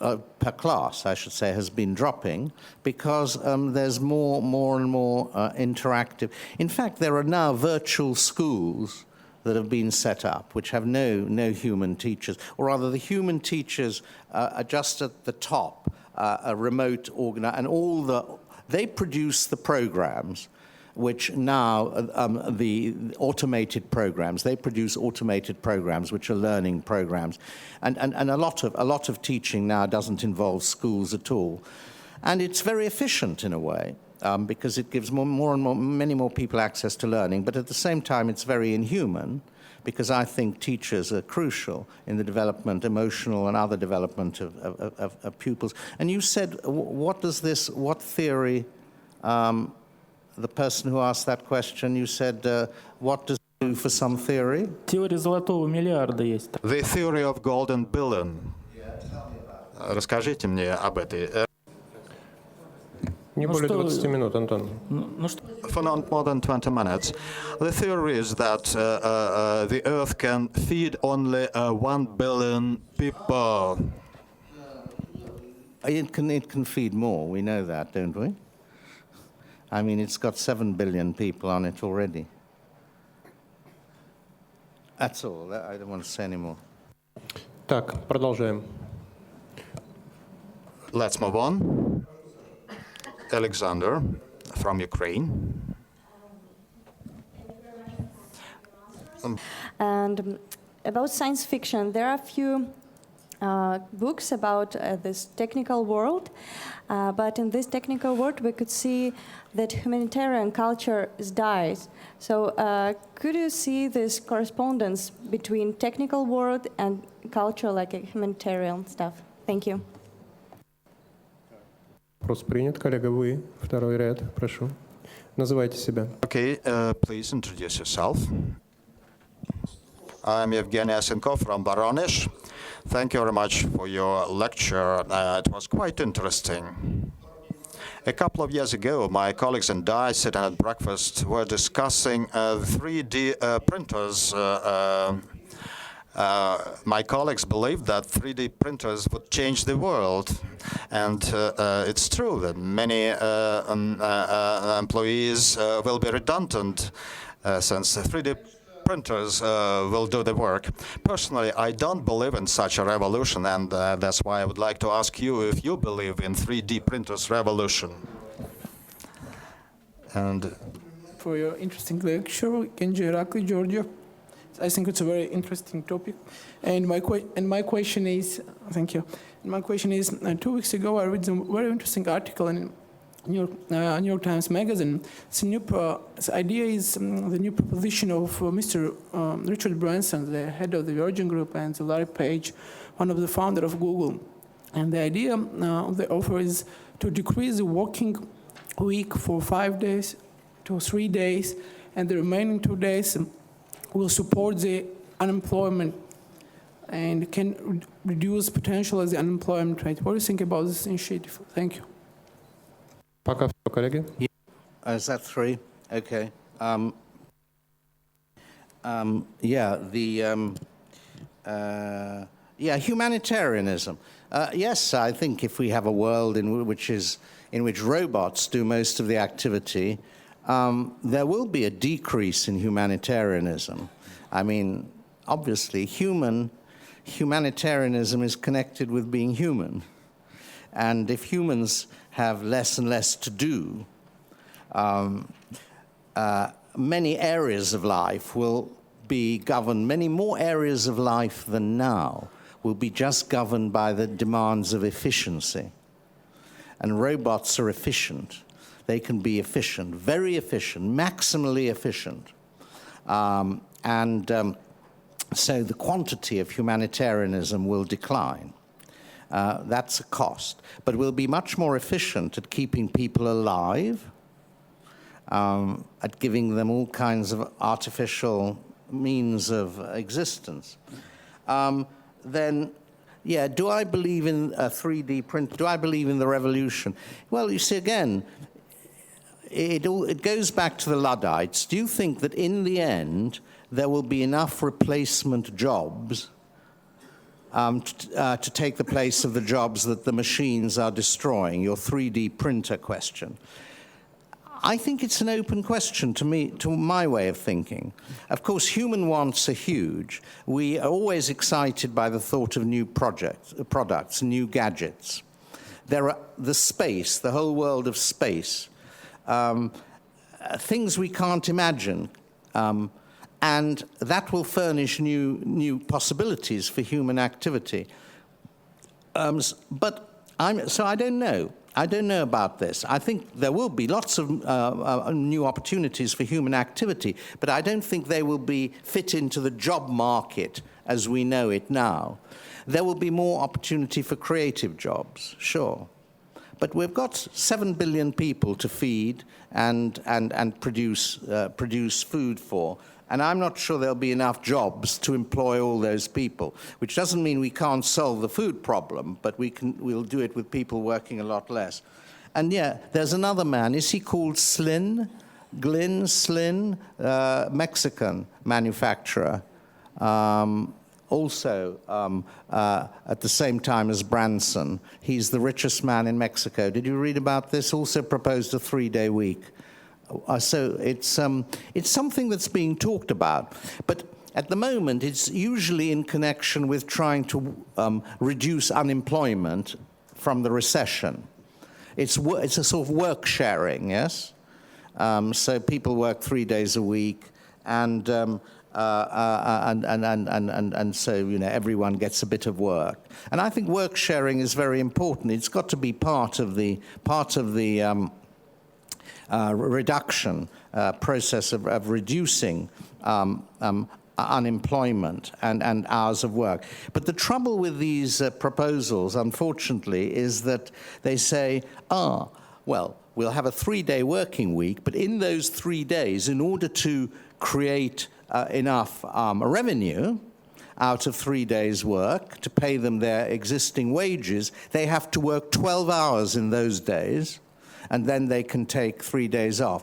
per class, I should say, has been dropping because there's more and more interactive. In fact, there are now virtual schools that have been set up, which have no human teachers, or rather the human teachers are just at the top, a remote and they produce the programs, which now the automated programs, they produce automated programs which are learning programs, and a lot of teaching now doesn't involve schools at all, and it's very efficient in a way. Because it gives many more people access to learning, but at the same time it's very inhuman, because I think teachers are crucial in the development, emotional and other development of pupils. And you said, what theory, the person who asked that question, you said, what does it do for some theory? Теория золотого миллиарда есть. The theory of golden billion. Yeah, tell me about it. Расскажите мне об этой. Не более 20 минут, Антон. For not more than 20 minutes. The theory is that the Earth can feed only 1 billion people. It can feed more, we know that, don't we? I mean, it's got 7 billion people on it already. That's all, I don't want to say any more. Так, продолжаем. Let's move on. Alexander from Ukraine. And about science fiction, there are a few books about this technical world, but in this technical world we could see that humanitarian culture dies. So could you see this correspondence between technical world and culture, like a humanitarian stuff? Thank you. Вопрос принят. Коллега, вы, второй ряд, прошу. Называйте себя. Okay, please introduce yourself. I'm Evgeny Asenkov from Voronezh. Thank you very much for your lecture. It was quite interesting. A couple of years ago, my colleagues and I, sitting at breakfast, were discussing 3D printers. My colleagues believed that 3D printers would change the world. And it's true that many employees will be redundant since 3D printers will do the work. Personally, I don't believe in such a revolution, and that's why I would like to ask you if you believe in 3D printers revolution. And for your interesting lecture, Kenji Irakli, Georgia. I think it's a very interesting topic. And my question is, thank you. And my question is, 2 weeks ago I read a very interesting article in New York Times Magazine. The idea is the new proposition of Mr. Richard Branson, the head of the Virgin Group, and Larry Page, one of the founder of Google. And the idea of the offer is to decrease the working week for 5 days to 3 days, and the remaining 2 days will support the unemployment and can reduce potentially the unemployment rate. What do you think about this initiative? Thank you. Пока все, коллеги. Is that 3? Okay. Humanitarianism. Yes, I think if we have a world in which robots do most of the activity, there will be a decrease in humanitarianism. I mean, obviously, humanitarianism is connected with being human. And if humans have less and less to do, many areas of life will be governed, many more areas of life than now will be just governed by the demands of efficiency. And robots are efficient. They can be efficient, very efficient, maximally efficient. So the quantity of humanitarianism will decline. That's a cost. But we'll be much more efficient at keeping people alive, at giving them all kinds of artificial means of existence. Do I believe in a 3D print? Do I believe in the revolution? Well, you see, again, it goes back to the Luddites. Do you think that in the end there will be enough replacement jobs to take the place of the jobs that the machines are destroying, your 3D printer question. I think it's an open question to me, to my way of thinking. Of course, human wants are huge. We are always excited by the thought of new products, new gadgets. There are the space, the whole world of space, things we can't imagine, and that will furnish new possibilities for human activity. So I don't know. I don't know about this. I think there will be lots of new opportunities for human activity, but I don't think they will fit into the job market as we know it now. There will be more opportunity for creative jobs, sure. But we've got 7 billion people to feed and produce food for. And I'm not sure there'll be enough jobs to employ all those people, which doesn't mean we can't solve the food problem, but we'll do it with people working a lot less. And yeah, there's another man. Is he called Slin? Mexican manufacturer. Also, at the same time as Branson. He's the richest man in Mexico. Did you read about this? Also proposed a 3-day week. So it's something that's being talked about. But at the moment, it's usually in connection with trying to reduce unemployment from the recession. It's a sort of work sharing, yes? So people work 3 days a week, and so everyone gets a bit of work. And I think work sharing is very important. It's got to be part of the reduction process of reducing unemployment and hours of work. But the trouble with these proposals, unfortunately, is that they say, well, we'll have a 3-day working week, but in those 3 days, in order to create enough revenue out of 3 days' work to pay them their existing wages, they have to work 12 hours in those days, and then they can take 3 days off.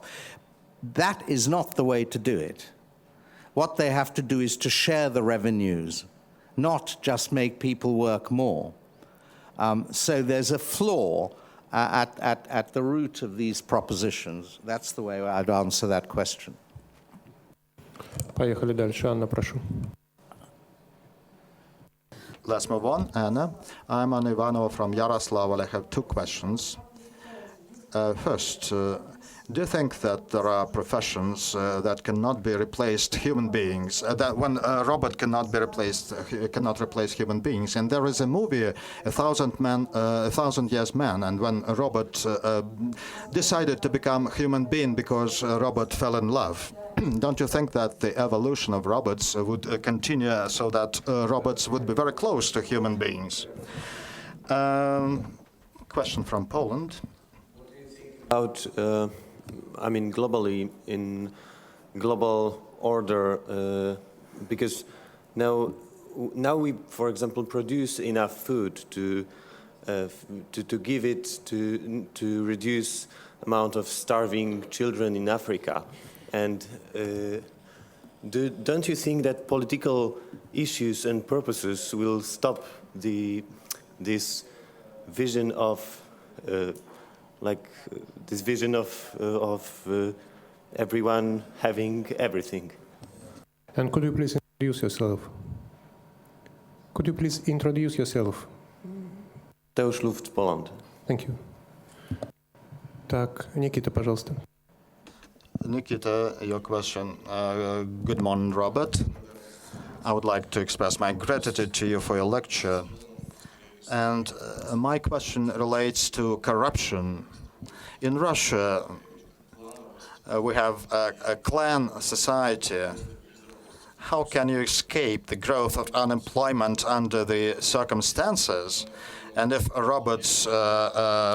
That is not the way to do it. What they have to do is to share the revenues, not just make people work more. So there's a flaw at the root of these propositions. That's the way I'd answer that question. Поехали дальше. Анна, прошу. Let's move on. Anna. I'm Anna Ivanova from Yaroslavl. I have 2 questions. First, do you think that there are professions that cannot be replaced human beings, that when a robot cannot replace human beings? And there is a movie, 1,000 Years Man, and when a robot decided to become a human being because a robot fell in love. Don't you think that the evolution of robots would continue so that robots would be very close to human beings? Question from Poland. About, globally, in global order, because now we, for example, produce enough food to give it to reduce amount of starving children in Africa, and don't you think that political issues and purposes will stop this vision of this vision of everyone having everything? And could you please introduce yourself? Could you please introduce yourself? Teusz Luft, Poland. Thank you. Так, Nikita, пожалуйста. Nikita, your question. Good morning, Robert. I would like to express my gratitude to you for your lecture. And my question relates to corruption. In Russia, we have a clan society. How can you escape the growth of unemployment under the circumstances? And if robots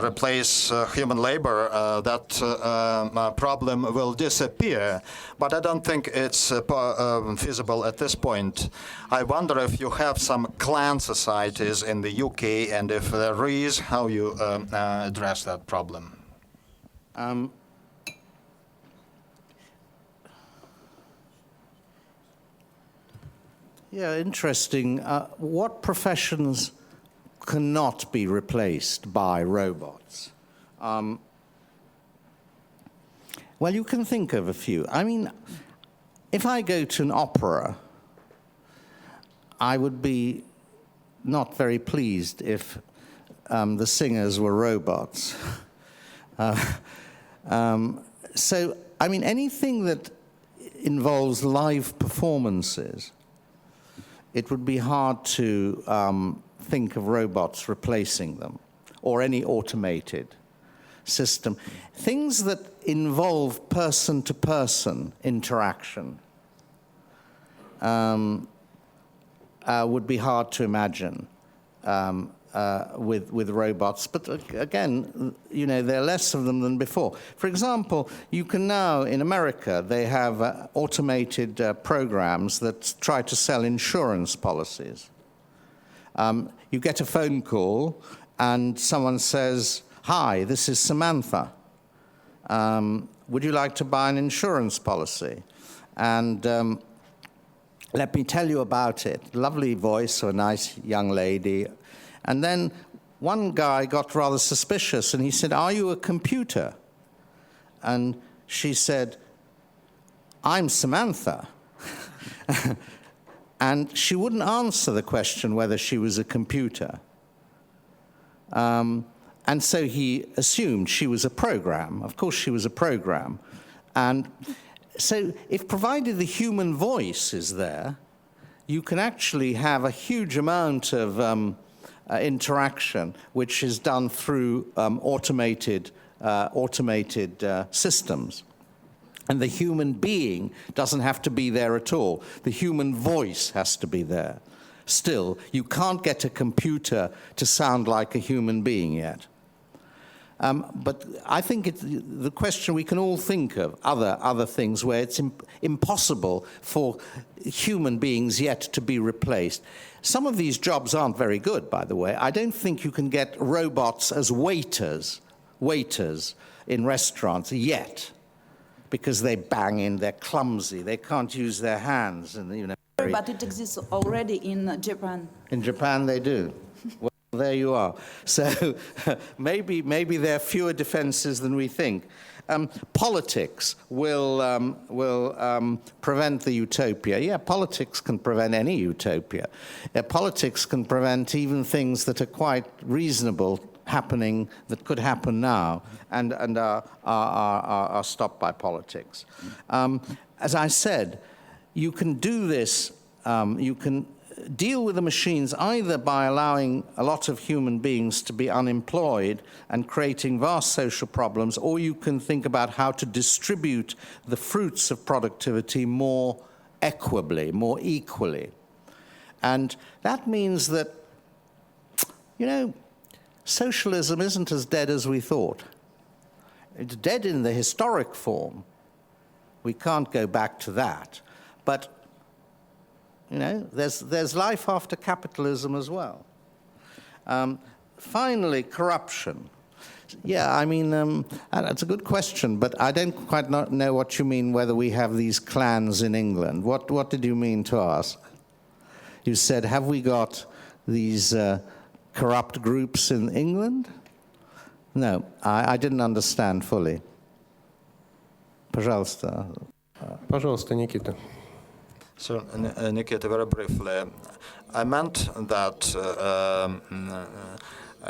replace human labor, that problem will disappear. But I don't think it's feasible at this point. I wonder if you have some clan societies in the UK, and if there is, how you address that problem. Yeah, interesting. What professions cannot be replaced by robots? Well, you can think of a few. I mean, if I go to an opera, I would be not very pleased if the singers were robots. So, I mean, anything that involves live performances, it would be hard to think of robots replacing them, or any automated system. Things that involve person-to-person interaction would be hard to imagine with robots. But again, you know, there are less of them than before. For example, you can now, in America, they have automated programs that try to sell insurance policies. You get a phone call and someone says, "Hi, this is Samantha. Would you like to buy an insurance policy?" And let me tell you about it. Lovely voice of a nice young lady. And then one guy got rather suspicious and he said, "Are you a computer?" And she said, "I'm Samantha." And she wouldn't answer the question whether she was a computer. And so he assumed she was a program. Of course, she was a program. And so if provided the human voice is there, you can actually have a huge amount of interaction, which is done through automated systems. And the human being doesn't have to be there at all. The human voice has to be there. Still, you can't get a computer to sound like a human being yet. But I think the question we can all think of other things where it's impossible for human beings yet to be replaced. Some of these jobs aren't very good, by the way. I don't think you can get robots as waiters in restaurants yet, because they bang in, they're clumsy, they can't use their hands, and you know. But it exists already in Japan. In Japan, they do. Well, there you are. So maybe there are fewer defenses than we think. Politics will prevent the utopia. Yeah, politics can prevent any utopia. Politics can prevent even things that are quite reasonable happening, that could happen now, and are stopped by politics. As I said, you can do this, you can deal with the machines either by allowing a lot of human beings to be unemployed and creating vast social problems, or you can think about how to distribute the fruits of productivity more equably, more equally. And that means that, you know, socialism isn't as dead as we thought. It's dead in the historic form. We can't go back to that. But, you know, there's life after capitalism as well. Finally, corruption. Yeah, I mean, that's a good question, but I don't quite know what you mean, whether we have these clans in England. What did you mean to ask? You said, have we got these corrupt groups in England? No, I didn't understand fully. Пожалуйста. Пожалуйста, Никита. So, Nikita, very briefly, I meant that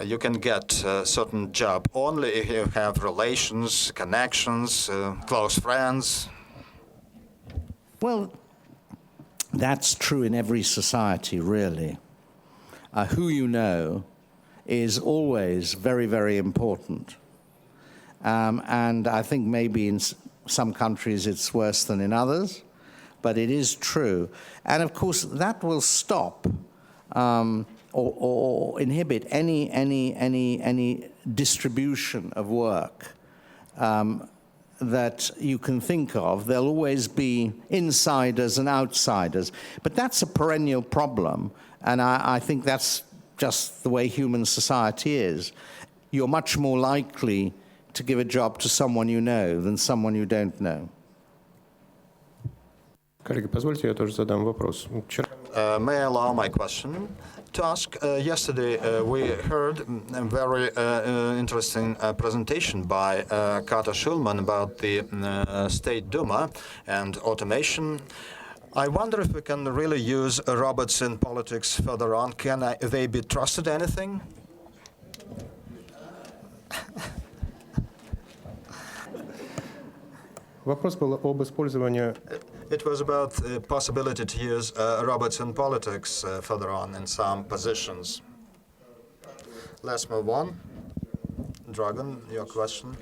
you can get a certain job only if you have relations, connections, close friends. Well, that's true in every society, really. Who you know is always very, very important. And I think maybe in some countries it's worse than in others, but it is true. And of course, that will stop or inhibit any distribution of work that you can think of. There'll always be insiders and outsiders. But that's a perennial problem, and I think that's just the way human society is. You're much more likely to give a job to someone you know than someone you don't know. Коллеги, позвольте, я тоже задам вопрос. Вчера May I allow my question to ask? Yesterday, we heard a very interesting presentation by Kata Schulman about the State Duma and automation. I wonder if we can really use robots in politics further on. Can they be trusted anything? вопрос был об использовании It was about the possibility to use robots in politics further on in some positions. Let's move on. Dragan, your question.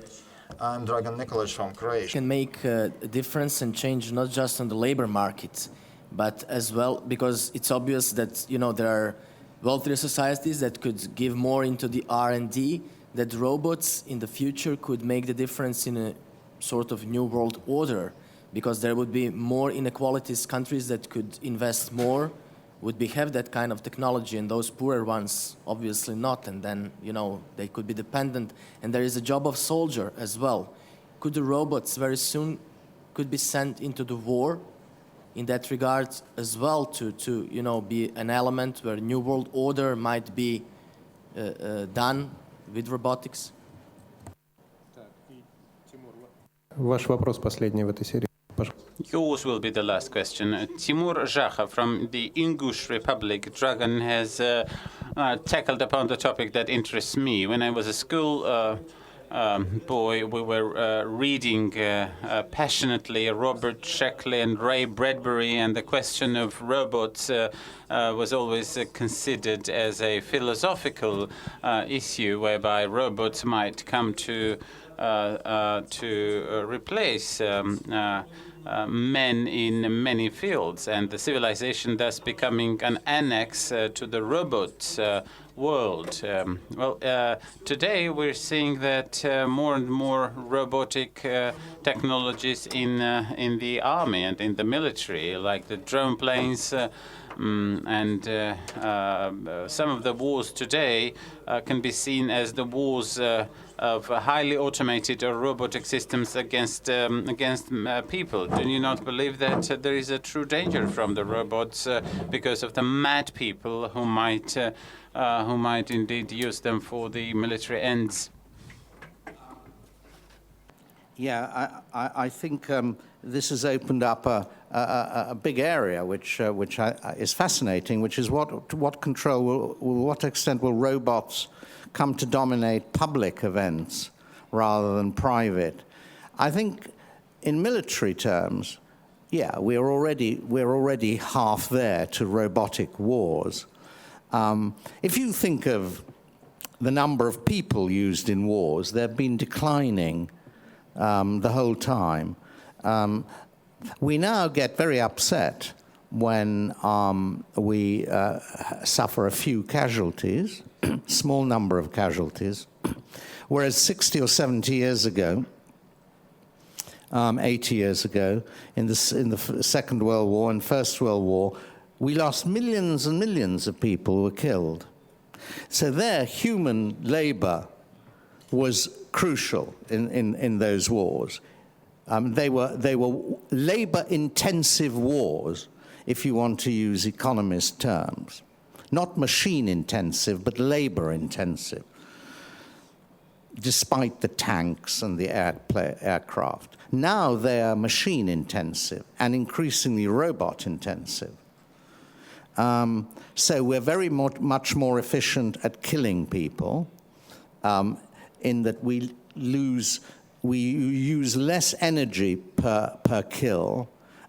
I'm Dragan Nikolic from Croatia. Can make a difference and change not just on the labor market, but as well because it's obvious that there are wealthier societies that could give more into the R&D. That robots in the future could make the difference in a sort of new world order, because there would be more inequalities. Countries that could invest more would have that kind of technology, and those poorer ones obviously not, and then they could be dependent. And there is a job of soldier as well. Could the robots very soon could be sent into the war in that regard as well, to be an element where new world order might be done with robotics? ваш вопрос последний в этой серии. Пожалуйста. Yours will be the last question. Timur Zhacha from the Ingush Republic. Dragan has tackled upon the topic that interests me. When I was a school boy, we were reading passionately Robert Sheckley and Ray Bradbury, and the question of robots was always considered as a philosophical issue, whereby robots might come to replace men in many fields, and the civilization thus becoming an annex to the robot world. Today we're seeing that more and more robotic technologies in the army and in the military, like the drone planes. And some of the wars today can be seen as the wars of highly automated or robotic systems against people. Do you not believe that there is a true danger from the robots because of the mad people who might indeed use them for the military ends? Yeah, I think this has opened up a big area which is fascinating, which is what extent will robots come to dominate public events rather than private? I think in military terms, yeah, we're already half there to robotic wars. If you think of the number of people used in wars, they've been declining the whole time. We now get very upset when we suffer a few casualties, small number of casualties, whereas 60 or 70 years ago, 80 years ago, in the Second World War and First World War, we lost millions and millions of people who were killed. So their human labor was crucial in those wars. They were labor-intensive wars, if you want to use economist terms. Not machine-intensive, but labor-intensive, despite the tanks and the aircraft. Now they are machine-intensive and increasingly robot-intensive. So we're very much more efficient at killing people, in that we use less energy per kill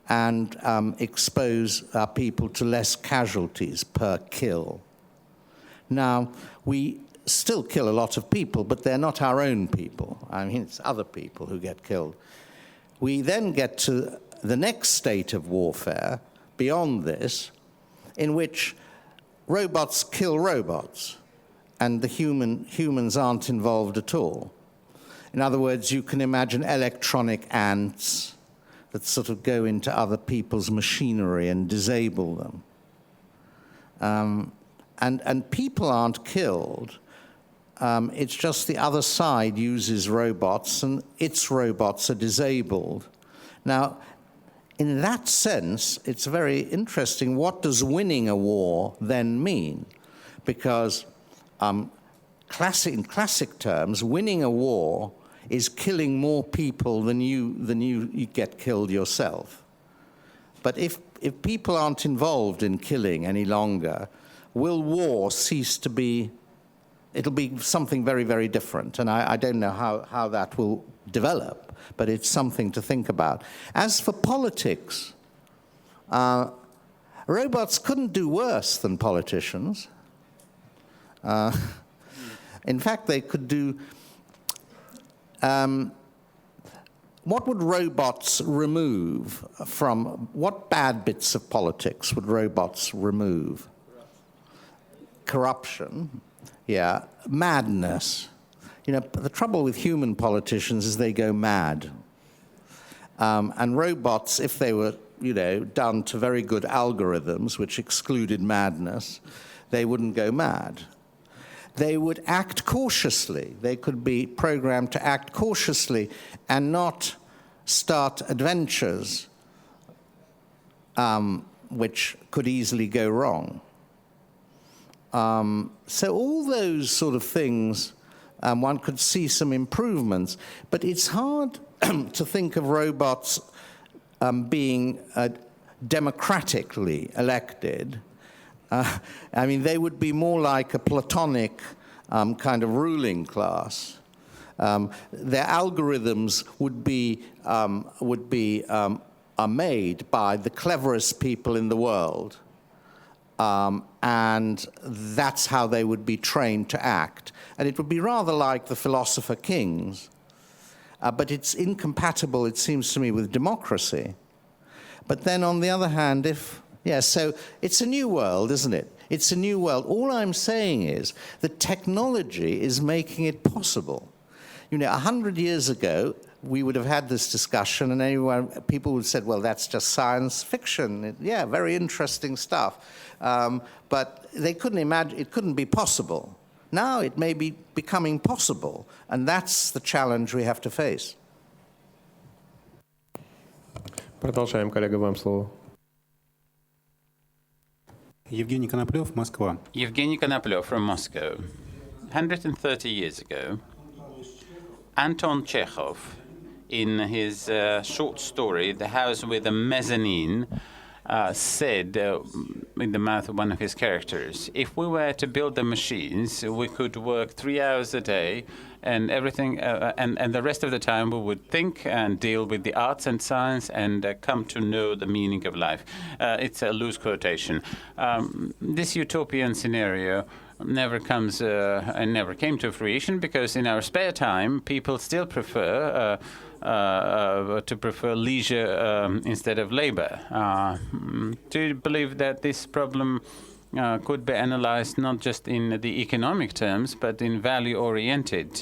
and expose our people to less casualties per kill. Now, we still kill a lot of people, but they're not our own people. I mean, it's other people who get killed. We then get to the next state of warfare, beyond this, in which robots kill robots, and the humans aren't involved at all. In other words, you can imagine electronic ants that sort of go into other people's machinery and disable them. And people aren't killed. It's just the other side uses robots, and its robots are disabled. Now, in that sense, it's very interesting. What does winning a war then mean? Because in classic terms, winning a war is killing more people than you get killed yourself. But if people aren't involved in killing any longer, will war cease to be? It'll be something very, very different. And I don't know how that will develop, but it's something to think about. As for politics, robots couldn't do worse than politicians. In fact, they could do... what would robots remove from... What bad bits of politics would robots remove? Corruption. Yeah. Madness. You know, the trouble with human politicians is they go mad. And robots, if they were, you know, done to very good algorithms, which excluded madness, they wouldn't go mad. They would act cautiously. They could be programmed to act cautiously and not start adventures which could easily go wrong. So all those sort of things, one could see some improvements, but it's hard to think of robots being democratically elected. I mean, they would be more like a Platonic kind of ruling class. Their algorithms would be made by the cleverest people in the world. And that's how they would be trained to act. And it would be rather like the philosopher kings. But it's incompatible, it seems to me, with democracy. But then on the other hand, so it's a new world, isn't it? It's a new world. All I'm saying is that technology is making it possible. You know, 100 years ago, we would have had this discussion, and people would have said, well, that's just science fiction. Yeah, very interesting stuff. But they couldn't imagine, it couldn't be possible. Now it may be becoming possible, and that's the challenge we have to face. Продолжаем, коллега, вам слово. Евгений Коноплев, Москва. Evgeny Konoplев from Moscow. 130 years ago, Anton Chekhov, in his short story, The House with a Mezzanine, said in the mouth of one of his characters, if we were to build the machines, we could work 3 hours a day, and everything, and the rest of the time we would think and deal with the arts and science and come to know the meaning of life. It's a loose quotation. This utopian scenario never comes and never came to fruition because in our spare time, people still prefer leisure instead of labor. Do you believe that this problem could be analyzed not just in the economic terms, but in value-oriented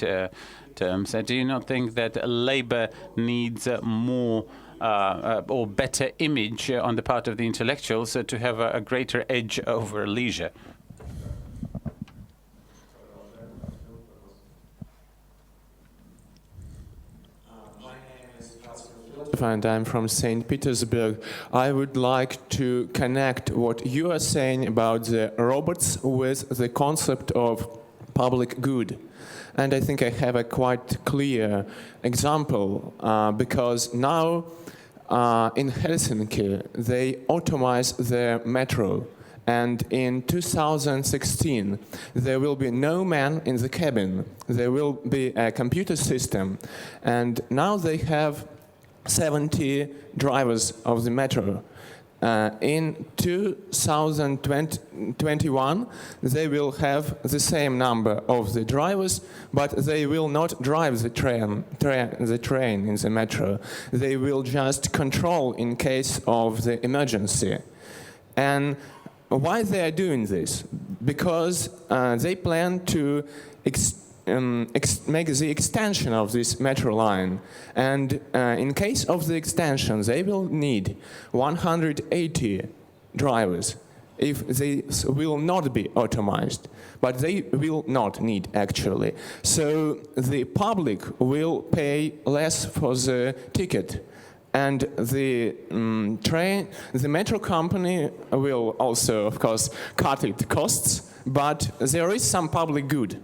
terms? Do you not think that labor needs more or better image on the part of the intellectuals to have a greater edge over leisure? And I'm from St. Petersburg. I would like to connect what you are saying about the robots with the concept of public good. And I think I have a quite clear example because now in Helsinki they automate the metro. And in 2016, there will be no man in the cabin. There will be a computer system. And now they have 70 drivers of the metro. In 2021, they will have the same number of the drivers, but they will not drive the train in the metro. They will just control in case of the emergency. And why they are doing this? Because they plan to make the extension of this metro line, and in case of the extension they will need 180 drivers if they will not be automated, but they will not need actually. So the public will pay less for the ticket, And the metro company will also, of course, cut its costs, but there is some public good.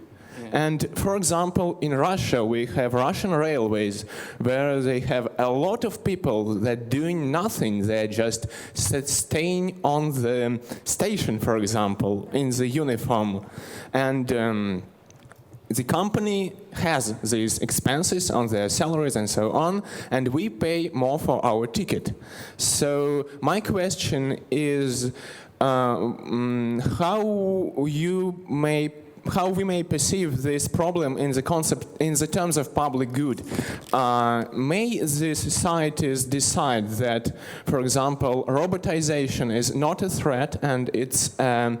And for example, in Russia, we have Russian railways where they have a lot of people that doing nothing. They're just staying on the station, for example, in the uniform. And the company has these expenses on their salaries and so on, and we pay more for our ticket. So my question is how we may perceive this problem in the terms of public good. May the societies decide that, for example, robotization is not a threat and it's an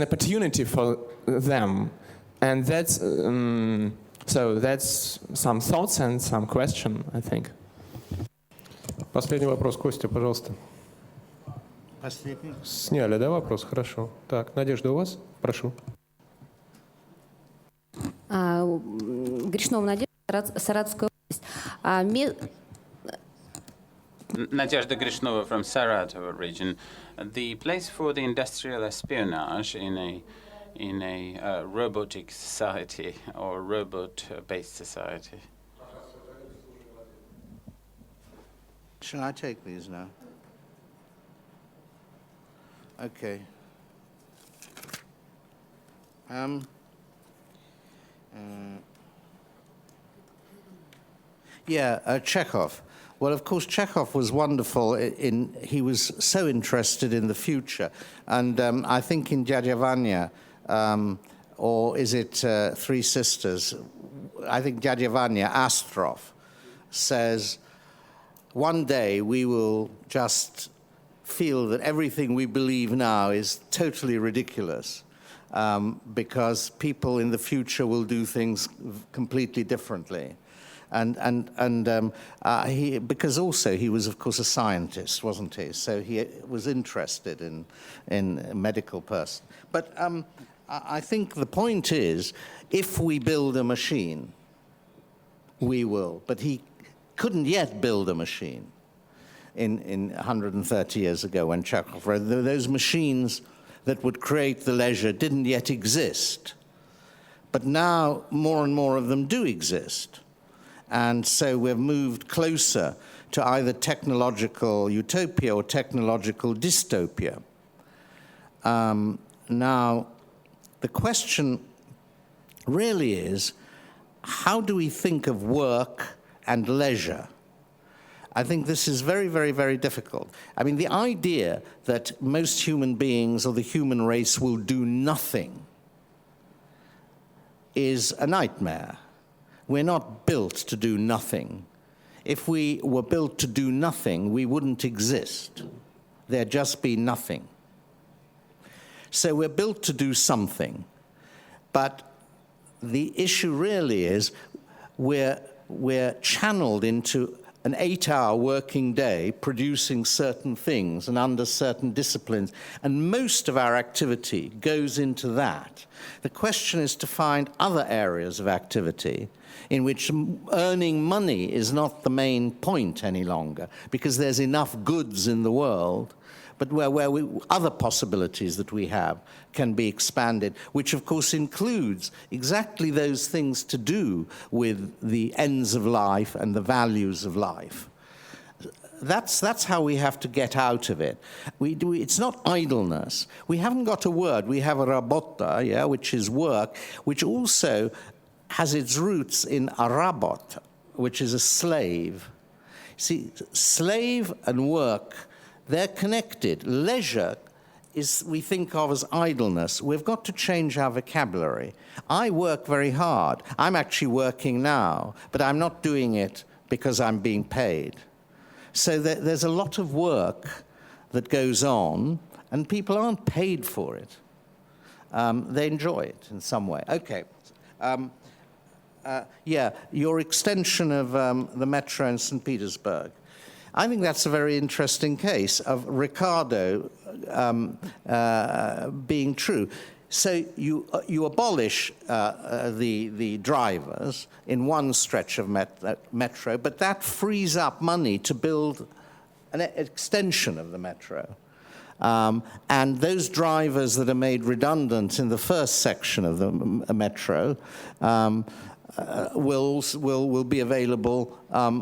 opportunity for them, and that's so that's some thoughts and some question, I think. Последний вопрос, Костя, пожалуйста. Последний? Сняли, да, вопрос? Хорошо. Так, Надежда, у вас? Прошу. Гришнова Надежда, Саратовская область. Nadezhda Grishnova from Saratov region. The place for the industrial espionage in a robotic society or robot-based society. Shall I take these now? Okay. Chekhov. Well, of course, Chekhov was wonderful he was so interested in the future. And I think in Dядя Vanya, or is it Three Sisters, I think Dядя Vanya, Astrov, says, one day we will just feel that everything we believe now is totally ridiculous because people in the future will do things completely differently. Because also he was, of course, a scientist, wasn't he? So he was interested in a medical person. But I think the point is, if we build a machine, we will. But he couldn't yet build a machine in 130 years ago when Chekhov wrote. Those machines that would create the leisure didn't yet exist. But now more and more of them do exist. And so we've moved closer to either technological utopia or technological dystopia. Now, the question really is, how do we think of work and leisure? I think this is very, very, very difficult. I mean, the idea that most human beings or the human race will do nothing is a nightmare. We're not built to do nothing. If we were built to do nothing, we wouldn't exist. There'd just be nothing. So we're built to do something. But the issue really is we're channeled into an 8-hour working day producing certain things and under certain disciplines, and most of our activity goes into that. The question is to find other areas of activity in which earning money is not the main point any longer, because there's enough goods in the world, but where other possibilities that we have can be expanded, which of course includes exactly those things to do with the ends of life and the values of life. That's how we have to get out of it. It's not idleness. We haven't got a word. We have a rabota, which is work, which also has its roots in a rabot, which is a slave. See, slave and work, they're connected. Leisure is, we think of as idleness. We've got to change our vocabulary. I work very hard. I'm actually working now, but I'm not doing it because I'm being paid. So there's a lot of work that goes on, and people aren't paid for it. They enjoy it in some way. Okay. Your extension of the metro in St. Petersburg. I think that's a very interesting case of Ricardo being true. So you abolish the drivers in one stretch of metro, but that frees up money to build an extension of the metro. And those drivers that are made redundant in the first section of the metro will be available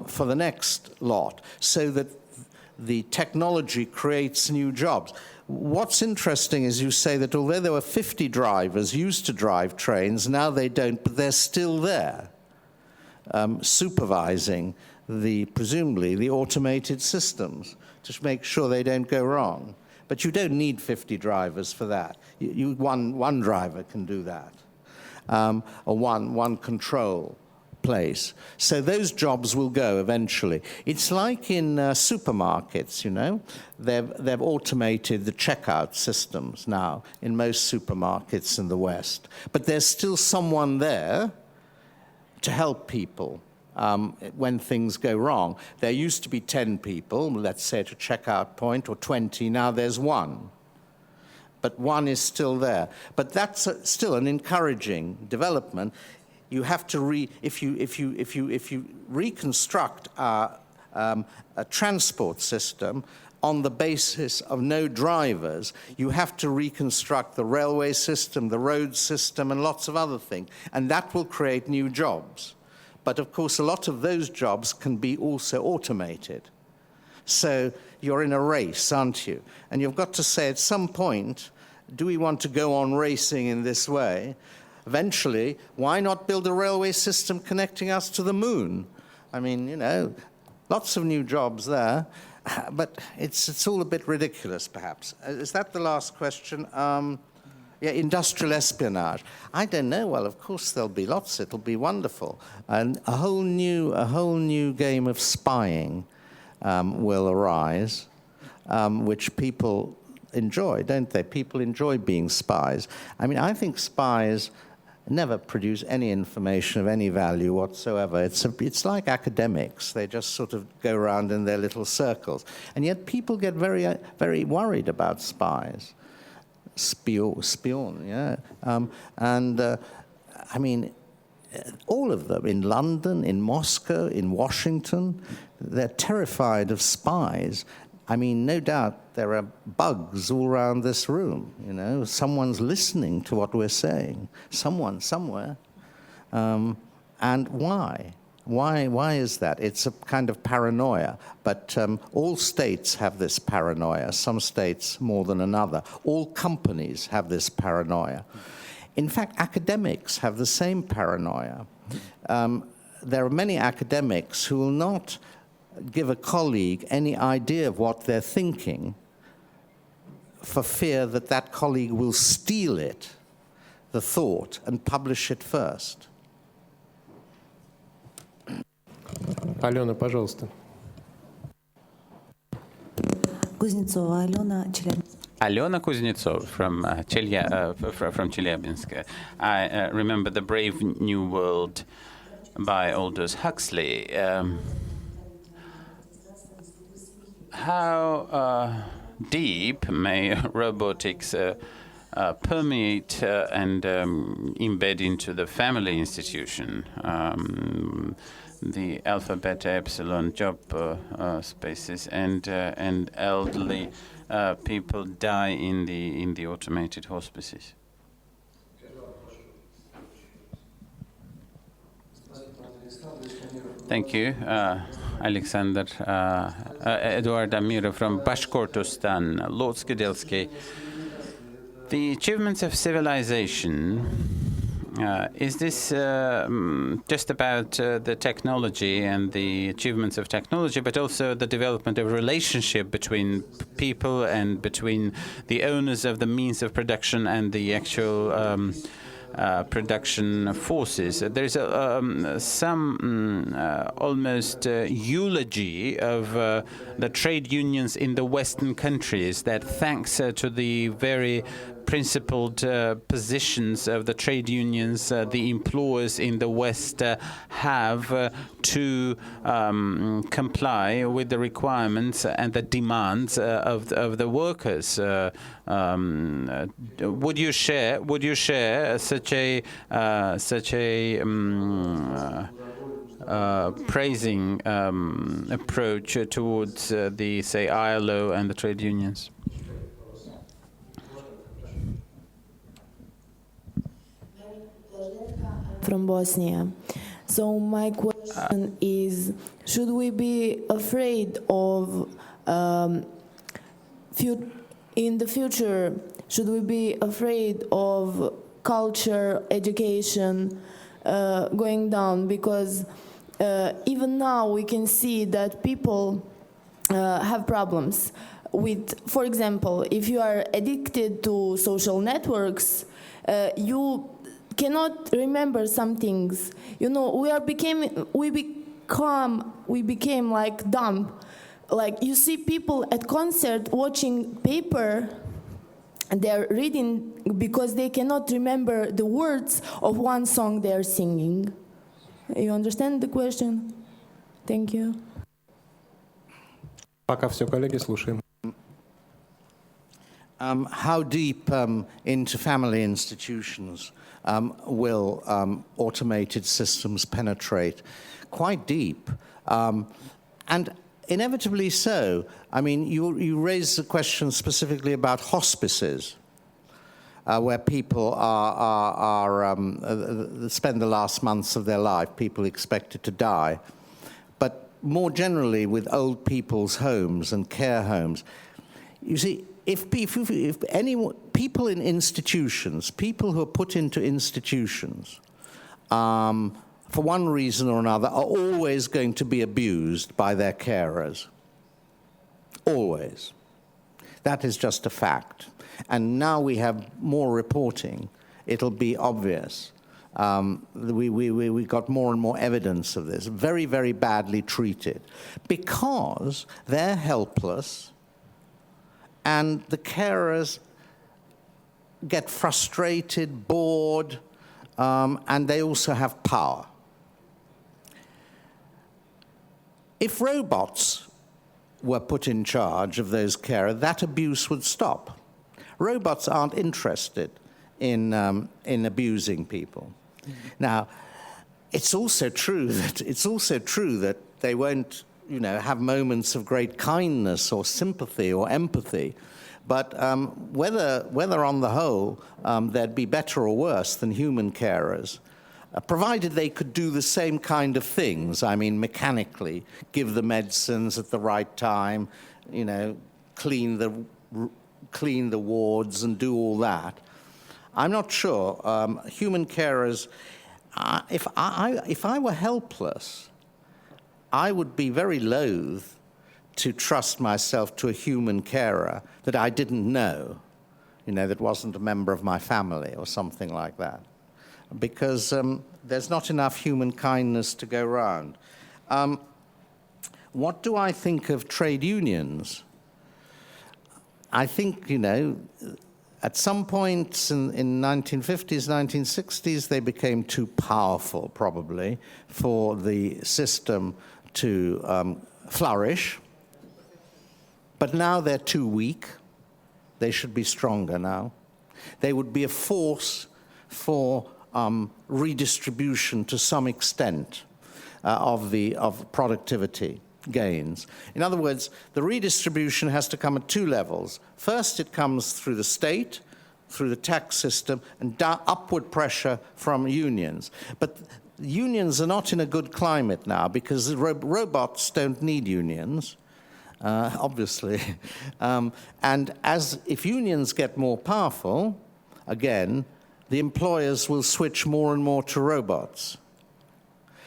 for the next lot, so that the technology creates new jobs. What's interesting is you say that although there were 50 drivers used to drive trains, now they don't, but they're still there, supervising presumably the automated systems to make sure they don't go wrong. But you don't need 50 drivers for that. One driver can do that, or one control place. So those jobs will go eventually. It's like in supermarkets, you know. They've automated the checkout systems now in most supermarkets in the West. But there's still someone there to help people when things go wrong. There used to be 10 people, let's say, at a checkout point, or 20. Now there's one. But one is still there. But that's still an encouraging development. You have to if you reconstruct a transport system on the basis of no drivers, you have to reconstruct the railway system, the road system, and lots of other things, and that will create new jobs. But of course, a lot of those jobs can be also automated. So you're in a race, aren't you? And you've got to say at some point, do we want to go on racing in this way? Eventually, why not build a railway system connecting us to the moon? I mean, you know, lots of new jobs there, but it's all a bit ridiculous, perhaps. Is that the last question? Yeah, industrial espionage. I don't know. Well, of course there'll be lots. It'll be wonderful, and a whole new game of spying will arise, which people enjoy, don't they? People enjoy being spies. I mean, I think spies never produce any information of any value whatsoever. It's like academics. They just sort of go around in their little circles. And yet people get very, very worried about spies. Spion, yeah. I mean, all of them, in London, in Moscow, in Washington, they're terrified of spies. I mean, no doubt there are bugs all around this room, you know. Someone's listening to what we're saying. Someone, somewhere. And why? Why is that? It's a kind of paranoia. But all states have this paranoia, some states more than another. All companies have this paranoia. In fact, academics have the same paranoia. There are many academics who will not give a colleague any idea of what they're thinking for fear that that colleague will steal it, the thought, and publish it first. Алена, пожалуйста. Kuznetsova Alena, Chelyabinsk. Alena Kuznetsova from Chelyabinsk. I remember The Brave New World by Aldous Huxley. How deep may robotics permeate and embed into the family institution? The alpha, beta, epsilon job spaces, and elderly people die in the automated hospices. Thank you. Alexander Eduard Amirov from Bashkortostan, Lord Skidelsky. The achievements of civilization, is this just about the technology and the achievements of technology, but also the development of relationship between people and between the owners of the means of production and the actual production forces? There's some almost eulogy of the trade unions in the Western countries that thanks to the very principled positions of the trade unions the employers in the West have to comply with the requirements and the demands of the workers. Would you share such a praising approach towards the, say, ILO and the trade unions? From Bosnia. So my question is, should we be afraid of in the future, should we be afraid of culture, education going down? Because even now we can see that people have problems with, for example, if you are addicted to social networks, you cannot remember some things. You know, we became like dumb. Like you see people at concert watching paper, and they're reading because they cannot remember the words of one song they're singing. You understand the question? Thank you. Пока все, коллеги, слушаем. How deep into family institutions will automated systems penetrate? Quite deep. And inevitably so. I mean, you raise the question specifically about hospices, where people spend the last months of their life, people expected to die. But more generally, with old people's homes and care homes, you see, if people in institutions, people who are put into institutions, for one reason or another, are always going to be abused by their carers. Always. That is just a fact. And now we have more reporting. It'll be obvious. We got more and more evidence of this. Very, very badly treated. Because they're helpless, and the carers get frustrated, bored, and they also have power. If robots were put in charge of those carers, that abuse would stop. Robots aren't interested in abusing people. Now, it's also true that they won't, have moments of great kindness or sympathy or empathy. But whether on the whole they'd be better or worse than human carers, provided they could do the same kind of things, I mean, mechanically, give the medicines at the right time, clean the wards and do all that. I'm not sure. Human carers, if I were helpless, I would be very loath to trust myself to a human carer that I didn't know, that wasn't a member of my family or something like that. Because there's not enough human kindness to go round. What do I think of trade unions? I think, at some points in 1950s, 1960s, they became too powerful, probably, for the system to flourish. But now they're too weak. They should be stronger now. They would be a force for redistribution to some extent of productivity gains. In other words, the redistribution has to come at two levels. First, it comes through the state, through the tax system, and upward pressure from unions. But unions are not in a good climate now because robots don't need unions, obviously. And if unions get more powerful, again, the employers will switch more and more to robots.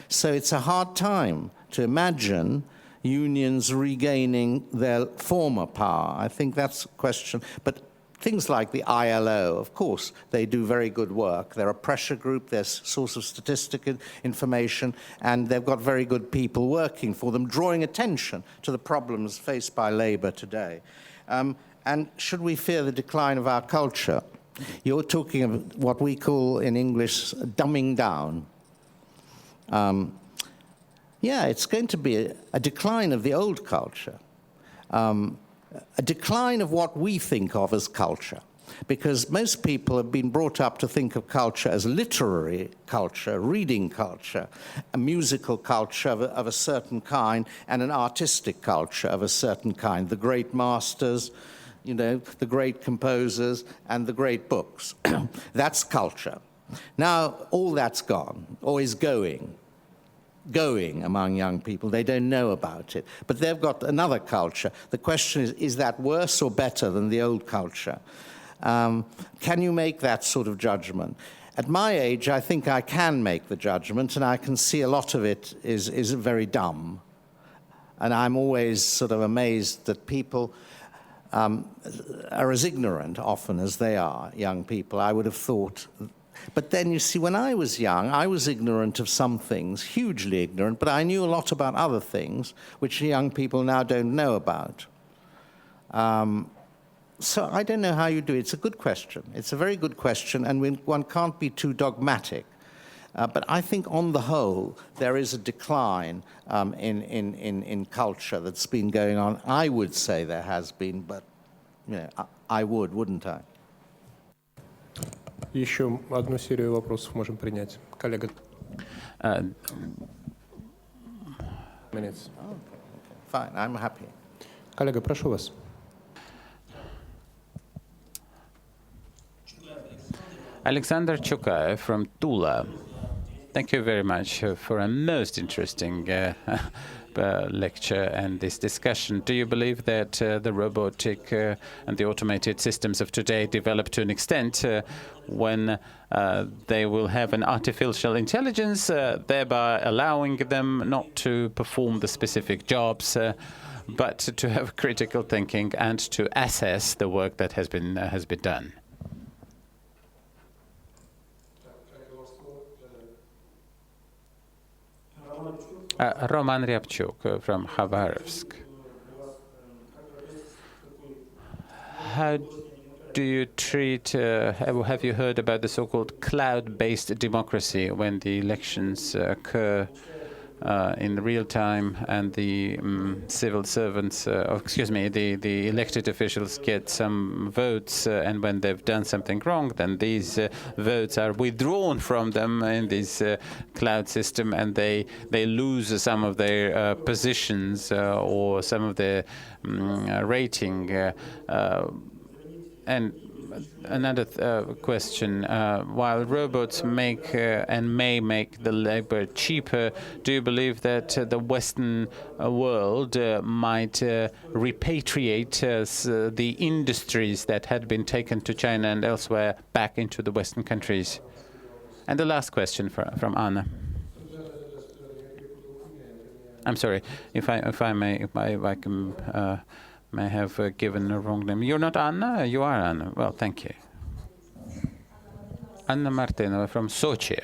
So it's a hard time to imagine unions regaining their former power. I think that's a question. But things like the ILO, of course, they do very good work. They're a pressure group, they're a source of statistical information, and they've got very good people working for them, drawing attention to the problems faced by labor today. And should we fear the decline of our culture? You're talking of what we call in English dumbing down. Yeah, it's going to be a decline of the old culture, a decline of what we think of as culture, because most people have been brought up to think of culture as literary culture, reading culture, a musical culture of a certain kind, and an artistic culture of a certain kind. The great masters, you know, the great composers, and the great books. That's culture. Now, all that's gone, or is going among young people. They don't know about it. But they've got another culture. The question is that worse or better than the old culture? Can you make that sort of judgment? At my age, I think I can make the judgment, and I can see a lot of it is very dumb. And I'm always sort of amazed that people are as ignorant often as they are, young people. I would have thought. But then, you see, when I was young, I was ignorant of some things, hugely ignorant, but I knew a lot about other things, which young people now don't know about. So I don't know how you do it. It's a good question. It's a very good question, and one can't be too dogmatic. But I think, on the whole, there is a decline in culture that's been going on. I would say there has been, but you know, I would, wouldn't I? Еще одну серию вопросов можем принять. Коллега. Minutes. Fine, I'm happy. Коллега, прошу вас. Alexander Chukayev from Tula. Thank you very much for a most interesting lecture and this discussion. Do you believe that the robotic and the automated systems of today develop to an extent when they will have an artificial intelligence, thereby allowing them not to perform the specific jobs, but to have critical thinking and to assess the work that has been done? Roman Ryabchuk from Khabarovsk. How do you treat, have you heard about the so-called cloud-based democracy when the elections occur in real time and the civil servants, the elected officials get some votes, and when they've done something wrong, then these votes are withdrawn from them in this cloud system, and they lose some of their positions or some of their rating. And another question, while robots make and may make the labor cheaper, do you believe that the Western world might repatriate the industries that had been taken to China and elsewhere back into the Western countries? And the last question from Anna. I'm sorry, if I may have given a wrong name. You're not Anna? You are Anna. Well, thank you. Anna Martinova from Sochi.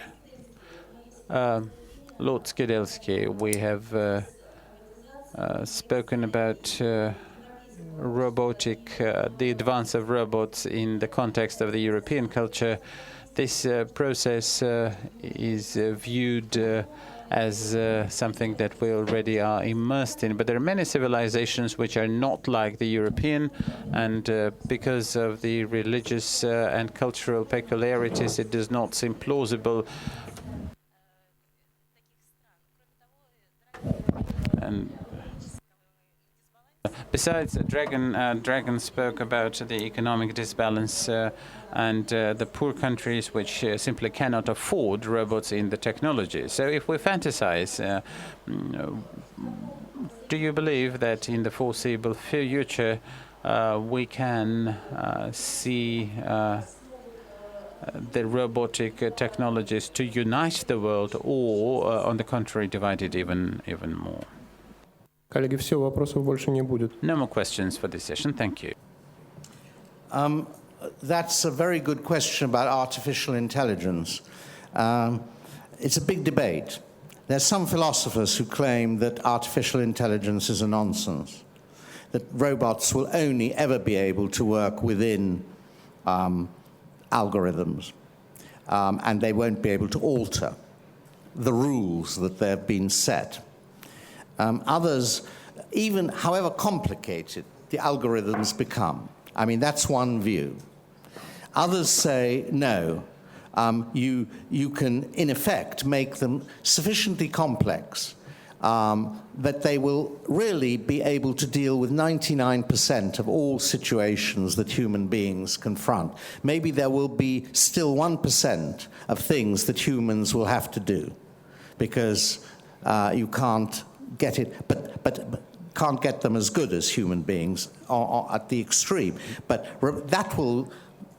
Lord Skidelsky, we have spoken about robotic, the advance of robots in the context of the European culture. This process is viewed as something that we already are immersed in. But there are many civilizations which are not like the European, and because of the religious and cultural peculiarities, it does not seem plausible. And besides, Dragon spoke about the economic disbalance and the poor countries which simply cannot afford robots in the technology. So if we fantasize, do you believe that in the foreseeable future we can see the robotic technologies to unite the world, or on the contrary, divide it even more? Коллеги, все, вопросов больше не будет. No more questions for this session. Thank you. That's a very good question about artificial intelligence. It's a big debate. There's some philosophers who claim that artificial intelligence is a nonsense, that robots will only ever be able to work within algorithms, and they won't be able to alter the rules that they've been set. Others, even however complicated the algorithms become, I mean, that's one view. Others say, no, you can, in effect, make them sufficiently complex that they will really be able to deal with 99% of all situations that human beings confront. Maybe there will be still 1% of things that humans will have to do, because you can't get it, but can't get them as good as human beings or at the extreme. But that will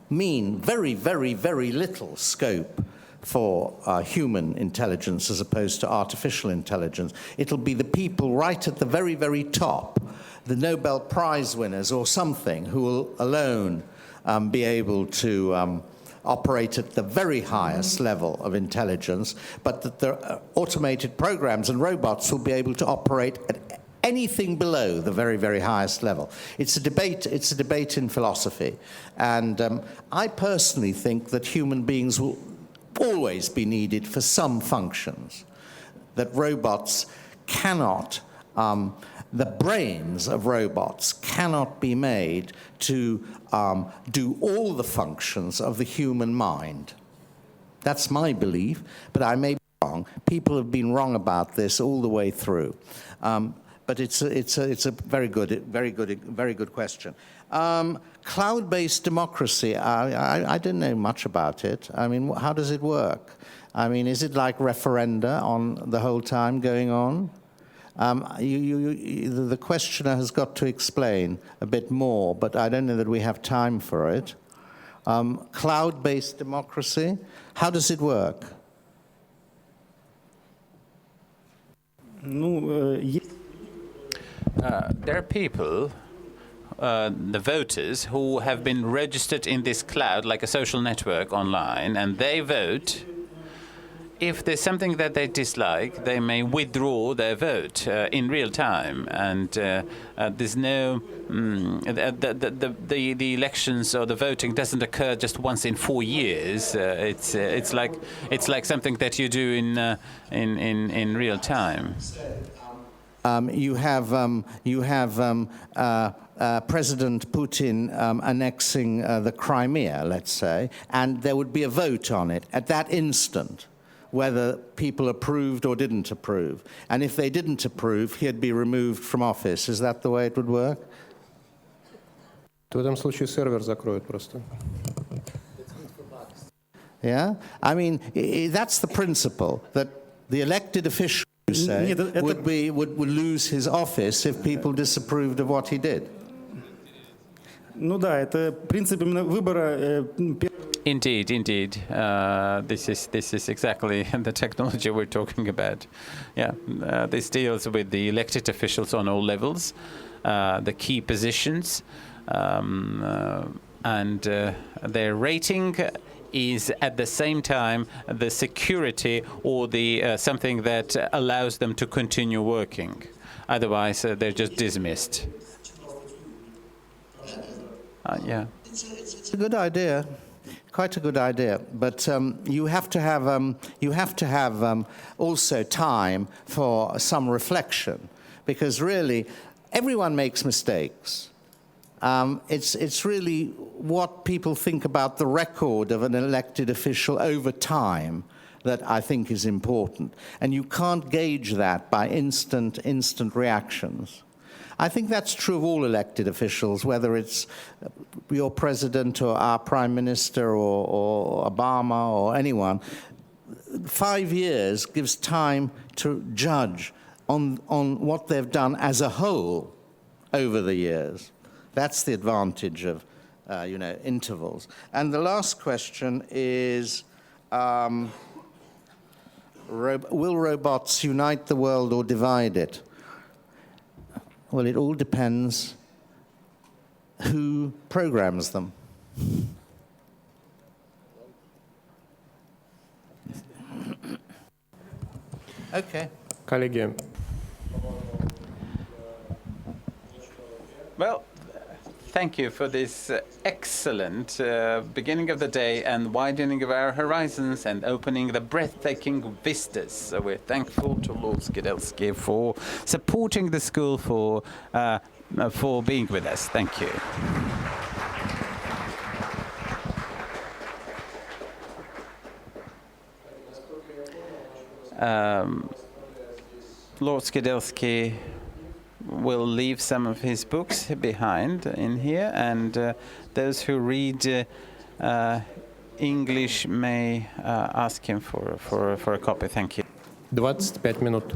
mean very, very, very little scope for human intelligence as opposed to artificial intelligence. It'll be the people right at the very, very top, the Nobel Prize winners or something, who will alone be able to operate at the very highest level of intelligence, but that the automated programs and robots will be able to operate at anything below the very, very highest level. It's a debate in philosophy. And I personally think that human beings will always be needed for some functions, that robots cannot, the brains of robots cannot be made to do all the functions of the human mind. That's my belief, but I may be wrong. People have been wrong about this all the way through. But it's a very good question. Cloud-based democracy, I don't know much about it. I mean, how does it work? I mean, is it like referenda on the whole time going on? The questioner has got to explain a bit more, but I don't know that we have time for it. Cloud-based democracy, how does it work? There are people, the voters, who have been registered in this cloud, like a social network online, and they vote. If there's something that they dislike, they may withdraw their vote in real time, and there's no the elections or the voting doesn't occur just once in 4 years. It's like something that you do in real time. You have President Putin annexing the Crimea, let's say, and there would be a vote on it at that instant, whether people approved or didn't approve. And if they didn't approve, he'd be removed from office. Is that the way it would work? В этом случае сервер закроют просто. Yeah? I mean, that's the principle, that the elected official, you say, would lose his office if people disapproved of what he did. Ну да, это принцип именно выбора. Indeed. This is exactly the technology we're talking about. Yeah, this deals with the elected officials on all levels, the key positions, and their rating is at the same time the security or the something that allows them to continue working. Otherwise, they're just dismissed. Yeah. It's a good idea. Quite a good idea, but you have to have also time for some reflection, because really everyone makes mistakes. It's really what people think about the record of an elected official over time that I think is important, and you can't gauge that by instant reactions. I think that's true of all elected officials, whether it's your president or our prime minister or Obama or anyone. 5 years gives time to judge on what they've done as a whole over the years. That's the advantage of intervals. And the last question is, will robots unite the world or divide it? Well, it all depends who programs them. Okay. Коллеги. Well, thank you for this excellent beginning of the day and widening of our horizons and opening the breathtaking vistas. So we're thankful to Lord Skidelsky for supporting the school, for being with us. Thank you. Lord Skidelsky will leave some of his books behind in here, and those who read English may ask him for a copy. Thank you. 25 минут.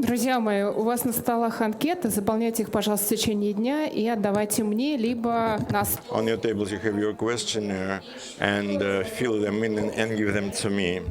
Друзья мои, у вас на столах анкеты, заполняйте их, пожалуйста, в течение дня и отдавайте мне, либо нас. On your tables you have your questionnaire and fill them in and give them to me.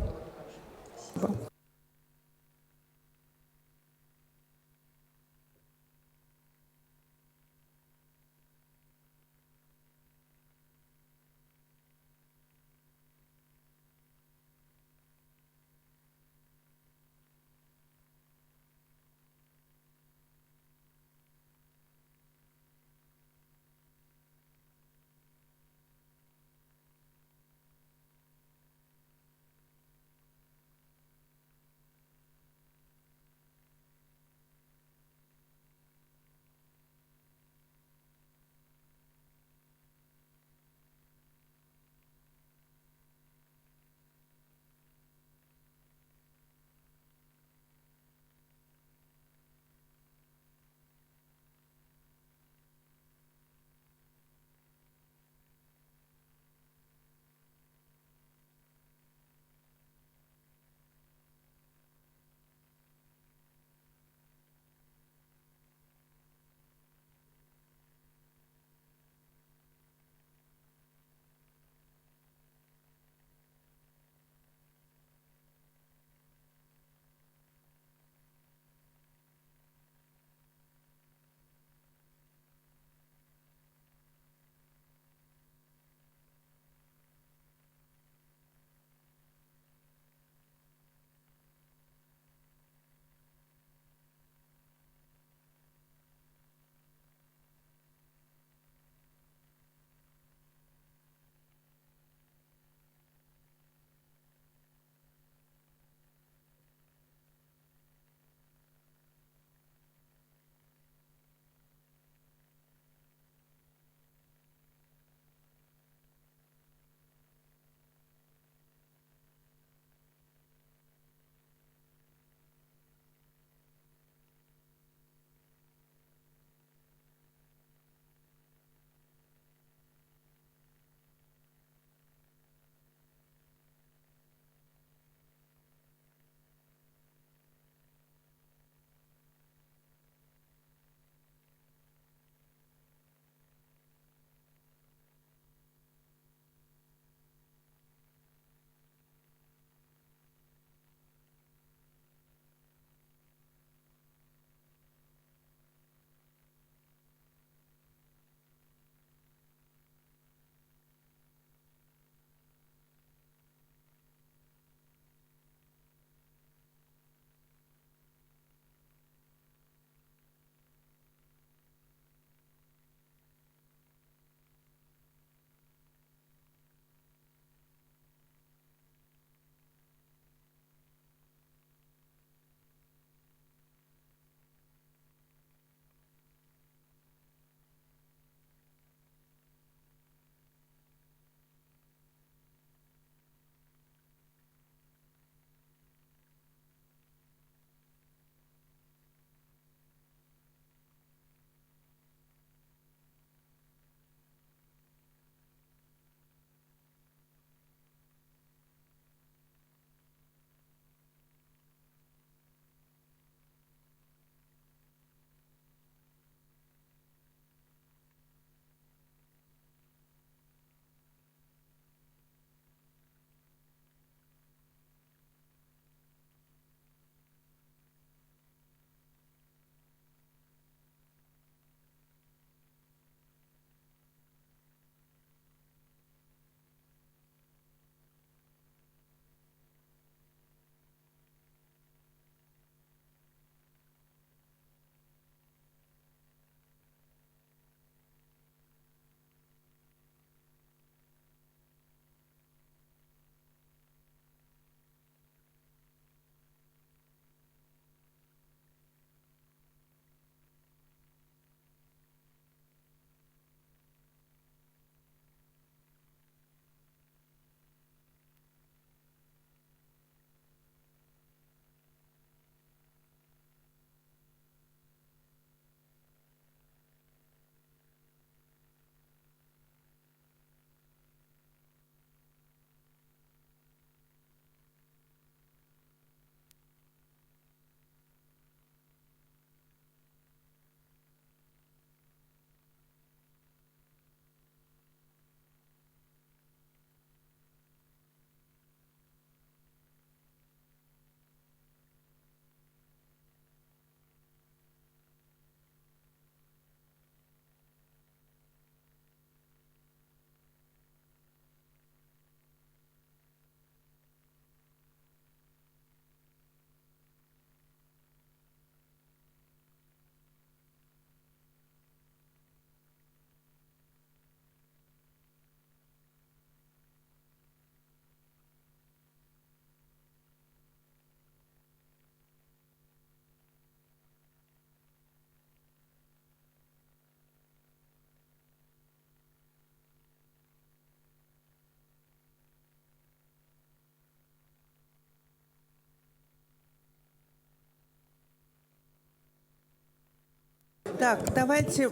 Так, давайте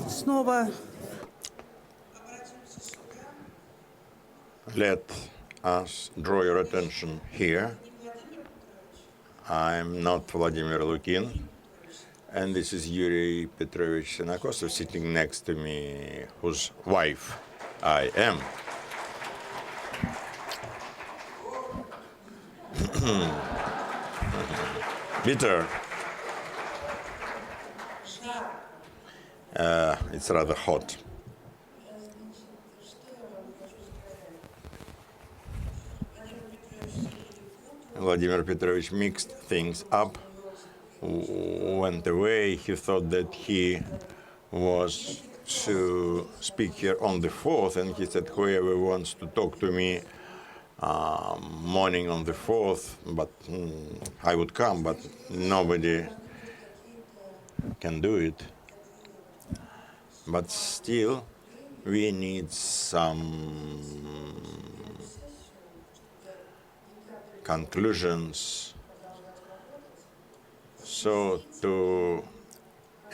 снова. Let us draw your attention here. I'm not Vladimir Lukin, and this is Yuri Petrovich Senakosov sitting next to me, whose wife I am. Peter, it's rather hot. Vladimir Petrovich mixed things up, went away. He thought that he was to speak here on the 4th, and he said, whoever wants to talk to me morning on the 4th, but I would come, but nobody can do it. But still, we need some conclusions. So to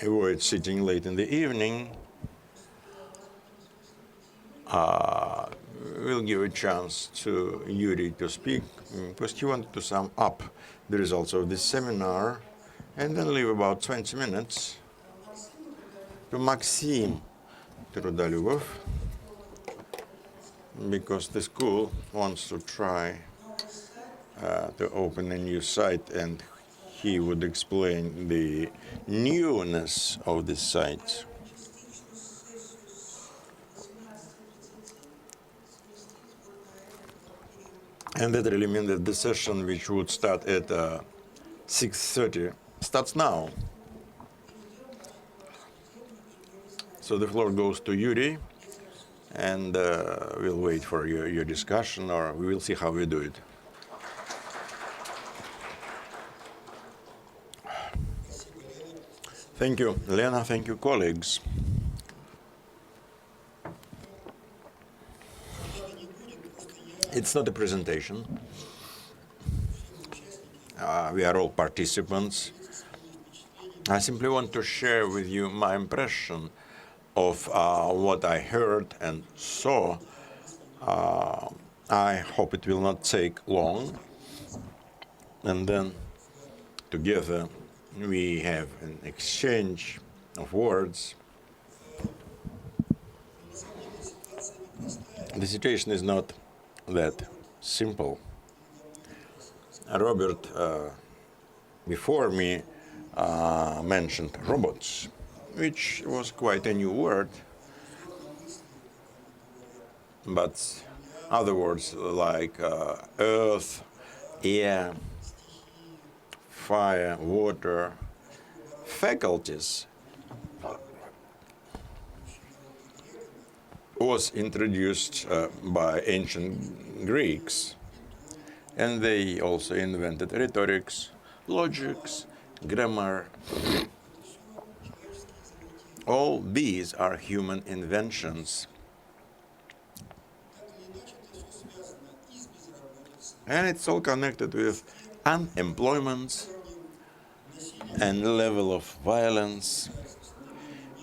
avoid sitting late in the evening, we'll give a chance to Yuri to speak, because he wanted to sum up the results of this seminar, and then leave about 20 minutes to Maxim Trudolubov, because the school wants to try to open a new site, and he would explain the newness of this site. And that really means that the session, which would start at 6:30, starts now. So the floor goes to Yuri, and we'll wait for your discussion, or we will see how we do it. Thank you, Lena. Thank you, colleagues. It's not a presentation. We are all participants. I simply want to share with you my impression of what I heard and saw. I hope it will not take long. And then together we have an exchange of words. The situation is not that simple. Robert, before me, mentioned robots, which was quite a new word. But other words like earth, air, fire, water, faculties was introduced by ancient Greeks, and they also invented rhetorics, logics, grammar. All these are human inventions. And it's all connected with unemployment and level of violence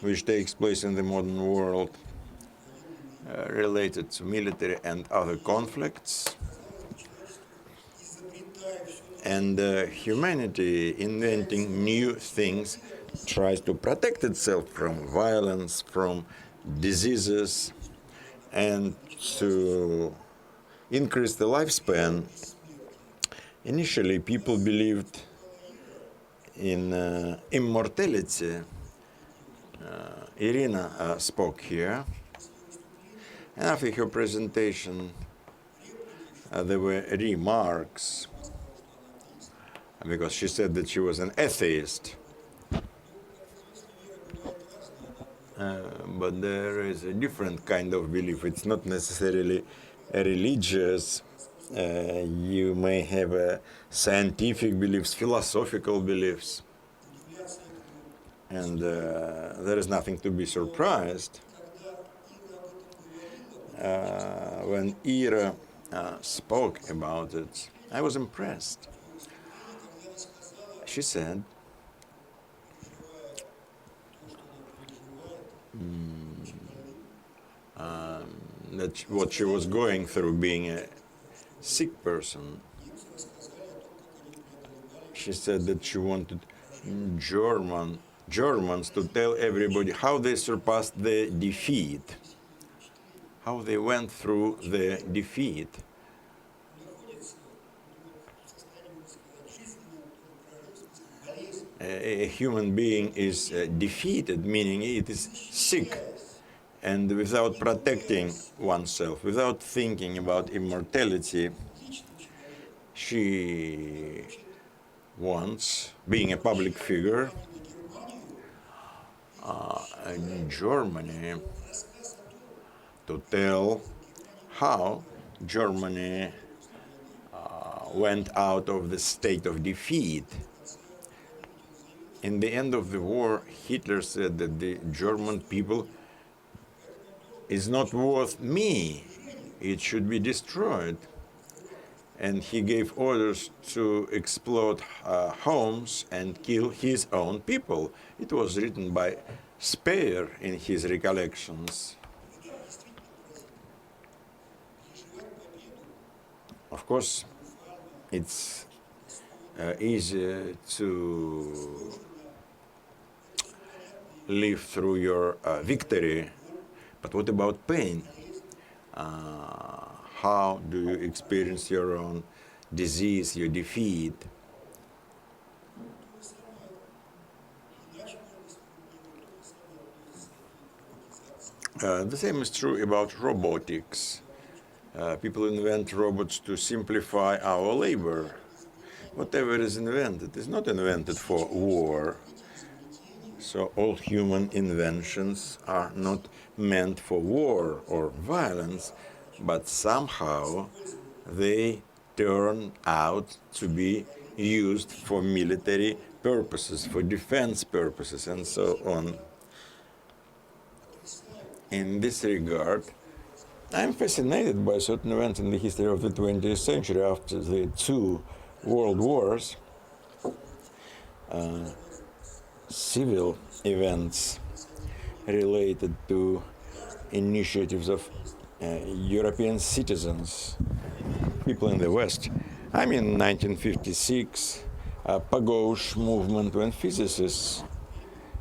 which takes place in the modern world, related to military and other conflicts. And humanity, inventing new things, tries to protect itself from violence, from diseases, and to increase the lifespan. Initially, people believed in immortality. Irina spoke here. And after her presentation, there were remarks, because she said that she was an atheist. But there is a different kind of belief. It's not necessarily a religious. You may have scientific beliefs, philosophical beliefs. And there is nothing to be surprised. When Ira spoke about it, I was impressed. She said, that what she was going through being a sick person. She said that she wanted Germans to tell everybody how they surpassed the defeat, how they went through the defeat. A human being is defeated, meaning it is sick, and without protecting oneself, without thinking about immortality, she wants, being a public figure, in Germany, to tell how Germany went out of the state of defeat. In the end of the war, Hitler said that the German people is not worth me. It should be destroyed. And he gave orders to explode homes and kill his own people. It was written by Speer in his recollections. Of course, it's easy to live through your victory, but what about pain? How do you experience your own disease, your defeat? The same is true about robotics. People invent robots to simplify our labor. Whatever is invented is not invented for war. So all human inventions are not meant for war or violence, but somehow they turn out to be used for military purposes, for defense purposes, and so on. In this regard, I'm fascinated by certain events in the history of the 20th century after the two world wars. Civil events related to initiatives of European citizens, people in the West. I mean, 1956, Pagos movement, when physicists,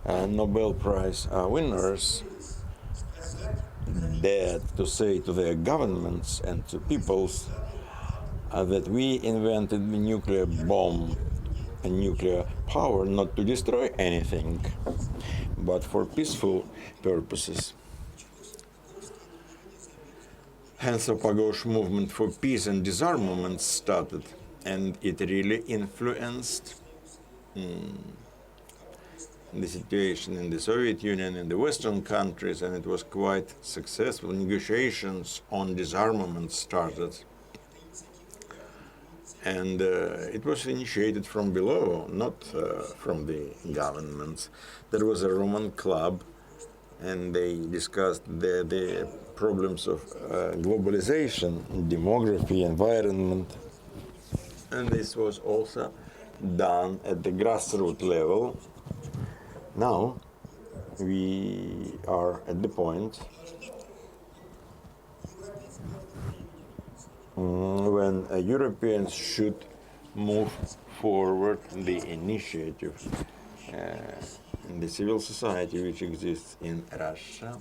Nobel Prize winners, dared to say to their governments and to peoples that we invented the nuclear bomb and nuclear power not to destroy anything, but for peaceful purposes. Hence the Pagos movement for peace and disarmament started, and it really influenced the situation in the Soviet Union, in the Western countries, and it was quite successful. Negotiations on disarmament started. And it was initiated from below, not from the governments. There was a Roman club, and they discussed the problems of globalization, demography, environment. And this was also done at the grassroots level. Now we are at the point when Europeans should move forward the initiative in the civil society which exists in Russia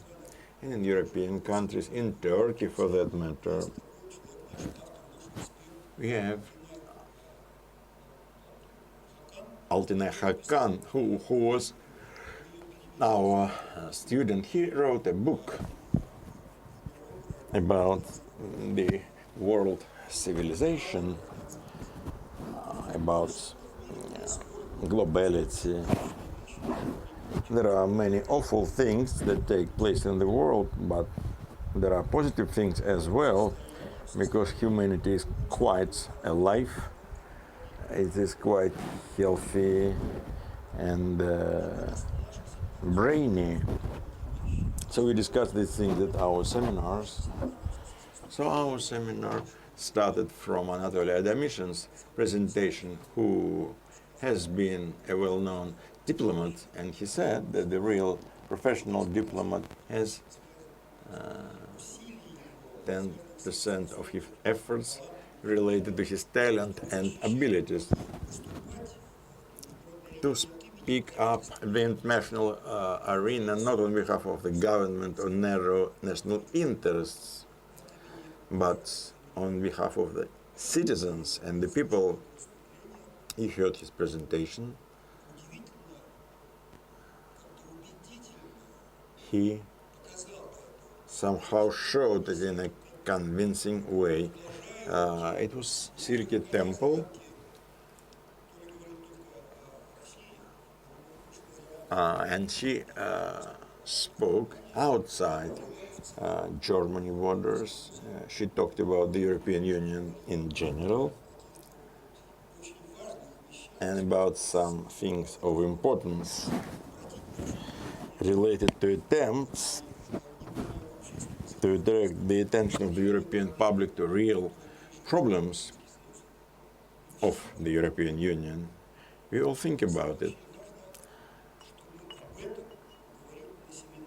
and in European countries, in Turkey for that matter. We have Altınay Hakan, who was our student. He wrote a book about the world civilization, about globality. There are many awful things that take place in the world, but there are positive things as well, because humanity is quite alive. It is quite healthy and brainy. So we discuss these things at our seminars. So our seminar started from Anatoly Adamyshin's presentation, who has been a well-known diplomat, and he said that the real professional diplomat has 10% of his efforts related to his talent and abilities to speak up in the international arena, not on behalf of the government or narrow national interests, but on behalf of the citizens and the people. You heard his presentation. He somehow showed it in a convincing way. It was Sirke Temple. And she spoke outside Germany borders. She talked about the European Union in general and about some things of importance related to attempts to direct the attention of the European public to real problems of the European Union. We all think about it.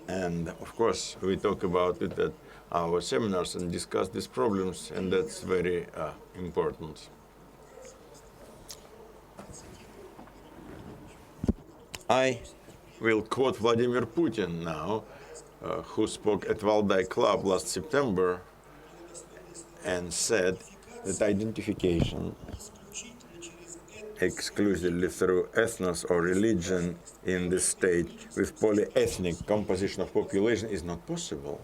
And of course, we talk about it at our seminars and discuss these problems, and that's very important. I will quote Vladimir Putin now, who spoke at Valdai Club last September and said that identification exclusively through ethnos or religion in the state with polyethnic composition of population is not possible.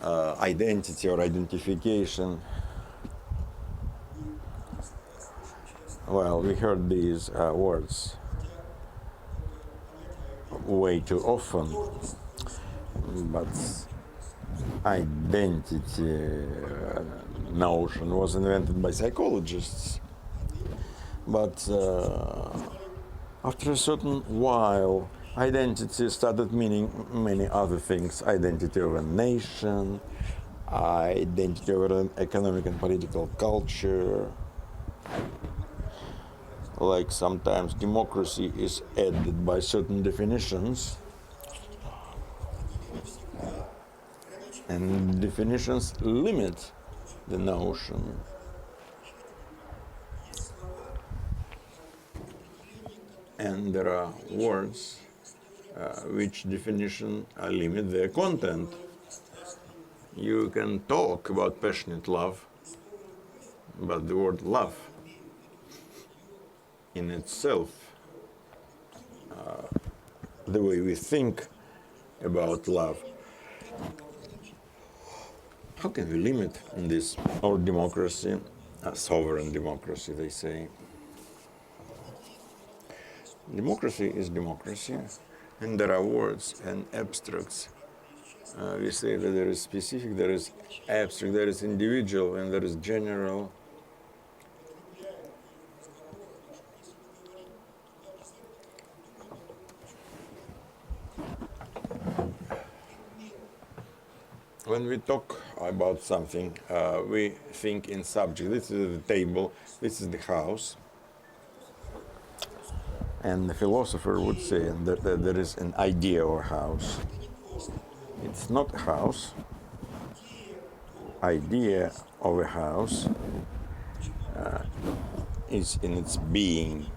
Identity or identification. Well, we heard these words way too often, but identity notion was invented by psychologists. But after a certain while, identity started meaning many other things. Identity of a nation, identity of an economic and political culture. Like sometimes democracy is added by certain definitions, and definitions limit the notion. And there are words which definition limit their content. You can talk about passionate love, but the word love in itself, the way we think about love, how can we limit this? Or democracy, sovereign democracy, they say. Democracy is democracy, and there are words and abstracts. We say that there is specific, there is abstract, there is individual, and there is general. When we talk about something, we think in subject. This is the table, this is the house. And the philosopher would say that there is an idea of a house. It's not a house. Idea of a house is in its being.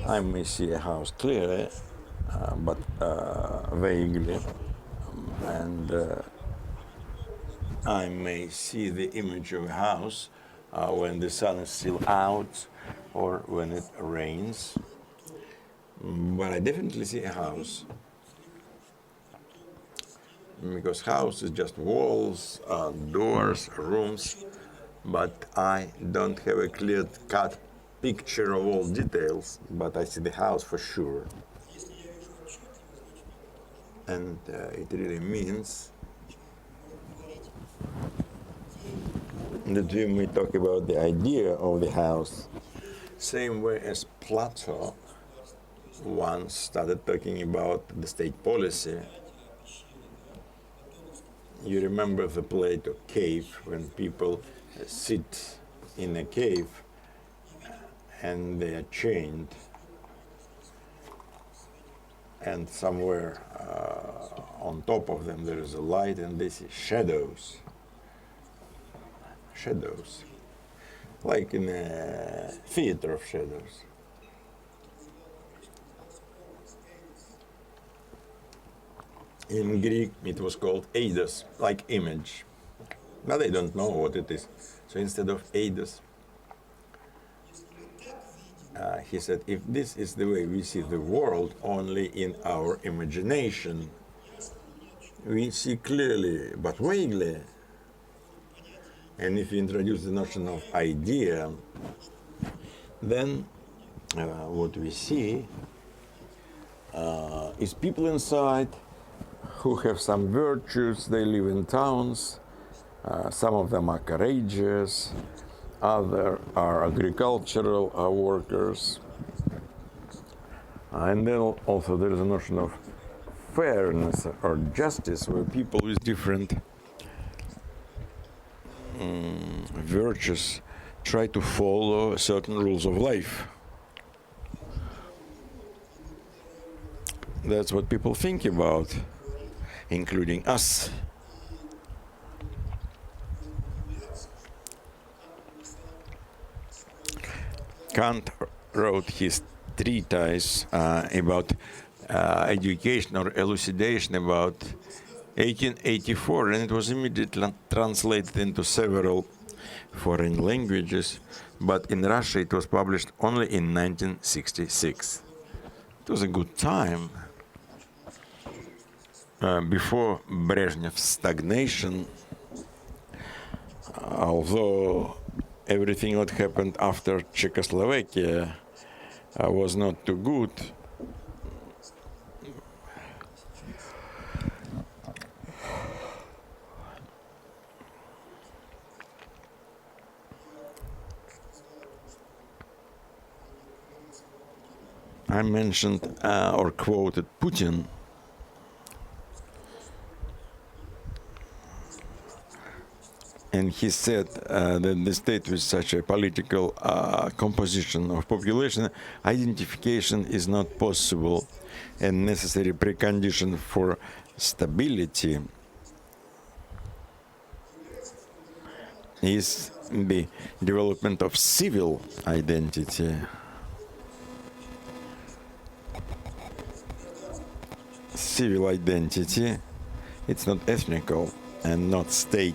I may see a house clearly, but vaguely, and I may see the image of a house when the sun is still out or when it rains. But I definitely see a house. Because house is just walls, doors, rooms, but I don't have a clear-cut picture of all details, but I see the house for sure. And it really means that we may talk about the idea of the house, same way as Plato once started talking about the state policy. You remember the Plato cave, when people sit in a cave and they are chained and somewhere on top of them there is a light, and they see shadows. Shadows. Like in a theater of shadows. In Greek, it was called eidos, like image. But they don't know what it is. So instead of eidos, he said, if this is the way we see the world only in our imagination, we see clearly but vaguely. And if you introduce the notion of idea, then what we see is people inside who have some virtues. They live in towns. Some of them are courageous. Others are agricultural workers. And then also there is a notion of fairness or justice, where people with different virtues try to follow certain rules of life. That's what people think about, including us. Kant wrote his treatise about education or elucidation about 1884, and it was immediately translated into several foreign languages, but in Russia it was published only in 1966. It was a good time. Before Brezhnev's stagnation, although everything that happened after Czechoslovakia was not too good, I mentioned or quoted Putin. And he said that the state with such a political composition of population, identification is not possible, and necessary precondition for stability is the development of civil identity. Civil identity, it's not ethnical and not state.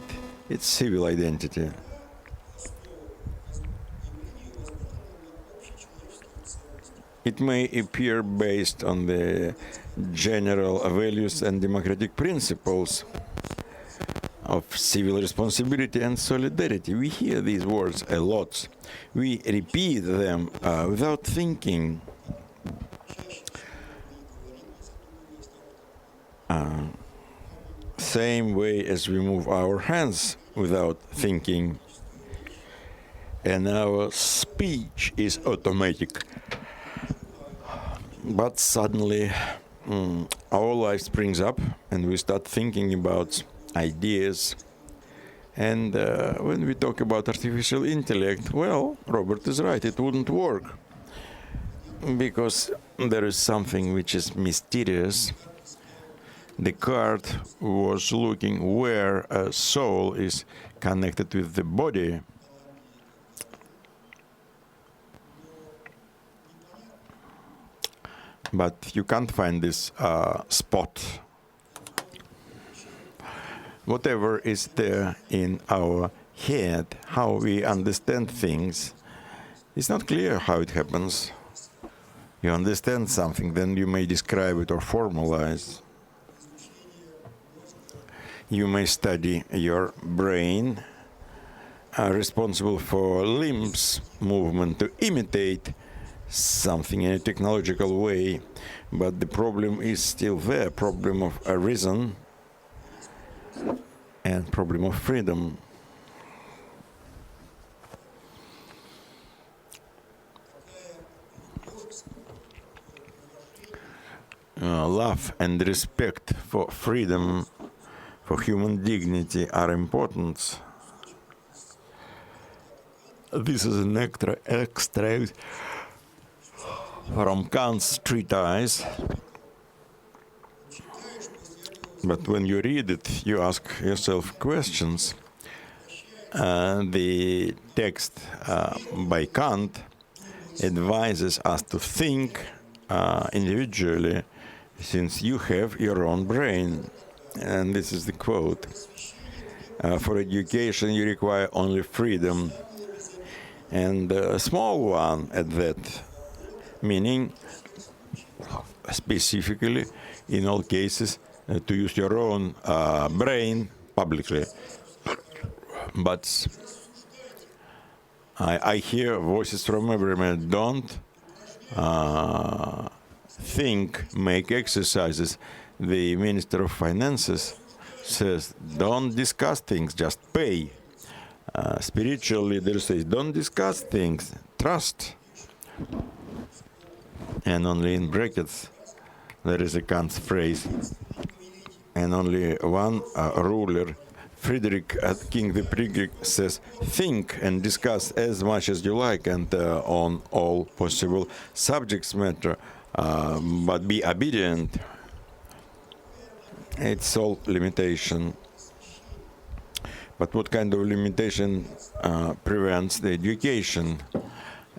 It's civil identity. It may appear based on the general values and democratic principles of civil responsibility and solidarity. We hear these words a lot. We repeat them without thinking. Same way as we move our hands without thinking, and our speech is automatic. But suddenly our life springs up and we start thinking about ideas. And when we talk about artificial intellect, well, Robert is right, it wouldn't work, because there is something which is mysterious. Descartes was looking where a soul is connected with the body. But you can't find this spot. Whatever is there in our head, how we understand things, it's not clear how it happens. You understand something, then you may describe it or formalize. You may study your brain, responsible for limbs movement, to imitate something in a technological way, but the problem is still there, problem of reason and problem of freedom. Love and respect for freedom, for human dignity are important. This is an extract from Kant's treatise But when you read it, you ask yourself questions. The text by Kant advises us to think individually, since you have your own brain. And this is the quote. For education, you require only freedom, and a small one at that, meaning specifically, in all cases, to use your own brain publicly. But I hear voices from everywhere. Don't think, make exercises. The Minister of Finances says, don't discuss things, just pay. Spiritual leader says, don't discuss things, trust. And only in brackets, there is a Kant's phrase, and only one ruler, Frederick, King the Frederick, says, think and discuss as much as you like and on all possible subjects matter, but be obedient. It's all limitation. But what kind of limitation prevents the education,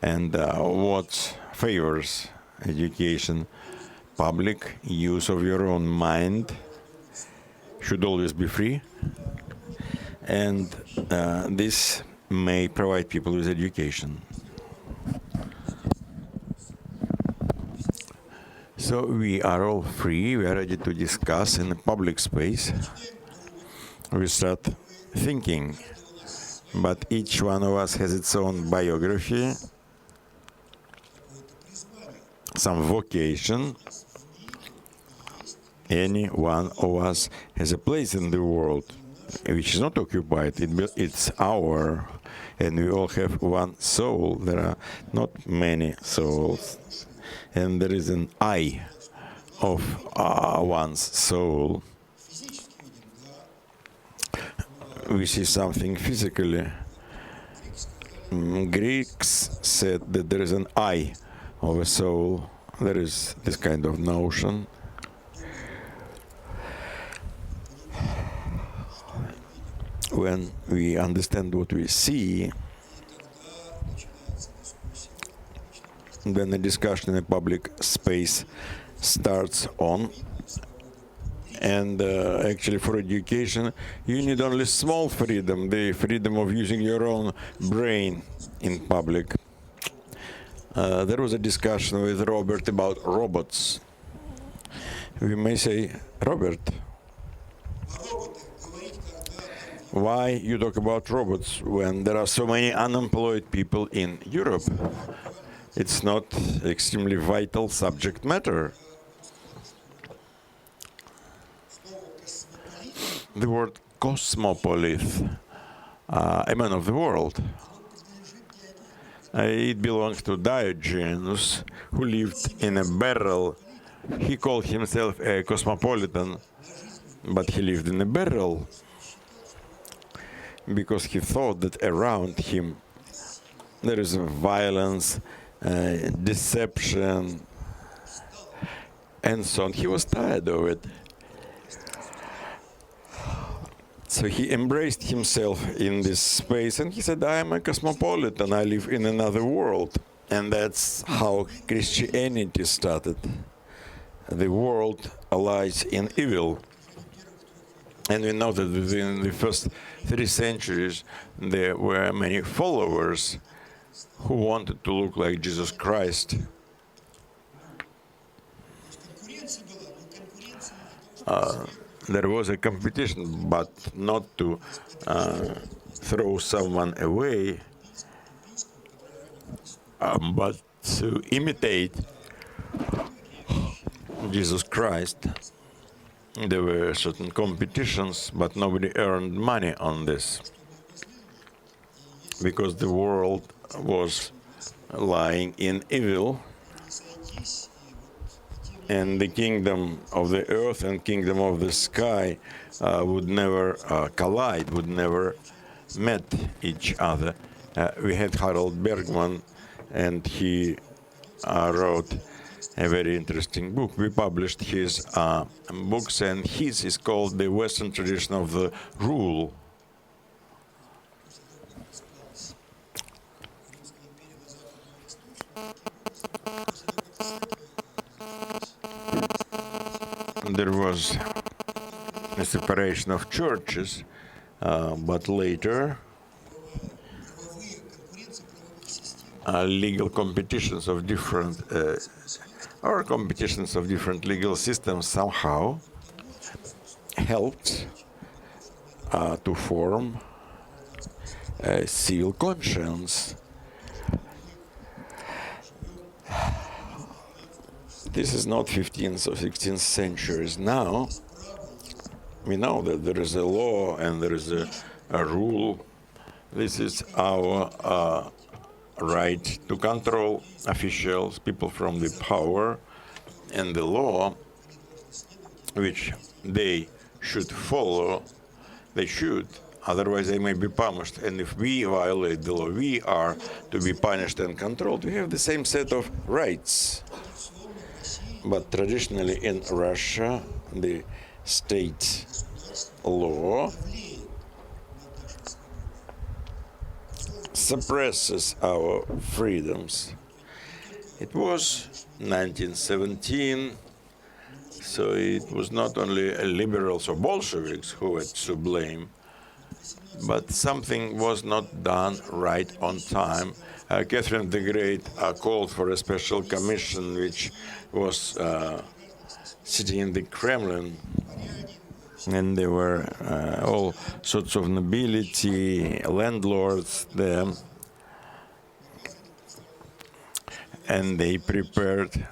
and what favors education? Public use of your own mind should always be free, and this may provide people with education. So we are all free, we are ready to discuss in a public space. We start thinking, but each one of us has its own biography, some vocation. Any one of us has a place in the world which is not occupied, it's our, and we all have one soul. There are not many souls, and there is an I of one's soul. We see something physically. Greeks said that there is an I of a soul. There is this kind of notion. When we understand what we see, then the discussion in a public space starts on. And actually for education, you need only small freedom, the freedom of using your own brain in public. There was a discussion with Robert about robots. We may say, Robert, why you talk about robots when there are so many unemployed people in Europe? It's not extremely vital subject matter. The word cosmopolite, a man of the world, it belongs to Diogenes, who lived in a barrel. He called himself a cosmopolitan, but he lived in a barrel because he thought that around him there is violence, deception, and so on. He was tired of it. So he embraced himself in this space, and he said, I am a cosmopolitan, I live in another world. And that's how Christianity started. The world lies in evil. And we know that within the first 3 centuries, there were many followers who wanted to look like Jesus Christ. There was a competition, but not to throw someone away, but to imitate Jesus Christ. There were certain competitions, but nobody earned money on this, because the world was lying in evil, and the kingdom of the earth and kingdom of the sky would never collide, would never meet each other. We had Harold Bergman, and he wrote a very interesting book. We published his books, and his is called The Western Tradition of the Rule. There was a separation of churches, but later legal competitions of different or competitions of different legal systems somehow helped to form a civil conscience. This is not 15th or 16th centuries now. We know that there is a law and there is a rule. This is our right to control officials, people from the power, and the law, which they should follow. They should, otherwise they may be punished. And if we violate the law, we are to be punished and controlled. We have the same set of rights. But traditionally in Russia, the state law suppresses our freedoms. It was 1917, so it was not only liberals or Bolsheviks who were to blame, but something was not done right on time. Catherine the Great called for a special commission which was sitting in the Kremlin, and there were all sorts of nobility, landlords there, and they prepared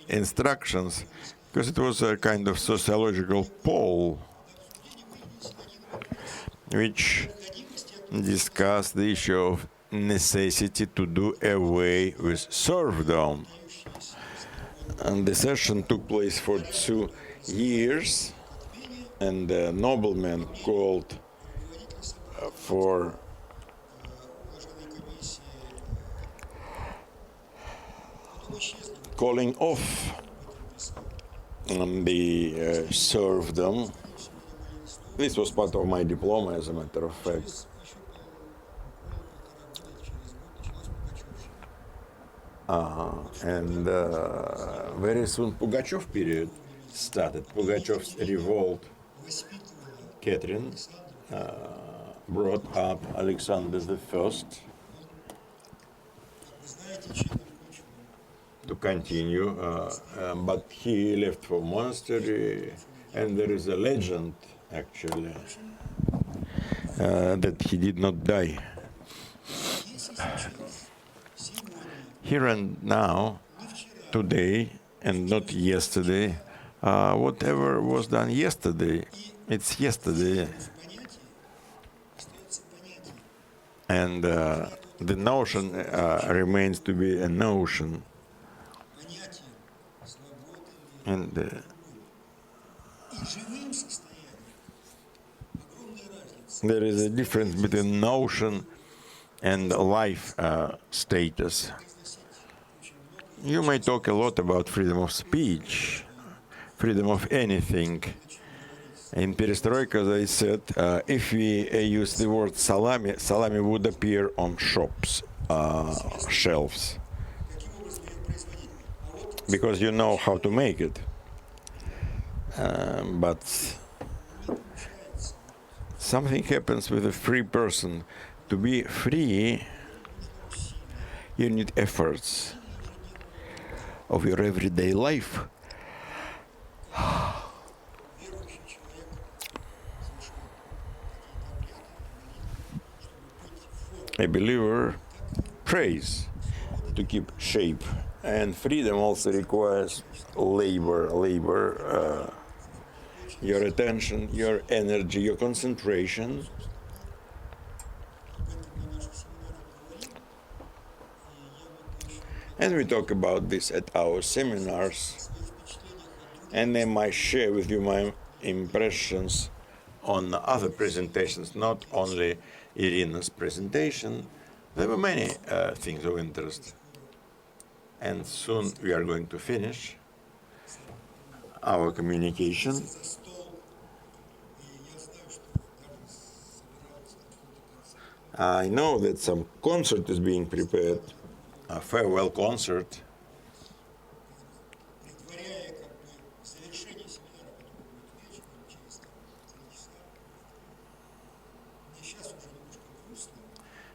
instructions, because it was a kind of sociological poll which discussed the issue of necessity to do away with serfdom. And the session took place for 2 years, and the noblemen called for calling off the serfdom. This was part of my diploma, as a matter of fact. And very soon Pugachev period started. Pugachev's revolt. Catherine brought up Alexander I to continue, but he left for monastery, and there is a legend, actually, that he did not die. Here and now, today, and not yesterday, whatever was done yesterday, it's yesterday. And the notion remains to be a notion. And there is a difference between notion and life status. You may talk a lot about freedom of speech, freedom of anything. In Perestroika, they said, if we use the word salami, salami would appear on shops, shelves, because you know how to make it. But something happens with a free person. To be free, you need efforts of your everyday life. A believer prays to keep shape, and freedom also requires labor, your attention, your energy, your concentration. And we talk about this at our seminars, and I might share with you my impressions on other presentations, not only Irina's presentation. There were many things of interest. and soon we are going to finish our communication. I know that some concert is being prepared, a farewell concert.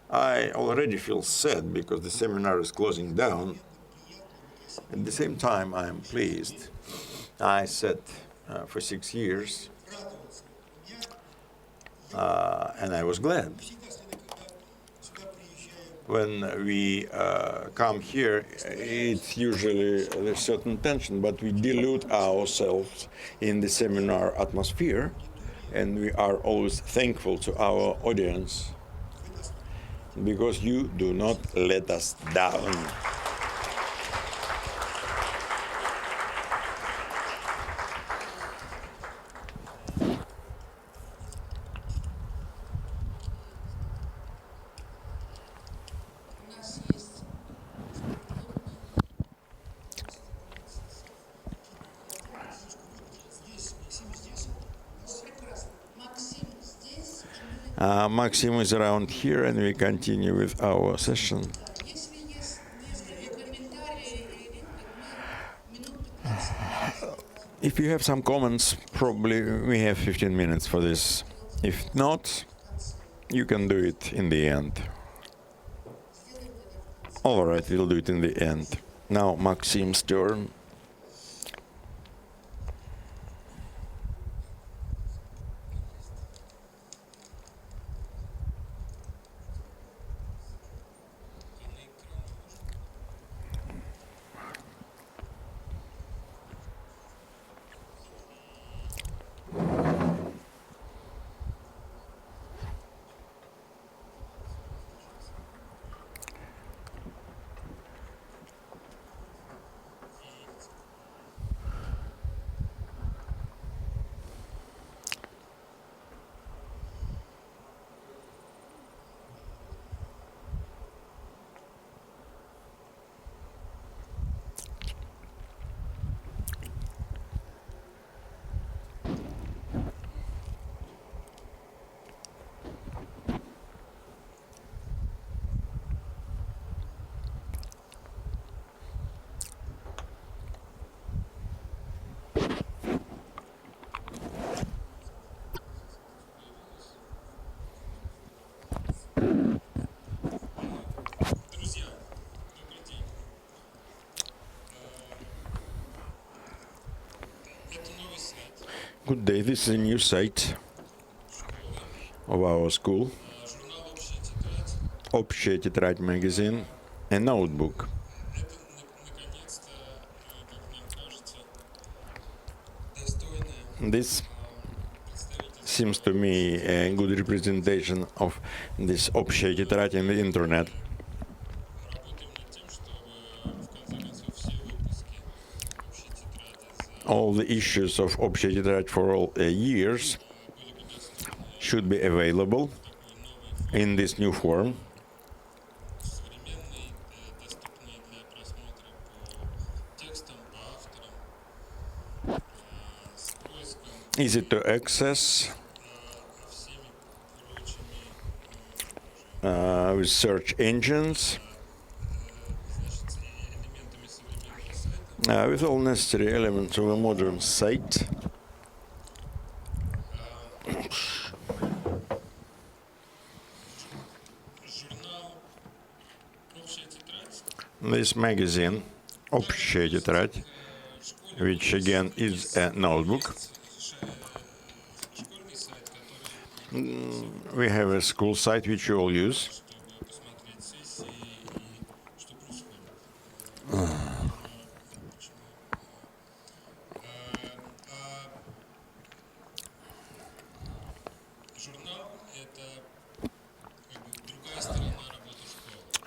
I already feel sad because the seminar is closing down. At the same time, I am pleased. I sat for 6 years, and I was glad. When we come here, it's usually a certain tension, but we dilute ourselves in the seminar atmosphere, and we are always thankful to our audience because you do not let us down. Maxim is around here, and we continue with our session. If you have some comments, probably we have 15 minutes for this. If not, you can do it in the end. All right, we'll do it in the end. Now, Maxim's turn. Good day, this is a new site of our school. Общая тетрадь magazine, a notebook. This seems to me a good representation of this общая тетрадь in the internet. All the issues of общая тетрадь for all years should be available in this new form. Easy to access with search engines. With all necessary elements of a modern site. This magazine, Общая тетрадь, which again is a notebook. We have a school site which you all use.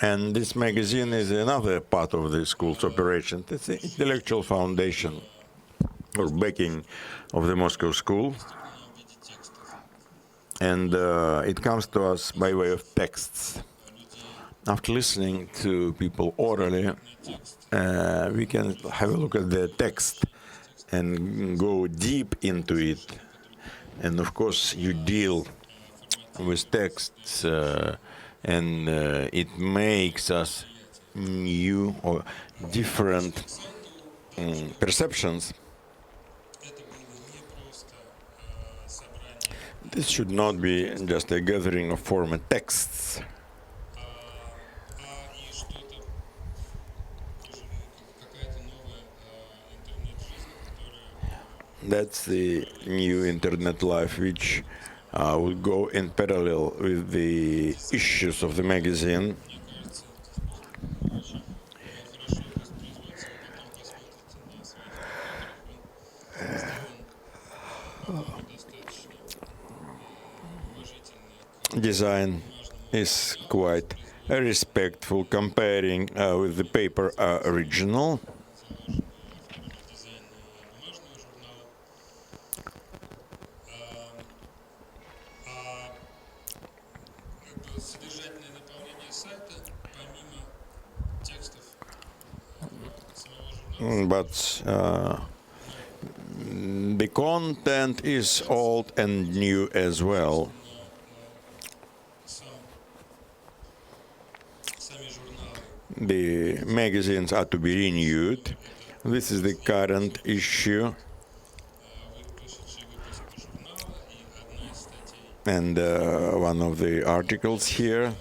And this magazine is another part of the school's operation. It's the intellectual foundation or backing of the Moscow school. And it comes to us by way of texts. after listening to people orally, we can have a look at the text and go deep into it. And of course, you deal with texts, and it makes us new or different perceptions. This should not be just a gathering of former texts. That's the new internet life, which will go in parallel with the issues of the magazine. Design is quite respectful, comparing with the paper original. But the content is old and new as well. The magazines are to be renewed. This is the current issue. And one of the articles here.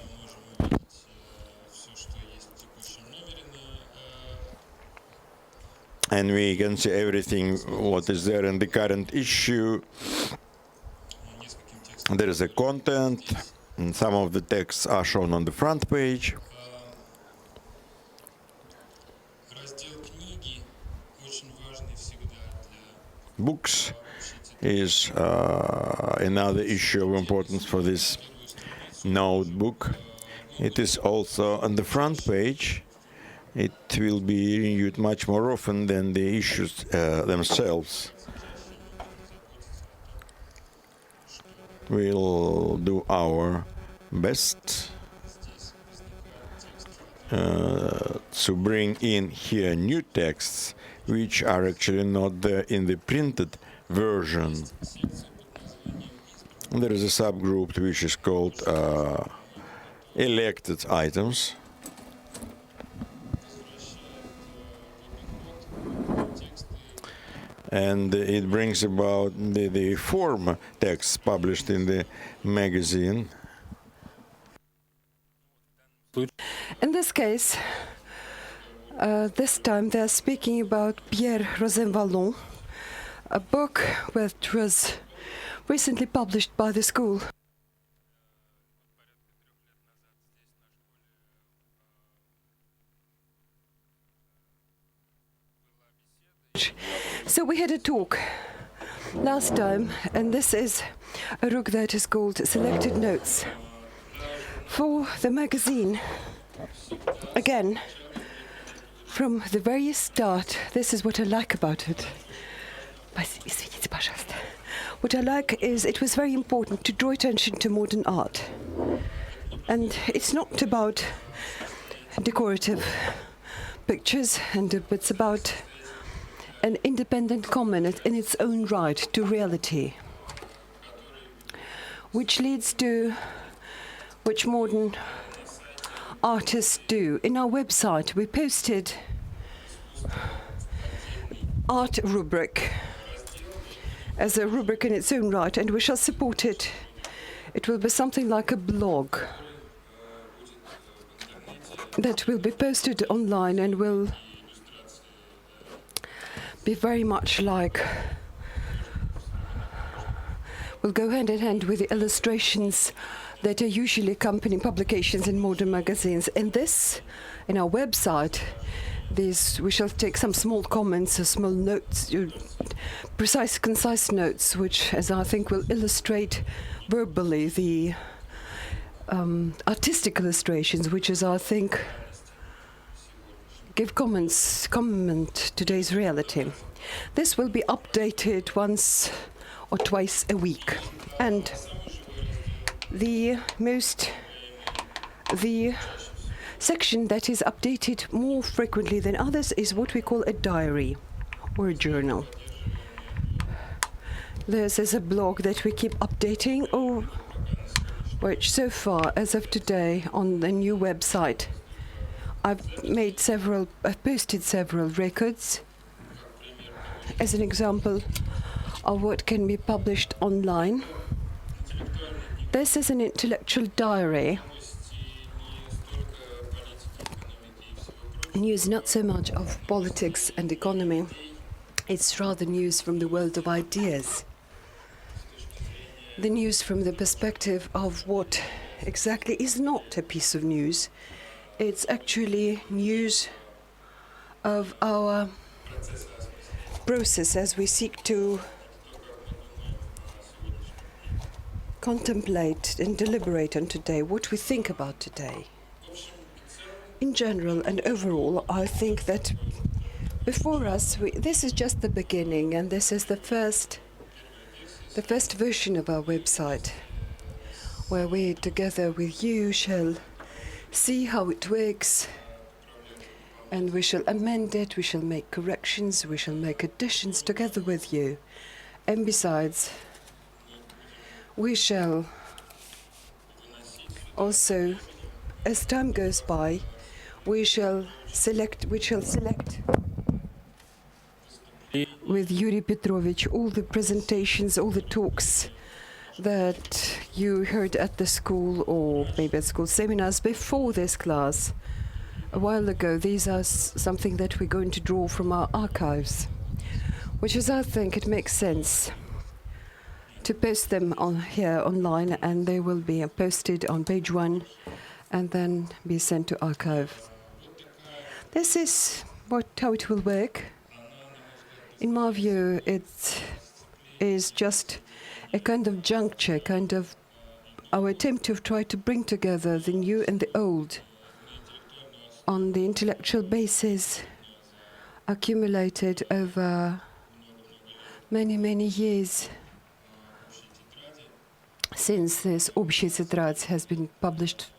And we can see everything what is there in the current issue. There is a content, and some of the texts are shown on the front page. Books is another issue of importance for this notebook. It is also on the front page. It will be renewed much more often than the issues themselves. We'll do our best to bring in here new texts which are actually not there in the printed version. There is a subgroup which is called elected items. And it brings about the former texts published in the magazine. In this case, this time they're speaking about Pierre Rosanvallon, a book which was recently published by the school. So we had a talk last time, and this is a book that is called Selected Notes for the magazine. Again, from the very start, this is what I like about it. What I like is it was very important to draw attention to modern art. And it's not about decorative pictures, and it's about an independent comment in its own right to reality, which leads to which modern artists do. In our website, we posted art rubric as a rubric in its own right, and we shall support it. It will be something like a blog that will be posted online and will be very much like, will go hand in hand with the illustrations that are usually accompanying publications in modern magazines. In this, in our website, we shall take some small comments or small notes, precise, concise notes, which, as I think, will illustrate verbally the artistic illustrations, which, as I think, give comment today's reality. This will be updated once or twice a week, and the section that is updated more frequently than others is what we call a diary or a journal. This is a blog that we keep updating, or which so far, as of today, on the new website, I've posted several records as an example of what can be published online. This is an intellectual diary. News not so much of politics and economy, it's rather news from the world of ideas. The news from the perspective of what exactly is not a piece of news. It's actually news of our process as we seek to contemplate and deliberate on today, what we think about today. In general and overall, I think that before us, this is just the beginning, and this is the first version of our website, where we, together with you, shall see how it works, and we shall amend it, we shall make corrections, we shall make additions together with you. And besides, we shall also, as time goes by, we shall select with Yuri Petrovich all the presentations, all the talks that you heard at the school or maybe at school seminars before this class a while ago. These are something that we're going to draw from our archives, which is, I think, it makes sense to post them on here online, and they will be posted on page 1 and then be sent to archive. This is how it will work. In my view, it is just a kind of juncture, kind of our attempt to try to bring together the new and the old on the intellectual basis accumulated over many, many years since this Общий тетрадь has been published.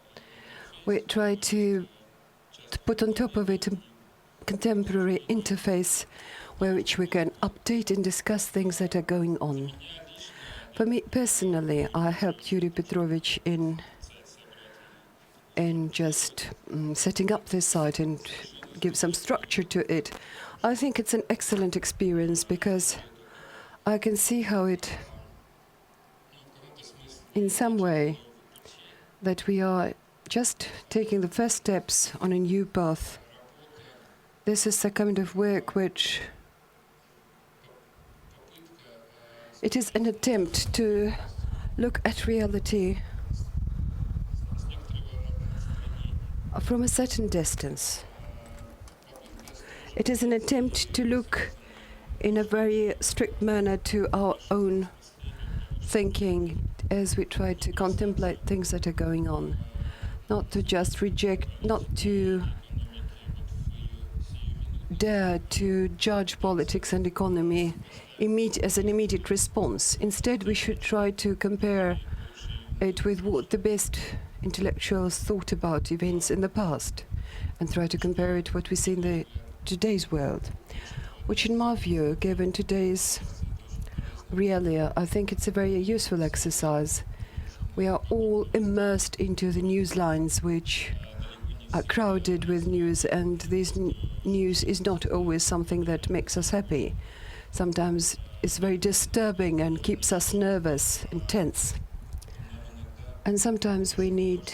We try to put on top of it a contemporary interface which we can update and discuss things that are going on. For me personally, I helped Yuri Petrovich in just setting up this site and give some structure to it. I think it's an excellent experience because I can see how it, in some way, that we are just taking the first steps on a new path. This is the kind of work which it is an attempt to look at reality from a certain distance. It is an attempt to look in a very strict manner to our own thinking as we try to contemplate things that are going on. Not to just reject, not to dare to judge politics and economy as an immediate response. Instead, we should try to compare it with what the best intellectuals thought about events in the past and try to compare it to what we see in today's world, which in my view, given today's realia, I think it's a very useful exercise. We are all immersed into the news lines which are crowded with news, and this news is not always something that makes us happy. Sometimes it's very disturbing and keeps us nervous and tense. And sometimes we need,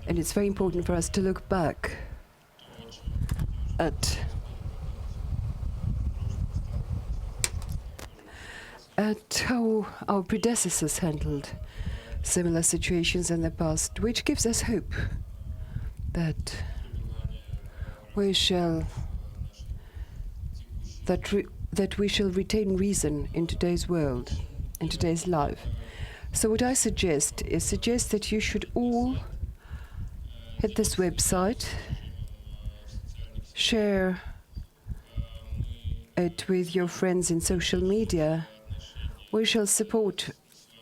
and it's very important for us to look back at how our predecessors handled similar situations in the past, which gives us hope that we shall retain reason in today's world, in today's life. So what I suggest that you should all hit this website, share it with your friends in social media. We shall support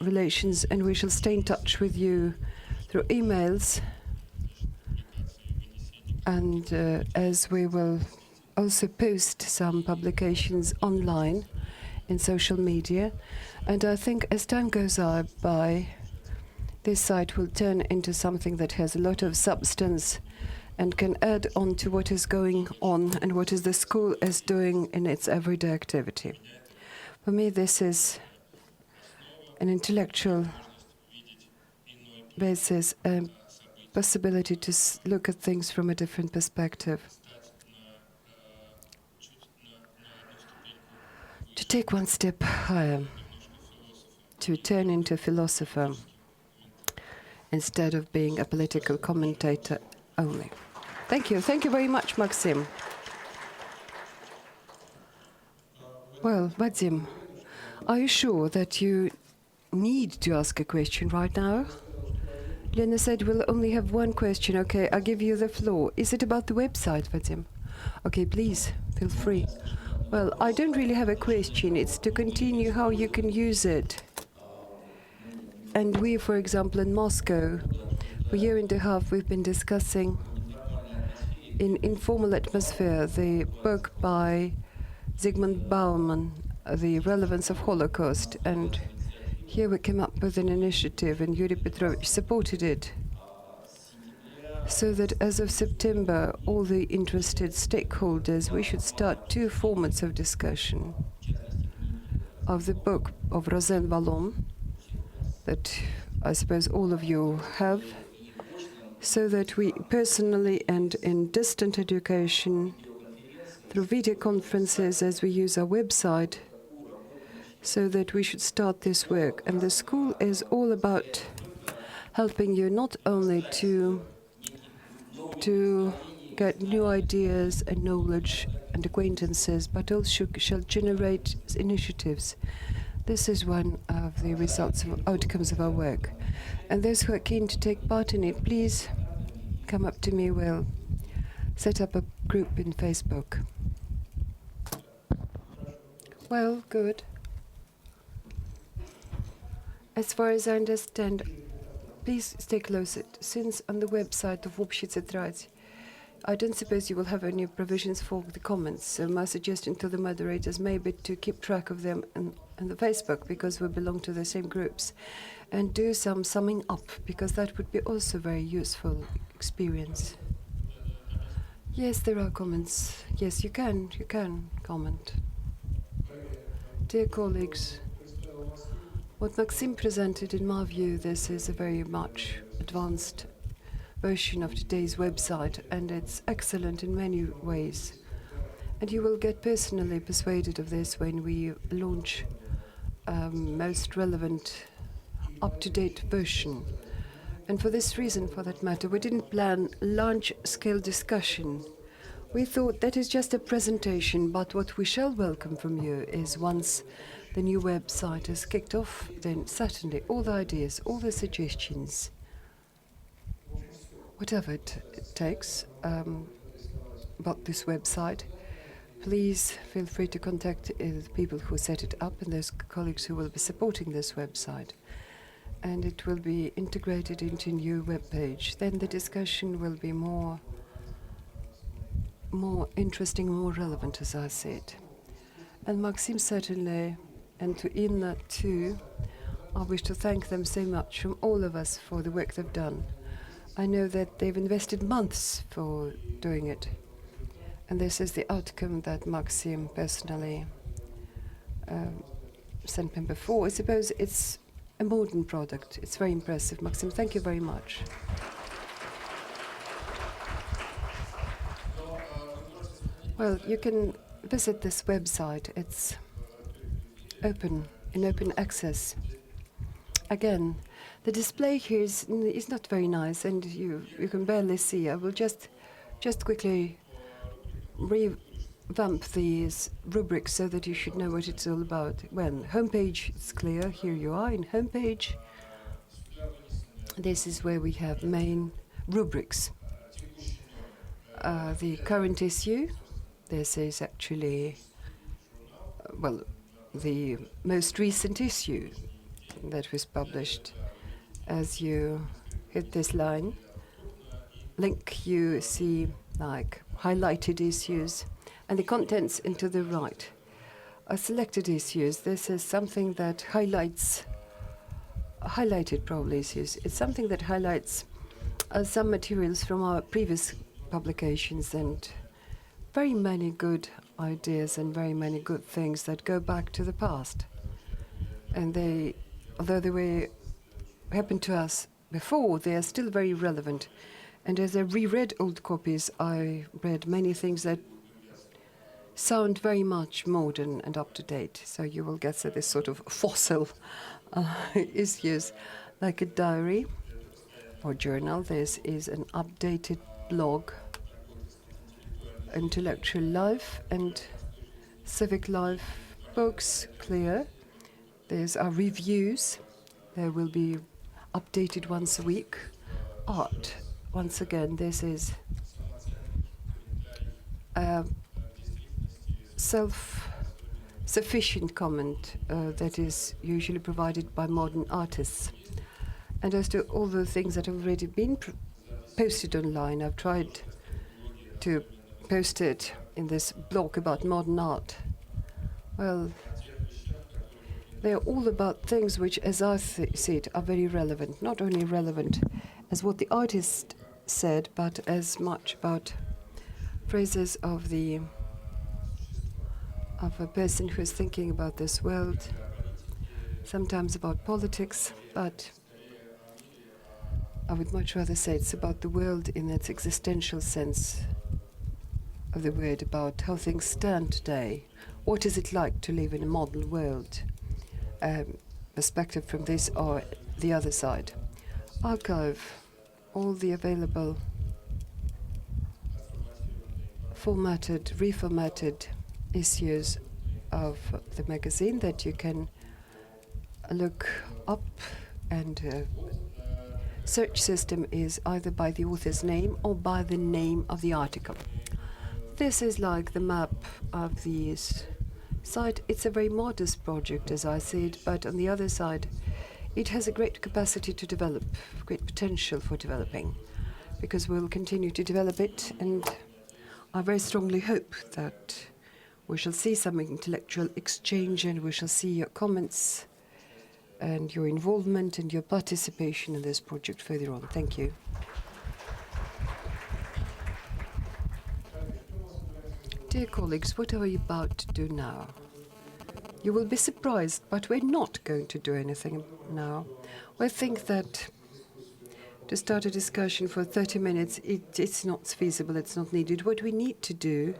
relations and we shall stay in touch with you through emails And as we will also post some publications online in social media, and I think as time goes by, this site will turn into something that has a lot of substance and can add on to what is going on and what is the school is doing in its everyday activity. For me, this is an intellectual basis, a possibility to look at things from a different perspective. To take one step higher, to turn into a philosopher instead of being a political commentator only. Thank you. Thank you very much, Maxim. Well, Vadim, are you sure that you need to ask a question right now? Lena said we'll only have one question. Okay, I'll give you the floor. Is it about the website, Vadim? Okay, please, feel free. Well, I don't really have a question. It's to continue how you can use it. And we, for example, in Moscow, for a year and a half, we've been discussing in informal atmosphere the book by Zygmunt Bauman, The Relevance of Holocaust. And here we came up with an initiative, and Yuri Petrovich supported it, so that as of September, all the interested stakeholders, we should start 2 formats of discussion of the book of Rosen Vallon, that I suppose all of you have, so that we personally and in distant education, through video conferences as we use our website, so that we should start this work. And the school is all about helping you not only to get new ideas and knowledge and acquaintances, but also shall generate initiatives. This is one of the results of outcomes of our work. And those who are keen to take part in it, please come up to me. We'll set up a group in Facebook. Well, good. As far as I understand, please stay close. Since on the website of Общей Тетради, I don't suppose you will have any provisions for the comments. So my suggestion to the moderators may be to keep track of them on the Facebook, because we belong to the same groups, and do some summing up, because that would be also a very useful experience. Yes, there are comments. Yes, you can comment. Dear colleagues, what Maxim presented, in my view, this is a very much advanced version of today's website, and it's excellent in many ways. And you will get personally persuaded of this when we launch most relevant, up-to-date version. And for this reason, for that matter, we didn't plan large-scale discussion. We thought that is just a presentation, but what we shall welcome from you is, once the new website is kicked off, then certainly all the ideas, all the suggestions, whatever it takes about this website, please feel free to contact the people who set it up and those colleagues who will be supporting this website. And it will be integrated into a new web page. Then the discussion will be more interesting, more relevant, as I said. And Maxim certainly, and to Inna too, I wish to thank them so much from all of us for the work they've done. I know that they've invested months for doing it. And this is the outcome that Maxim personally sent me before. I suppose it's a modern product. It's very impressive. Maxim, thank you very much. Well, you can visit this website. It's open, in open access. Again, the display here is not very nice, and you can barely see. I will just quickly revamp these rubrics so that you should know what it's all about. Well, homepage is clear. Here you are in homepage. This is where we have main rubrics. The current issue. This is actually, the most recent issue that was published. As you hit this line, link, you see like highlighted issues, and the contents into the right are selected issues. This is something that highlights highlighted probably issues. It's something that highlights some materials from our previous publications and very many good ideas and very many good things that go back to the past. And they, although they happened to us before, they are still very relevant. And as I reread old copies, I read many things that sound very much modern and up to date. So you will get this sort of fossil issues, like a diary or journal. This is an updated blog, intellectual life and civic life books, clear. There's our reviews. They will be updated once a week. Art. Once again, this is a self-sufficient comment that is usually provided by modern artists. And as to all the things that have already been posted online, I've tried to post it in this blog about modern art. Well, they are all about things which, as I see it, are very relevant. Not only relevant as what the artist said, but as much about phrases of a person who is thinking about this world, sometimes about politics, but I would much rather say it's about the world in its existential sense of the word, about how things stand today. What is it like to live in a modern world? Perspective from this or the other side. Archive all the available formatted, reformatted issues of the magazine that you can look up, and search system is either by the author's name or by the name of the article. This is like the map of the site. It's a very modest project as I see it, but on the other side it has a great capacity to develop, great potential for developing, because we'll continue to develop it, and I very strongly hope that we shall see some intellectual exchange and we shall see your comments and your involvement and your participation in this project further on. Thank you. Dear colleagues, what are we about to do now? You will be surprised, but we're not going to do anything now. I think that to start a discussion for 30 minutes, it's not feasible, it's not needed. What we need to do,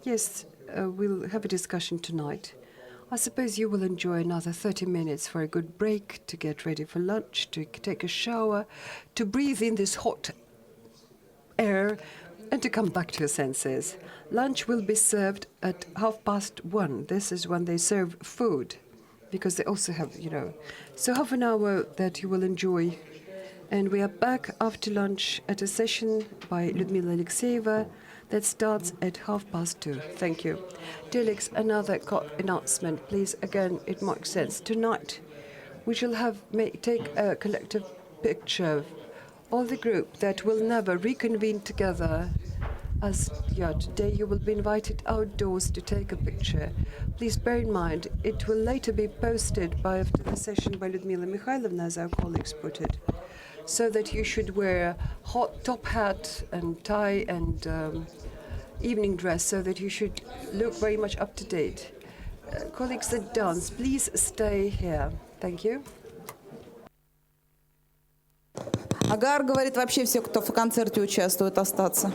yes, we'll have a discussion tonight. I suppose you will enjoy another 30 minutes for a good break, to get ready for lunch, to take a shower, to breathe in this hot air, and to come back to your senses. Lunch will be served at 1:30. This is when they serve food, because they also have, so half an hour that you will enjoy. And we are back after lunch at a session by Lyudmila Alexeyeva that starts at 2:30. Thank you. Dear colleagues, another announcement, please. Again, it makes sense. Tonight, we shall take a collective picture of all the group that will never reconvene together. As today, you will be invited outdoors to take a picture. Please bear in mind, it will later be posted after the session by Lyudmila Mikhailovna, as our colleagues put it, so that you should wear a hot top hat and tie and evening dress, so that you should look very much up to date. Colleagues at dance, please stay here. Thank you. Агар говорит вообще все, кто в концерте участвует, остаться.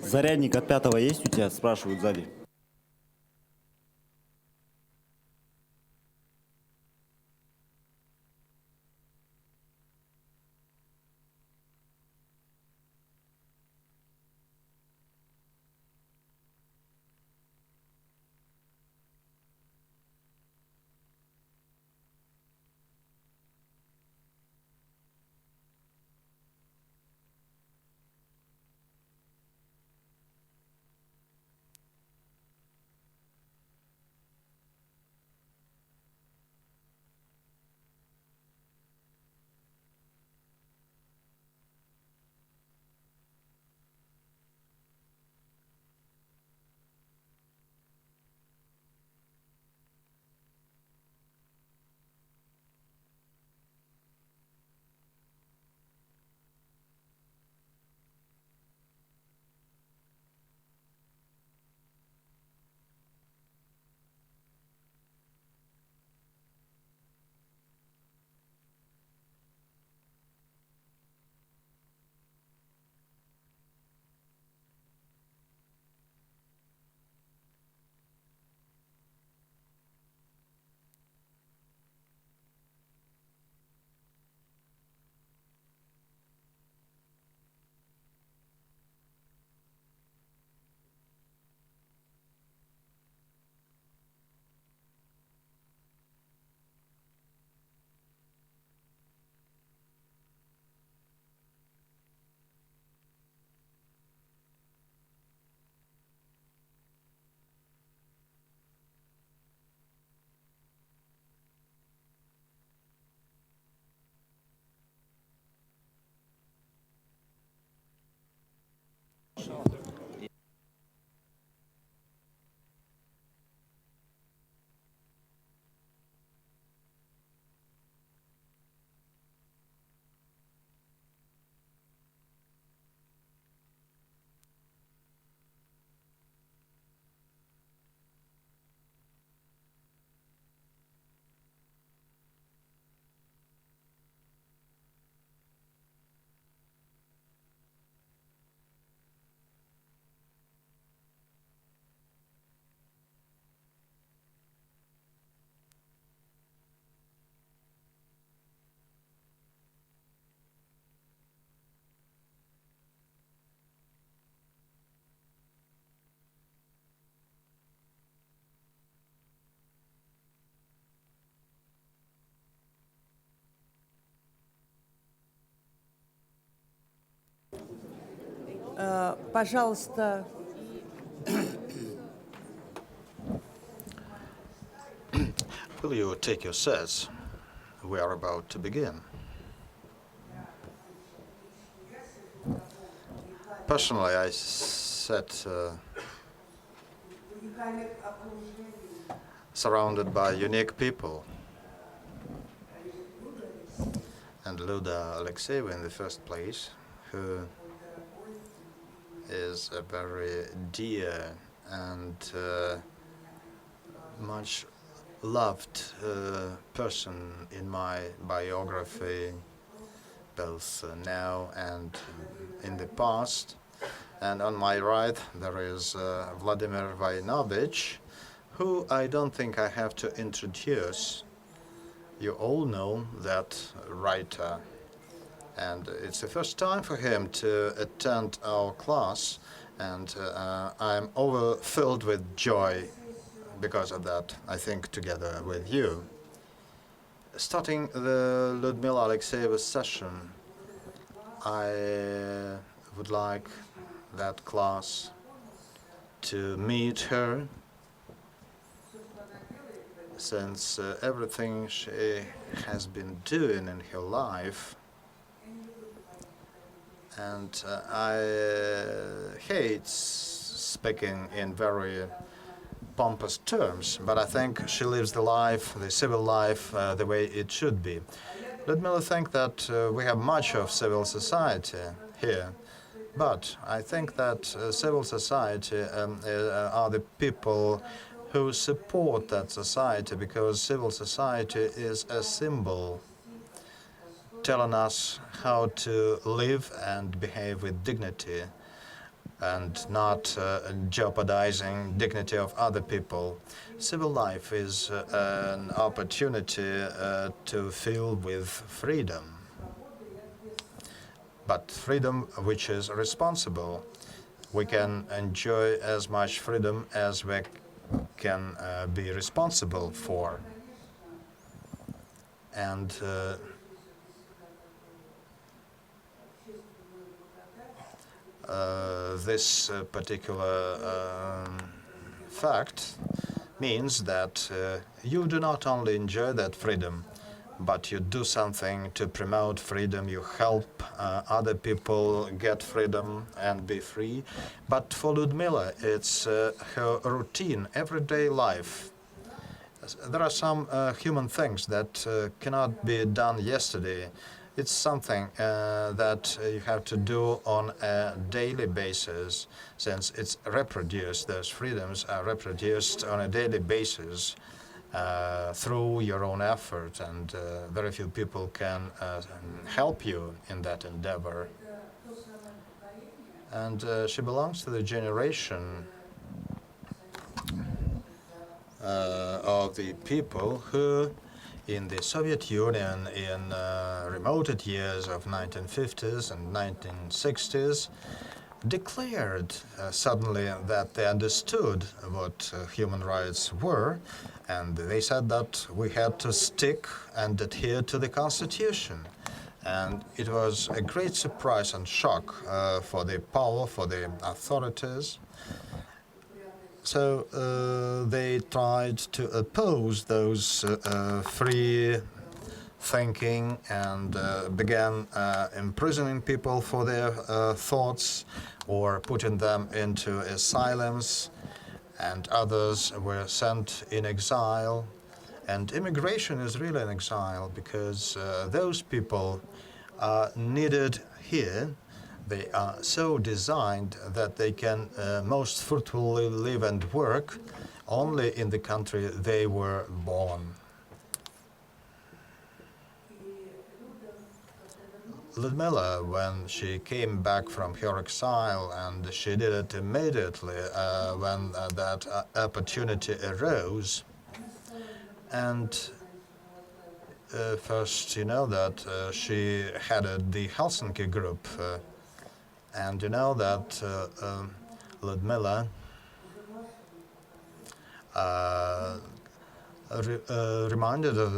Зарядник от 5-го есть у тебя? Спрашивают сзади. Пожалуйста. Will you take your seats? We are about to begin. Personally, I sat surrounded by unique people. And Luda Alexeyeva in the first place, who is a very dear and much loved person in my biography, both now and in the past. And on my right there is Vladimir Vainovich, who I don't think I have to introduce. You all know that writer. And it's the first time for him to attend our class, and I'm overfilled with joy because of that, I think, together with you. Starting the Ludmila Alexeyeva session, I would like that class to meet her, since everything she has been doing in her life. And I hate speaking in very pompous terms, but I think she lives the life, the civil life, the way it should be. Ludmila thinks that we have much of civil society here, but I think that civil society are the people who support that society, because civil society is a symbol telling us how to live and behave with dignity. and not jeopardizing dignity of other people. Civil life is an opportunity to fill with freedom, but freedom which is responsible. We can enjoy as much freedom as we can be responsible for. And this particular fact means that you do not only enjoy that freedom, but you do something to promote freedom, you help other people get freedom and be free. But for Ludmila, it's her routine, everyday life. There are some human things that cannot be done yesterday. It's something that you have to do on a daily basis, since it's reproduced, those freedoms are reproduced on a daily basis through your own effort, and very few people can help you in that endeavor. And she belongs to the generation of the people who, in the Soviet Union in remote years of 1950s and 1960s, declared suddenly that they understood what human rights were, and they said that we had to stick and adhere to the Constitution. And it was a great surprise and shock for the power, for the authorities. So they tried to oppose those free thinking and began imprisoning people for their thoughts or putting them into asylums, and others were sent in exile. And immigration is really an exile because those people are needed here. They are so designed that they can most fruitfully live and work only in the country they were born. Ludmila, when she came back from her exile, and she did it immediately when that opportunity arose, and first, you know that she headed the Helsinki group, and you know that Ludmila reminded of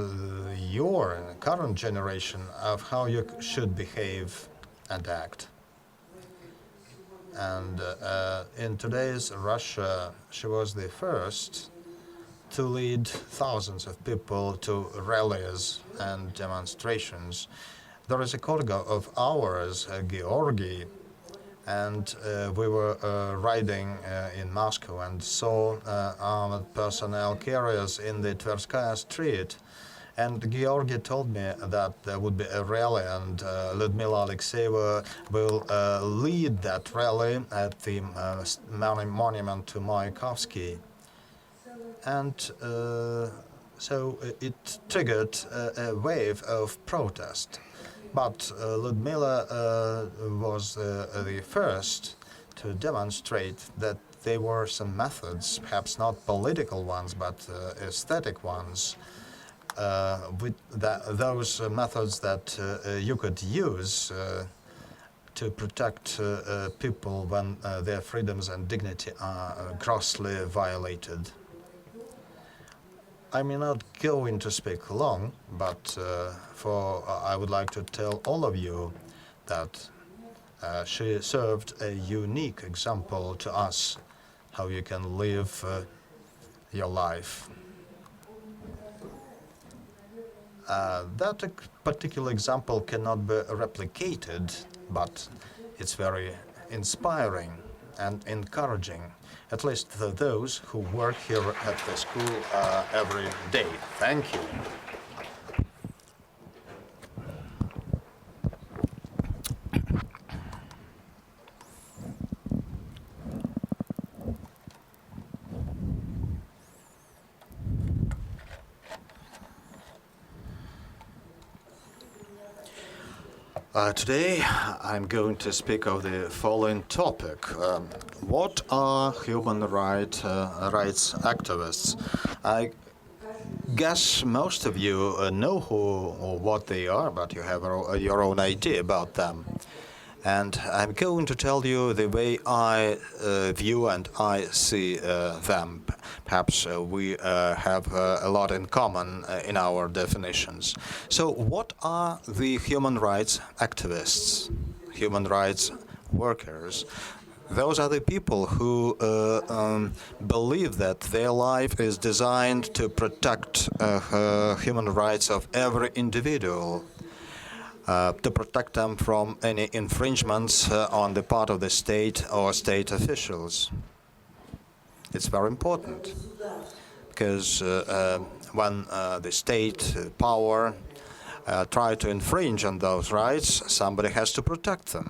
your current generation of how you should behave and act. And in today's Russia, she was the first to lead thousands of people to rallies and demonstrations. There is a colleague of ours, Georgi, and we were riding in Moscow and saw armored personnel carriers in the Tverskaya street. And Georgi told me that there would be a rally, and Ludmila Alexeyeva will lead that rally at the monument to Mayakovsky. And so it triggered a wave of protest. But Ludmila was the first to demonstrate that there were some methods, perhaps not political ones, but aesthetic ones, with those methods that you could use to protect people when their freedoms and dignity are grossly violated. I may not go in to speak long, but I would like to tell all of you that she served a unique example to us, how you can live your life. That particular example cannot be replicated, but it's very inspiring and encouraging, at least for those who work here at the school every day. Thank you. Today, I'm going to speak of the following topic. What are human rights activists? I guess most of you know who or what they are, but you have your own idea about them. And I'm going to tell you the way I view and I see them. Perhaps we have a lot in common in our definitions. So what are the human rights activists, human rights workers? Those are the people who believe that their life is designed to protect human rights of every individual. To protect them from any infringements on the part of the state or state officials. It's very important because when the state power try to infringe on those rights, somebody has to protect them.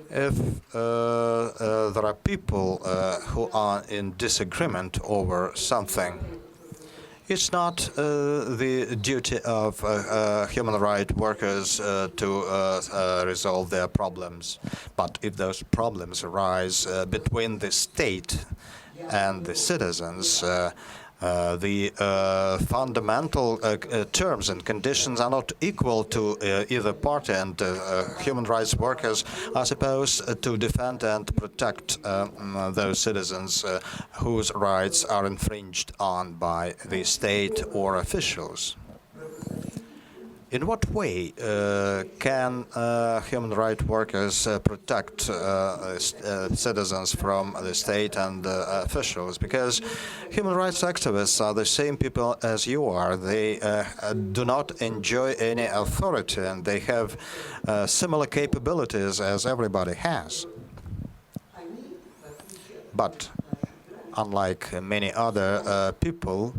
If there are people who are in disagreement over something, it's not the duty of human rights workers to resolve their problems. But if those problems arise between the state and the citizens, the fundamental terms and conditions are not equal to either party, and human rights workers are supposed to defend and protect those citizens whose rights are infringed on by the state or officials. In what way can human rights workers protect citizens from the state and officials? Because human rights activists are the same people as you are. They do not enjoy any authority, and they have similar capabilities as everybody has. But unlike many other people,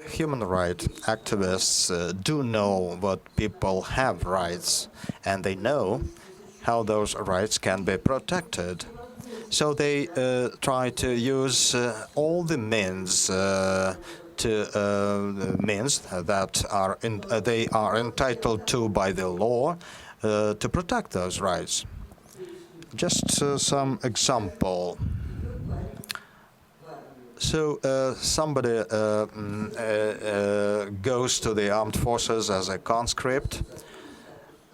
human rights activists do know what people have rights, and they know how those rights can be protected. So they try to use all the means that they are entitled to by the law to protect those rights. Just some example. So somebody goes to the armed forces as a conscript.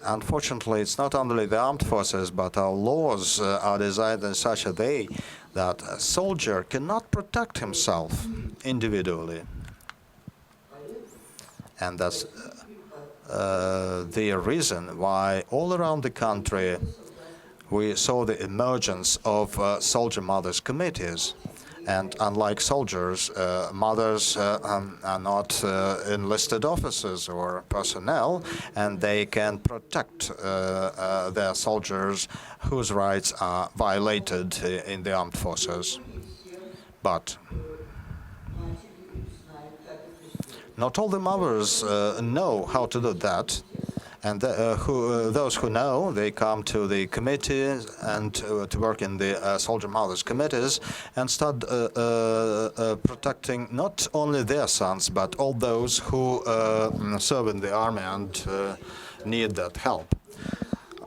Unfortunately, it's not only the armed forces, but our laws are designed in such a way that a soldier cannot protect himself individually. And that's the reason why all around the country we saw the emergence of soldier mothers committees. And unlike soldiers, mothers are not enlisted officers or personnel, and they can protect their soldiers whose rights are violated in the armed forces. But not all the mothers know how to do that. And those who know, they come to the committees and to work in the soldier mothers committees and start protecting not only their sons, but all those who serve in the army and need that help.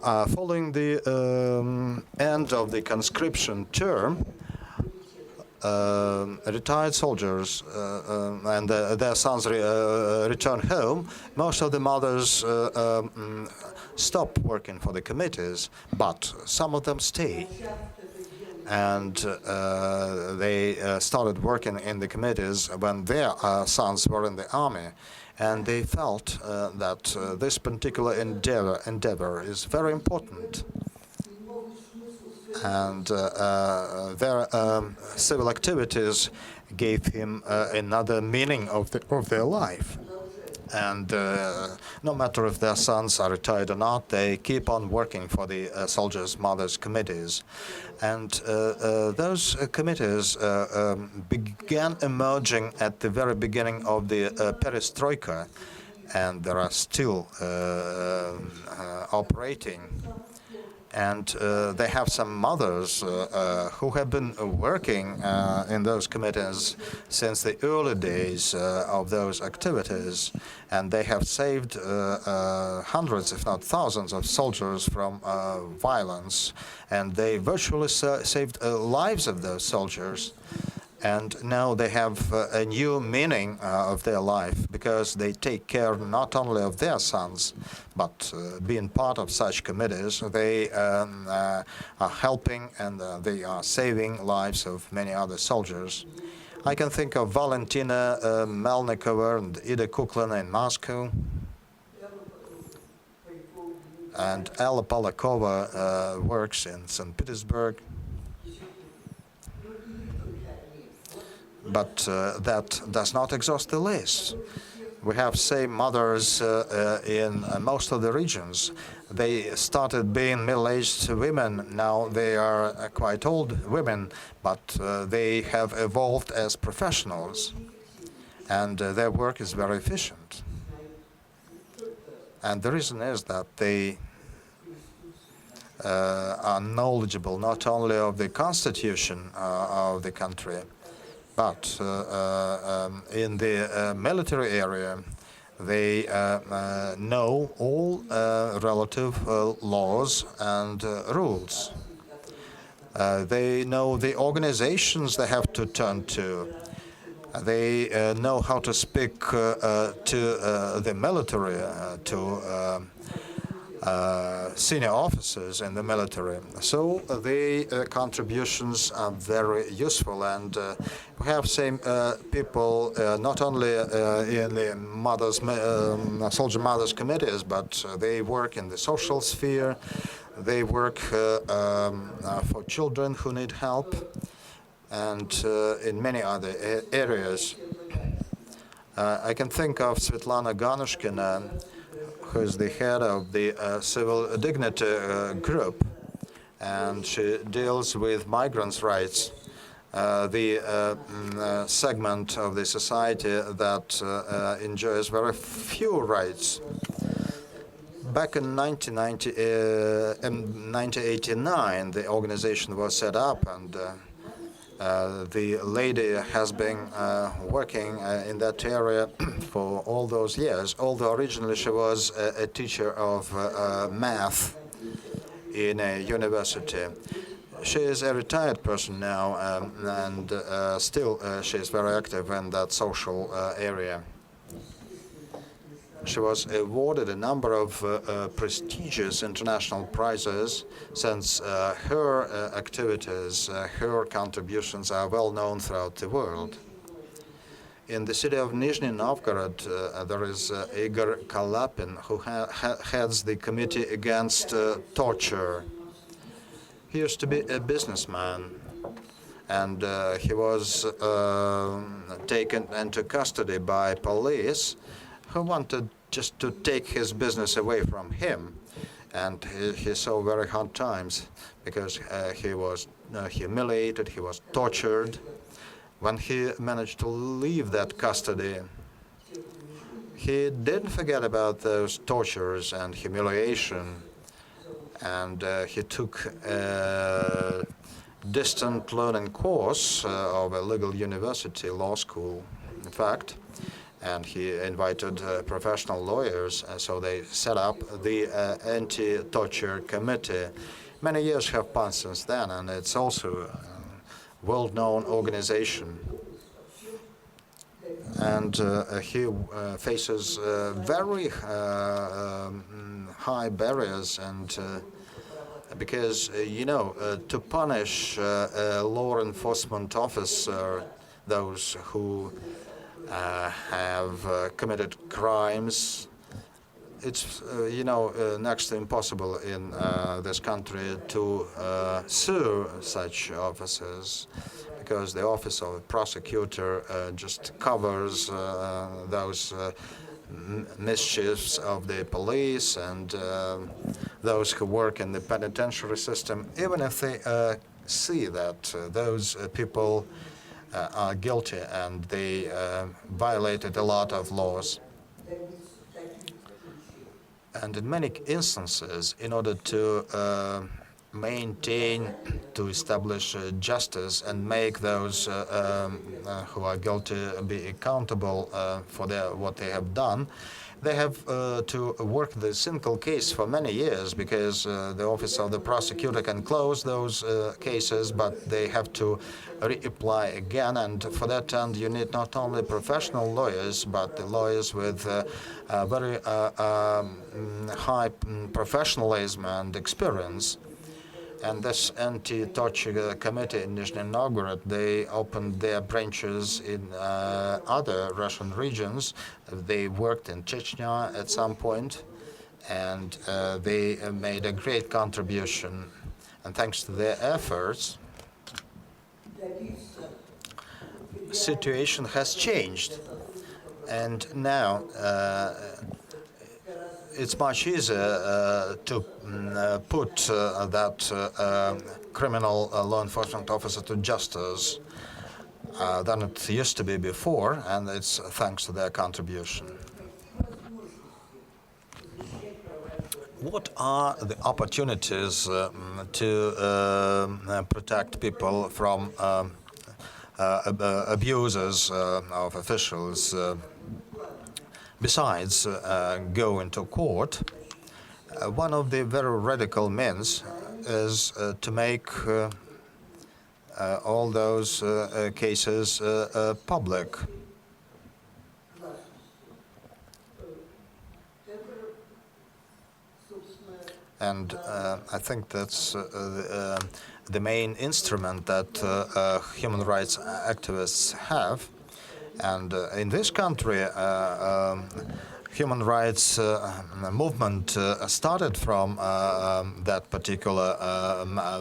Following the end of the conscription term, retired soldiers and their sons return home, most of the mothers stop working for the committees, but some of them stay. And they started working in the committees when their sons were in the army. And they felt that this particular endeavor is very important. And their civil activities gave him another meaning of their life. And no matter if their sons are retired or not, they keep on working for the soldiers' mothers' committees. And those committees began emerging at the very beginning of the perestroika, and they are still operating. And they have some mothers who have been working in those committees since the early days of those activities, and they have saved hundreds, if not thousands, of soldiers from violence, and they virtually saved lives of those soldiers. And now they have a new meaning of their life, because they take care not only of their sons, but being part of such committees, they are helping and they are saving lives of many other soldiers. I can think of Valentina Melnikova and Ida Kuklina in Moscow, and Ella Polakova works in St. Petersburg. But that does not exhaust the list. We have, say, mothers in most of the regions. They started being middle-aged women. Now they are quite old women, but they have evolved as professionals, and their work is very efficient. And the reason is that they are knowledgeable not only of the constitution of the country, but in the military area, they know all relative laws and rules. They know the organizations they have to turn to. They know how to speak to the military, to senior officers in the military. So the contributions are very useful, and we have same people not only in the soldier mothers committees, but they work in the social sphere. They work for children who need help, and in many other areas. I can think of Svetlana Ganushkina, who is the head of the Civil Dignity Group, and she deals with migrants' rights, the segment of the society that enjoys very few rights. Back in 1989, the organization was set up, and the lady has been working in that area for all those years, although originally she was a teacher of math in a university. She is a retired person now, and still she is very active in that social area. She was awarded a number of prestigious international prizes, since her activities, her contributions are well known throughout the world. In the city of Nizhny Novgorod, there is Igor Kalapin, who heads the Committee Against Torture. He used to be a businessman, and he was taken into custody by police, who wanted just to take his business away from him. And he saw very hard times, because he was humiliated, he was tortured. When he managed to leave that custody, he didn't forget about those tortures and humiliation, and he took a distant learning course of a legal university, law school, in fact. And he invited professional lawyers, so they set up the Anti-Torture Committee. Many years have passed since then, and it's also a world-known organization. And he faces very high barriers, and because, to punish a law enforcement officer, those who have committed crimes, it's next to impossible in this country to sue such officers, because the office of a prosecutor just covers those mischiefs of the police and those who work in the penitentiary system, even if they see that those people are guilty and they violated a lot of laws. And in many instances, in order to maintain, to establish justice and make those who are guilty be accountable for what they have done. They have to work the single case for many years because the office of the prosecutor can close those cases, but they have to reapply again. And for that end, you need not only professional lawyers, but the lawyers with very high professionalism and experience. And this anti-torture committee in Nizhny Novgorod, they opened their branches in other Russian regions. They worked in Chechnya at some point, and they made a great contribution. And thanks to their efforts, the situation has changed. And now it's much easier to put that criminal law enforcement officer to justice than it used to be before, and it's thanks to their contribution. What are the opportunities to protect people from abuses of officials? Besides going to court, one of the very radical means is to make all those cases public. And I think that's the main instrument that human rights activists have. And in this country, human rights movement started from that particular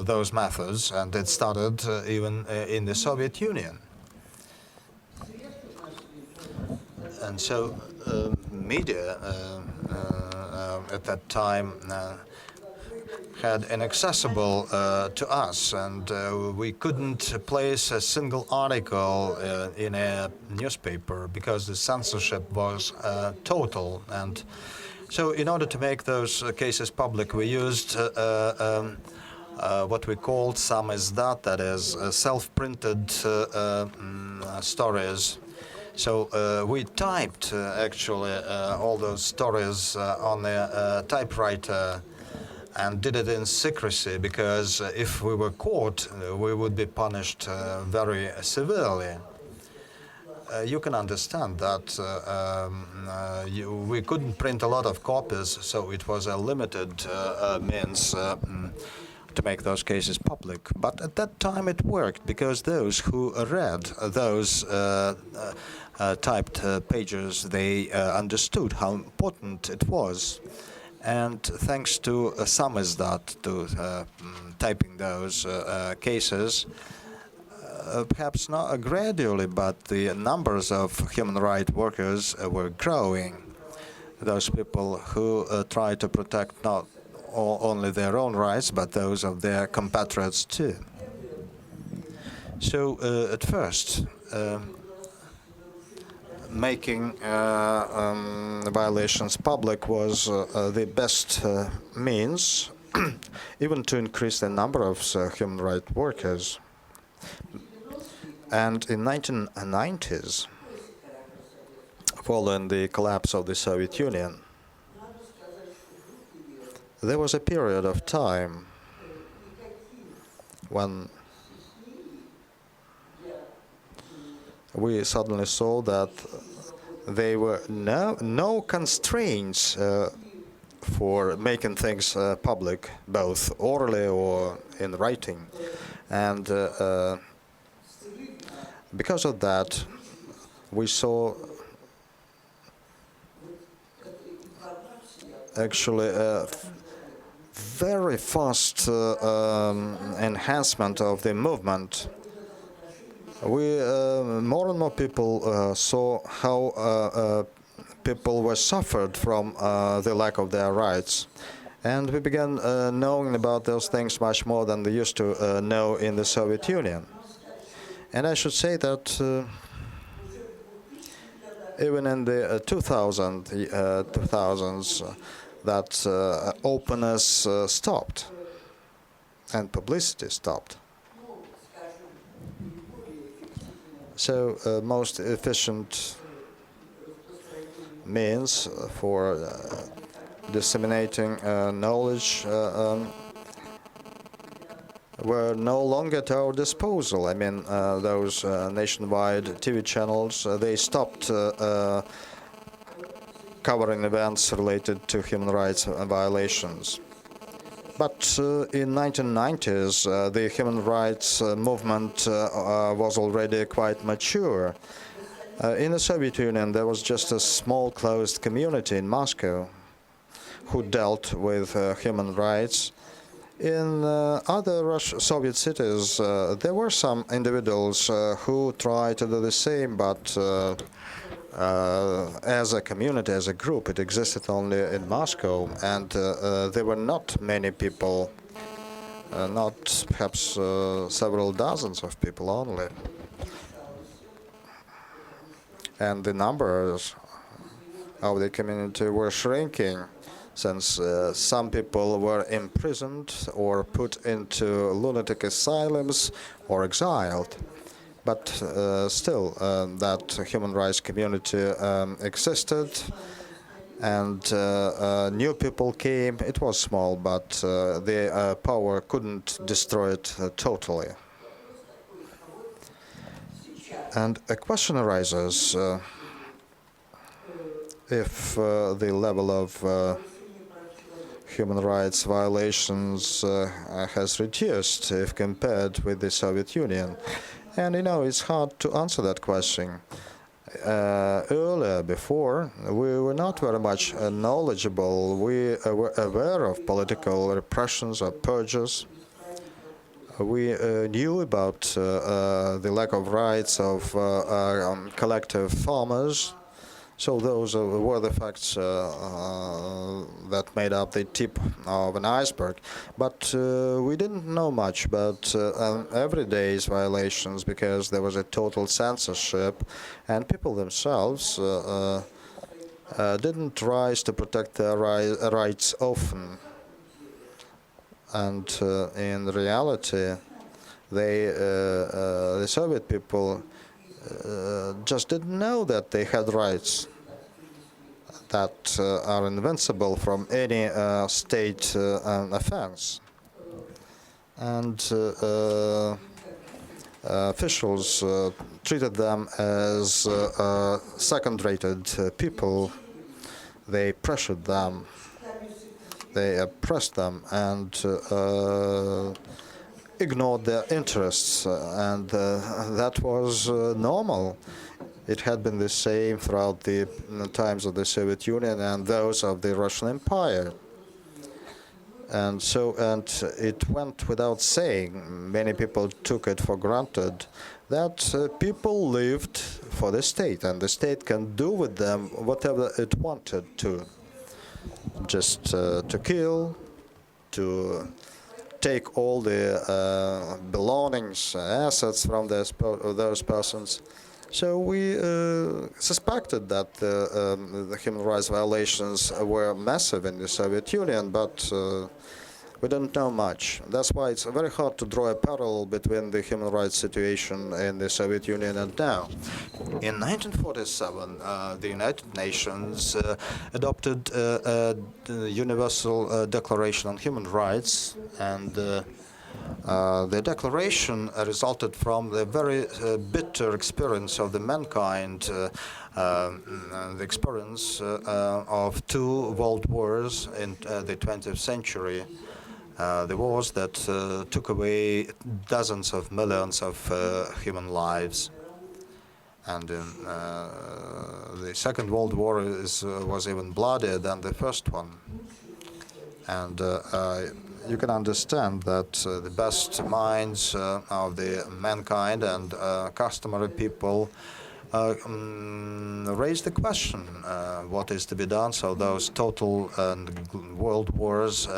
those methods, and it started even in the Soviet Union. And so media at that time had inaccessible to us, and we couldn't place a single article in a newspaper because the censorship was total. And so in order to make those cases public, we used what we called samizdat, that is self-printed stories. So we typed actually all those stories on a typewriter and did it in secrecy, because if we were caught, we would be punished very severely. You can understand that we couldn't print a lot of copies, so it was a limited means to make those cases public. But at that time it worked, because those who read those typed pages, they understood how important it was. And thanks to samizdat, to typing those cases, perhaps not gradually, but the numbers of human rights workers were growing. Those people who try to protect not only their own rights, but those of their compatriots too. So at first, making violations public was the best means, even to increase the number of human rights workers. And in 1990s, following the collapse of the Soviet Union, there was a period of time when we suddenly saw that there were no constraints for making things public, both orally or in writing. And because of that, we saw actually a very fast enhancement of the movement. We more and more people saw how people were suffered from the lack of their rights, and we began knowing about those things much more than we used to know in the Soviet Union. And I should say that even in the 2000s, that openness stopped. and publicity stopped. So most efficient means for disseminating knowledge were no longer at our disposal. I mean, those nationwide TV channels, they stopped covering events related to human rights violations. But in 1990s, the human rights movement was already quite mature. In the Soviet Union, there was just a small closed community in Moscow who dealt with human rights. In other Soviet cities, there were some individuals who tried to do the same, but as a community, as a group, it existed only in Moscow, and there were not many people, not perhaps several dozens of people only. And the numbers of the community were shrinking, since some people were imprisoned or put into lunatic asylums or exiled. But still, that human rights community existed, and new people came. It was small, but the power couldn't destroy it totally. And a question arises, if the level of human rights violations has reduced if compared with the Soviet Union. And it's hard to answer that question. Earlier, before, we were not very much knowledgeable. We were aware of political repressions or purges. We knew about the lack of rights of collective farmers. So those were the facts that made up the tip of an iceberg. But we didn't know much about everyday's violations, because there was a total censorship, and people themselves didn't rise to protect their rights often. And in reality, the Soviet people just didn't know that they had rights that are invincible from any state offense. And officials treated them as second-rated people. They pressured them, they oppressed them, and ignored their interests, and that was normal. It had been the same throughout the times of the Soviet Union and those of the Russian Empire. And it went without saying, many people took it for granted, that people lived for the state, and the state can do with them whatever it wanted to. Just to kill, to take all the belongings, assets from those persons. So we suspected that the human rights violations were massive in the Soviet Union, but we didn't know much. That's why it's very hard to draw a parallel between the human rights situation in the Soviet Union and now. In 1947, the United Nations adopted a Universal Declaration on Human Rights, and the declaration resulted from the very bitter experience of the mankind, the experience of 2 world wars in the 20th century. The wars that took away dozens of millions of human lives. And the Second World War was even bloodier than the first one. And you can understand that the best minds of the mankind and customary people raised the question, what is to be done so those total world wars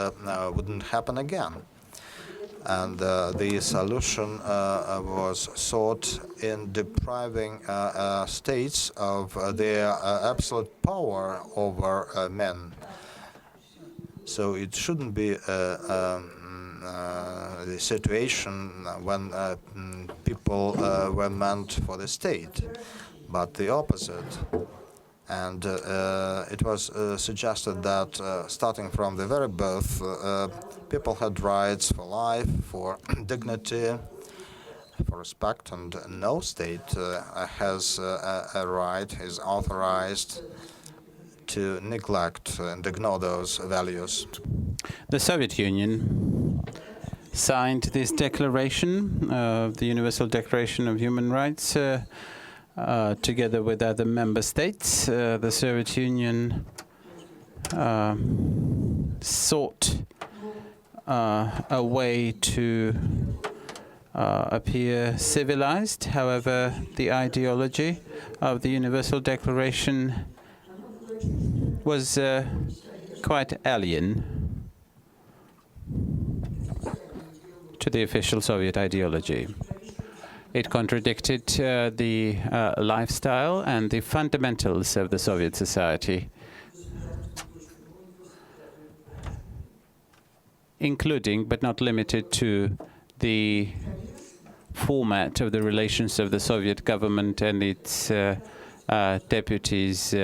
wouldn't happen again. And the solution was sought in depriving states of their absolute power over men. So it shouldn't be the situation when people were meant for the state, but the opposite. And it was suggested that starting from the very birth, people had rights for life, for dignity, for respect, and no state has a right, is authorized to neglect and ignore those values. The Soviet Union signed this declaration, the Universal Declaration of Human Rights, together with other member states. The Soviet Union sought a way to appear civilized. However, the ideology of the Universal Declaration was quite alien to the official Soviet ideology. It contradicted the lifestyle and the fundamentals of the Soviet society, including but not limited to the format of the relations of the Soviet government and its deputies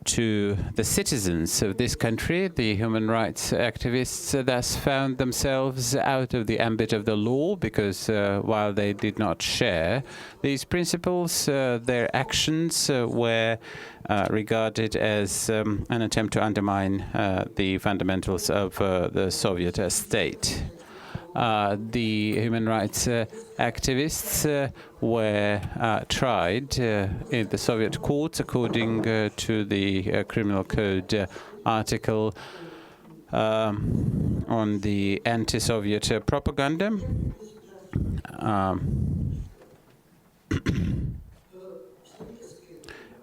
to the citizens of this country. The human rights activists thus found themselves out of the ambit of the law because while they did not share these principles, their actions were regarded as an attempt to undermine the fundamentals of the Soviet state. The human rights activists were tried in the Soviet courts according to the Criminal Code article on the anti-Soviet propaganda.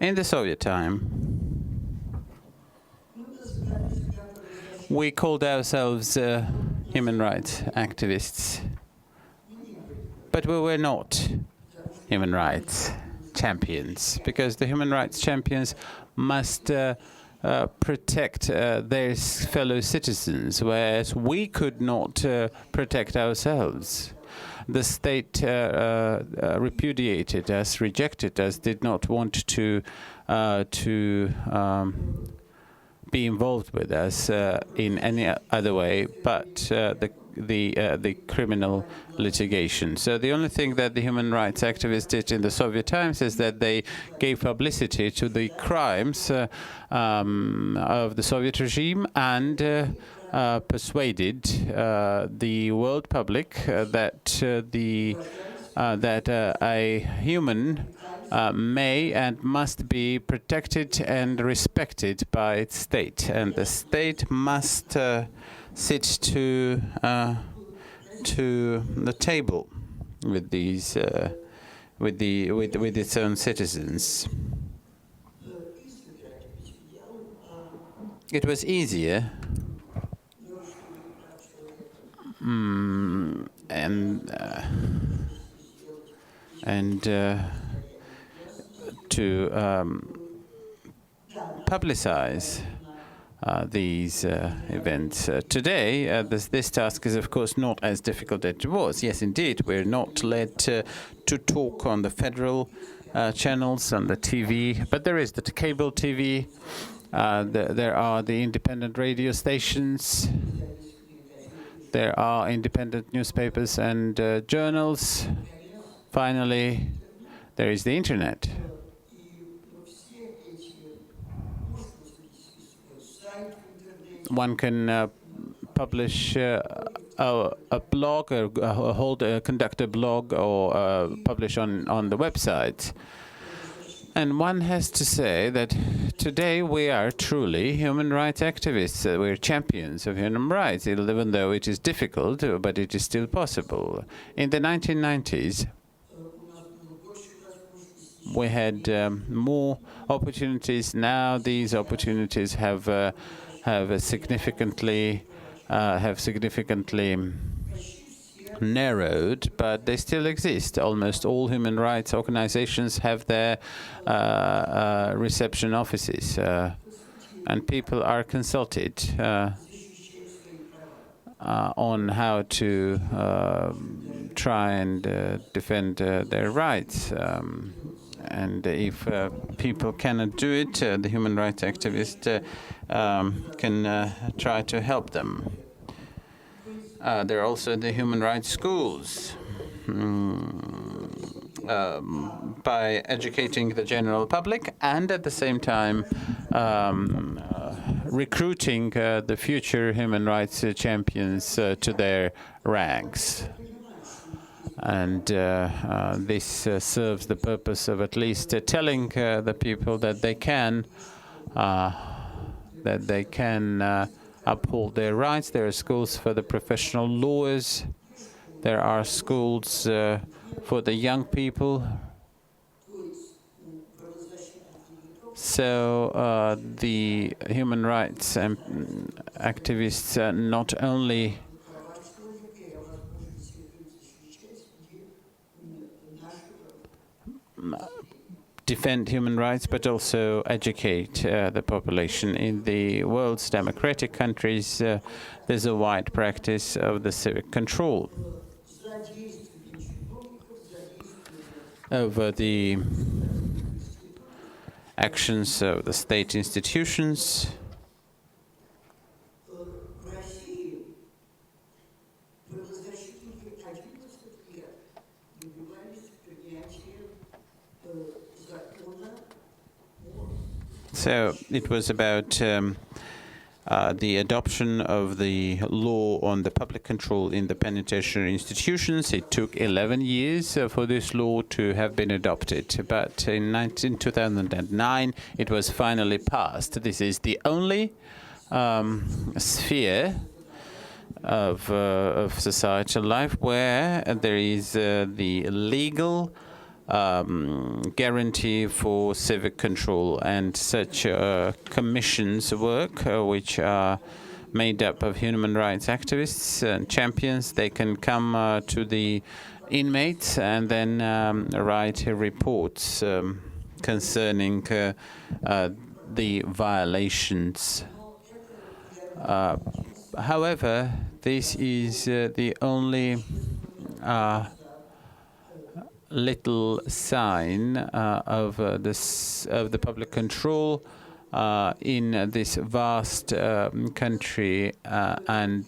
In the Soviet time, we called ourselves human rights activists, but we were not human rights champions, because the human rights champions must protect their fellow citizens, whereas we could not protect ourselves. The state repudiated us, rejected us, did not want to be involved with us in any other way but the criminal litigation. So the only thing that the human rights activists did in the Soviet times is that they gave publicity to the crimes of the Soviet regime and persuaded the world public that a human may and must be protected and respected by its state, and the state must sit to the table with these with its own citizens. It was easier to publicize these events. Today, this task is, of course, not as difficult as it was. Yes, indeed, we're not led to talk on the federal channels, on the TV, but there is the cable TV, there are the independent radio stations, there are independent newspapers and journals. Finally, there is the internet. One can publish a blog, or conduct a blog, or publish on the website. And one has to say that today we are truly human rights activists. We're champions of human rights, even though it is difficult, but it is still possible. In the 1990s, we had more opportunities. Now these opportunities have significantly narrowed, but they still exist. Almost all human rights organizations have their reception offices, and people are consulted on how to try and defend their rights. And if people cannot do it, the human rights activists can try to help them. There are also the human rights schools. By educating the general public and at the same time recruiting the future human rights champions to their ranks. And this serves the purpose of at least telling the people that they can uphold their rights. There are schools for the professional lawyers. There are schools for the young people. So the human rights activists not only defend human rights, but also educate the population. In the world's democratic countries, there's a wide practice of the civic control over the actions of the state institutions. So it was about the adoption of the law on the public control in the penitentiary institutions. It took 11 years for this law to have been adopted, but in 2009 it was finally passed. This is the only sphere of societal life where there is the legal guarantee for civic control, and such commissions work, which are made up of human rights activists and champions. They can come to the inmates and then write reports concerning the violations. However, this is the only little sign of the public control in this vast country and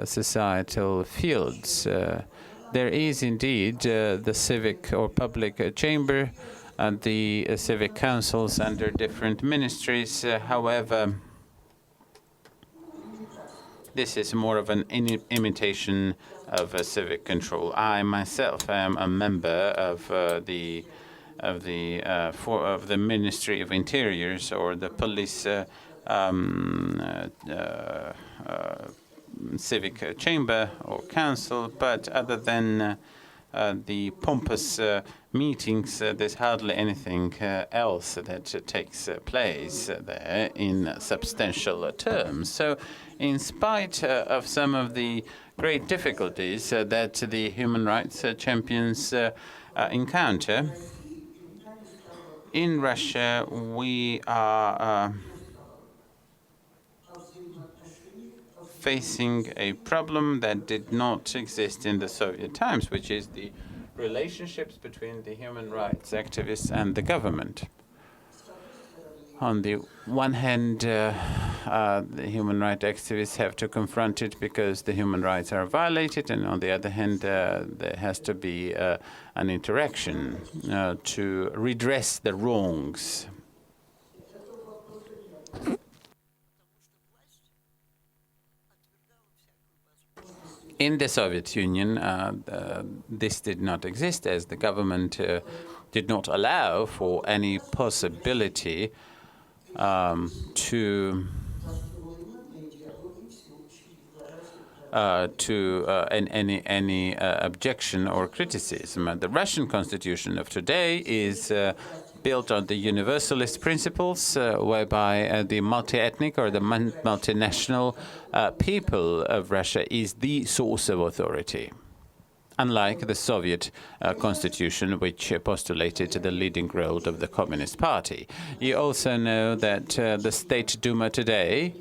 societal fields. There is indeed the civic or public chamber and the civic councils under different ministries. However, this is more of an imitation of civic control. I myself am a member of the Ministry of Interiors or the police civic chamber or council, but other than the pompous meetings, there's hardly anything else that takes place there in substantial terms. So in spite of some of the great difficulties that the human rights champions encounter, in Russia we are facing a problem that did not exist in the Soviet times, which is the relationships between the human rights activists and the government. On the one hand, the human rights activists have to confront it because the human rights are violated, and on the other hand, there has to be an interaction to redress the wrongs. In the Soviet Union, this did not exist, as the government did not allow for any possibility to any objection or criticism. The Russian constitution of today is built on the universalist principles, whereby the multi-ethnic or the multinational people of Russia is the source of authority, unlike the Soviet constitution, which postulated the leading role of the Communist Party. You also know that the State Duma today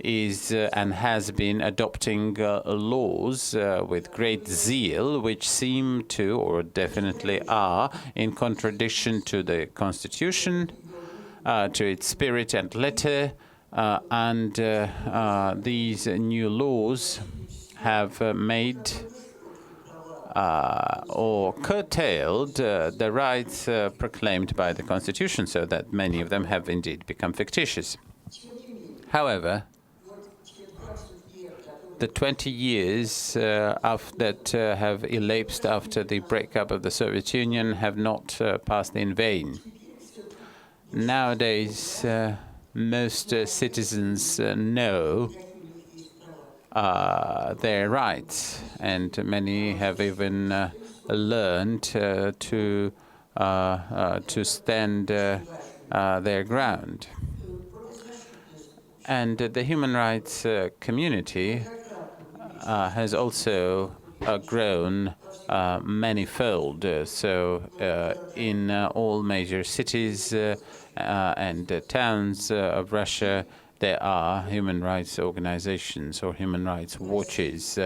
is and has been adopting laws with great zeal, which seem to, or definitely are, in contradiction to the Constitution, to its spirit and letter, and these new laws have made or curtailed the rights proclaimed by the Constitution, so that many of them have indeed become fictitious. However, the 20 years that have elapsed after the breakup of the Soviet Union have not passed in vain. Nowadays, most citizens know their rights, and many have even learned to stand their ground. And the human rights community has also grown manifold. So in all major cities and towns of Russia, there are human rights organizations or human rights watches.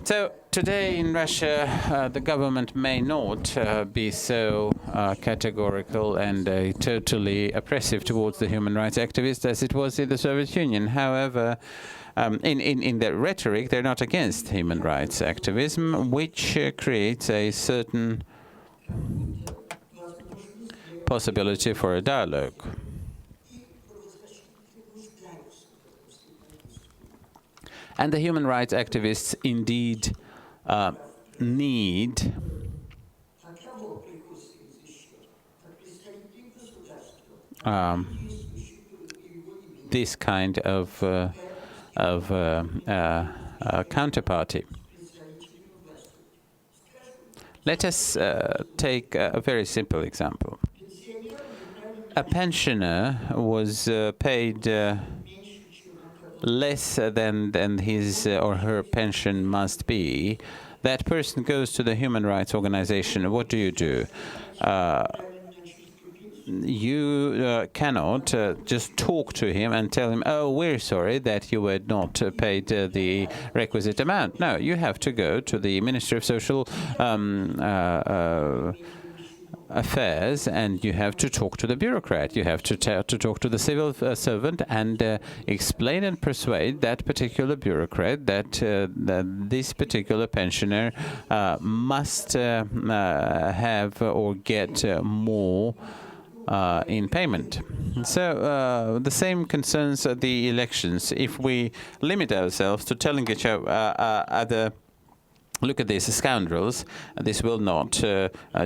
So today in Russia, the government may not be so categorical and totally oppressive towards the human rights activists as it was in the Soviet Union. However, in their rhetoric, they're not against human rights activism, which creates a certain possibility for a dialogue. And the human rights activists indeed need this kind of counterparty. Let us take a very simple example. A pensioner was paid less than his or her pension must be. That person goes to the human rights organization. What do? You cannot just talk to him and tell him, oh, we're sorry that you were not paid the requisite amount. No, you have to go to the Ministry of Social Affairs, and you have to talk to the bureaucrat. You have to talk to the civil servant and explain and persuade that particular bureaucrat that this particular pensioner must have or get more in payment. So the same concerns the elections. If we limit ourselves to telling each other, look at these scoundrels, this will not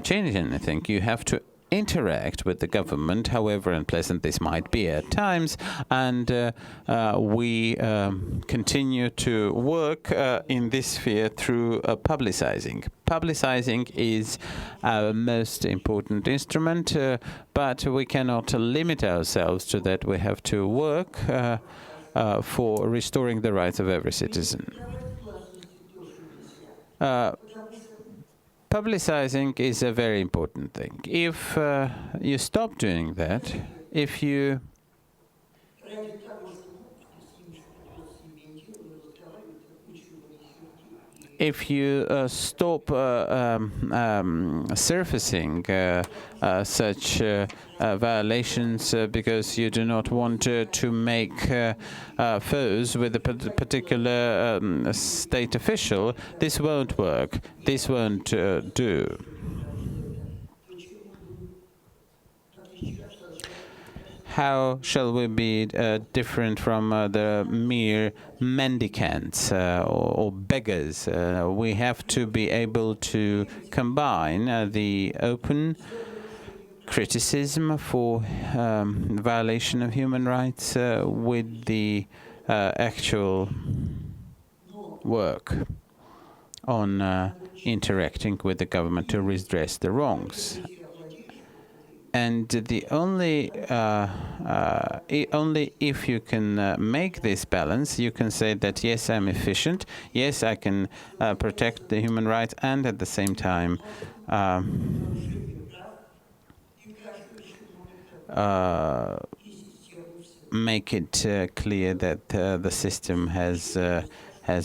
change anything. You have to interact with the government, however unpleasant this might be at times, and we continue to work in this sphere through publicizing. Publicizing is our most important instrument, but we cannot limit ourselves to that. We have to work for restoring the rights of every citizen. Publicizing is a very important thing. If you stop doing that, if you stop surfacing such violations because you do not want to make foes with a particular state official, this won't work. This won't do. How shall we be different from the mere mendicants or beggars? We have to be able to combine the open criticism for violation of human rights with the actual work on interacting with the government to redress the wrongs. And the only if you can make this balance, you can say that yes, I'm efficient, yes, I can protect the human rights, and at the same time make it clear that the system has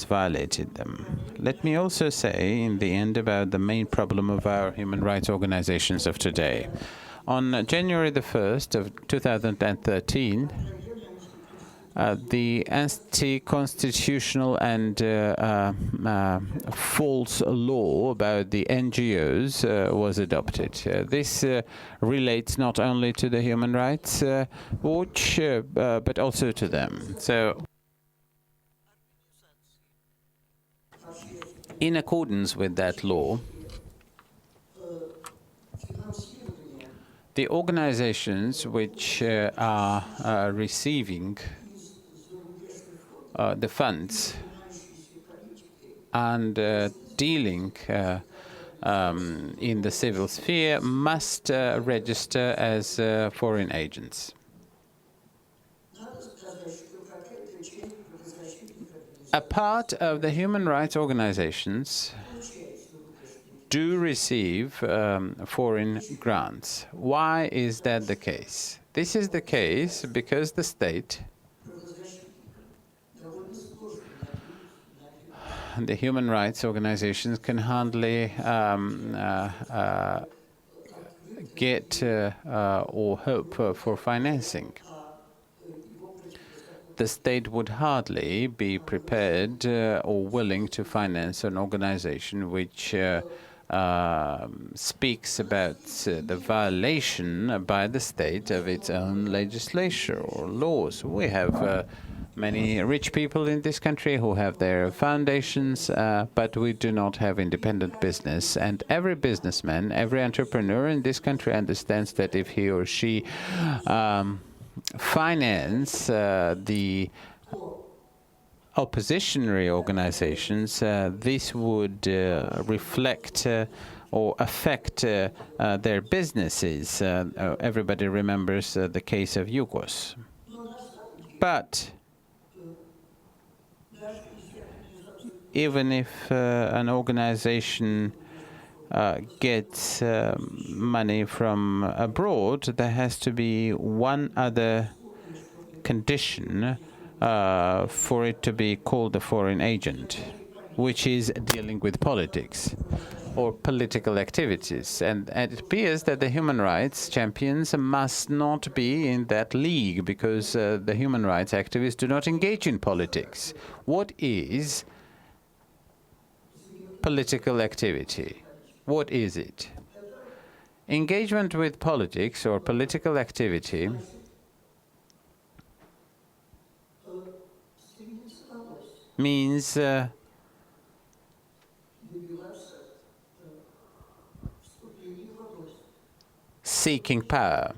violated them. Let me also say in the end about the main problem of our human rights organizations of today. On January the 1st of 2013, the anti-constitutional and false law about the NGOs was adopted. This relates not only to the Human Rights Watch, but also to them. So, in accordance with that law, the organizations which are receiving the funds and dealing in the civil sphere must register as foreign agents. A part of the human rights organizations do receive foreign grants. Why is that the case? This is the case because the state, the human rights organizations, can hardly get or hope for financing. The state would hardly be prepared or willing to finance an organization which speaks about the violation by the state of its own legislation or laws. We have many rich people in this country who have their foundations, but we do not have independent business. And every businessman, every entrepreneur in this country understands that if he or she finance the oppositionary organizations, this would reflect or affect their businesses. Everybody remembers the case of Yugos. But even if an organization gets money from abroad, there has to be one other condition for it to be called a foreign agent, which is dealing with politics or political activities. And it appears that the human rights champions must not be in that league because the human rights activists do not engage in politics. What is political activity? What is it? Engagement with politics or political activity means seeking power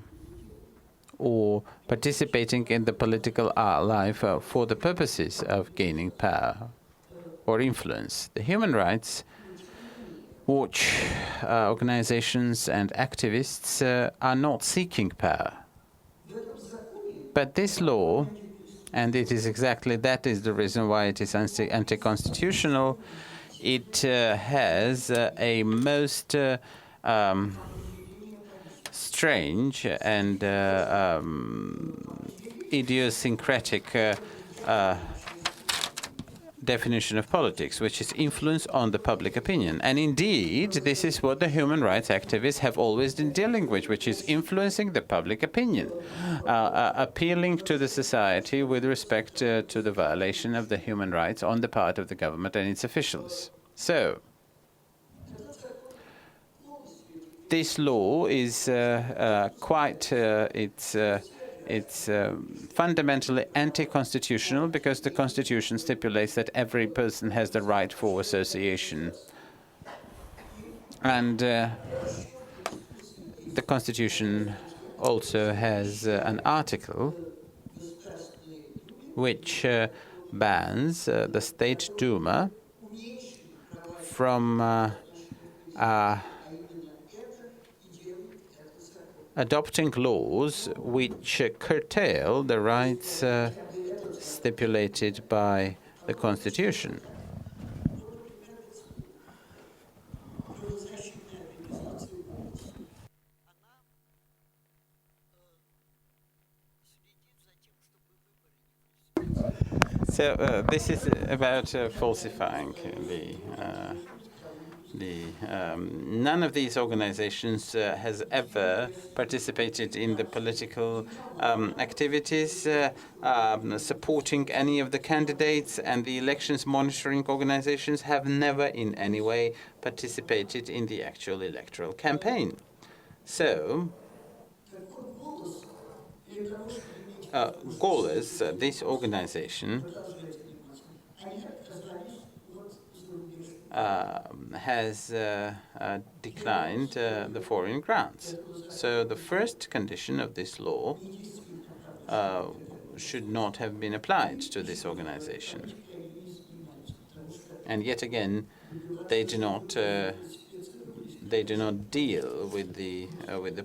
or participating in the political life for the purposes of gaining power or influence. The human rights watch organizations and activists are not seeking power. But this law, and it is exactly that is the reason why it is anti-constitutional, it has a most strange and idiosyncratic definition of politics, which is influence on the public opinion. And indeed, this is what the human rights activists have always been dealing with, which is influencing the public opinion, appealing to the society with respect to the violation of the human rights on the part of the government and its officials. So, this law is it's fundamentally anti-constitutional because the Constitution stipulates that every person has the right for association. And the Constitution also has an article which bans the State Duma from adopting laws which curtail the rights stipulated by the Constitution. So this is about falsifying none of these organizations has ever participated in the political activities supporting any of the candidates, and the elections monitoring organizations have never in any way participated in the actual electoral campaign. So, Golos, this organization, has declined the foreign grants. So the first condition of this law should not have been applied to this organization. And yet again, they do not deal with the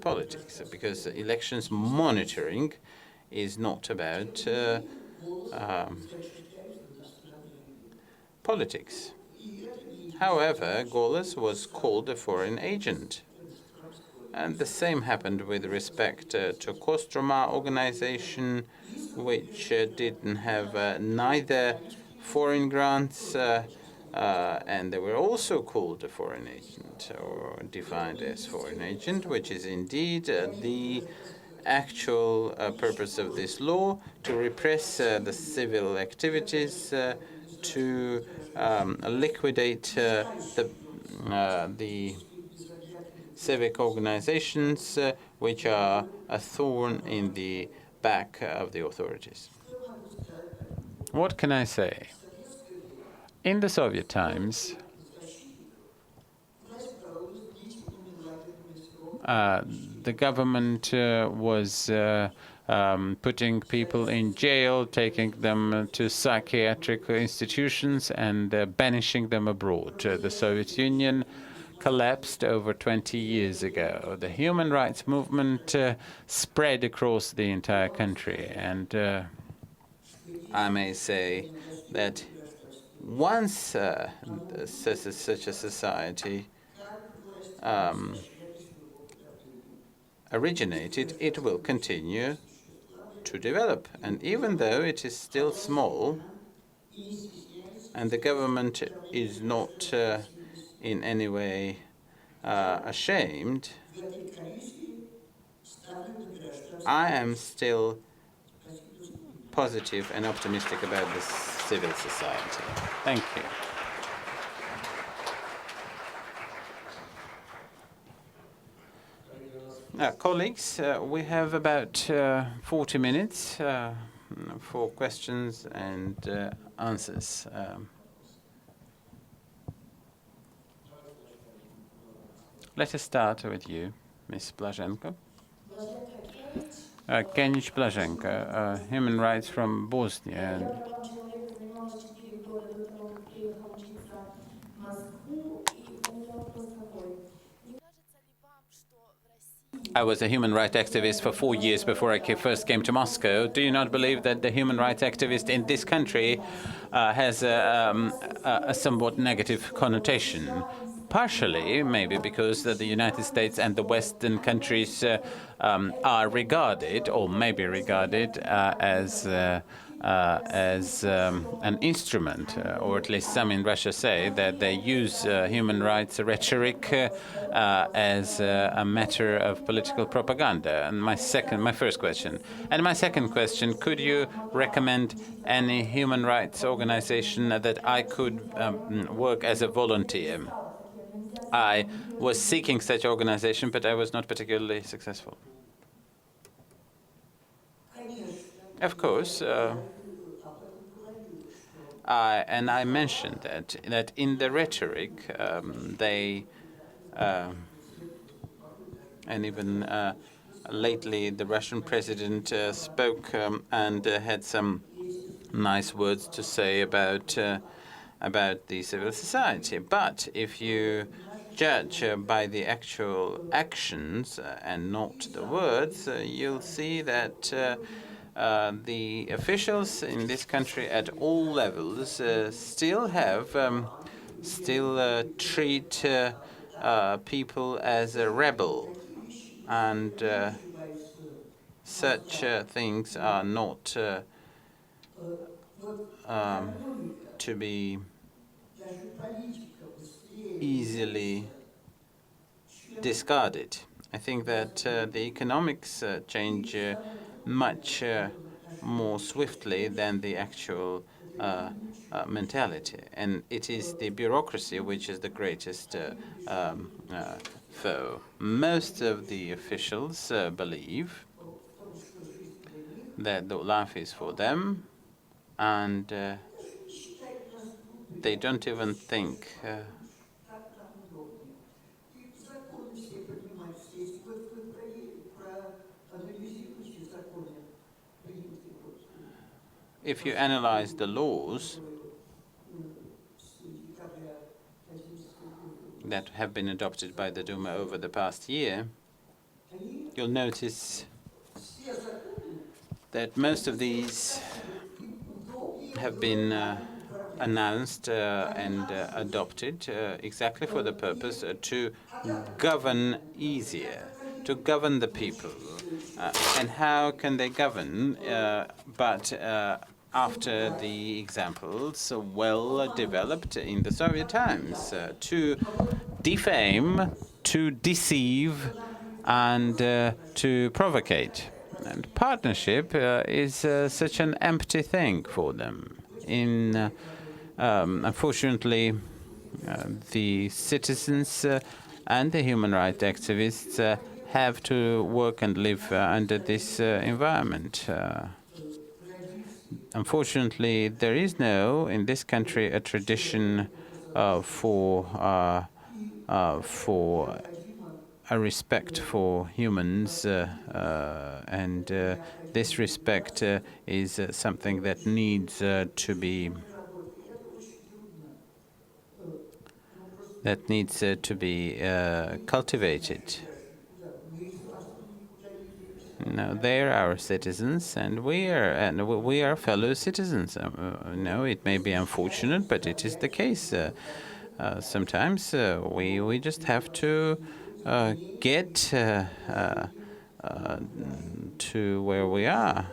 politics, because elections monitoring is not about politics. However, Golos was called a foreign agent. And the same happened with respect to Kostroma organization, which didn't have neither foreign grants, and they were also called a foreign agent, or defined as foreign agent, which is indeed the actual purpose of this law, to repress the civil activities, to liquidate the civic organizations which are a thorn in the back of the authorities. What can I say? In the Soviet times, the government was putting people in jail, taking them to psychiatric institutions, and banishing them abroad. The Soviet Union collapsed over 20 years ago. The human rights movement spread across the entire country, and I may say that once such a society originated, it will continue to develop. And even though it is still small, and the government is not in any way ashamed, I am still positive and optimistic about this civil society. Thank you. Colleagues, we have about 40 minutes for questions and answers. Let us start with you, Ms. Blazhenko. Kenich Blazhenko, Human Rights from Bosnia. I was a human rights activist for 4 years before I first came to Moscow. Do you not believe that the human rights activist in this country has a somewhat negative connotation? Partially, maybe because the United States and the Western countries are regarded, or maybe regarded, as an instrument, or at least some in Russia say that they use human rights rhetoric as a matter of political propaganda. And my first question. And my second question, could you recommend any human rights organization that I could work as a volunteer? I was seeking such organization, but I was not particularly successful. Of course, I mentioned that in the rhetoric, they, and even lately the Russian president spoke and had some nice words to say about the civil society. But if you judge by the actual actions and not the words, you'll see that the officials in this country at all levels still treat people as a rebel, and such things are not to be easily discarded. I think that the economics change much more swiftly than the actual mentality, and it is the bureaucracy which is the greatest foe. Most of the officials believe that the life is for them, and they don't even think if you analyze the laws that have been adopted by the Duma over the past year, you'll notice that most of these have been announced and adopted exactly for the purpose to govern easier, to govern the people. And how can they govern but after the examples well developed in the Soviet times, to defame, to deceive, and to provocate. And partnership is such an empty thing for them. Unfortunately, the citizens and the human rights activists have to work and live under this environment. Unfortunately, there is no, in this country, a tradition for a respect for humans, and this respect is something that needs to be cultivated. No, they're our citizens, and we are fellow citizens. No, it may be unfortunate, but it is the case. Sometimes we just have to get to where we are,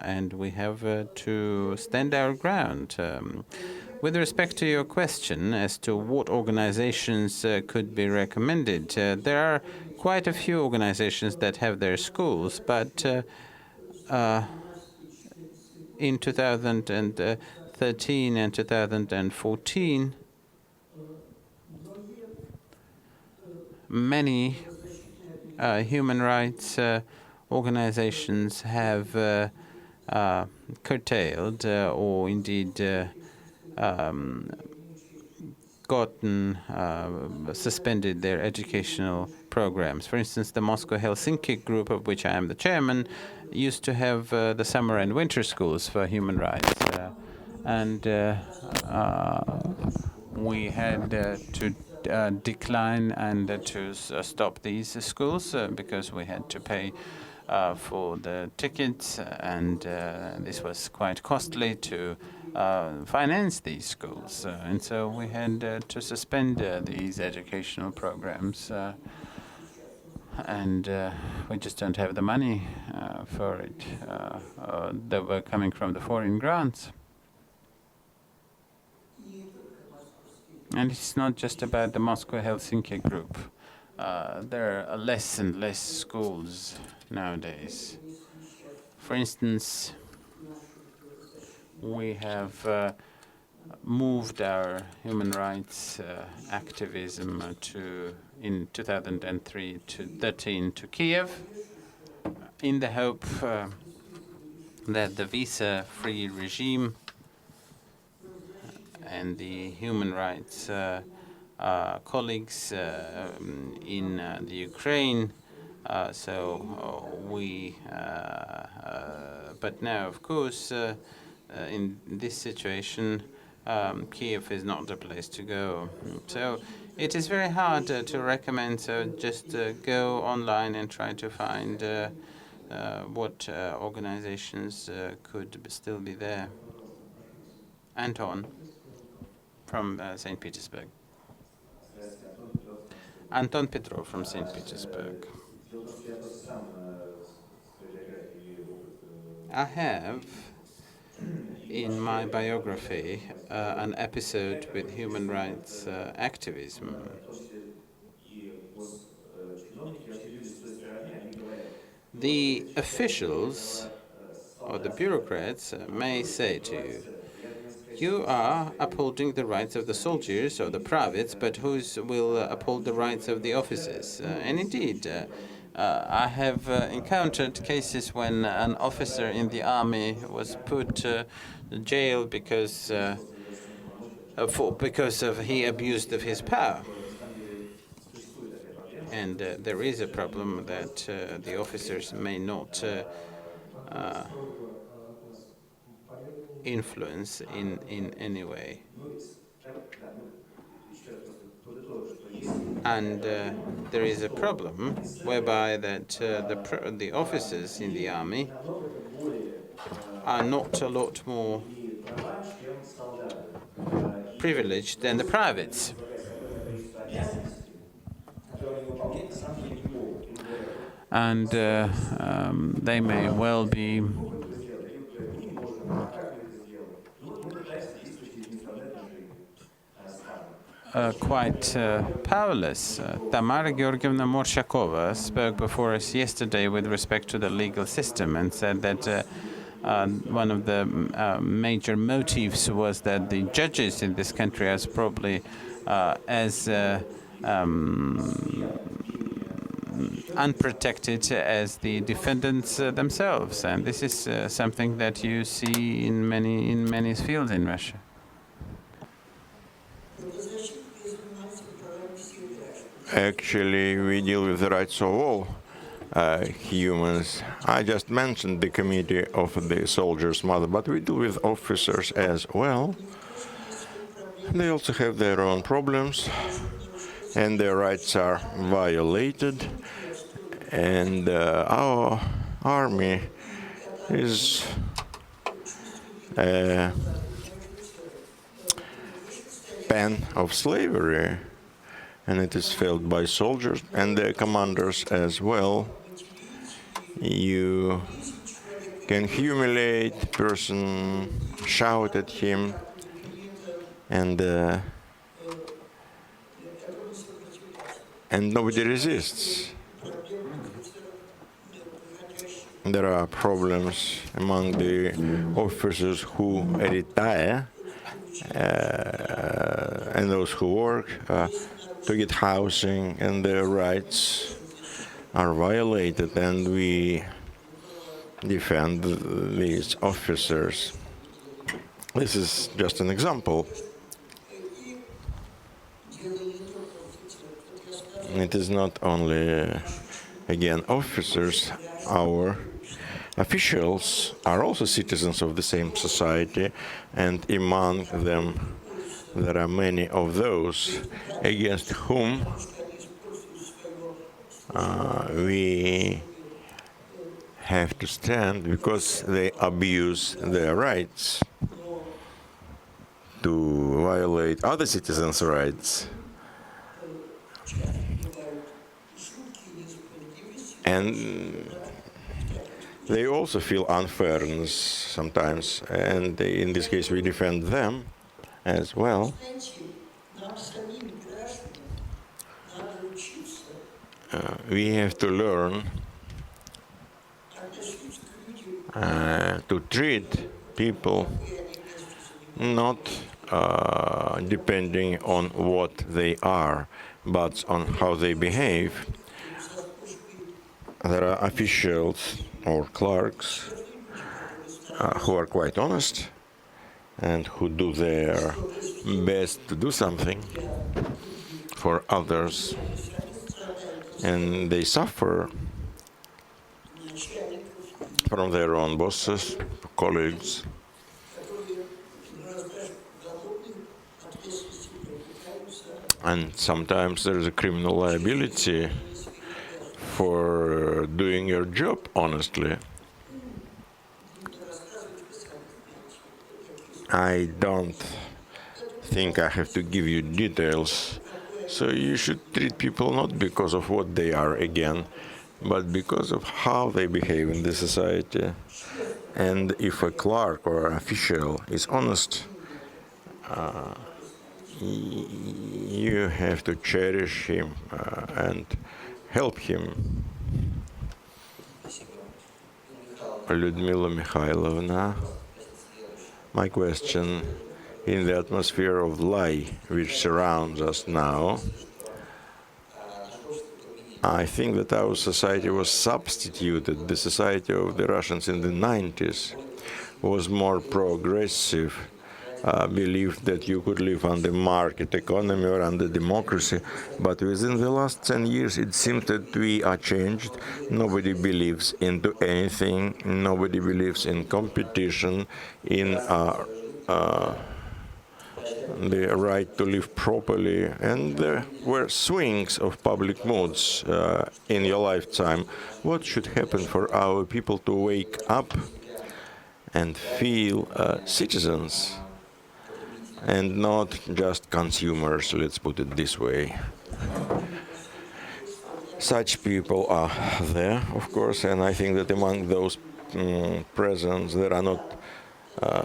and we have to stand our ground. With respect to your question as to what organizations could be recommended, there are quite a few organizations that have their schools, but in 2013 and 2014, many human rights organizations have curtailed or indeed suspended their educational programs. For instance, the Moscow-Helsinki group, of which I am the chairman, used to have the summer and winter schools for human rights. And we had to decline and to stop these schools because we had to pay for the tickets, and this was quite costly to finance these schools. And so we had to suspend these educational programs. And we just don't have the money for it that were coming from the foreign grants. And it's not just about the Moscow-Helsinki group. There are less and less schools nowadays. For instance, we have moved our human rights activism in 2003 to 13 to Kiev, in the hope that the visa-free regime and the human rights colleagues in the Ukraine. But now, of course, in this situation, Kiev is not the place to go. So it is very hard to recommend. So just go online and try to find what organizations could still be there. Anton from St. Petersburg. Anton Petrov from St. Petersburg. I have in my biography an episode with human rights activism. The officials or the bureaucrats may say to you, you are upholding the rights of the soldiers or the privates, but who will uphold the rights of the officers? And indeed, I have encountered cases when an officer in the army was put in jail because he abused of his power. And there is a problem that the officers may not influence in any way. And there is a problem whereby that the officers in the army are not a lot more privileged than the privates. And they may well be quite powerless. Tamara Georgievna Morshakova spoke before us yesterday with respect to the legal system and said that one of the major motives was that the judges in this country are probably as unprotected as the defendants themselves, and this is something that you see in many fields in Russia. Actually, we deal with the rights of all humans. I just mentioned the committee of the soldiers' mother, but we deal with officers as well. They also have their own problems, and their rights are violated. And our army is a pen of slavery, and it is felt by soldiers and their commanders as well. You can humiliate a person, shout at him, and nobody resists. There are problems among the officers who retire and those who work to get housing, and their rights are violated, and we defend these officers. This is just an example. It is not only, again, officers. Our officials are also citizens of the same society, and among them there are many of those against whom we have to stand because they abuse their rights, to violate other citizens' rights. And they also feel unfairness sometimes, and in this case we defend them as well. We have to learn to treat people not depending on what they are, but on how they behave. There are officials or clerks who are quite honest and who do their best to do something for others, and they suffer from their own bosses, colleagues. And sometimes there is a criminal liability for doing your job honestly. I don't think I have to give you details. So you should treat people not because of what they are again, but because of how they behave in the society. And if a clerk or official is honest, you have to cherish him and help him. Lyudmila Mikhailovna, my question, in the atmosphere of lie which surrounds us now, I think that our society was substituted. The society of the Russians in the 90s was more progressive, believed that you could live under market economy or under democracy. But within the last 10 years, it seems that we are changed. Nobody believes into anything. Nobody believes in competition, in the right to live properly. And there were swings of public moods in your lifetime. What should happen for our people to wake up and feel citizens and not just consumers, let's put it this way? Such people are there, of course, and I think that among those present, there are not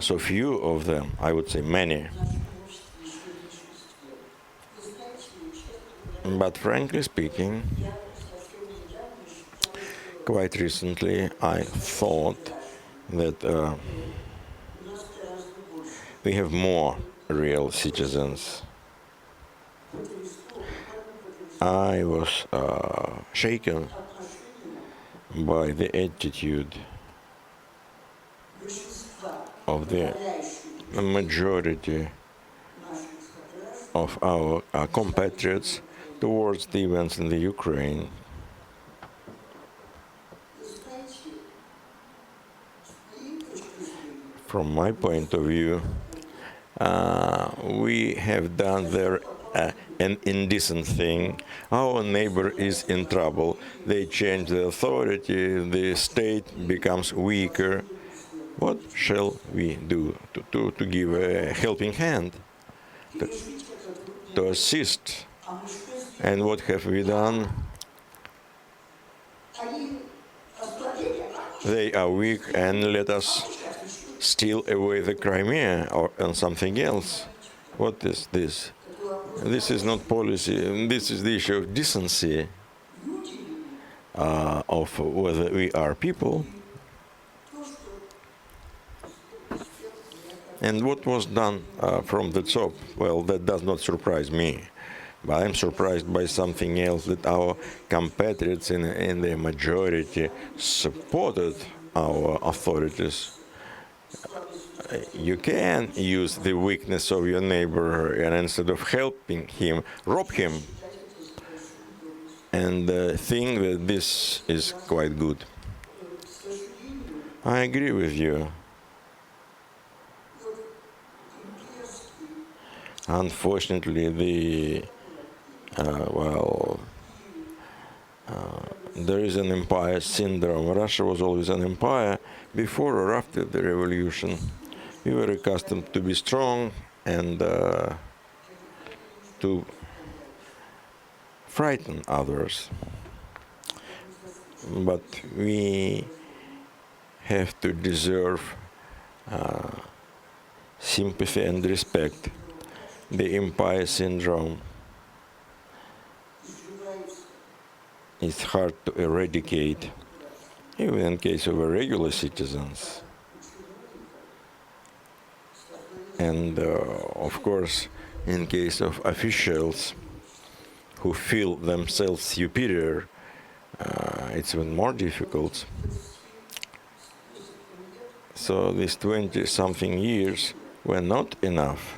so few of them, I would say many. But frankly speaking, quite recently I thought that we have more real citizens. I was shaken by the attitude of the majority of our compatriots towards the events in the Ukraine. From my point of view, we have done there an indecent thing. Our neighbor is in trouble. They change the authority, the state becomes weaker. What shall we do to give a helping hand, to assist? And what have we done? They are weak and let us steal away the Crimea and something else. What is this? This is not policy. This is the issue of decency, of whether we are people. And what was done from the top, well, that does not surprise me. But I'm surprised by something else, that our compatriots in the majority supported our authorities. You can use the weakness of your neighbor, and instead of helping him, rob him, and think that this is quite good. I agree with you. Unfortunately, there is an empire syndrome. Russia was always an empire before or after the revolution. We were accustomed to be strong and to frighten others. But we have to deserve sympathy and respect. The empire syndrome is hard to eradicate, even in case of regular citizens. And of course, in case of officials who feel themselves superior, it's even more difficult. So these 20-something years were not enough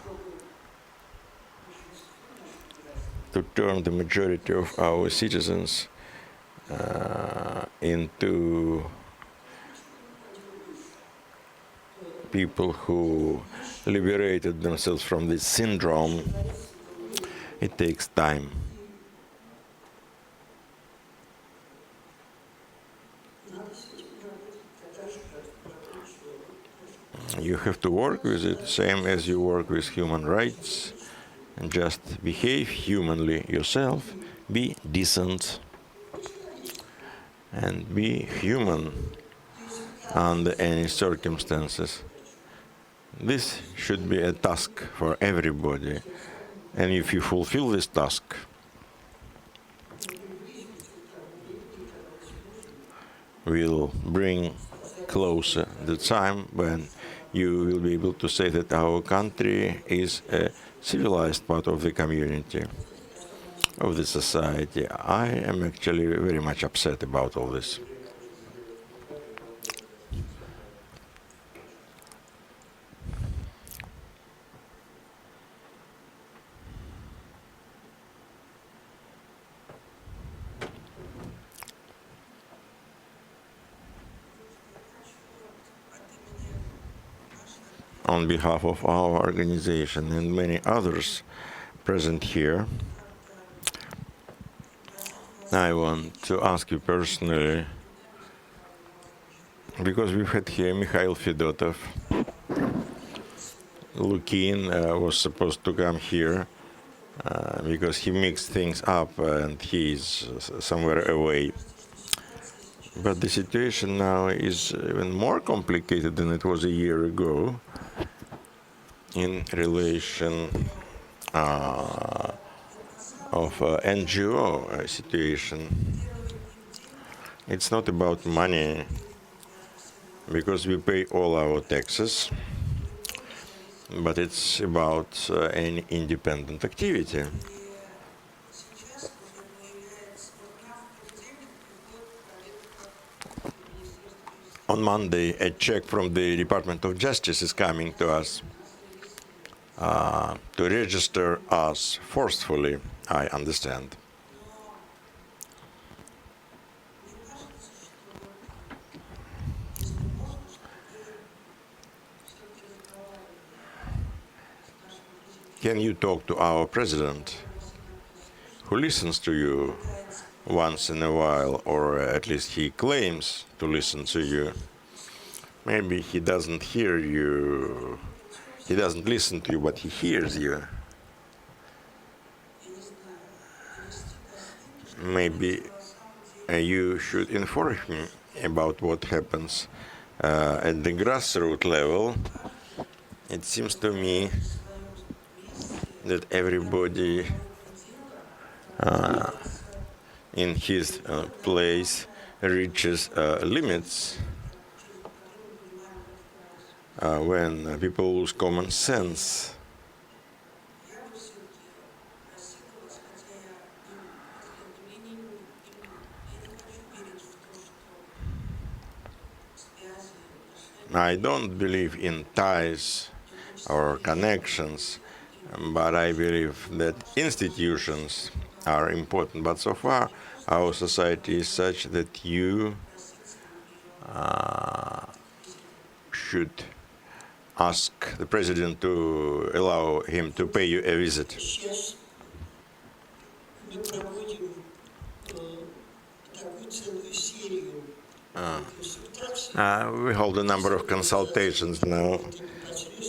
to turn the majority of our citizens into people who liberated themselves from this syndrome. It takes time. You have to work with it, same as you work with human rights. And just behave humanly yourself, be decent, and be human. under any circumstances. This should be a task for everybody. And if you fulfill this task, we'll bring closer the time when you will be able to say that our country is a civilized part of the community, of the society. I am actually very much upset about all this. On behalf of our organization and many others present here, I want to ask you personally, because we've had here Mikhail Fedotov. Lukin was supposed to come here because he mixed things up and he's somewhere away. But the situation now is even more complicated than it was a year ago in relation of NGO situation. It's not about money, because we pay all our taxes, but it's about an independent activity. On Monday, a check from the Department of Justice is coming to us to register us forcefully, I understand. Can you talk to our president, who listens to you once in a while, or at least he claims to listen to you? Maybe he doesn't hear you, he doesn't listen to you, but he hears you. Maybe you should inform me about what happens at the grassroots level. It seems to me that everybody in his place reaches limits when people lose common sense. I don't believe in ties or connections, but I believe that institutions are important. But so far, our society is such that you should ask the president to allow him to pay you a visit. We hold a number of consultations now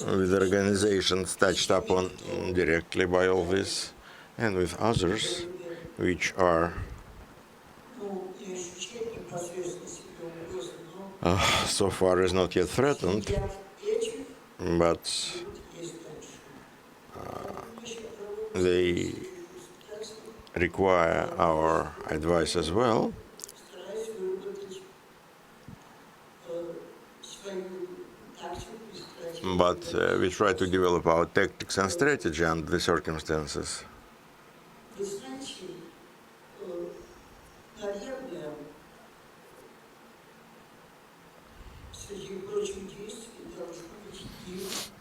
with organizations touched upon directly by all this, and with others which are so far is not yet threatened, but they require our advice as well. But we try to develop our tactics and strategy under the circumstances.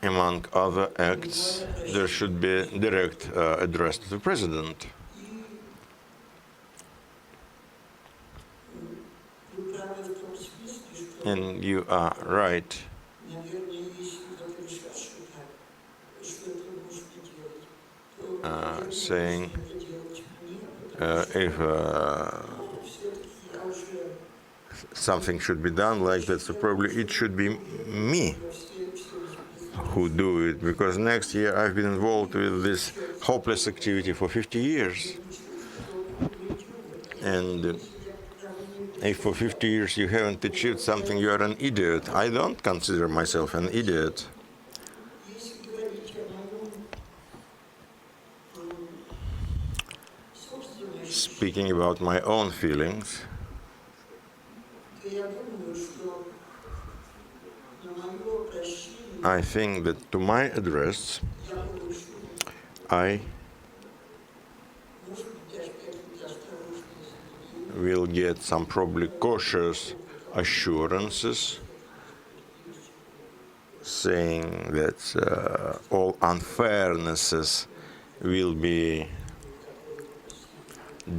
Among other acts, there should be direct address to the president. And you are right. Saying if something should be done like that, so probably it should be me who do it, because next year I've been involved with this hopeless activity for 50 years. And if for 50 years you haven't achieved something, you are an idiot. I don't consider myself an idiot. Speaking about my own feelings, I think that to my address, I will get some probably cautious assurances saying that all unfairnesses will be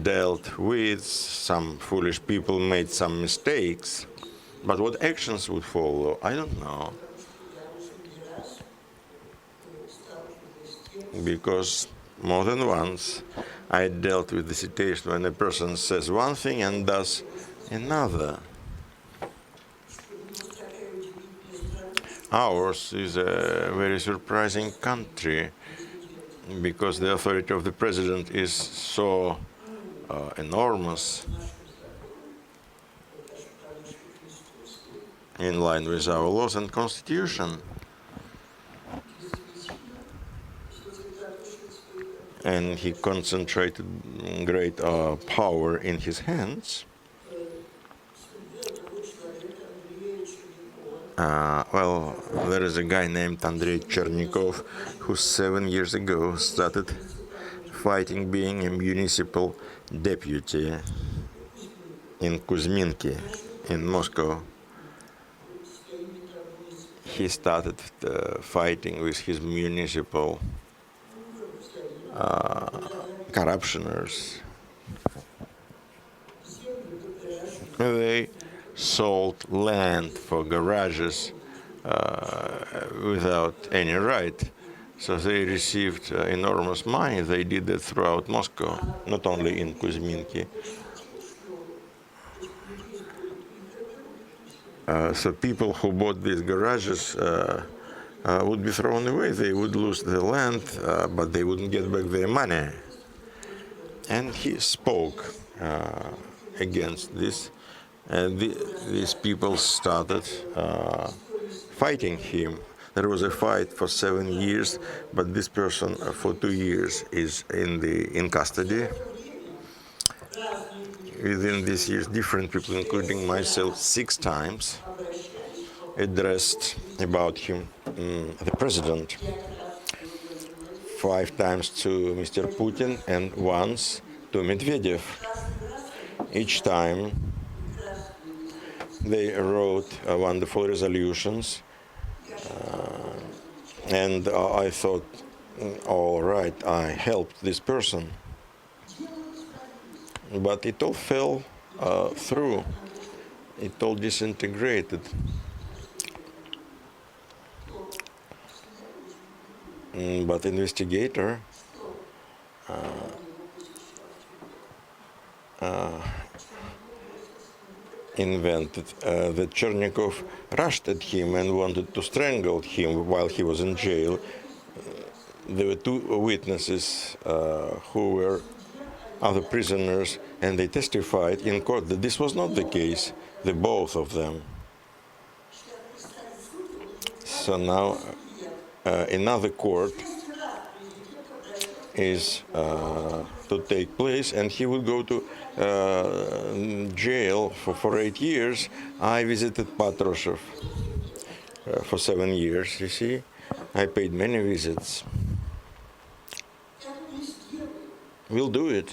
dealt with. Some foolish people made some mistakes, but what actions would follow, I don't know. Because more than once I dealt with the situation when a person says one thing and does another. Ours is a very surprising country because the authority of the president is so enormous, in line with our laws and constitution. And he concentrated great power in his hands. Well, there is a guy named Andrei Chernikov who 7 years ago started fighting being a municipal deputy in Kuzminki in Moscow. He started fighting with his municipal corruptioners. They sold land for garages without any right. So they received enormous money. They did that throughout Moscow, not only in Kuzminki. So people who bought these garages would be thrown away. They would lose the land, but they wouldn't get back their money. And he spoke against this. And these people started fighting him. There was a fight for 7 years, but this person for 2 years is in custody. Within these years, different people, including myself, 6 times addressed about him the president. 5 times to Mr. Putin and once to Medvedev. Each time they wrote wonderful resolutions, and I thought, all right, I helped this person. But it all fell through. It all disintegrated. But investigator invented that Chernikov rushed at him and wanted to strangle him while he was in jail. There were 2 witnesses who were other prisoners, and they testified in court that this was not the case, the both of them. So now another court is to take place, and he will go to jail for 8 years. I visited Patrushev for 7 years, you see. I paid many visits. We'll do it.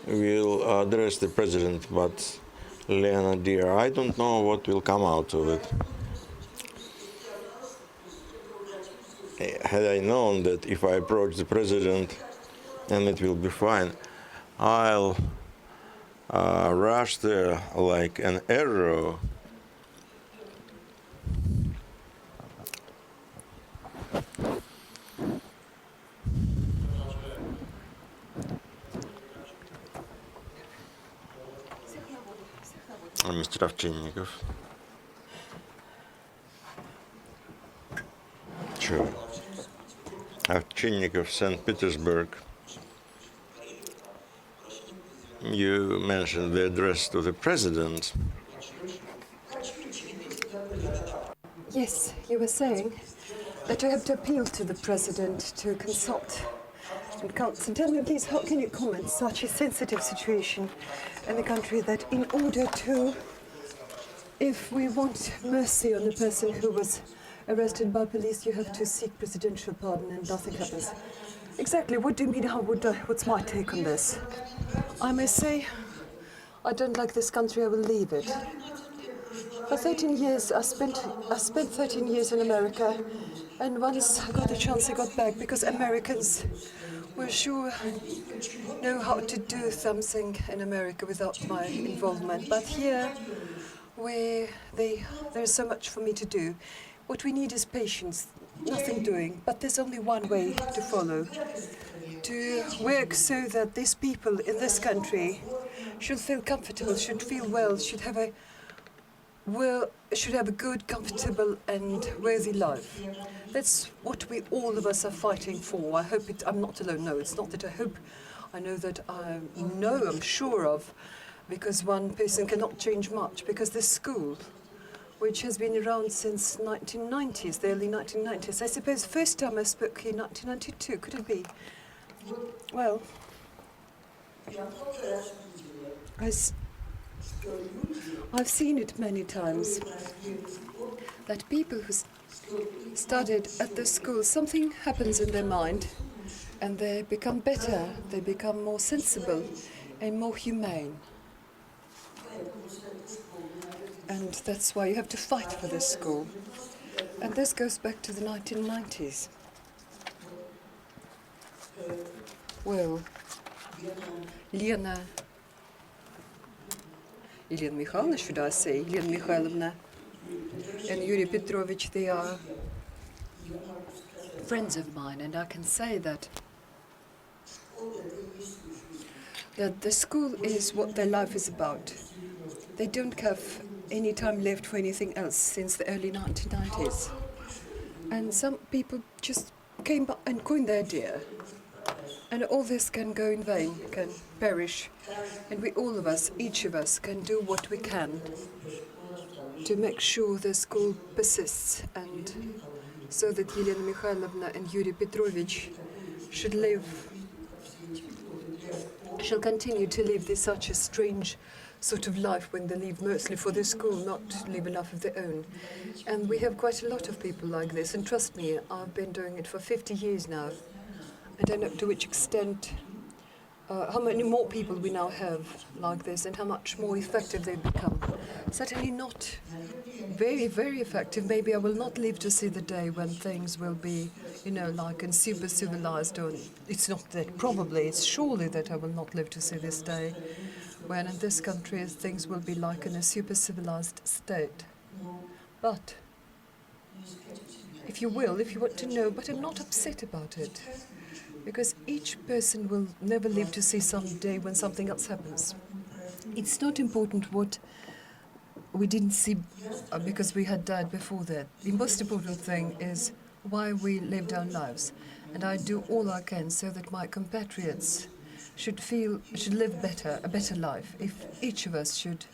We'll address the president, but Lena, dear, I don't know what will come out of it. Had I known that if I approach the president and it will be fine, I'll rush there like an arrow. Mr. Ovchinnikov. Sure. Ovchinnikov, St. Petersburg. you mentioned the address to the president. Yes, you were saying that you have to appeal to the president to consult and counsel. Tell me, please, how can you comment such a sensitive situation in the country that in order to, if we want mercy on a person who was arrested by police, you have to seek presidential pardon and nothing happens? Exactly, what do you mean? What's my take on this? I may say, I don't like this country, I will leave it. For 13 years, I spent 13 years in America, and once I got a chance, I got back because Americans were sure know how to do something in America without my involvement. But here, there's so much for me to do. What we need is patience, nothing doing. But there's only one way to follow, to work so that these people in this country should feel comfortable, should feel well, should have a good, comfortable and worthy life. That's what all of us are fighting for. I hope I'm not alone. No, it's not that I hope. I know that I'm sure of, because one person cannot change much, because this school, which has been around since 1990s, the early 1990s, I suppose first time I spoke here in 1992, could it be? Well, I've seen it many times, that people who studied at the school, something happens in their mind and they become better, they become more sensible and more humane. And that's why you have to fight for this school. And this goes back to the 1990s. Well, Lena Mikhailovna, should I say, Lena Mikhailovna and Yuri Petrovich, they are friends of mine, and I can say that the school is what their life is about. They don't have any time left for anything else since the early 1990s. And some people just came by and coined the idea. And all this can go in vain, can perish. And we, all of us, each of us, can do what we can to make sure the school persists, and so that Yelena Mikhailovna and Yuri Petrovich should continue to live this such a strange sort of life when they live mostly for the school, not live a life of their own. And we have quite a lot of people like this, and trust me, I've been doing it for 50 years now. I don't know to which extent, how many more people we now have like this and how much more effective they become. Certainly not very, very effective. Maybe I will not live to see the day when things will be, like in super civilized, or it's not that probably, it's surely that I will not live to see this day when in this country things will be like in a super civilized state. But if you want to know, but I'm not upset about it. Because each person will never live to see some day when something else happens. It's not important what we didn't see because we had died before that. The most important thing is why we lived our lives. And I do all I can so that my compatriots should live better, a better life. If each of us should,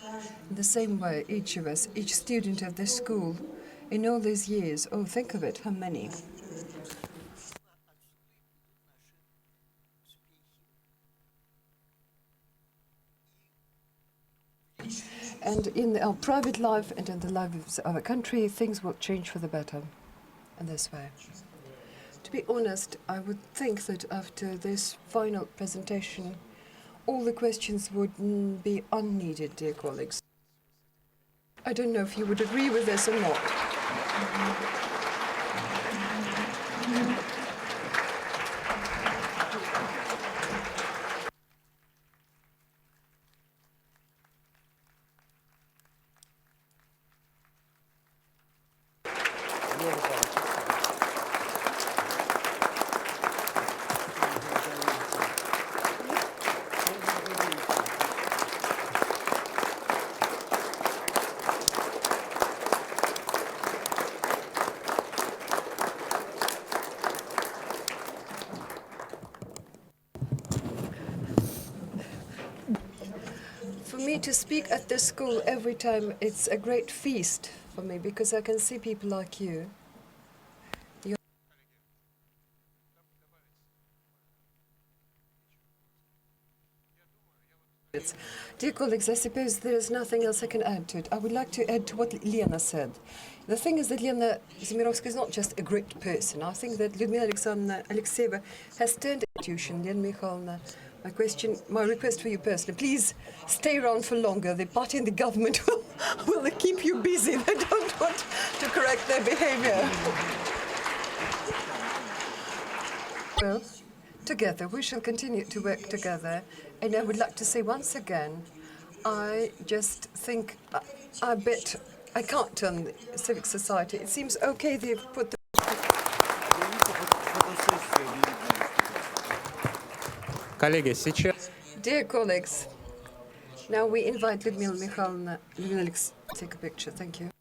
in the same way, each of us, each student of this school, in all these years, oh, think of it, how many. And in our private life and in the lives of our country, things will change for the better in this way. To be honest, I would think that after this final presentation, all the questions would be unneeded, dear colleagues. I don't know if you would agree with this or not. me to speak at the school every time, it's a great feast for me because I can see people like you. Dear colleagues, I suppose there is nothing else I can add to it. I would like to add to what Lena said. The thing is that Lena Zemirovskaya is not just a great person. I think that Lyudmila Alexandrovna Alexeyeva has turned institution. Lena Mikhailовna, my request for you personally, please stay around for longer. The party and the government will keep you busy. They don't want to correct their behavior. Well, together, we shall continue to work together. And I would like to say once again, I just think, I bet I can't turn the civic society. It seems okay they've put the... Коллеги, сейчас... Dear colleagues, now we invite Lyudmila Mikhailовna, Lyudmila Alexeyevna to take a picture. Thank you.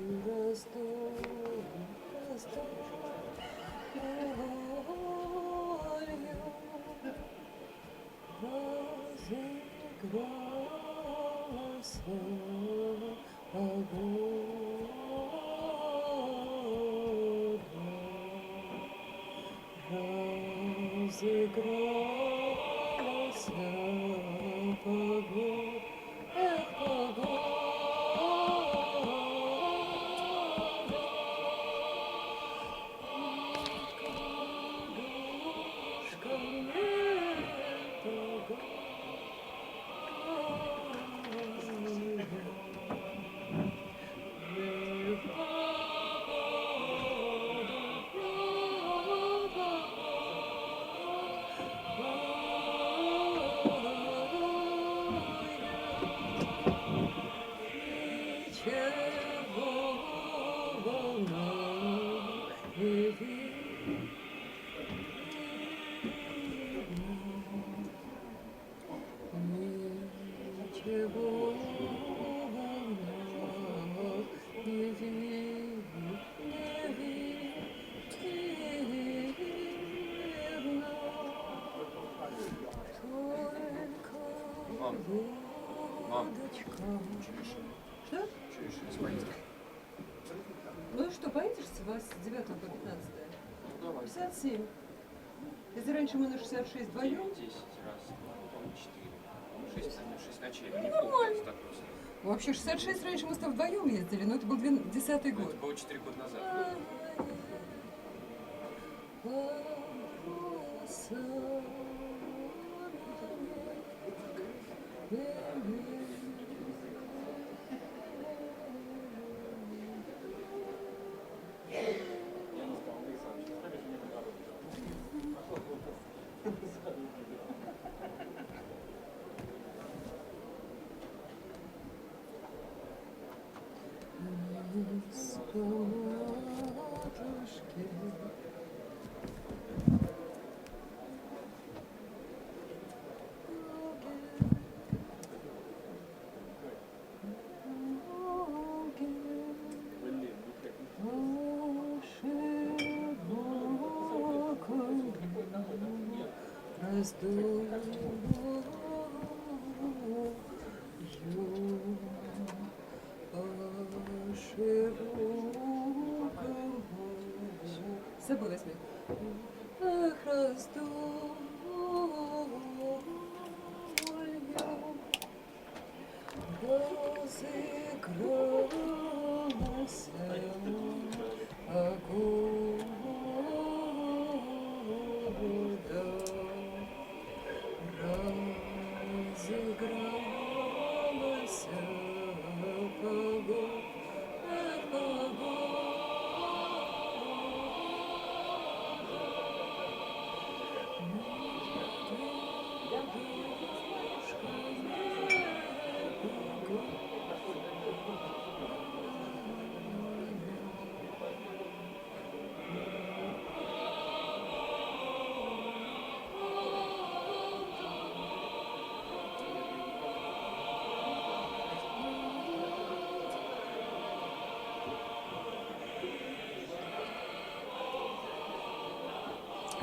Что? Ну что, поедешь с 9 по 15? 57. Если раньше мы на 66 вдвоем... 10 раз, потом 4. 6 ночей. Нормально. Вообще 66 раньше мы с тобой вдвоем ездили, но это был 10-й год. Это было 4 года назад. С собой возьми.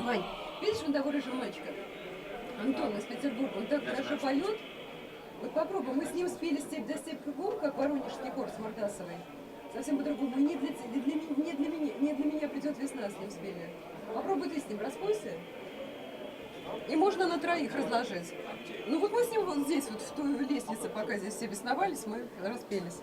Вань, видишь вон того рыжего мальчика? Антон из Петербурга, он так хорошо поет. Вот попробуй, мы с ним спели «Степь да степь кругом», как воронежский хор с Мордасовой. Совсем по-другому. Не для меня придет весна, с ним спели. Попробуй ты с ним, распойся. И можно на троих разложить. Ну вот мы с ним вот здесь, вот в той лестнице, пока здесь все бесновались, мы распелись.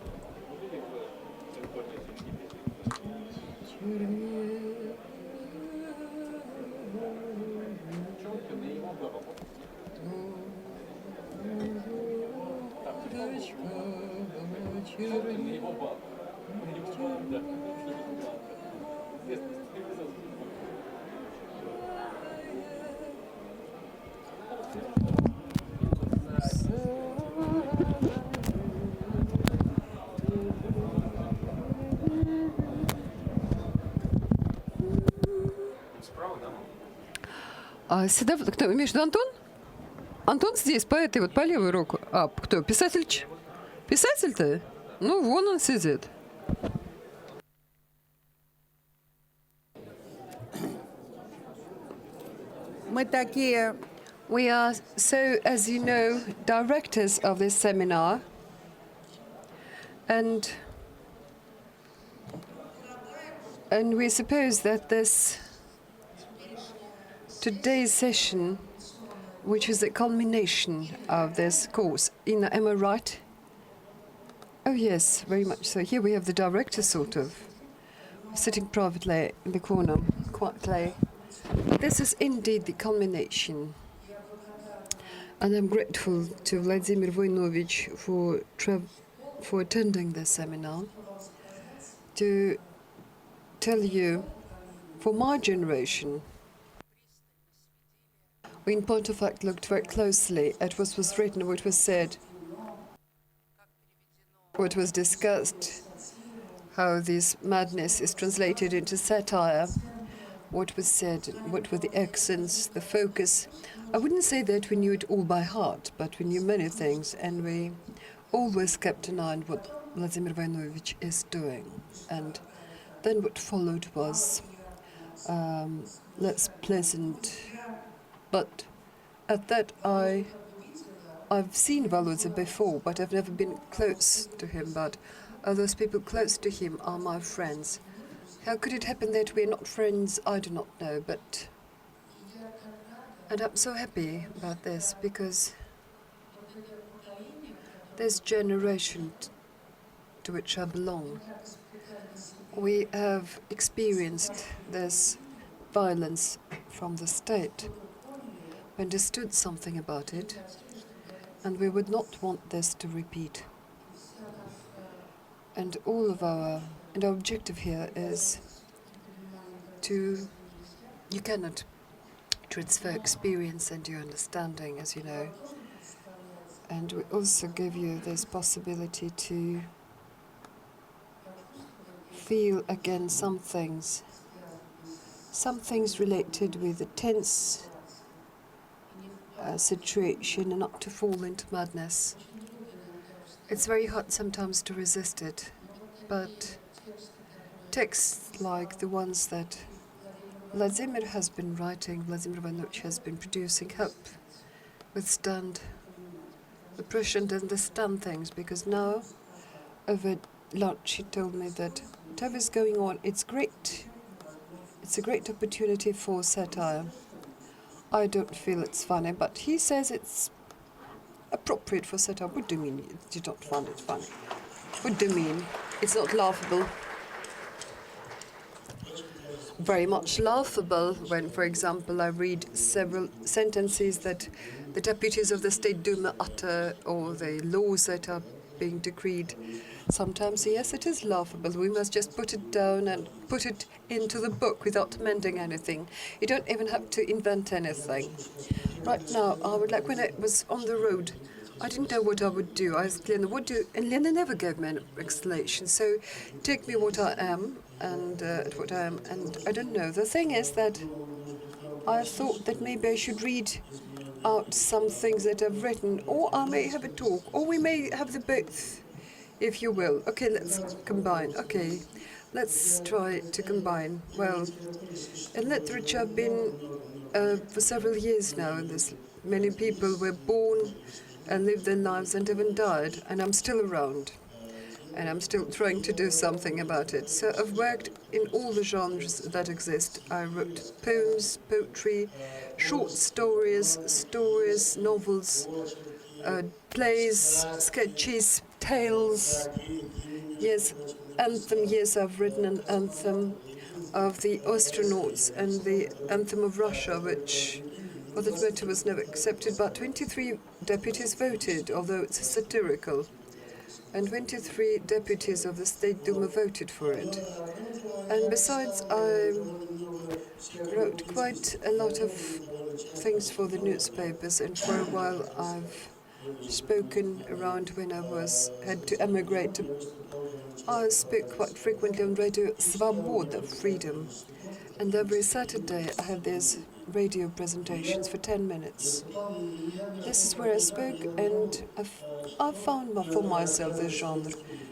А сюда кто? Имеешь в виду Антон? Антон здесь, по этой вот, по левую руку. А кто? Писатель? Писатель-то? Ну, вон он сидит. Мы такие... We are, so as you know, directors of this seminar, and we suppose that today's session, which is the culmination of this course, Ina, am I right? Oh yes, very much so. Here we have the director, sort of, sitting privately in the corner, quietly. This is indeed the culmination. And I'm grateful to Vladimir Voinovich for attending this seminar, to tell you, for my generation, we in point of fact looked very closely at what was written, what was said, what was discussed, how this madness is translated into satire, what was said, what were the accents, the focus. I wouldn't say that we knew it all by heart, but we knew many things, and we always kept an eye on what Vladimir Voinovich is doing. And then what followed was less pleasant, but at that I've seen Volodya before, but I've never been close to him, but those people close to him are my friends. How could it happen that we're not friends? I do not know, but... And I'm so happy about this, because this generation to which I belong, we have experienced this violence from the state. We understood something about it, and we would not want this to repeat. And our objective here is you cannot transfer experience and your understanding, as you know. And we also give you this possibility to feel again some things related with the tense situation, and not to fall into madness. It's very hard sometimes to resist it, but texts like the ones that Vladimir has been writing, Vladimir Voinovich has been producing, help withstand the pressure and understand things, because now, over lunch, he told me that whatever is going on, it's great. It's a great opportunity for satire. I don't feel it's funny, but he says it's appropriate for satire. What do you mean you don't find it funny? What do you mean? It's not laughable. Very much laughable when, for example, I read several sentences that the deputies of the State Duma utter, or the laws that are being decreed. Sometimes, yes, it is laughable. We must just put it down and put it into the book without amending anything. You don't even have to invent anything. Right now, I would like, when I was on the road, I didn't know what I would do. I asked Lena, what do, and Lena never gave me an explanation. So take me what I am, and what I am, and I don't know. The thing is that I thought that maybe I should read out some things that I've written, or I may have a talk, or we may have the both, if you will. Okay, let's combine. Okay, let's try to combine. Well, in literature, I've been for several years now in this. Many people were born and lived their lives and even died, and I'm still around. And I'm still trying to do something about it. So I've worked in all the genres that exist. I wrote poems, poetry, short stories, novels, plays, sketches, tales. Yes, anthem. Yes, I've written an anthem of the astronauts and the anthem of Russia, which, for that matter, was never accepted. But 23 deputies voted, although it's satirical. And 23 deputies of the State Duma voted for it. And besides, I wrote quite a lot of things for the newspapers, and for a while I've spoken around when I had to emigrate. I spoke quite frequently on Radio Svaboda, Freedom. And every Saturday I have these radio presentations for 10 minutes. This is where I spoke, and I found for myself the genre.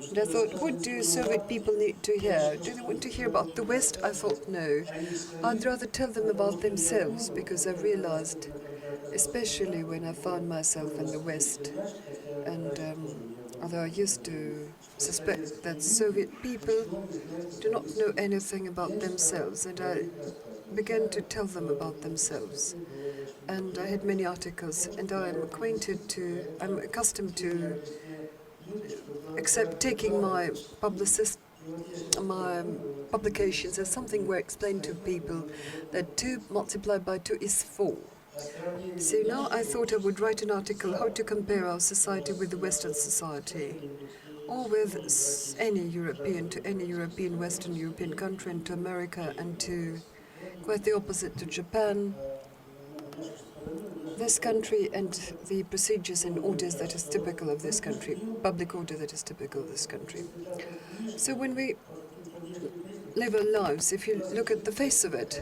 And I thought, what do Soviet people need to hear? Do they want to hear about the West? I thought, no. I'd rather tell them about themselves, because I realized, especially when I found myself in the West, and although I used to suspect that Soviet people do not know anything about themselves, and I began to tell them about themselves. And I had many articles, and I'm accustomed to taking my publications as something where I explain to people that 2 multiplied by 2 is 4. So now I thought I would write an article how to compare our society with the Western society, or with any European, Western European country, and to America, and to quite the opposite, to Japan, this country, and the procedures and orders that is typical of this country, public order that is typical of this country. So when we live our lives, if you look at the face of it,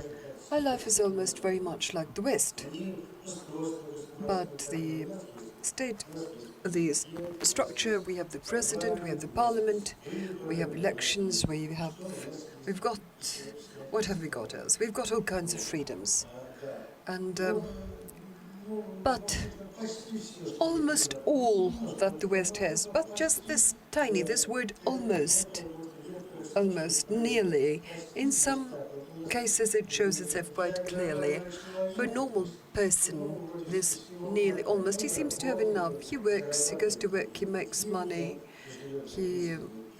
our life is almost very much like the West. But the state, the structure, we have the president, we have the parliament, we have elections, we've got, what have we got else? We've got all kinds of freedoms. And, but almost all that the West has, but just this word almost, nearly, in some cases it shows itself quite clearly. For a normal person, this nearly, almost, he seems to have enough. He works, he goes to work, he makes money.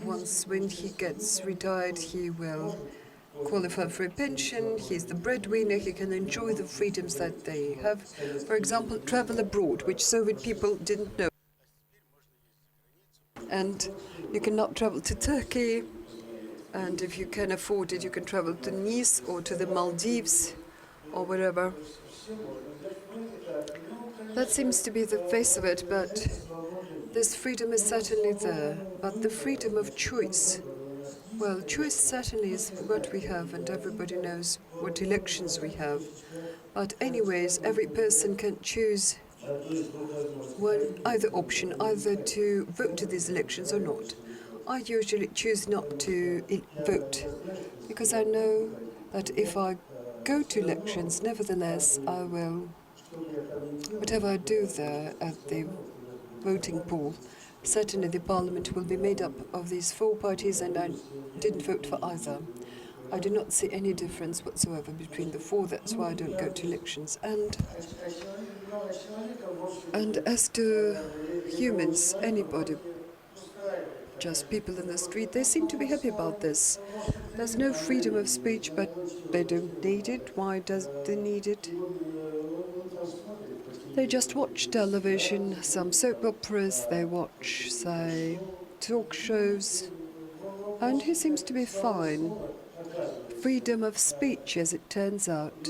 When he gets retired, he will qualify for a pension. He's the breadwinner. He can enjoy the freedoms that they have. For example, travel abroad, which Soviet people didn't know. And you cannot travel to Turkey. And if you can afford it, you can travel to Nice or to the Maldives or wherever. That seems to be the face of it, but this freedom is certainly there. But the freedom of choice, well, choice certainly is what we have, and everybody knows what elections we have. But anyways, every person can choose either option, either to vote to these elections or not. I usually choose not to vote, because I know that if I go to elections, nevertheless, I will, whatever I do there at the voting pool, certainly the parliament will be made up of these 4 parties, and I didn't vote for either. I do not see any difference whatsoever between the 4, that's why I don't go to elections. And as to humans, anybody, just people in the street, they seem to be happy about this. There's no freedom of speech, but they don't need it. Why does they need it? They just watch television, some soap operas, they watch, say, talk shows, and he seems to be fine. Freedom of speech, as it turns out,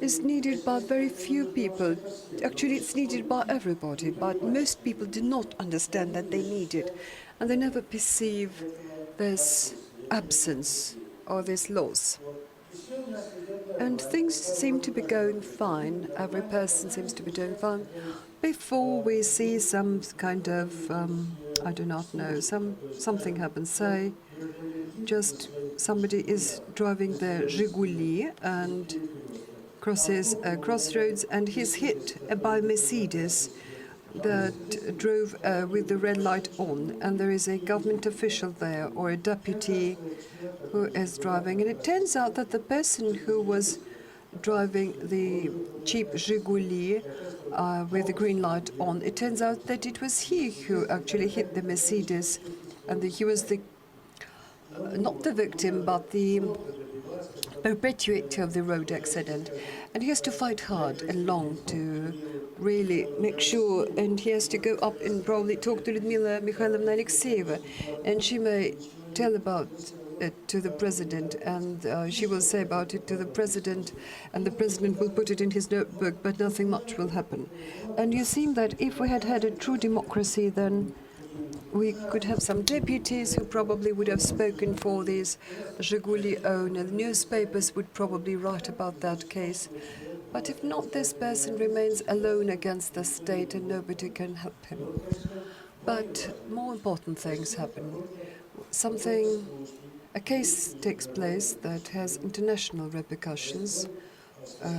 is needed by very few people. Actually, it's needed by everybody, but most people do not understand that they need it, and they never perceive this absence or this loss. And things seem to be going fine. Every person seems to be doing fine. Before we see some kind of, I do not know, something happens. Say, just somebody is driving their Zhiguli and crosses a crossroads, and he's hit by Mercedes that drove with the red light on, and there is a government official there or a deputy who is driving, and it turns out that the person who was driving the cheap Zhiguli with the green light on, it turns out that it was he who actually hit the Mercedes, and he was the not the victim but the perpetuator of the road accident, and he has to fight hard and long to really make sure, and he has to go up and probably talk to Lyudmila Mikhailovna Alexeyeva, and she may tell about it to the president, and she will say about it to the president, and the president will put it in his notebook, but nothing much will happen. And you seem that if we had had a true democracy, then we could have some deputies who probably would have spoken for these Zhiguli owner. The newspapers would probably write about that case. But if not, this person remains alone against the state and nobody can help him. But more important things happen. A case takes place that has international repercussions.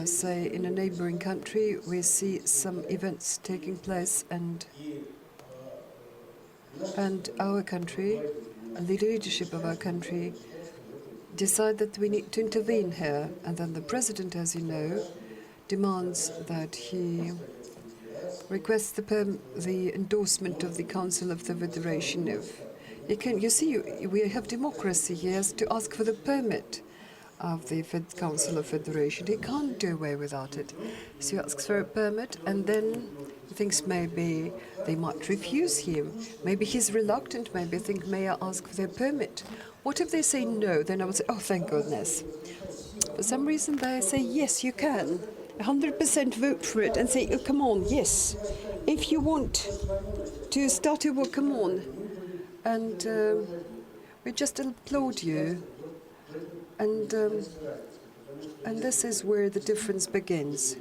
Say in a neighboring country, we see some events taking place, and our country, and the leadership of our country, decide that we need to intervene here. And then the president, as you know, demands that he requests the endorsement of the Council of the Federation. You see, we have democracy. He has to ask for the permit of the Council of Federation. He can't do away without it. So he asks for a permit, and then he thinks maybe they might refuse him. Maybe he's reluctant. Maybe think, may I ask for their permit? What if they say no? Then I would say, oh, thank goodness. For some reason, they say, yes, you can. 100% vote for it and say, oh, come on, yes. If you want to start your work, come on. And we just applaud you. And this is where the difference begins.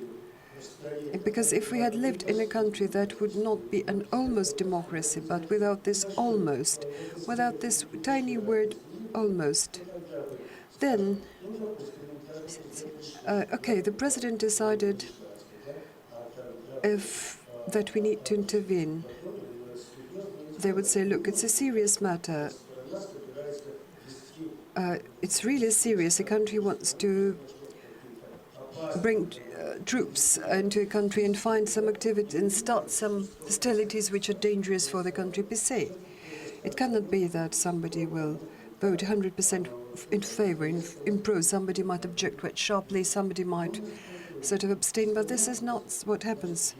Because if we had lived in a country that would not be an almost democracy, but without this almost, without this tiny word almost, then, okay, the president decided that we need to intervene. They would say, look, it's a serious matter. It's really serious. A country wants to bring troops into a country and find some activity and start some hostilities which are dangerous for the country per se. It cannot be that somebody will vote 100% in favor, in pro. Somebody might object quite sharply, somebody might sort of abstain, but this is not what happens.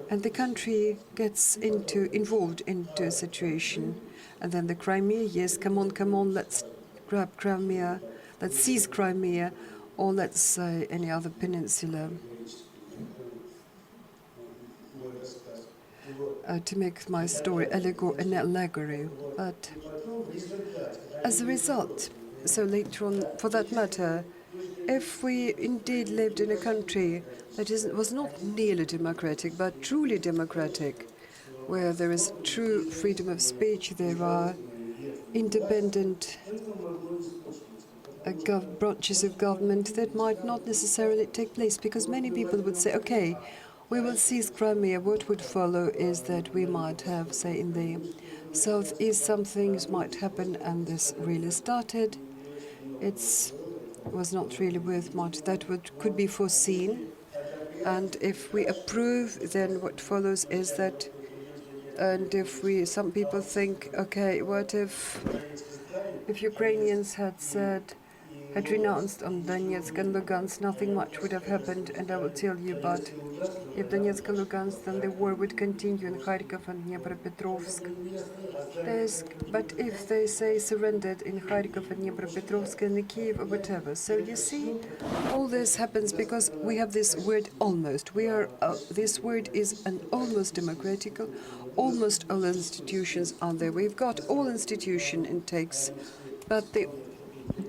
And the country gets involved into a situation. And then the Crimea, yes, come on, let's grab Crimea, let's seize Crimea, or let's say any other peninsula. To make my story an allegory. But as a result, so later on, for that matter, if we indeed lived in a country that was not nearly democratic, but truly democratic, where there is true freedom of speech, there are independent branches of government, that might not necessarily take place, because many people would say, okay, we will seize Crimea. What would follow is that we might have, say, in the southeast, some things might happen, and this really started. It was not really worth much. That could be foreseen. And if we approve, then what follows is that, and if some people think, okay, what if Ukrainians had renounced on Donetsk and Lugansk, nothing much would have happened. And I will tell you, but if Donetsk and Lugansk, then the war would continue in Kharkov and Dnipropetrovsk. But if they say surrendered in Kharkov and Dnipropetrovsk and Kyiv or whatever. So you see, all this happens because we have this word almost. This word is an almost democratical, almost all institutions are there. We've got all institution intakes, but they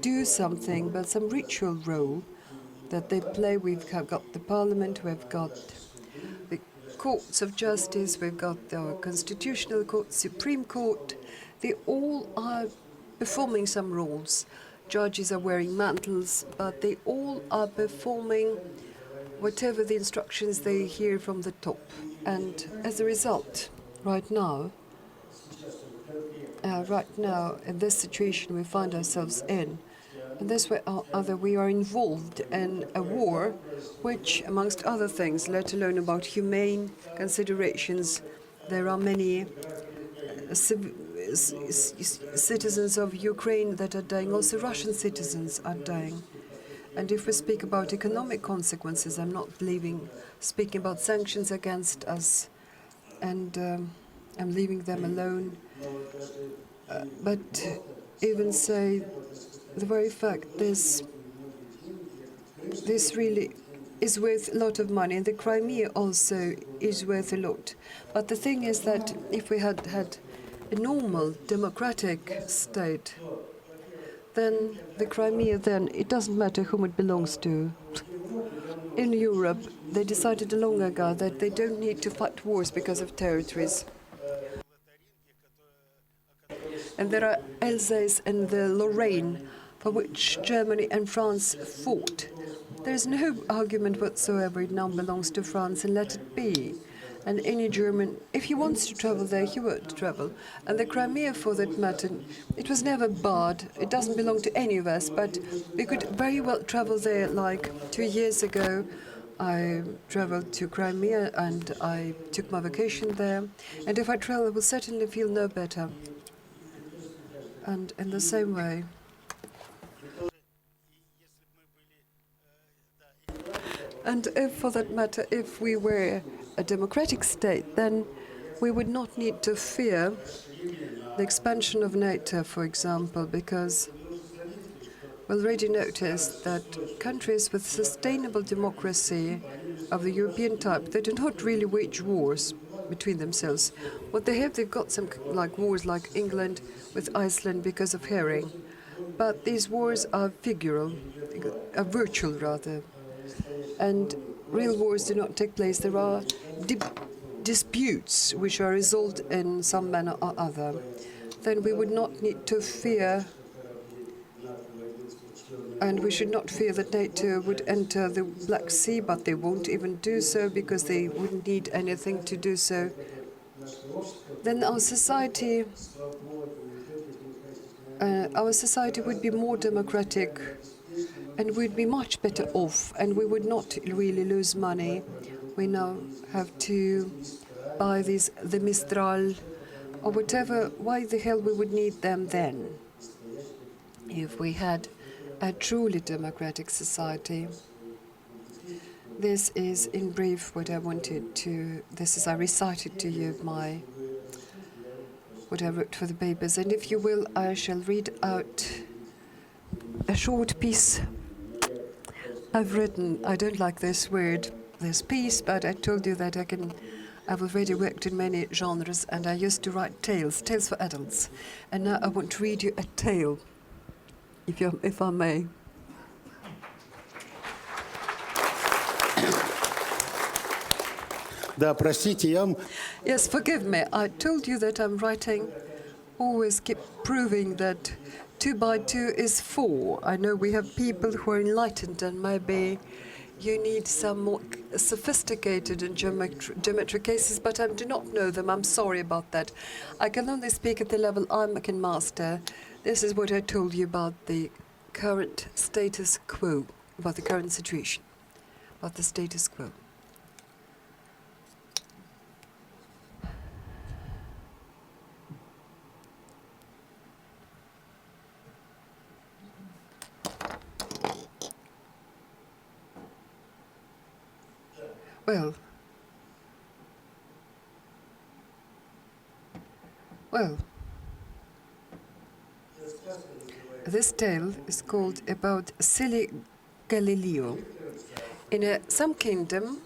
do something, but some ritual role that they play. We've got the parliament, we've got the courts of justice, we've got our constitutional court, Supreme Court. They all are performing some roles. Judges are wearing mantles, but they all are performing whatever the instructions they hear from the top. And as a result, right now, in this situation we find ourselves in, and this way or other, we are involved in a war which, amongst other things, let alone about humane considerations, there are many citizens of Ukraine that are dying, also Russian citizens are dying. And if we speak about economic consequences, I'm not speaking about sanctions against us, and I'm leaving them alone. But even say the very fact this really is worth a lot of money, and the Crimea also is worth a lot. But the thing is that if we had a normal democratic state, then the Crimea, then it doesn't matter whom it belongs to. In Europe, they decided long ago that they don't need to fight wars because of territories. And there are Alsace and the Lorraine, for which Germany and France fought. There is no argument whatsoever. It now belongs to France, and let it be. And any German, if he wants to travel there, he would travel. And the Crimea, for that matter, it was never barred. It doesn't belong to any of us, but we could very well travel there. Like 2 years ago, I traveled to Crimea and I took my vacation there. And if I travel, I will certainly feel no better. And in the same way, and if, for that matter, if we were a democratic state, then we would not need to fear the expansion of NATO, for example, because we already noticed that countries with sustainable democracy of the European type, they do not really wage wars between themselves. What they have, they've got some like wars like England with Iceland because of herring. But these wars are figural, are virtual rather. And real wars do not take place. There are disputes which are resolved in some manner or other. Then we would not need to fear, and we should not fear that NATO would enter the Black Sea, but they won't even do so because they wouldn't need anything to do so. Then our society would be more democratic, and we'd be much better off, and we would not really lose money. We now have to buy the Mistral or whatever. Why the hell we would need them then if we had a truly democratic society? This is in brief what I wanted to, I recited to you what I wrote for the papers. And if you will, I shall read out a short piece I've written. I don't like this word, this piece, but I told you that I've already worked in many genres, and I used to write tales for adults. And now I want to read you a tale, if I may. Yes, forgive me. I told you that I'm writing. Always keep proving that 2 by 2 is 4. I know we have people who are enlightened, and maybe you need some more sophisticated and geometric cases, but I do not know them. I'm sorry about that. I can only speak at the level I can master. This is what I told you about the current status quo, about the current situation, about the status quo. Well, this tale is called about silly Galileo. In some kingdom,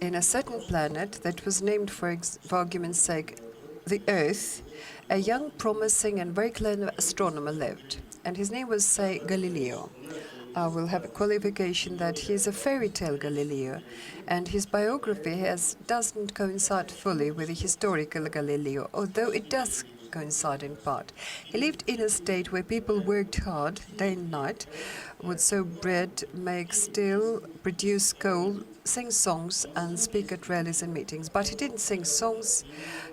in a certain planet that was named, for argument's sake, the Earth, a young, promising, and very clever astronomer lived, and his name was, say, Galileo. I will have a qualification that he is a fairy tale Galileo, and his biography doesn't coincide fully with the historical Galileo, although it does coincide in part. He lived in a state where people worked hard day and night, would sow bread, make steel, produce coal, sing songs, and speak at rallies and meetings. But he didn't sing songs,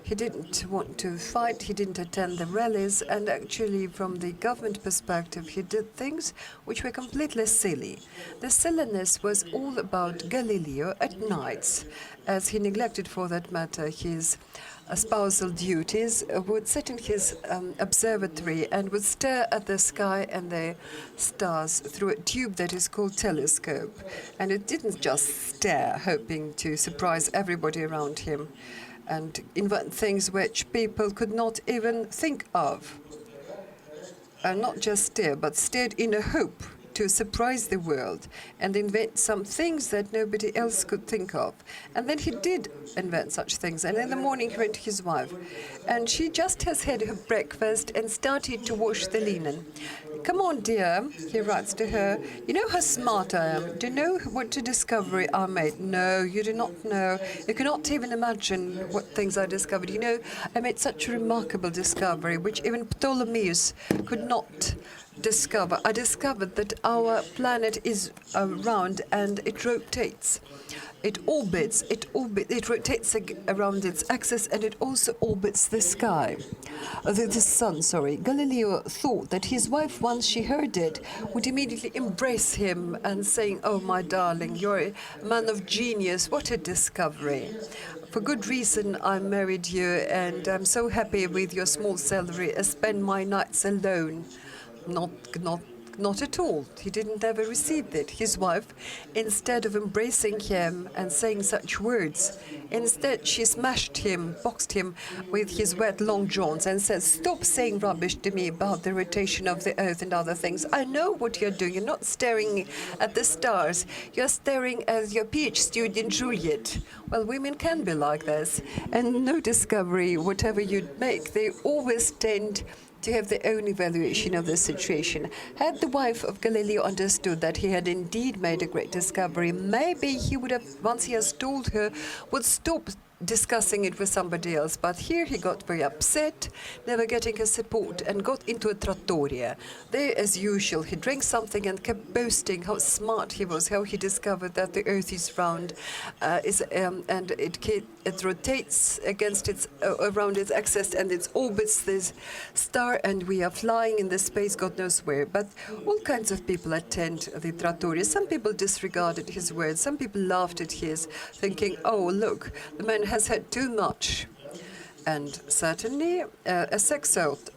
he didn't want to fight, he didn't attend the rallies, and actually, from the government perspective, he did things which were completely silly. The silliness was all about Galileo at nights, as he neglected, for that matter, his spousal duties, would sit in his observatory and would stare at the sky and the stars through a tube that is called telescope. And it didn't just stare, hoping to surprise everybody around him and invent things which people could not even think of. And not just stare, but stared in a hope to surprise the world and invent some things that nobody else could think of. And then he did invent such things. And in the morning he went to his wife, and she just has had her breakfast and started to wash the linen. "Come on, dear," he writes to her. "You know how smart I am. Do you know what a discovery I made? No, you do not know. You cannot even imagine what things I discovered. You know, I made such a remarkable discovery, which even Ptolemaeus could not discover. I discovered that our planet is round and it rotates. It orbits, it rotates around its axis, and it also orbits the sky. The sun, sorry. Galileo thought that his wife, once she heard it, would immediately embrace him and saying, 'Oh, my darling, you're a man of genius. What a discovery. For good reason I married you, and I'm so happy with your small salary. I spend my nights alone.' Not at all. He didn't ever receive it. His wife, instead of embracing him and saying such words, instead she smashed him, boxed him with his wet long johns and said, 'Stop saying rubbish to me about the rotation of the earth and other things. I know what you're doing. You're not staring at the stars. You're staring at your PhD student Juliet.' Well, women can be like this. And no discovery, whatever you make, they always tend to have their own evaluation of the situation. Had the wife of Galileo understood that he had indeed made a great discovery, maybe he would have, once he has told her, would stop discussing it with somebody else. But here he got very upset, never getting her support, and got into a trattoria. There, as usual, he drank something and kept boasting how smart he was, how he discovered that the earth is round, and it rotates against its around its axis, and it orbits this star, and we are flying in the space God knows where. But all kinds of people attend the trattoria. Some people disregarded his words. Some people laughed at his, thinking, "Oh, look, the man has had too much." And certainly a sexold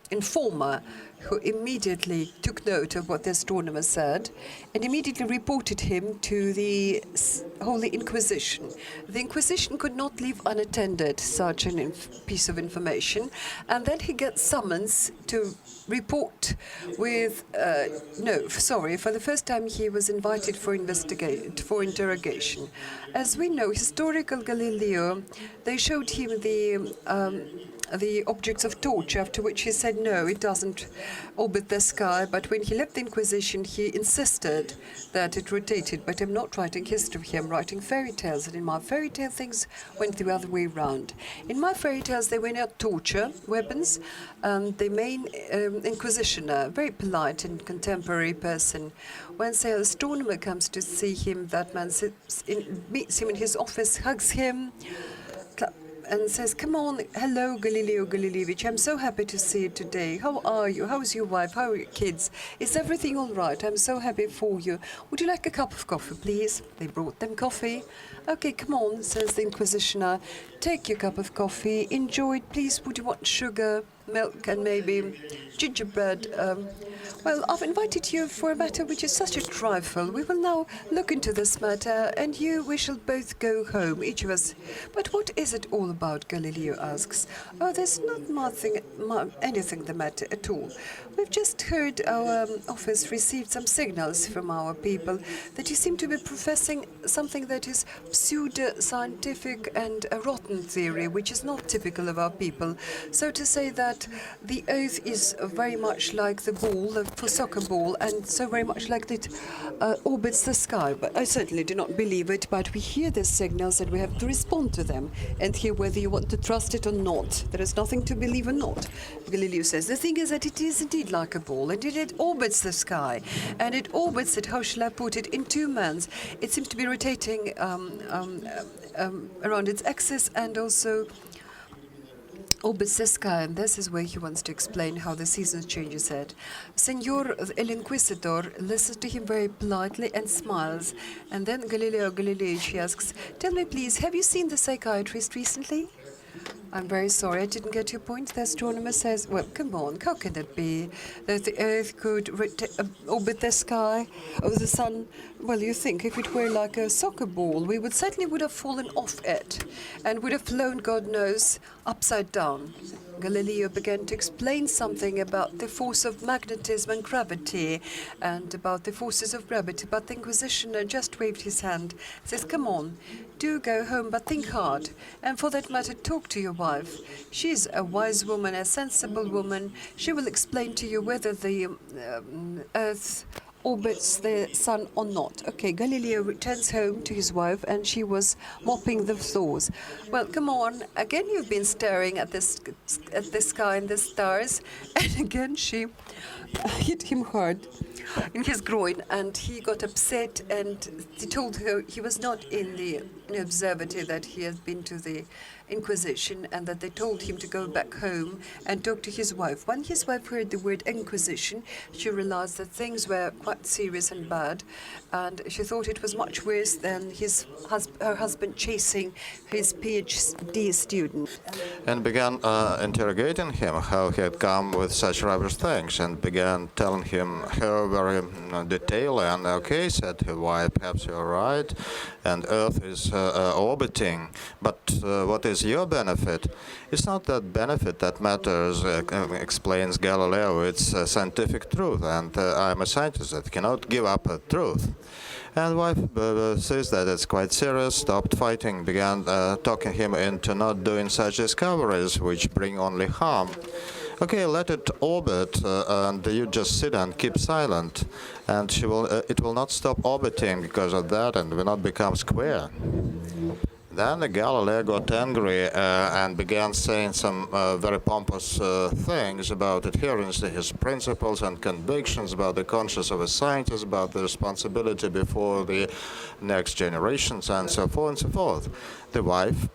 informer who immediately took note of what the astronomer said and immediately reported him to the Holy Inquisition. The Inquisition could not leave unattended such a piece of information, and then he gets summons to report with, for the first time he was invited for interrogation. As we know, historical Galileo, they showed him the objects of torture, after which he said, no, it doesn't orbit the sky. But when he left the Inquisition, he insisted that it rotated. But I'm not writing history here, I'm writing fairy tales. And in my fairy tale, things went the other way around. In my fairy tales, they were not torture weapons. The main inquisitioner, very polite and contemporary person, when, say, an astronomer comes to see him, that man meets him in his office, hugs him, and says, "Come on, hello, Galileo Galilevich, I'm so happy to see you today. How are you? How's your wife? How are your kids? Is everything all right? I'm so happy for you. Would you like a cup of coffee, please?" They brought them coffee. "Okay, come on," says the inquisitioner. "Take your cup of coffee. Enjoy it, please. Would you want sugar, milk, and maybe gingerbread? Well, I've invited you for a matter which is such a trifle. We will now look into this matter, and we shall both go home, each of us." "But what is it all about?" Galileo asks. "Oh, there's not anything the matter at all. We've just heard our office received some signals from our people that you seem to be professing something that is pseudo-scientific and a rotten theory, which is not typical of our people. So to say that the Earth is very much like the ball, the soccer ball, and so very much like it orbits the sky. But I certainly do not believe it, but we hear the signals and we have to respond to them and hear whether you want to trust it or not. There is nothing to believe or not." Galileo says, "The thing is that it is indeed like a ball, and it orbits the sky, and it orbits it, how shall I put it, in two months. It seems to be rotating around its axis and also orbits the sky," and this is where he wants to explain how the seasons change his head. Senor El Inquisitor listens to him very politely and smiles, and then Galileo Galilei asks, "Tell me, please, have you seen the psychiatrist recently?" I'm very sorry, I didn't get your point. The astronomer says, well, come on, how can it be that the Earth could orbit the sky or the sun? Well, you think if it were like a soccer ball, we certainly would have fallen off it and would have flown, God knows, upside down. Galileo began to explain something about the force of magnetism and gravity and about the forces of gravity, but the Inquisitioner just waved his hand, says, come on, do go home, but think hard. And for that matter, talk to your wife. She's a wise woman, a sensible woman. She will explain to you whether the Earth orbits the sun or not. Okay, Galileo returns home to his wife and she was mopping the floors. Well, come on, again you've been staring at the sky and the stars, and again she hit him hard in his groin, and he got upset, and he told her he was not in the observatory, that he had been to the Inquisition, and that they told him to go back home and talk to his wife. When his wife heard the word Inquisition, she realized that things were quite serious and bad, and she thought it was much worse than her husband chasing his PhD student. And began interrogating him how he had come with such rubbish things, and began telling him her very detail. And okay, said his wife, perhaps you're right, and Earth is orbiting, but what is your benefit? It's not that benefit that matters, explains Galileo. It's scientific truth, and I'm a scientist that cannot give up a truth. And wife says that it's quite serious, stopped fighting, began talking him into not doing such discoveries which bring only harm. Okay, let it orbit, and you just sit and keep silent, and it will not stop orbiting because of that, and will not become square. Then Galileo got angry and began saying some very pompous things about adherence to his principles and convictions, about the conscience of a scientist, about the responsibility before the next generations, and so forth and so forth. The wife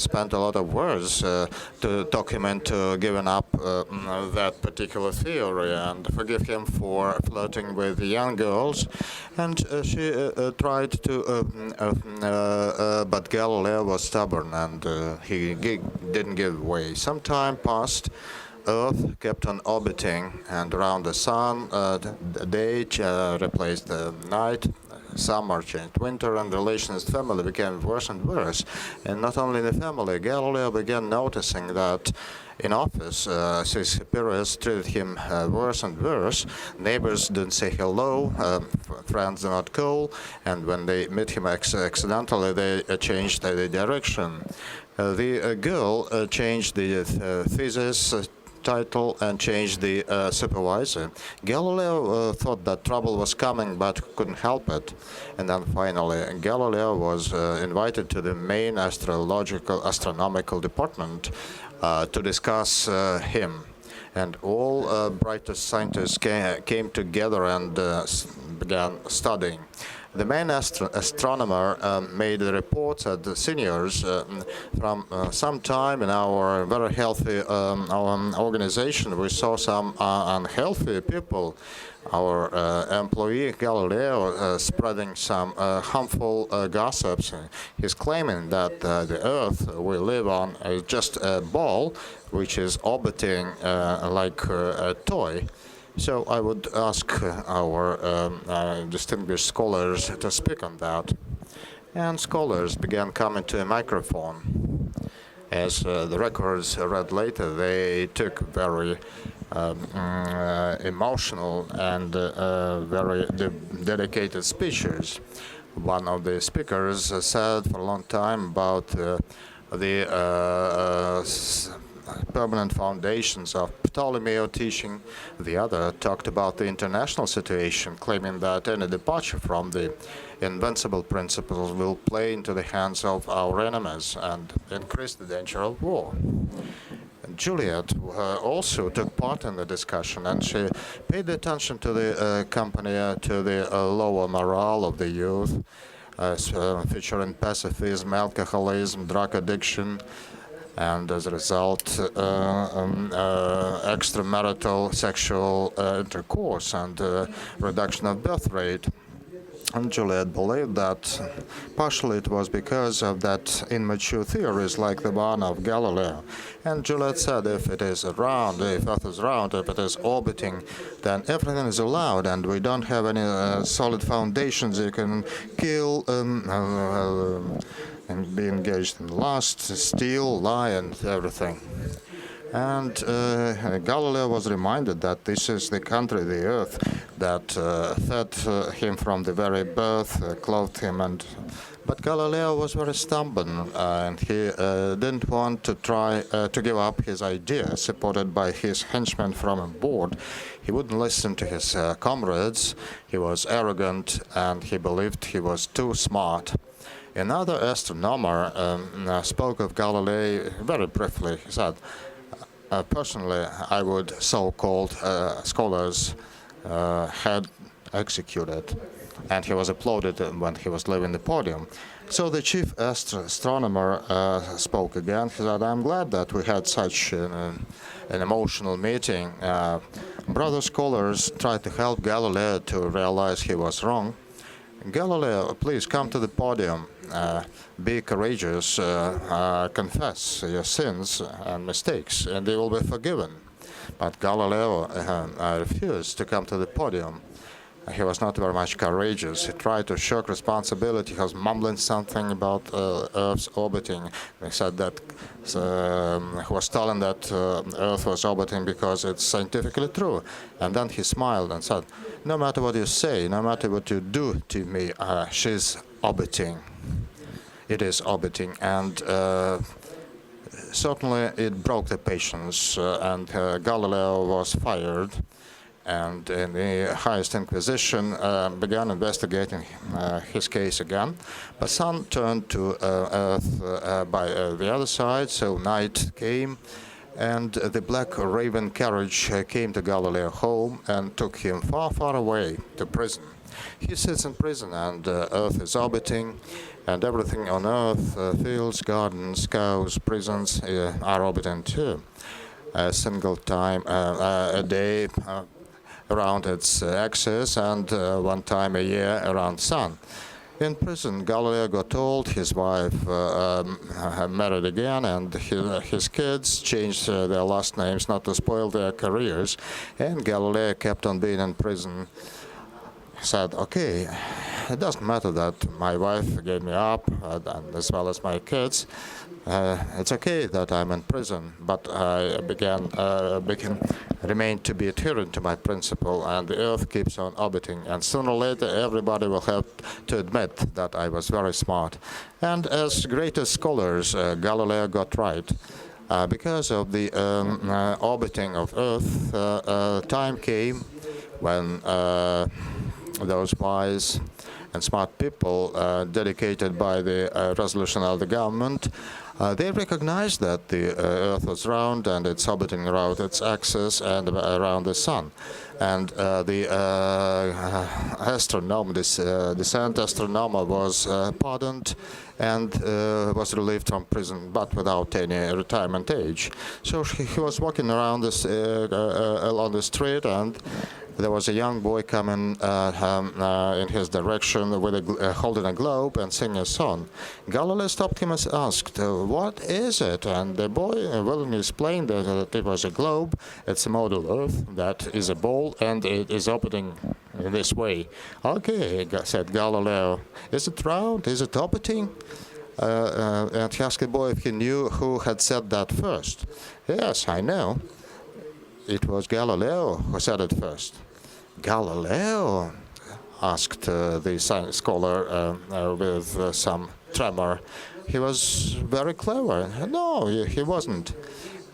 spent a lot of words to talk him into giving up that particular theory and forgive him for flirting with young girls. And she tried to, but Galileo was stubborn, and he didn't give way. Some time passed. Earth kept on orbiting, and around the sun, the day replaced the night. Summer changed winter, and the relations with family became worse and worse. And not only in the family, Galileo began noticing that in office, his superiors treated him worse and worse. Neighbors didn't say hello, friends did not call, and when they met him accidentally, they changed the direction. The girl changed the thesis title and changed the supervisor. Galileo thought that trouble was coming, but couldn't help it. And then finally, Galileo was invited to the main astronomical department to discuss him. And all brightest scientists came together and began studying. The main astronomer made reports at the seniors from some time in our very healthy organization. We saw some unhealthy people. Our employee Galileo spreading some harmful gossips. He's claiming that the Earth we live on is just a ball which is orbiting like a toy. So I would ask our distinguished scholars to speak on that. And scholars began coming to a microphone. As the records read later, they took very emotional and very dedicated speeches. One of the speakers said for a long time about the permanent foundations of Ptolemaic teaching. The other talked about the international situation, claiming that any departure from the invincible principles will play into the hands of our enemies and increase the danger of war. And Juliet also took part in the discussion, and she paid attention to the company, to the lower morale of the youth, featuring pacifism, alcoholism, drug addiction, and as a result, extramarital sexual intercourse and reduction of birth rate. And Juliet believed that partially it was because of that immature theories like the one of Galileo. And Juliet said if it is round, if Earth is round, if it is orbiting, then everything is allowed and we don't have any solid foundations. You can kill and be engaged in lust, steal, lie, and everything. And Galileo was reminded that this is the country, the earth, that fed him from the very birth, clothed him. But Galileo was very stubborn, and he didn't want to try to give up his idea, supported by his henchmen from aboard. He wouldn't listen to his comrades. He was arrogant, and he believed he was too smart. Another astronomer spoke of Galileo very briefly. He said, personally, I would so-called scholars had executed, and he was applauded when he was leaving the podium. So the chief astronomer spoke again. He said, I'm glad that we had such an emotional meeting. Brother scholars tried to help Galileo to realize he was wrong. Galileo, please come to the podium. Be courageous, confess your sins and mistakes, and they will be forgiven. But Galileo refused to come to the podium. He was not very much courageous. He tried to shirk responsibility. He was mumbling something about Earth's orbiting. He said that he was telling that Earth was orbiting because it's scientifically true. And then he smiled and said, no matter what you say, no matter what you do to me, she's orbiting. It is orbiting. And certainly it broke the patience, and Galileo was fired. And the highest Inquisition began investigating his case again. But sun turned to Earth by the other side, so night came, and the Black Raven carriage came to Galileo's home and took him far, far away to prison. He sits in prison, and Earth is orbiting, and everything on Earth, fields, gardens, cows, prisons, are orbiting too. A single time a day around its axis, and one time a year around sun. In prison, Galileo got old, his wife married again, and his kids changed their last names not to spoil their careers, and Galileo kept on being in prison. He said, okay, it doesn't matter that my wife gave me up, as well as my kids. It's okay that I'm in prison, but I remained to be adherent to my principle, and the Earth keeps on orbiting, and sooner or later everybody will have to admit that I was very smart. And as greatest scholars, Galileo got right. Because of the orbiting of Earth, time came when those wise and smart people dedicated by the resolution of the government, they recognized that the Earth was round and it's orbiting around its axis and around the sun. And the astronomer, this descent astronomer, was pardoned and was relieved from prison, but without any retirement age. So he was walking around this along the street, and there was a young boy coming in his direction with holding a globe and singing a song. Galileo stopped him and asked, what is it? And the boy willingly explained that it was a globe. It's a model Earth that is a ball, and it is orbiting in this way. Okay, said Galileo. Is it round? Is it orbiting? And he asked the boy if he knew who had said that first. Yes, I know. It was Galileo who said it first. Galileo? Asked the science scholar with some tremor. He was very clever. No, he wasn't.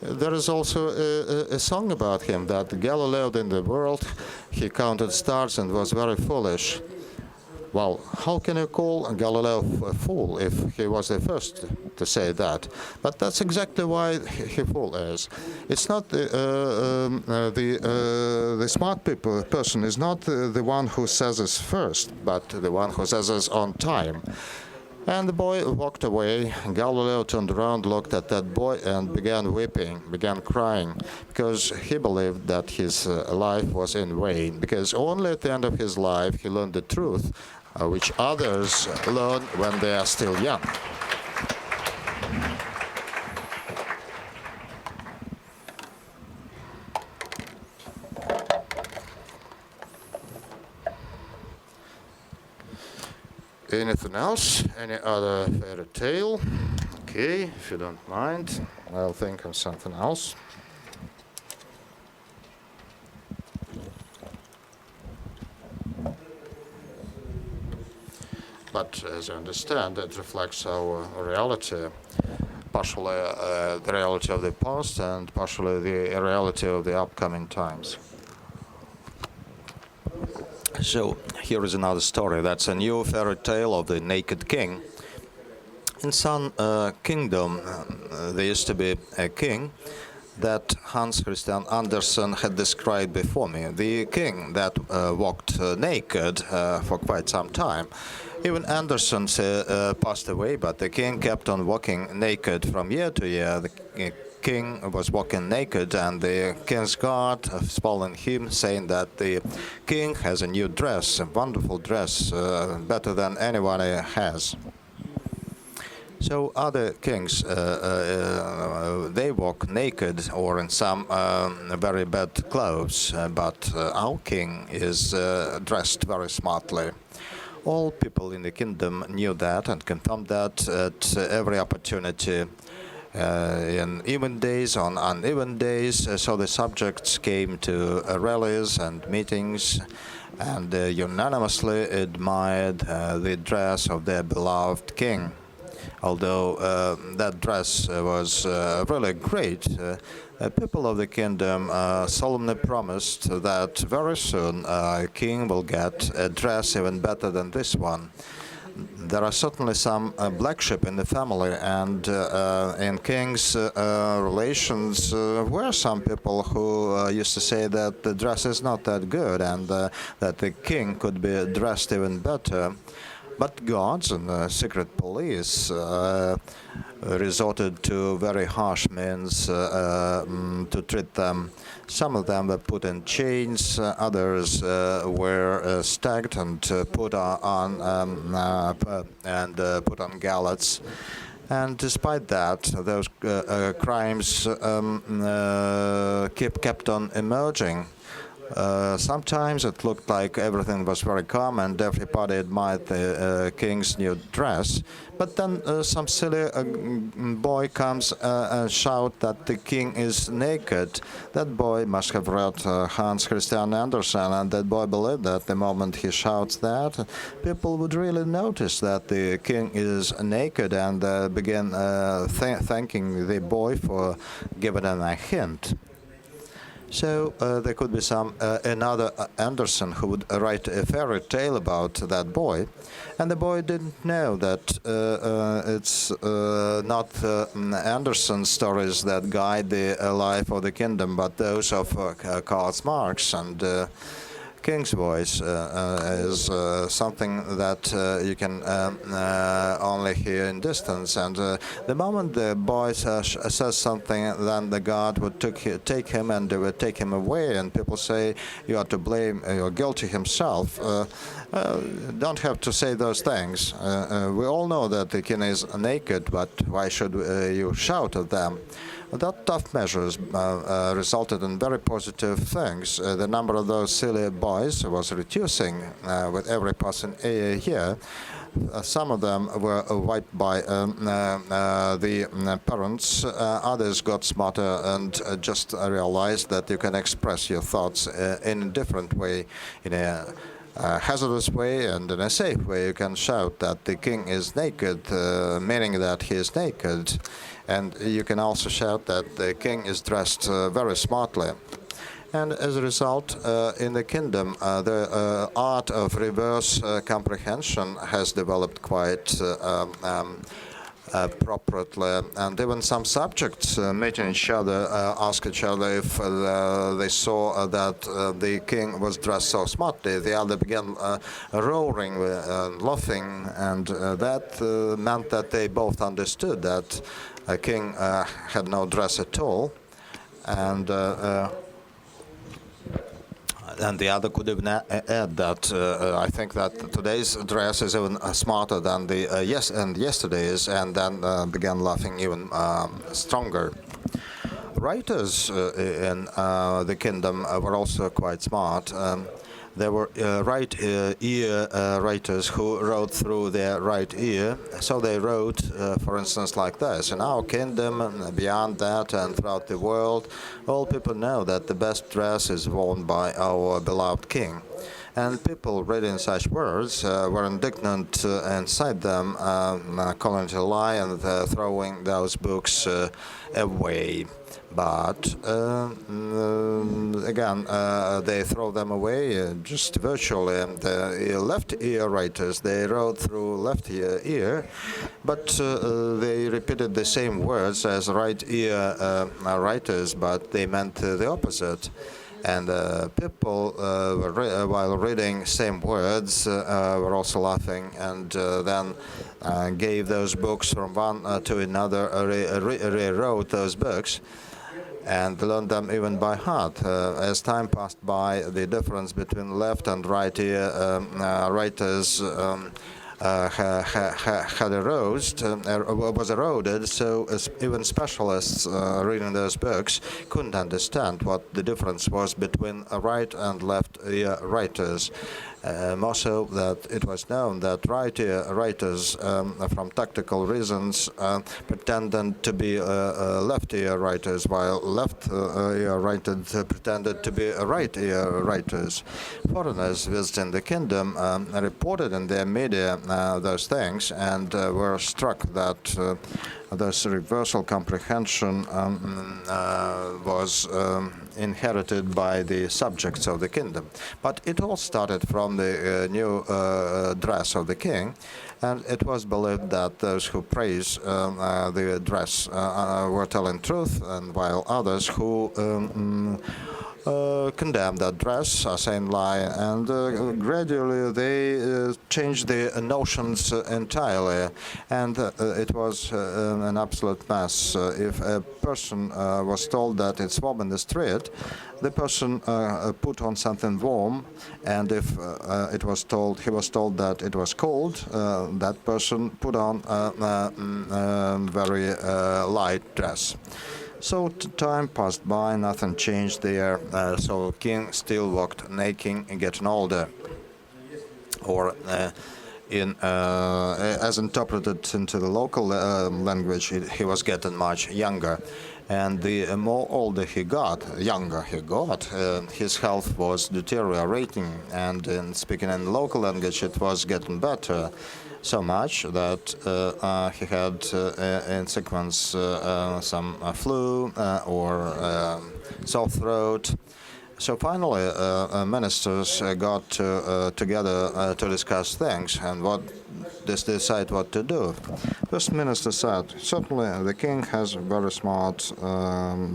There is also a song about him that Galileo in the world, he counted stars and was very foolish. Well, how can you call Galileo a fool if he was the first to say that? But that's exactly why he fool is. It's not the smart person is not the one who says this first, but the one who says this on time. And the boy walked away. Galileo turned around, looked at that boy, and began weeping, began crying, because he believed that his life was in vain, because only at the end of his life he learned the truth which others learn when they are still young. Anything else? Any other fairy tale? Okay, if you don't mind, I'll think of something else. But as I understand, it reflects our reality, partially the reality of the past and partially the reality of the upcoming times. So here is another story. That's a new fairy tale of the Naked King. In some kingdom, there used to be a king that Hans Christian Andersen had described before me. The king that walked naked for quite some time. Even Andersen passed away, but the king kept on walking naked from year to year. The king was walking naked, and the king's guard following him, saying that the king has a new dress, a wonderful dress, better than anyone has. So other kings, they walk naked or in some very bad clothes, but our king is dressed very smartly. All people in the kingdom knew that and confirmed that at every opportunity. In even days, on uneven days, so the subjects came to rallies and meetings and unanimously admired the dress of their beloved king. Although that dress was really great, people of the kingdom solemnly promised that very soon a king will get a dress even better than this one. There are certainly some black sheep in the family, and in king's relations were some people who used to say that the dress is not that good and that the king could be dressed even better. But guards and the secret police resorted to very harsh means to treat them. Some of them were put in chains, others were stacked and put on gallows. And despite that, those crimes kept on emerging. Sometimes it looked like everything was very calm and everybody admired the king's new dress. But then some silly boy comes and shouts that the king is naked. That boy must have read Hans Christian Andersen, and that boy believed that the moment he shouts that, people would really notice that the king is naked and begin thanking the boy for giving them a hint. So there could be another Andersen who would write a fairy tale about that boy, and the boy didn't know that it's not Andersen's stories that guide the life of the kingdom, but those of Karl Marx. And King's Voice is something that you can only hear in distance. And the moment the boy says something, then the guard would take him and they would take him away. And people say, you are to blame, you're guilty himself. Don't have to say those things. We all know that the king is naked, but why should you shout at them? That tough measures resulted in very positive things. The number of those silly boys was reducing with every passing year. Some of them were wiped by the parents. Others got smarter and just realized that you can express your thoughts in a different way, in a hazardous way and in a safe way. You can shout that the king is naked, meaning that he is naked. And you can also shout that the king is dressed very smartly. And as a result, in the kingdom, the art of reverse comprehension has developed quite appropriately. And even some subjects meeting each other ask each other if they saw that the king was dressed so smartly. The other began roaring and laughing, and that meant that they both understood that a king had no dress at all. And And the other could even add that I think that today's dress is even smarter than the yesterday's, and then began laughing even stronger. Writers in the kingdom were also quite smart. There were right ear writers who wrote through their right ear. So they wrote, for instance, like this: in our kingdom, and beyond that, and throughout the world, all people know that the best dress is worn by our beloved king. And people reading such words were indignant inside them, calling it a lie and throwing those books away. But again, they throw them away just virtually. The left ear writers, they wrote through left ear, but they repeated the same words as right ear writers, but they meant the opposite. And people, while reading same words, were also laughing, and then gave those books from one to another, rewrote those books, and learned them even by heart. As time passed by, the difference between left and right ear writers was eroded, so even specialists reading those books couldn't understand what the difference was between right and left ear writers. More so that it was known that right ear writers, from tactical reasons, pretended to be left ear writers, while left ear writers pretended to be right ear writers. Foreigners visiting the kingdom reported in their media those things, and were struck that this reversal comprehension was inherited by the subjects of the kingdom. But it all started from the new dress of the king, and it was believed that those who praise the dress were telling truth, and while others who condemned that dress are saying lie, and gradually they changed the notions entirely, and it was an absolute mess. If a person was told that it's warm in the street, the person put on something warm, and if he was told that it was cold, that person put on a very light dress. So time passed by, nothing changed there, so king still walked naked and getting older. Or as interpreted into the local language, he was getting much younger. And the more older he got, younger he got, his health was deteriorating. And in speaking in local language, it was getting better. So much that he had in sequence some flu or sore throat. So finally, ministers got together to discuss things and decide what to do. First minister said, certainly the king has a very smart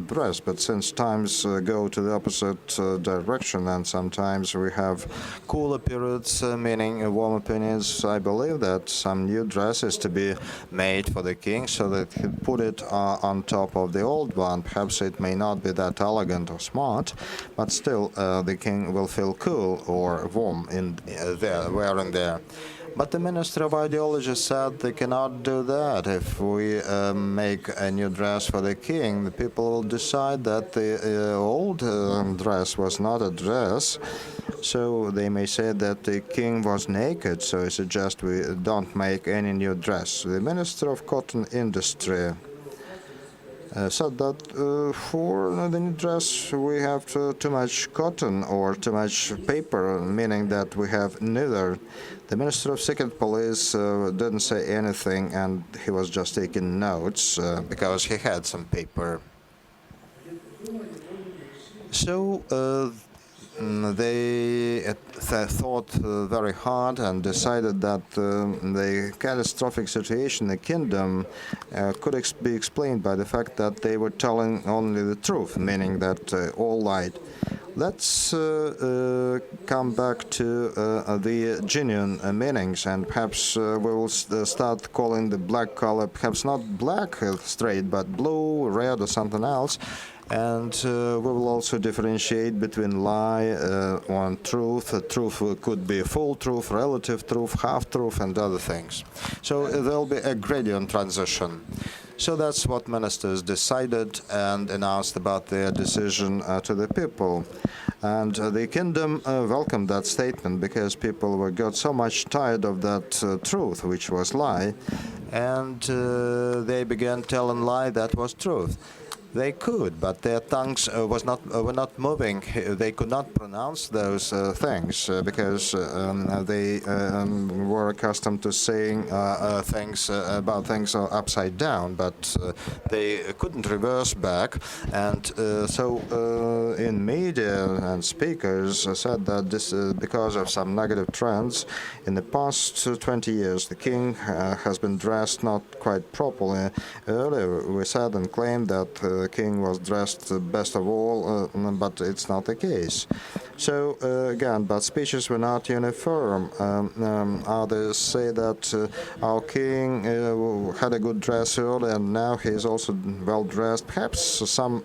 dress, but since times go to the opposite direction and sometimes we have cooler periods, meaning warmer periods, I believe that some new dress is to be made for the king so that he put it on top of the old one. Perhaps it may not be that elegant or smart, but still the king will feel cool or warm in there, wearing there. But the Minister of Ideology said they cannot do that. If we make a new dress for the king, the people will decide that the old dress was not a dress. So they may say that the king was naked, so I suggest we don't make any new dress. The Minister of Cotton Industry said that for the new dress we have too much cotton or too much paper, meaning that we have neither. The Minister of Secret Police didn't say anything, and he was just taking notes because he had some paper. So they thought very hard and decided that the catastrophic situation in the kingdom could be explained by the fact that they were telling only the truth, meaning that all lied. Let's come back to the genuine meanings, and perhaps we will start calling the black color, perhaps not black straight, but blue, red, or something else. And we will also differentiate between lie and truth. Truth could be full truth, relative truth, half truth, and other things. So there will be a gradient transition. So that's what ministers decided and announced about their decision to the people. And the kingdom welcomed that statement because people got so much tired of that truth, which was lie, and they began telling lie that was truth. They could, but their tongues were not moving. They could not pronounce those things because they were accustomed to saying things about things upside down, but they couldn't reverse back. And so in media and speakers said that this because of some negative trends in the past 20 years, the king has been dressed not quite properly. Earlier we said and claimed that the king was dressed best of all, but it's not the case. So again, but speeches were not uniform. Others say that our king had a good dress earlier, and now he is also well dressed. Perhaps some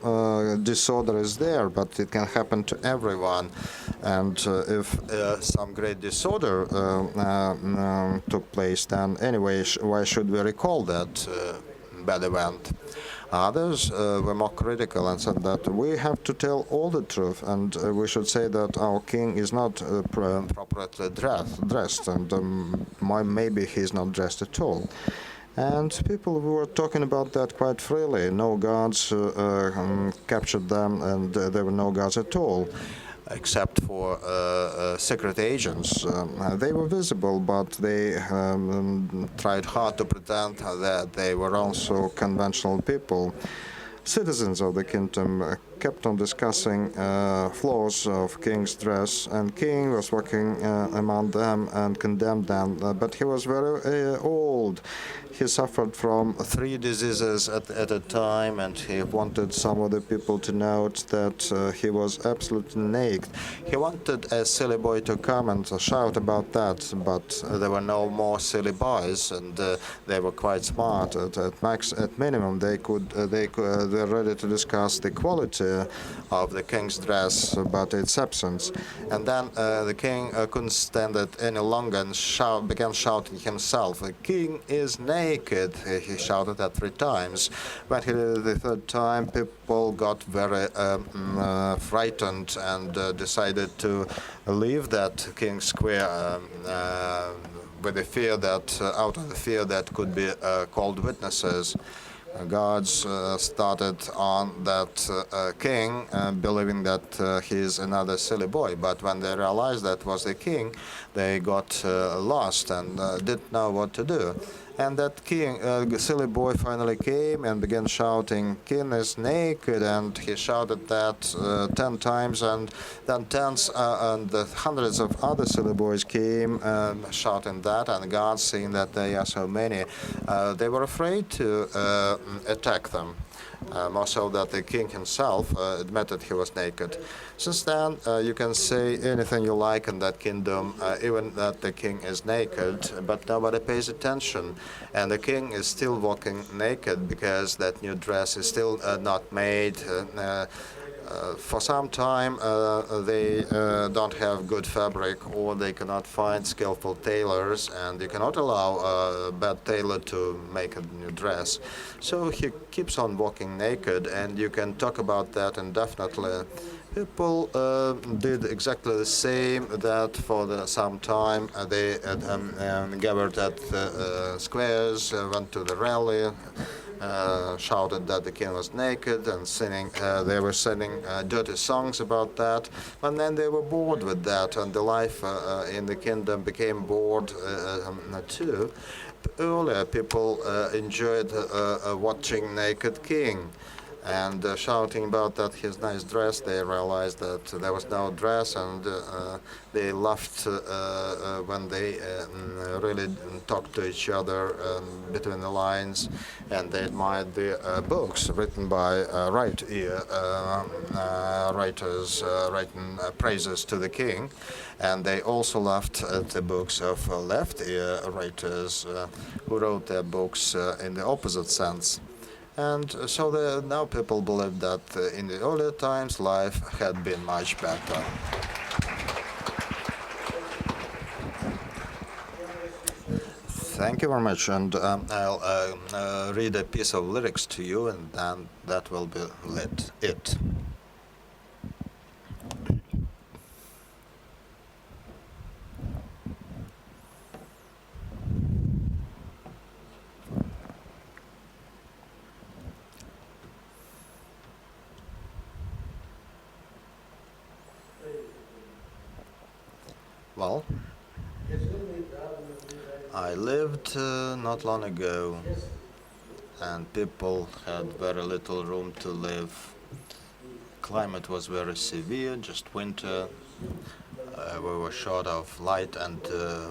disorder is there, but it can happen to everyone. And if some great disorder took place, then anyway, why should we recall that bad event? Others were more critical and said that we have to tell all the truth, and we should say that our king is not properly dressed, and maybe he's not dressed at all. And people were talking about that quite freely. No guards captured them, and there were no guards at all, except for secret agents. They were visible, but they tried hard to pretend that they were also conventional people. Citizens of the kingdom kept on discussing flaws of king's dress, and king was walking among them and condemned them. But he was very old. He suffered from 3 diseases at a time, and he wanted some of the people to note that he was absolutely naked. He wanted a silly boy to come and shout about that, but there were no more silly boys, and they were quite smart. At minimum, they're ready to discuss the quality of the king's dress, but its absence. And then the king couldn't stand it any longer and began shouting himself, "The king is naked." He shouted that 3 times. When he did it the 3rd time, people got very frightened and decided to leave that King's Square with the fear that, out of the fear that could be called witnesses. Guards started on that king, believing that he is another silly boy. But when they realized that was the king, they got lost and didn't know what to do. And that king, silly boy, finally came and began shouting, "King is naked," and he shouted that 10 times, and then tens and hundreds of other silly boys came shouting that, and guards, seeing that they are so many, they were afraid to attack them. More so that the king himself admitted he was naked. Since then, you can say anything you like in that kingdom, even that the king is naked, but nobody pays attention. And the king is still walking naked because that new dress is still not made. For some time, they don't have good fabric, or they cannot find skillful tailors, and you cannot allow a bad tailor to make a new dress. So he keeps on walking naked, and you can talk about that indefinitely. People did exactly the same that for some time. They gathered at squares, went to the rally, shouted that the king was naked and singing. They were singing dirty songs about that, and then they were bored with that, and the life in the kingdom became bored too. Earlier, people enjoyed watching naked king. And shouting about that his nice dress, they realized that there was no dress, and they laughed when they really talked to each other between the lines, and they admired the books written by right ear writers writing praises to the king, and they also laughed at the books of left ear writers who wrote their books in the opposite sense. And so now people believe that in the earlier times life had been much better. Thank you very much, and I'll read a piece of lyrics to you, and then that will be it. Well, I lived not long ago, and people had very little room to live. Climate was very severe, just winter. We were short of light and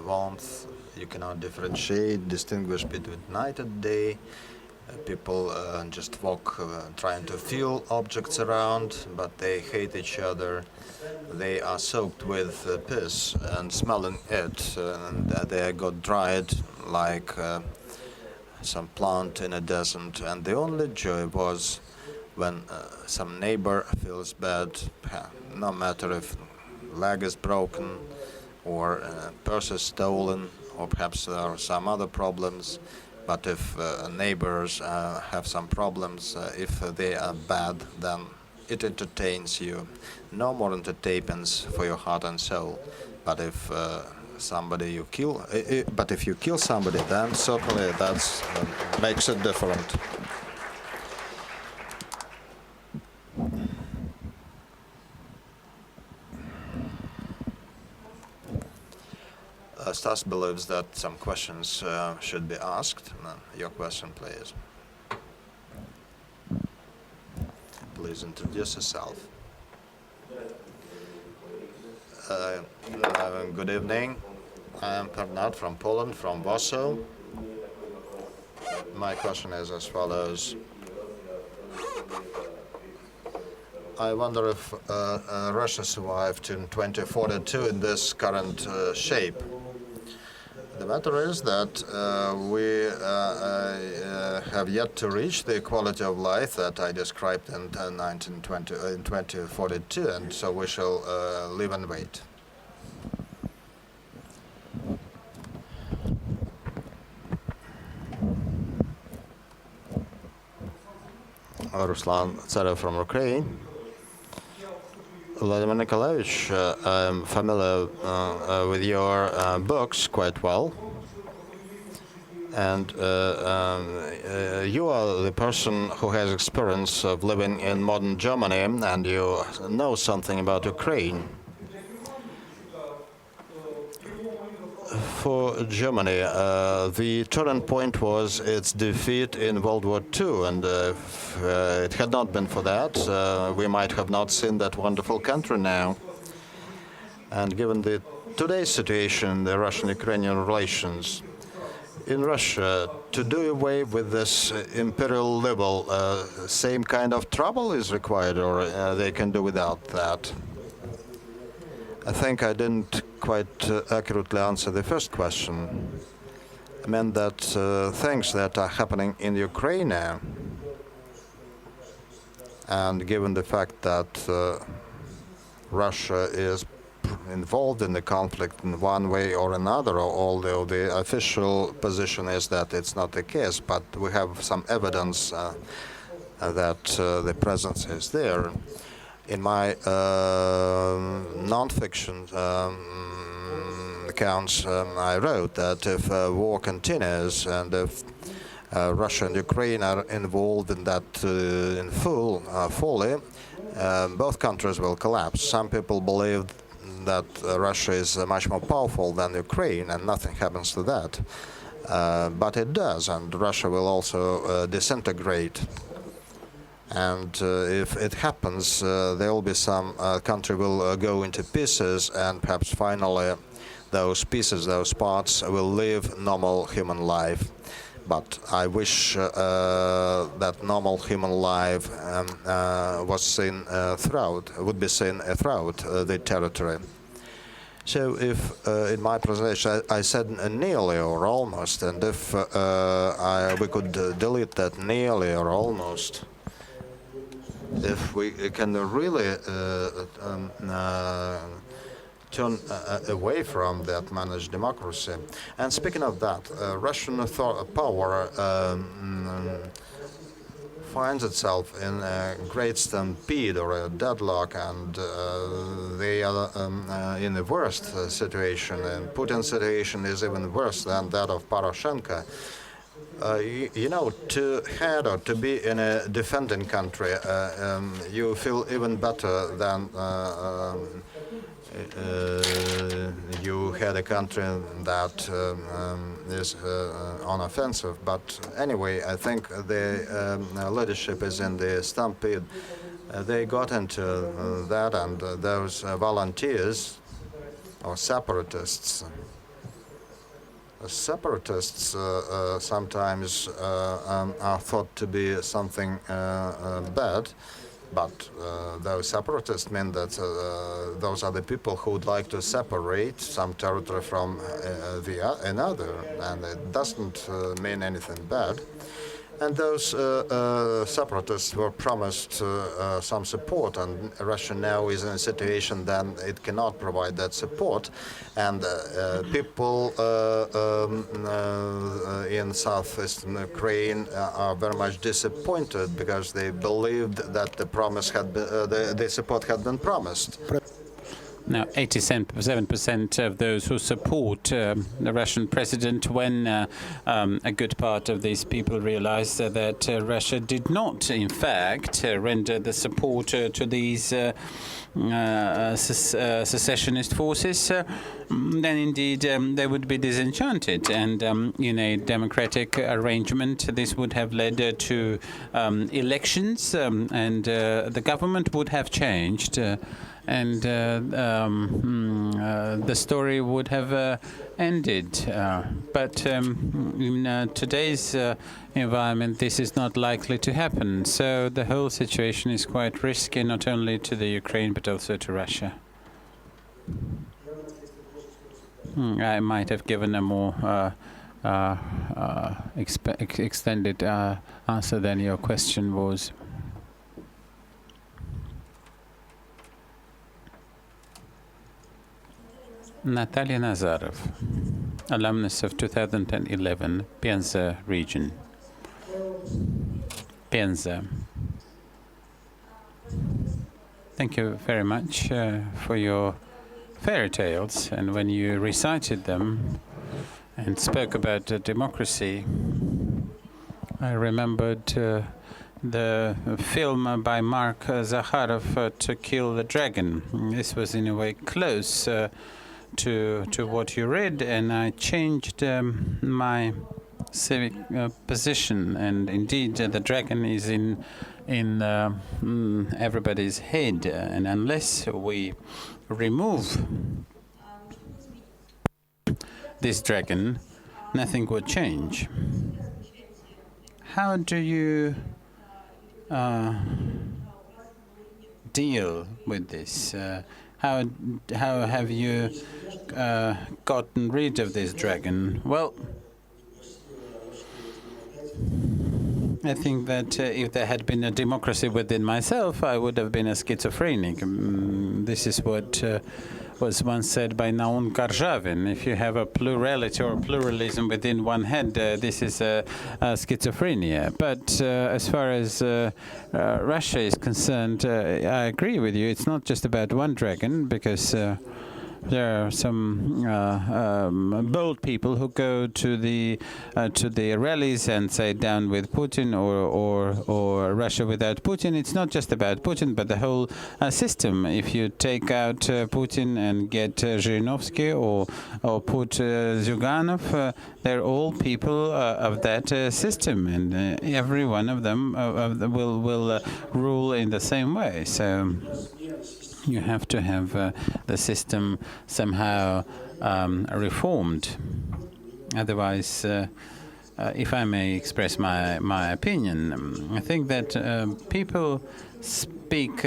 warmth. You cannot distinguish between night and day. People just walk trying to feel objects around, but they hate each other. They are soaked with piss and smelling it, and they got dried like some plant in a desert. And the only joy was when some neighbor feels bad, no matter if leg is broken or purse is stolen, or perhaps there are some other problems. But if neighbors have some problems, if they are bad, then it entertains you. No more entertainments for your heart and soul. But if somebody you kill, but if you kill somebody, then certainly that makes it different. Stas believes that some questions should be asked. Your question, please. Please introduce yourself. Good evening. I am Bernard from Poland, from Warsaw. My question is as follows. I wonder if Russia survived in 2042 in this current shape. The matter is that we have yet to reach the quality of life that I described in 2042, and so we shall live and wait. Ruslan Tsarev from Ukraine. Vladimir Nikolaevich, I'm familiar with your books quite well, and you are the person who has experience of living in modern Germany, and you know something about Ukraine. For Germany, the turning point was its defeat in World War II, and if it had not been for that, we might have not seen that wonderful country now. And given the today's situation, the Russian-Ukrainian relations, in Russia, to do away with this imperial level, same kind of trouble is required, or they can do without that? I think I didn't quite accurately answer the first question. I meant that things that are happening in Ukraine now, and given the fact that Russia is involved in the conflict in one way or another, although the official position is that it's not the case, but we have some evidence that the presence is there. In my non-fiction accounts, I wrote that if war continues and if Russia and Ukraine are involved in that in fully, both countries will collapse. Some people believe that Russia is much more powerful than Ukraine, and nothing happens to that. But it does, and Russia will also disintegrate. And if it happens, there will be some country will go into pieces, and perhaps finally those pieces, those parts will live normal human life. But I wish that normal human life was seen would be seen throughout the territory. So if in my presentation I said nearly or almost, and if we could delete that nearly or almost, if we can really turn away from that managed democracy. And speaking of that, Russian power finds itself in a great stampede or a deadlock, and they are in the worst situation. And Putin's situation is even worse than that of Poroshenko. You know, to head or to be in a defending country, you feel even better than you had a country that is on offensive. But anyway, I think the leadership is in the stampede. They got into that, and those volunteers or separatists. Separatists sometimes are thought to be something bad. But those separatists mean that those are the people who would like to separate some territory from another, and it doesn't mean anything bad. And those separatists were promised some support, and Russia now is in a situation that it cannot provide that support. And people in southeastern Ukraine are very much disappointed because they believed that the promise had been, the support had been promised. Now, 87% of those who support the Russian president, when a good part of these people realized that Russia did not, in fact, render the support to these secessionist forces, then indeed they would be disenchanted. And in a democratic arrangement, this would have led to elections, and the government would have changed. And the story would have ended. But in today's environment, this is not likely to happen. So the whole situation is quite risky, not only to the Ukraine, but also to Russia. I might have given a more extended answer than your question was. Natalia Nazarov, alumnus of 2011, Penza region. Penza. Thank you very much for your fairy tales, and when you recited them and spoke about democracy, I remembered the film by Mark Zakharov, To Kill the Dragon. This was in a way close to what you read, and I changed my civic position. And indeed, the dragon is in everybody's head, and unless we remove this dragon, nothing would change. How do you deal with this? How have you gotten rid of this dragon? Well, I think that if there had been a democracy within myself, I would have been a schizophrenic. This is what was once said by Naum Karjavin. If you have a plurality or pluralism within one head, this is a schizophrenia. But as far as Russia is concerned, I agree with you. It's not just about one dragon, because there are some bold people who go to the rallies and say "Down with Putin" or "Russia without Putin." It's not just about Putin, but the whole system. If you take out Putin and get Zhirinovsky or put Zyuganov, they're all people of that system, and every one of them will rule in the same way. So you have to have the system somehow reformed. Otherwise, if I may express my opinion, I think that people speak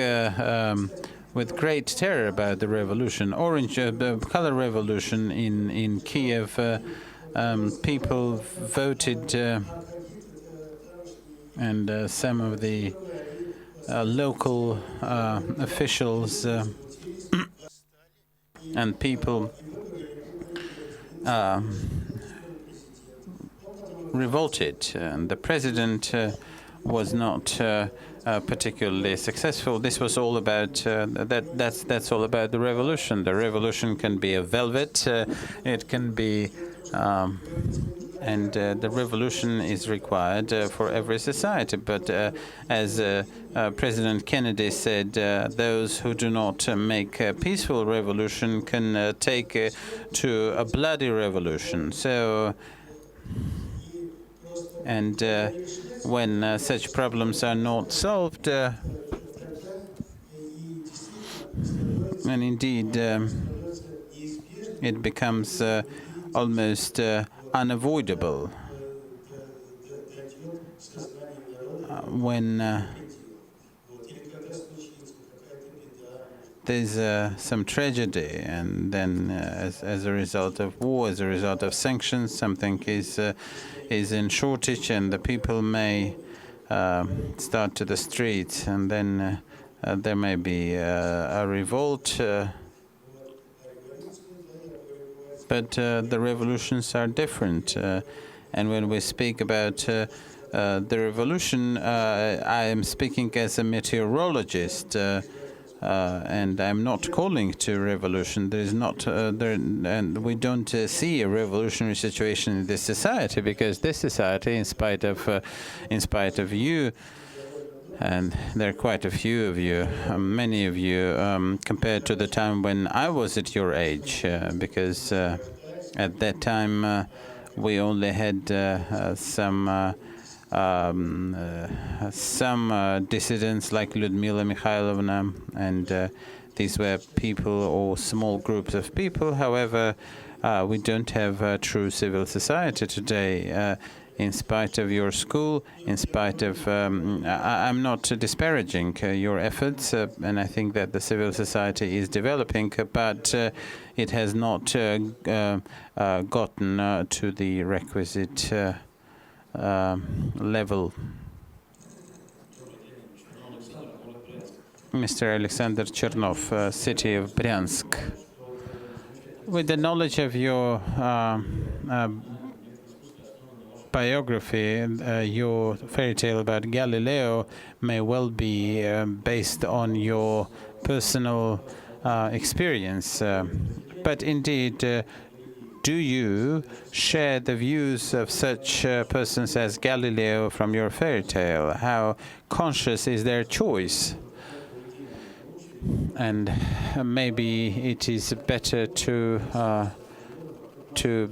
with great terror about the revolution, the color revolution in Kiev. People voted, and some of the local officials and people revolted, and the president was not particularly successful. This was all about that's all about the revolution. The revolution can be a velvet, it can be, and the revolution is required for every society. But as President Kennedy said, those who do not make a peaceful revolution can take to a bloody revolution. So. And when such problems are not solved, and indeed it becomes almost unavoidable when there's some tragedy, and then as a result of war, as a result of sanctions, something is in shortage, and the people may start to the streets, and then there may be a revolt. But the revolutions are different, and when we speak about the revolution, I am speaking as a meteorologist. And I'm not calling to revolution. There is not, and we don't see a revolutionary situation in this society, because this society, in spite of you, and there are quite a few of you, many of you, compared to the time when I was at your age, because at that time we only had some dissidents like Lyudmila Mikhailovna, and these were people or small groups of people. However, we don't have a true civil society today. In spite of your school, in spite of, I'm not disparaging your efforts, and I think that the civil society is developing, but it has not gotten to the requisite level. Mr. Alexander Chernov, city of Bryansk. With the knowledge of your biography, your fairy tale about Galileo may well be based on your personal experience. But indeed, do you share the views of such persons as Galileo from your fairy tale? How conscious is their choice? And maybe it is better to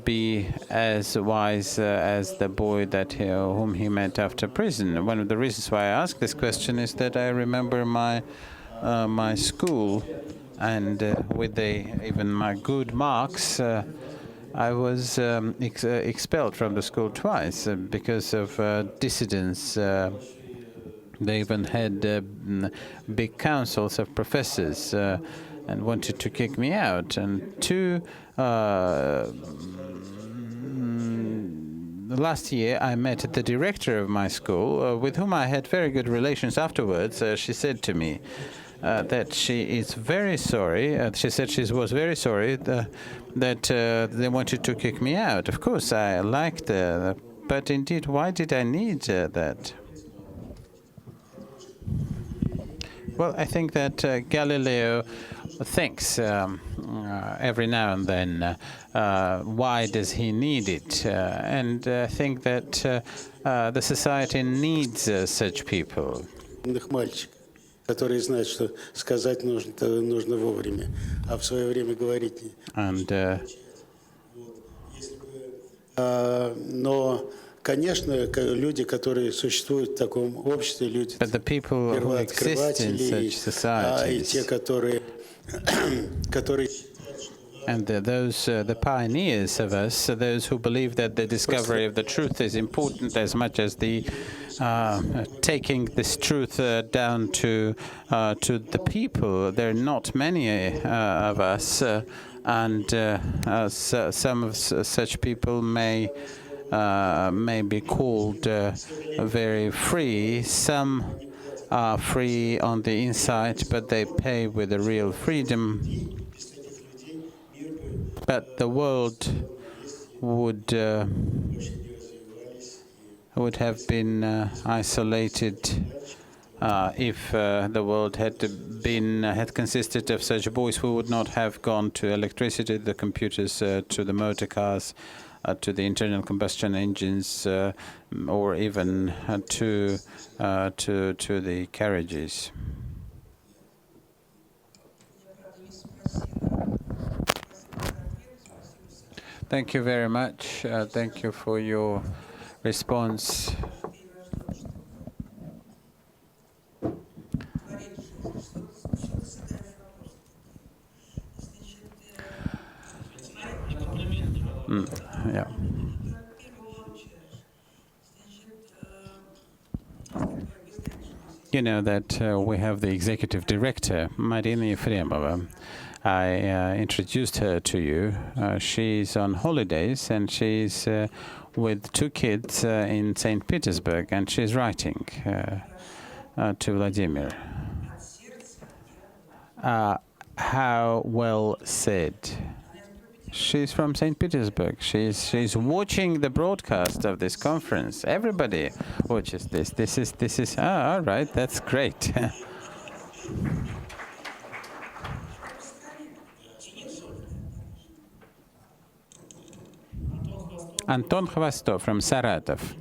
be as wise as the boy that whom he met after prison. One of the reasons why I ask this question is that I remember my my school, and with even my good marks, I was expelled from the school twice because of dissidents. They even had big councils of professors and wanted to kick me out. And last year I met the director of my school, with whom I had very good relations afterwards. She said to me that she is very sorry. She said she was very sorry that they wanted to kick me out. Of course, I liked but indeed, why did I need that? Well, I think that Galileo thinks every now and then, why does he need it? And I think that the society needs such people. Которые знают, что сказать нужно вовремя, а в свое время говорить не. Но, конечно, люди, которые существуют в таком обществе, люди первооткрыватели, и те, которые And the pioneers of us, those who believe that the discovery of the truth is important as much as the taking this truth down to the people. There are not many of us, and some of such people may be called very free. Some are free on the inside, but they pay with a real freedom. But the world would have been isolated if the world had consisted of such boys. We would not have gone to electricity, the computers, to the motor cars, to the internal combustion engines, or even to the carriages. Thank you very much. Thank you for your response. Yeah. You know that we have the executive director, Marina Yefremova. I introduced her to you. She's on holidays and she's with 2 kids in St. Petersburg, and she's writing to Vladimir. How well said. She's from St. Petersburg. She's watching the broadcast of this conference. Everybody watches this. This is all right. That's great. Anton Khvostov from Saratov.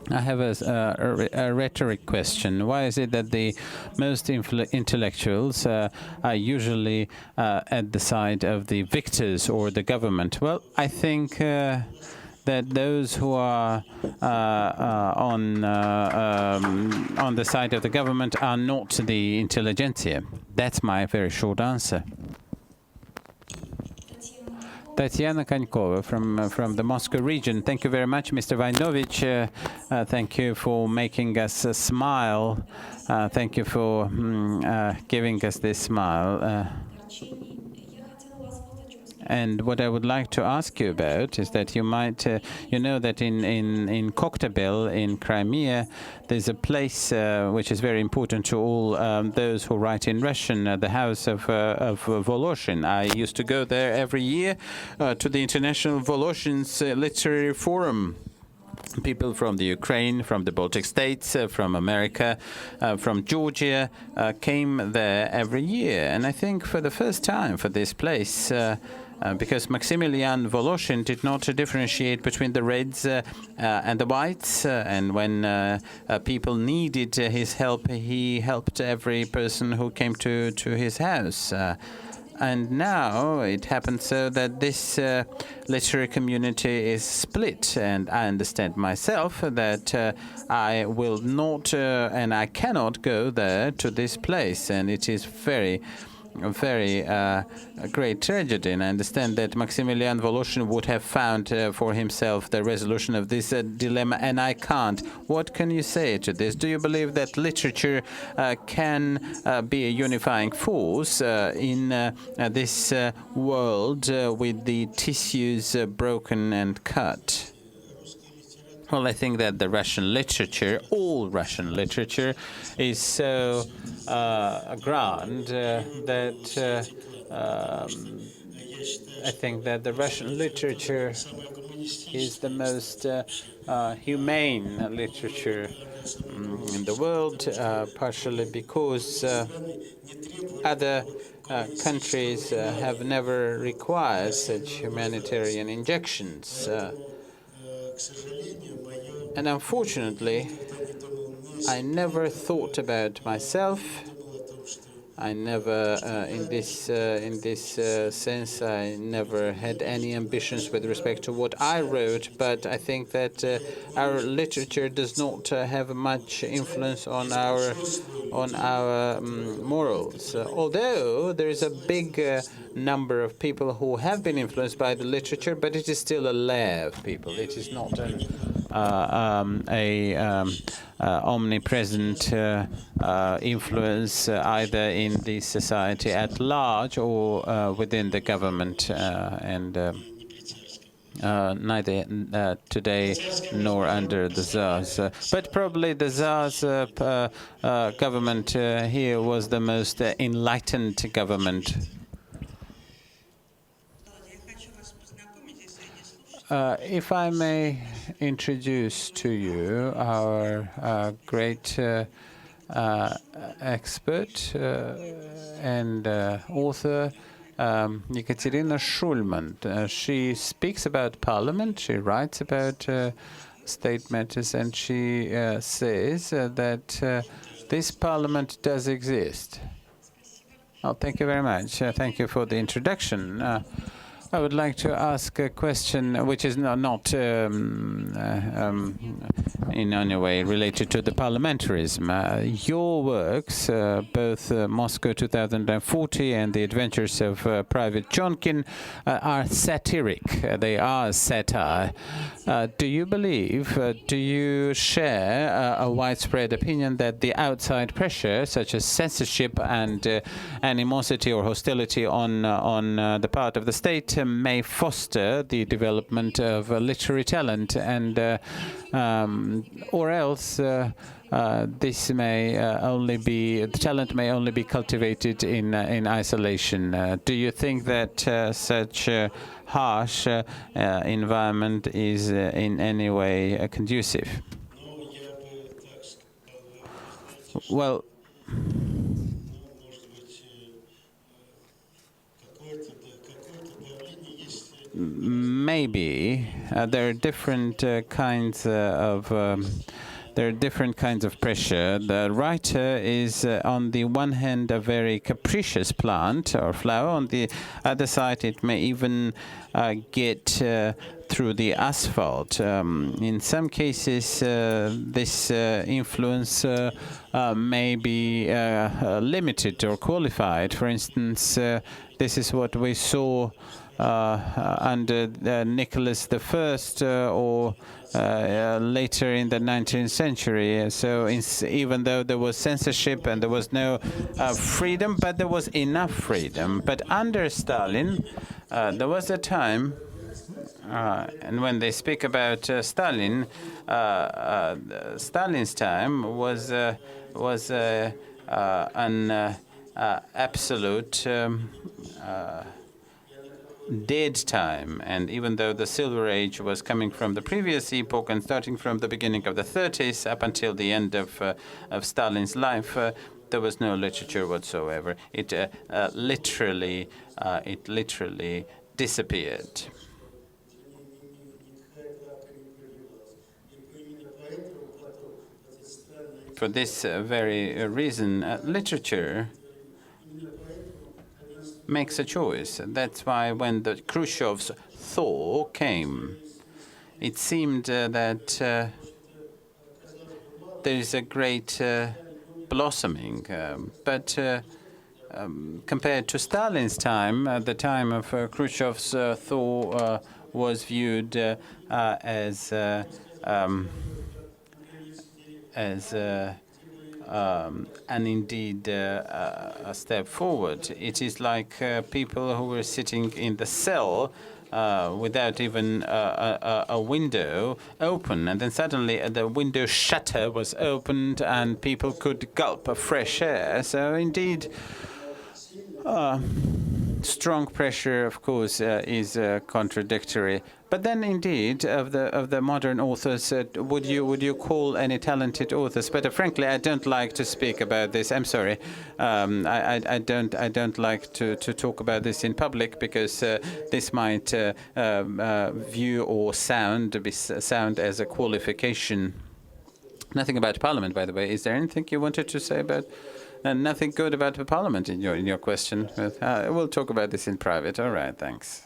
I have a rhetoric question. Why is it that the most intellectuals are usually at the side of the victors or the government? Well, I think that those who are on the side of the government are not the intelligentsia. That's my very short answer. Tatiana Konькова from the Moscow region. Thank you very much, Mr. Vainovich. Thank you for making us smile. Thank you for giving us this smile. And what I would like to ask you about is that you might, you know that in Koktebel in Crimea, there's a place which is very important to all those who write in Russian, the house of Voloshin. I used to go there every year to the International Voloshin's Literary Forum. People from the Ukraine, from the Baltic states, from America, from Georgia came there every year. And I think for the first time for this place, because Maximilian Voloshin did not differentiate between the reds and the whites, and when people needed his help, he helped every person who came to his house. And now it happens so that this literary community is split, and I understand myself that I will not and I cannot go there to this place, and it is very a great tragedy. And I understand that Maximilian Voloshin would have found for himself the resolution of this dilemma, and I can't. What can you say to this? Do you believe that literature can be a unifying force in this world with the tissues broken and cut? Well, I think that the Russian literature, all Russian literature, is so grand that I think that the Russian literature is the most humane literature in the world, partially because other countries have never required such humanitarian injections. And unfortunately, I never thought about myself I never, in this sense, I never had any ambitions with respect to what I wrote. But I think that our literature does not have much influence on our morals. Although there is a big number of people who have been influenced by the literature, but it is still a layer of people. It is not omnipresent influence either in the society at large or within the government, and neither today nor under the Tsars. But probably the Tsars government here was the most enlightened government. If I may introduce to you our great expert and author, Ekaterina Shulman. She speaks about Parliament, she writes about state matters, and she says that this Parliament does exist. Oh, thank you very much. Thank you for the introduction. I would like to ask a question which is not in any way related to the parliamentarism. Your works, both Moscow 2040 and The Adventures of Private Chonkin, are satiric. They are satire. Do you believe, do you share a widespread opinion that the outside pressure, such as censorship and animosity or hostility on the part of the state, may foster the development of literary talent, and or else this may the talent may only be cultivated in isolation? Do you think that such a harsh environment is in any way conducive? Well, maybe there are different kinds of pressure. The writer is, on the one hand, a very capricious plant or flower. On the other side, it may even get through the asphalt. In some cases, this influence may be limited or qualified. For instance, this is what we saw under Nicholas I or later in the 19th century. So even though there was censorship and there was no freedom, but there was enough freedom. But under Stalin, there was a time, and when they speak about Stalin, Stalin's time was an absolute dead time. And even though the Silver Age was coming from the previous epoch and starting from the beginning of the 30s up until the end of Stalin's life, there was no literature whatsoever. It literally disappeared. For this very reason, literature makes a choice. That's why when the Khrushchev's thaw came, it seemed that there is a great blossoming. But compared to Stalin's time, the time of Khrushchev's thaw was viewed as and indeed a step forward. It is like people who were sitting in the cell without even a window open, and then suddenly the window shutter was opened and people could gulp a fresh air. So indeed, strong pressure, of course, is contradictory. But then, indeed, of the modern authors, would you call any talented authors? But frankly, I don't like to speak about this. I'm sorry, I don't like to talk about this in public because this might view or sound as a qualification. Nothing about Parliament, by the way. Is there anything you wanted to say about And nothing good about the parliament in your question. But, we'll talk about this in private. All right, thanks.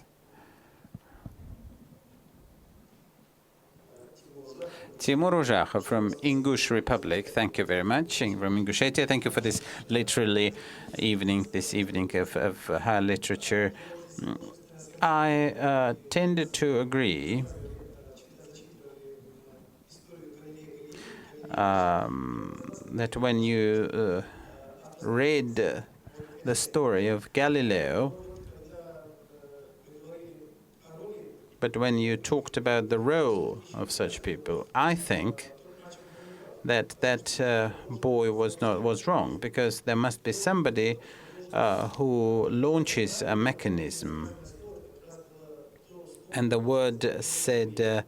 Timur Uzhakov from Ingush Republic. Thank you very much. From Ingushetia, thank you for this this evening of high literature. I tended to agree that when you read the story of Galileo, but when you talked about the role of such people, I think that boy was wrong, because there must be somebody who launches a mechanism. And the word said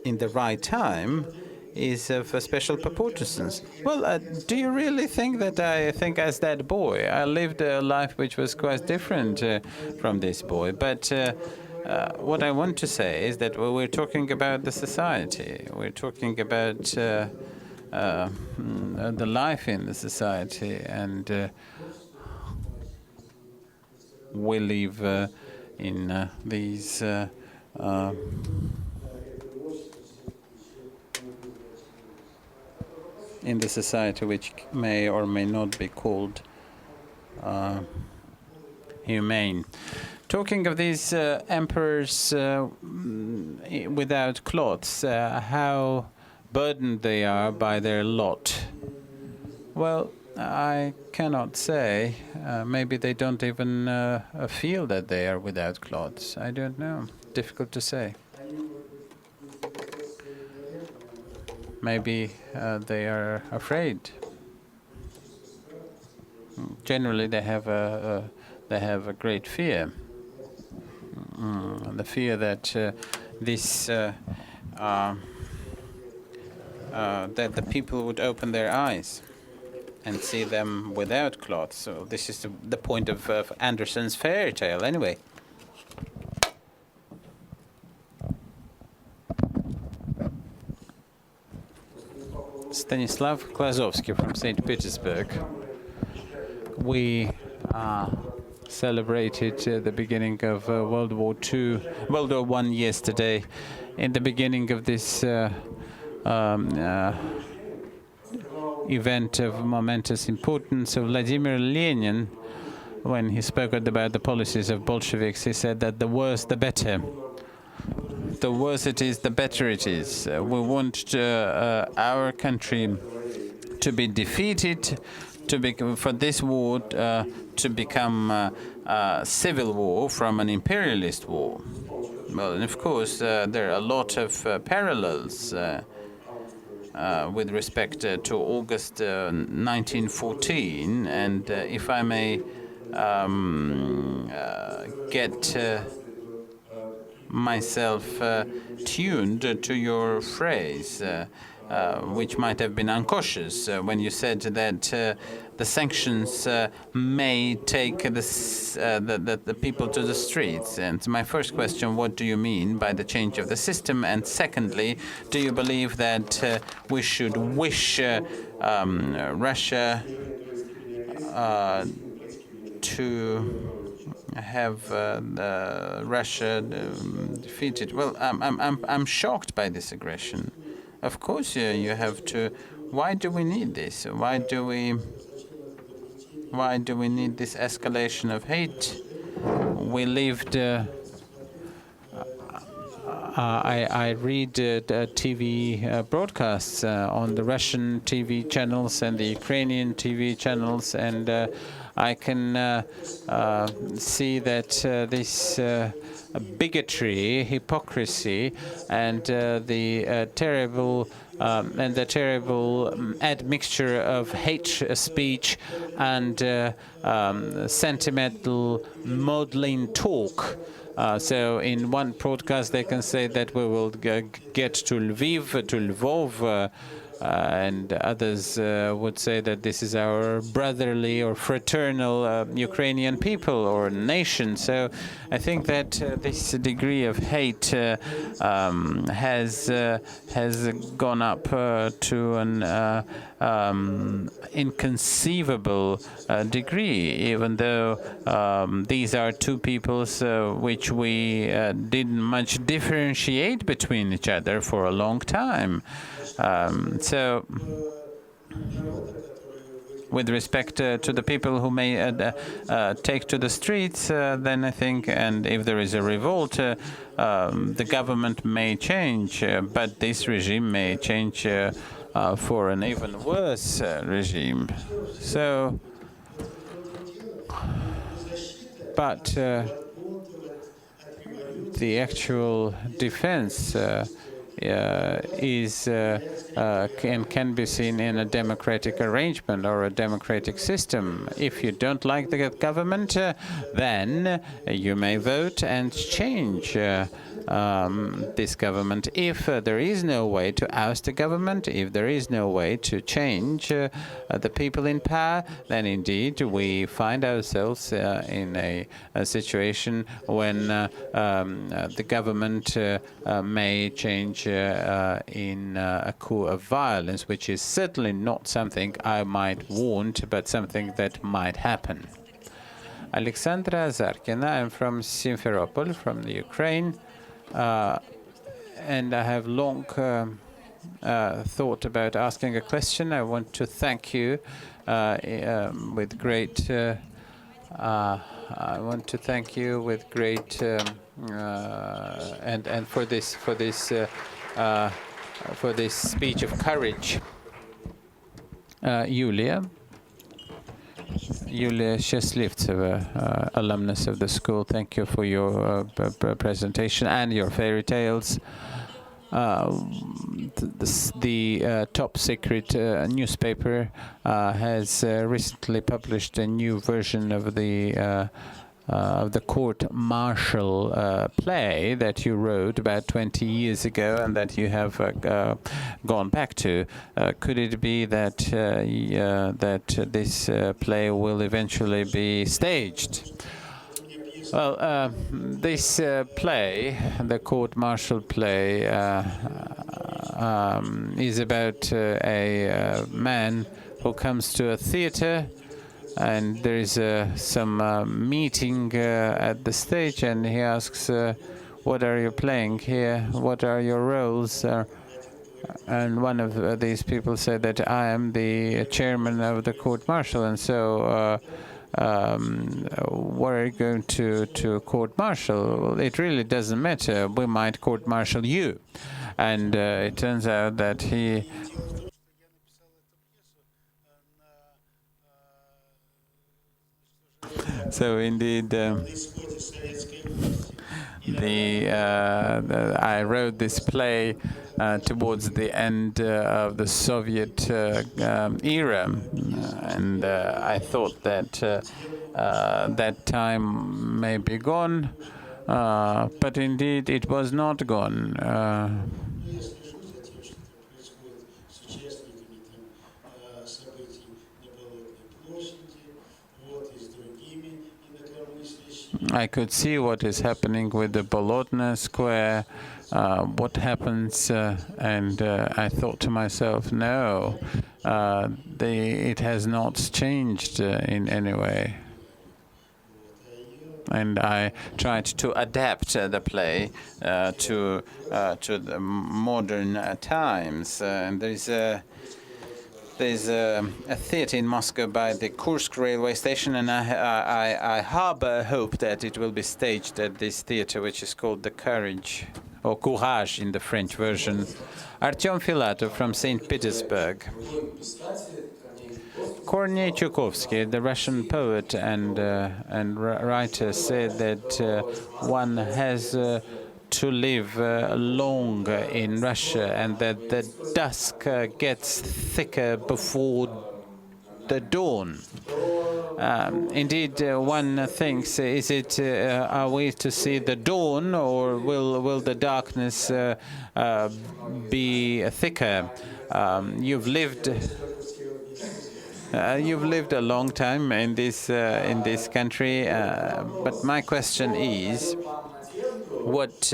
in the right time is of a special importance. Well, do you really think that I think as that boy? I lived a life which was quite different from this boy. But what I want to say is that we're talking about the society. We're talking about the life in the society, and we live in these in the society which may or may not be called humane. Talking of these emperors without cloths, how burdened they are by their lot. Well, I cannot say. Maybe they don't even feel that they are without clothes. I don't know. Difficult to say. Maybe they are afraid. Generally, they have a great fear. The fear that that the people would open their eyes and see them without clothes. So this is the point of Andersen's fairy tale, anyway. Stanislav Klazovsky from St. Petersburg. We celebrated the beginning of World War I yesterday. In the beginning of this event of momentous importance of Vladimir Lenin, when he spoke about the policies of Bolsheviks, he said that the worse the better. The worse it is, the better it is. We want our country to be defeated, for this war to become a civil war from an imperialist war. Well, and of course, there are a lot of parallels with respect to August 1914, and if I may get myself tuned to your phrase, which might have been uncautious when you said that the sanctions may take the people to the streets. And my first question, what do you mean by the change of the system? And secondly, do you believe that we should wish Russia to have Russia defeated? Well, I'm shocked by this aggression. Of course, you have to. Why do we need this? Why do we need this escalation of hate? We lived. I read TV broadcasts on the Russian TV channels and the Ukrainian TV channels, and I can see that this bigotry, hypocrisy, and the terrible admixture of hate speech and sentimental maudlin talk. So in one broadcast they can say that we will get to Lviv, to Lvov, and others would say that this is our brotherly or fraternal Ukrainian people or nation. So I think that this degree of hate has gone up to an inconceivable degree, even though these are two peoples which we didn't much differentiate between each other for a long time. So, with respect to the people who may take to the streets, then I think, and if there is a revolt, the government may change, but this regime may change for an even worse regime. So, but the actual defense can be seen in a democratic arrangement or a democratic system. If you don't like the government, then you may vote and change this government. If there is no way to oust the government, if there is no way to change the people in power, then indeed we find ourselves in a situation when the government may change in a coup of violence, which is certainly not something I might want, but something that might happen. Alexandra Zarkina, I'm from Simferopol, from the Ukraine. And I have long thought about asking a question. I want to thank you with great. I want to thank you with great and for this speech of courage, Yulia Счастливцева, alumnus of the school. Thank you for your presentation and your fairy tales. The top secret newspaper has recently published a new version of the court-martial play that you wrote about 20 years ago and that you have gone back to. Could it be that this play will eventually be staged? Well, this play, the court-martial play, is about a man who comes to a theater, and there is some meeting at the stage, and he asks, what are you playing here? What are your roles? And one of these people said that I am the chairman of the court-martial, and so what are you going to court-martial? Well, it really doesn't matter. We might court-martial you. And it turns out that he... So indeed, I wrote this play towards the end of the Soviet era, and I thought that that time may be gone, but indeed it was not gone. I could see what is happening with the Bolotna Square, what happens, and I thought to myself, no, it has not changed in any way. And I tried to adapt the play to the modern times. And there's a theater in Moscow by the Kursk railway station, and I harbor hope that it will be staged at this theater, which is called The Courage, or Courage in the French version. Artyom Filatov from St. Petersburg. Kornei Chukovsky, the Russian poet and writer, said that one has to live long in Russia, and that the dusk gets thicker before the dawn. Indeed, one thinks, are we to see the dawn, or will the darkness be thicker? You've lived a long time in this country, but my question is, what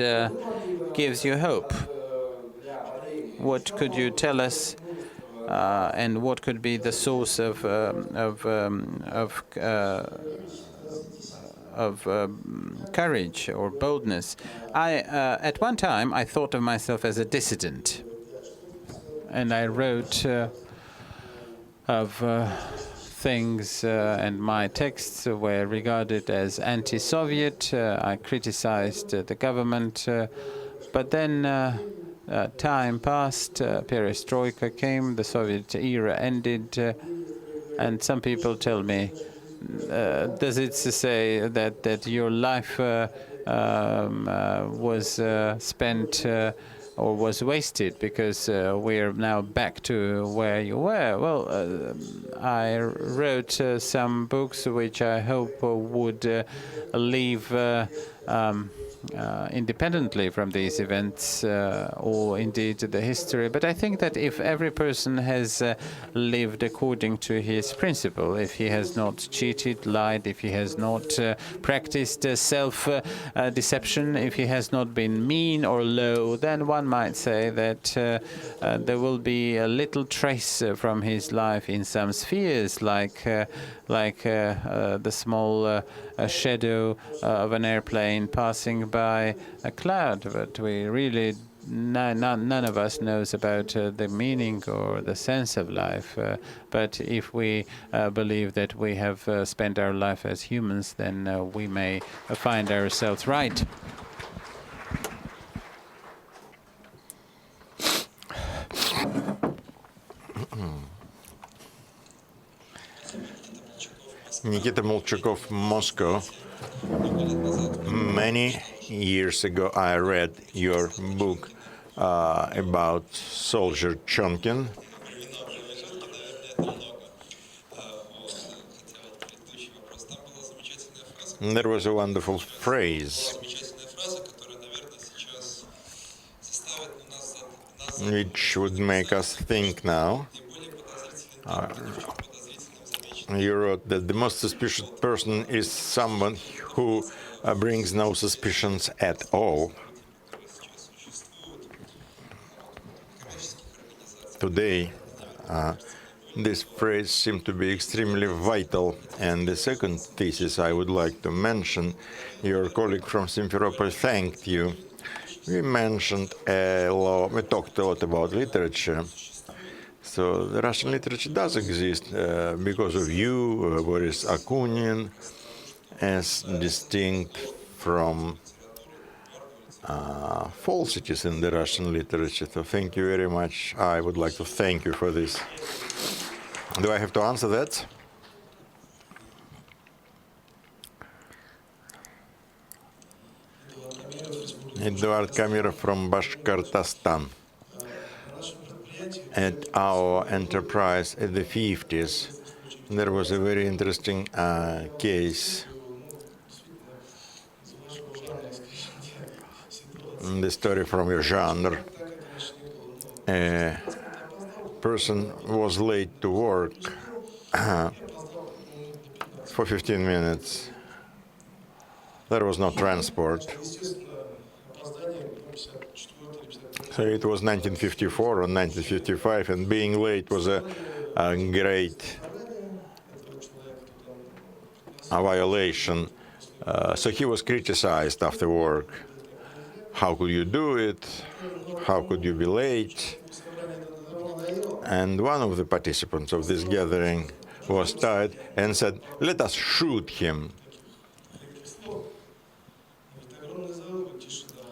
gives you hope? What could you tell us and what could be the source of courage or boldness. At one time, I thought of myself as a dissident, and I wrote of things, and my texts were regarded as anti-Soviet. I criticized the government, but then time passed, perestroika came, the Soviet era ended, and some people tell me, does it say that your life was spent or was wasted because we're now back to where you were? Well, I wrote some books which I hope would leave independently from these events or indeed the history. But I think that if every person has lived according to his principle, if he has not cheated, lied, if he has not practiced self-deception, if he has not been mean or low, then one might say that there will be a little trace from his life in some spheres, like the small shadow of an airplane passing by a cloud. But we really, none of us knows about the meaning or the sense of life. But if we believe that we have spent our life as humans, then we may find ourselves right. Nikita Molchakov, Moscow. Many years ago, I read your book about soldier Chonkin. And there was a wonderful phrase which would make us think now. You wrote that the most suspicious person is someone who brings no suspicions at all. Today, this phrase seems to be extremely vital. And the second thesis I would like to mention, your colleague from Simferopol thanked you. We mentioned we talked a lot about literature. So the Russian literature does exist because of you, Boris Akunin, as distinct from falsities in the Russian literature. So thank you very much. I would like to thank you for this. Do I have to answer that? Eduard Kamirov from Bashkortostan. At our enterprise in the 50s, there was a very interesting case. The story from your genre. A person was late to work for 15 minutes. There was no transport. So it was 1954 or 1955, and being late was a great violation. So he was criticized after work. How could you do it? How could you be late? And one of the participants of this gathering was tired and said, "Let us shoot him."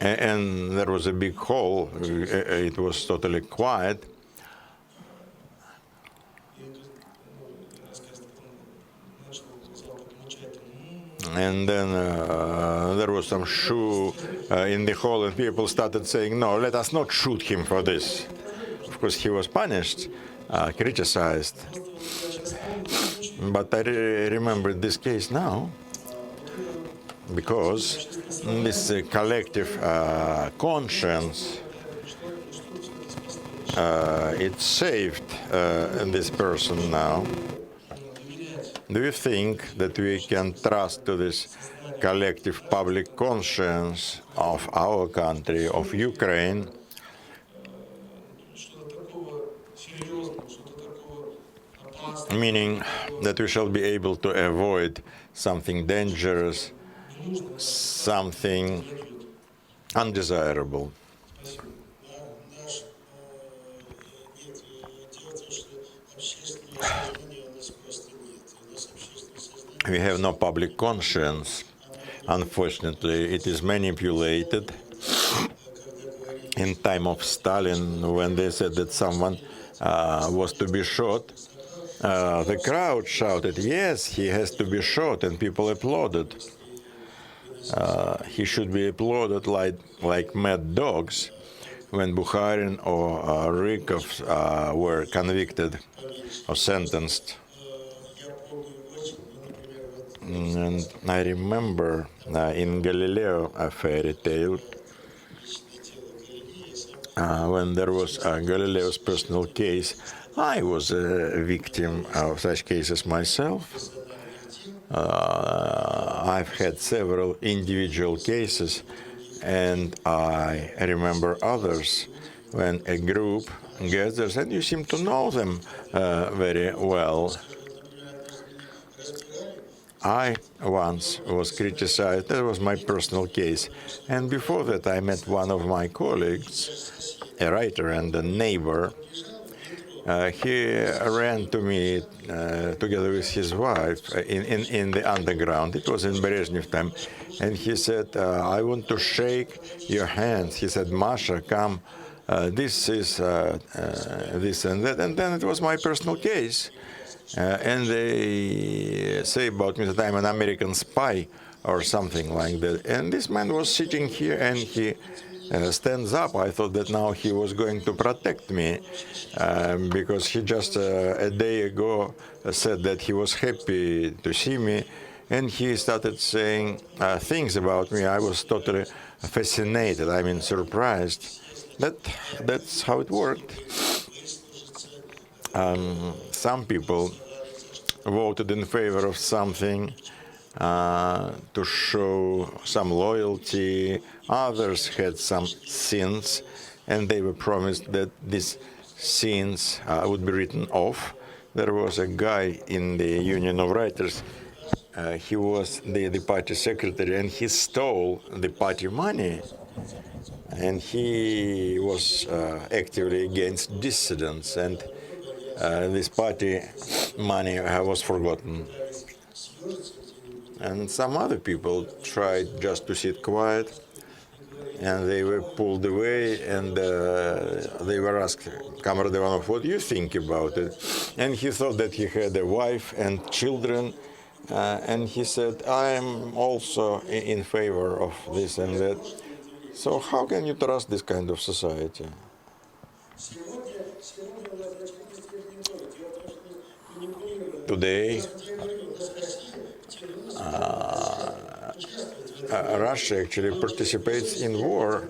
And there was a big hall. It was totally quiet. And then there was some shoe in the hall, and people started saying, "No, let us not shoot him for this." Of course, he was punished, criticized. But I remember this case now, because this collective conscience, it saved this person now. Do you think that we can trust to this collective public conscience of our country, of Ukraine, meaning that we shall be able to avoid something dangerous, something undesirable. We have no public conscience. Unfortunately, it is manipulated. In time of Stalin, when they said that someone was to be shot, the crowd shouted, yes, he has to be shot, and people applauded. He should be applauded like mad dogs. When Bukharin or Rykov were convicted or sentenced. And I remember in Galileo, a fairy tale, when there was Galileo's personal case, I was a victim of such cases myself. I've had several individual cases, and I remember others when a group gathers, and you seem to know them very well. I once was criticized. That was my personal case. And before that, I met one of my colleagues, a writer and a neighbor. He ran to me together with his wife in the underground. It was in Brezhnev time. And he said, I want to shake your hands. He said, Masha, come. This is this and that. And then it was my personal case. And they say about me that I'm an American spy or something like that. And this man was sitting here and he stands up. I thought that now he was going to protect me because he just a day ago said that he was happy to see me. And he started saying things about me. I was totally fascinated, I mean surprised. That's how it worked. Some people voted in favor of something to show some loyalty. Others had some sins, and they were promised that these sins would be written off. There was a guy in the Union of Writers. He was the party secretary, and he stole the party money. And he was actively against dissidents, and this party money was forgotten. And some other people tried just to sit quiet, and they were pulled away, and they were asked, Comrade Ivanov, what do you think about it? And he thought that he had a wife and children, and he said, I'm also in favor of this and that. So how can you trust this kind of society? Today, Russia actually participates in war.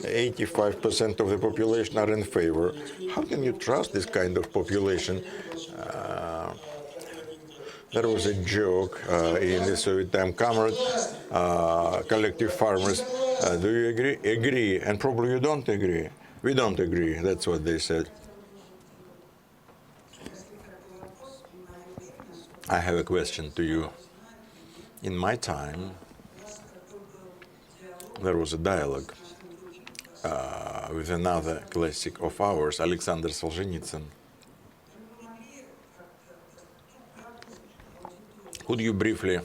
85% of the population are in favor. How can you trust this kind of population? There was a joke in the Soviet time, comrade, collective farmers, do you agree? Agree, and probably you don't agree. We don't agree, that's what they said. I have a question to you. In my time, there was a dialogue with another classic of ours, Alexander Solzhenitsyn. Could you briefly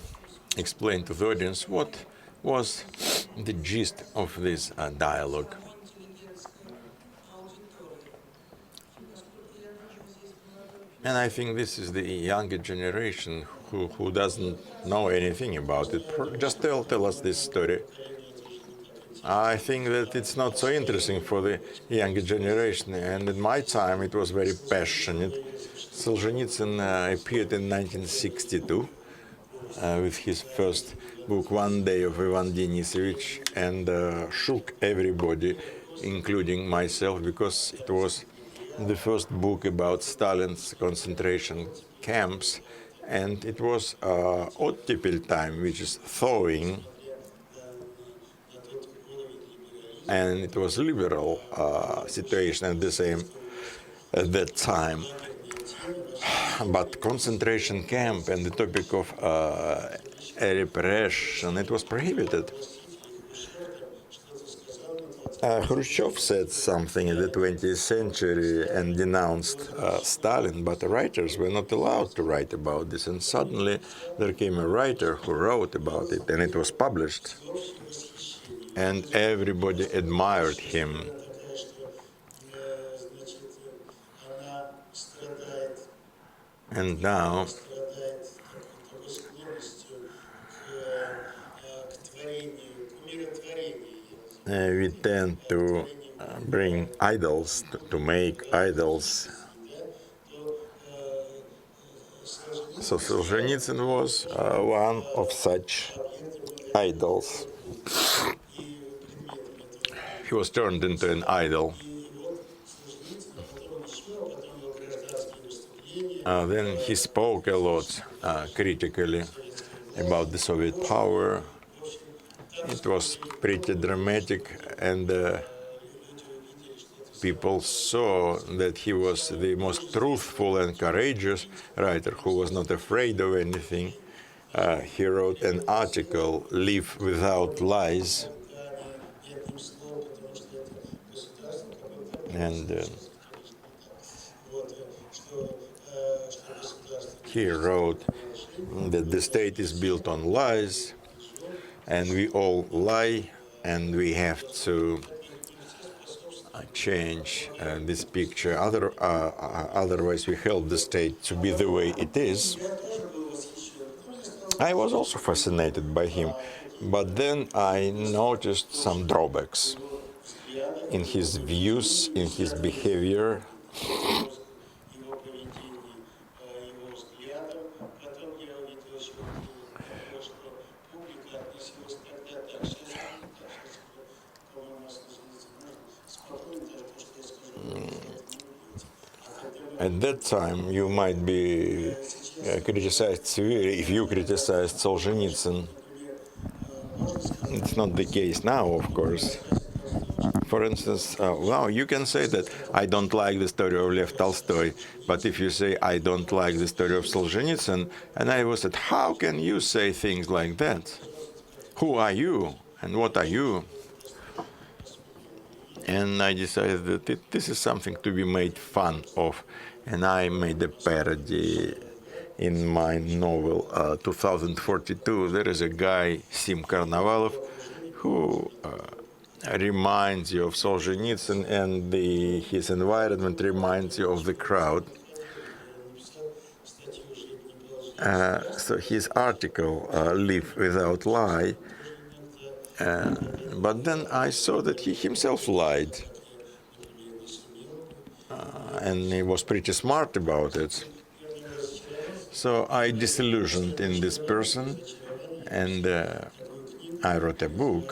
explain to the audience what was the gist of this dialogue? And I think this is the younger generation who doesn't know anything about it. Just tell us this story. I think that it's not so interesting for the younger generation, and in my time it was very passionate. Solzhenitsyn appeared in 1962 with his first book, One Day of Ivan Denisovich, and shook everybody, including myself, because it was the first book about Stalin's concentration camps, and it was ottepel time, which is thawing, and it was liberal situation at that time. But concentration camp and the topic of repression, it was prohibited. Khrushchev said something in the 20th century and denounced Stalin, but the writers were not allowed to write about this. And suddenly there came a writer who wrote about it, and it was published. And everybody admired him. And now we tend to bring idols, to make idols. So Solzhenitsyn was one of such idols. He was turned into an idol. Then he spoke a lot critically about the Soviet power. It was pretty dramatic, and people saw that he was the most truthful and courageous writer who was not afraid of anything. He wrote an article, "Live Without Lies," and he wrote that the state is built on lies, and we all lie, and we have to change this picture. Otherwise, we help the state to be the way it is. I was also fascinated by him, but then I noticed some drawbacks in his views, in his behavior. At that time, you might be criticized severely if you criticized Solzhenitsyn. It's not the case now, of course. For instance, well, you can say that I don't like the story of Lev Tolstoy, but if you say I don't like the story of Solzhenitsyn, and I was said, how can you say things like that? Who are you, and what are you? And I decided that this is something to be made fun of, and I made a parody in my novel 2042. There is a guy, Sim Karnavalov, who reminds you of Solzhenitsyn, and his environment reminds you of the crowd. So his article, Live Without Lie, but then I saw that he himself lied, and he was pretty smart about it. So I disillusioned in this person, and I wrote a book,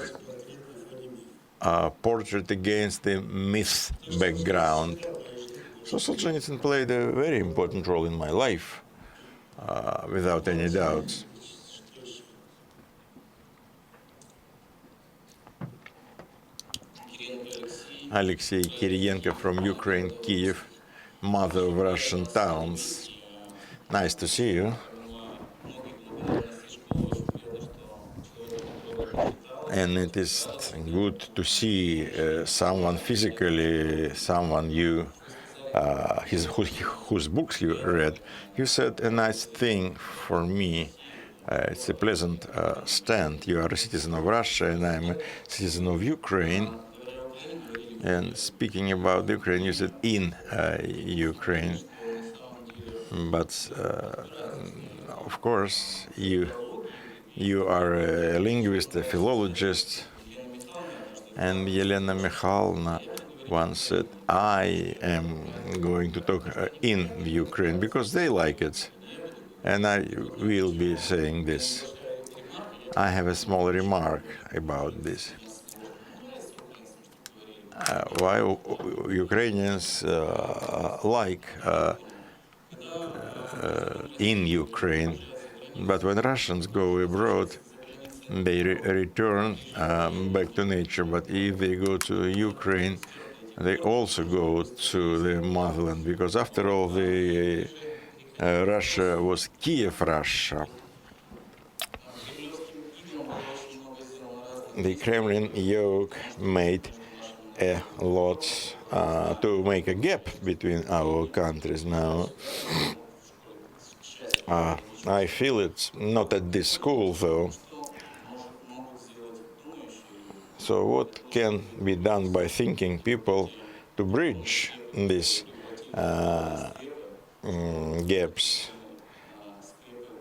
Portrait Against the Myth Background. So Solzhenitsyn played a very important role in my life, without any doubt. Alexei Kirienko from Ukraine, Kiev, mother of Russian towns. Nice to see you. And it is good to see someone physically, someone whose books you read. You said a nice thing for me. It's a pleasant stand. You are a citizen of Russia, and I'm a citizen of Ukraine. And speaking about Ukraine, you said in Ukraine. But of course, you are a linguist, a philologist. And Yelena Mikhailna once said, I am going to talk in Ukraine because they like it. And I will be saying this. I have a small remark about this. Why Ukrainians like in Ukraine, but when Russians go abroad, they return back to nature. But if they go to Ukraine, they also go to their motherland, because after all, the Russia was Kiev Russia. The Kremlin yoke made a lot to make a gap between our countries now. I feel it's not at this school though. So what can be done by thinking people to bridge these gaps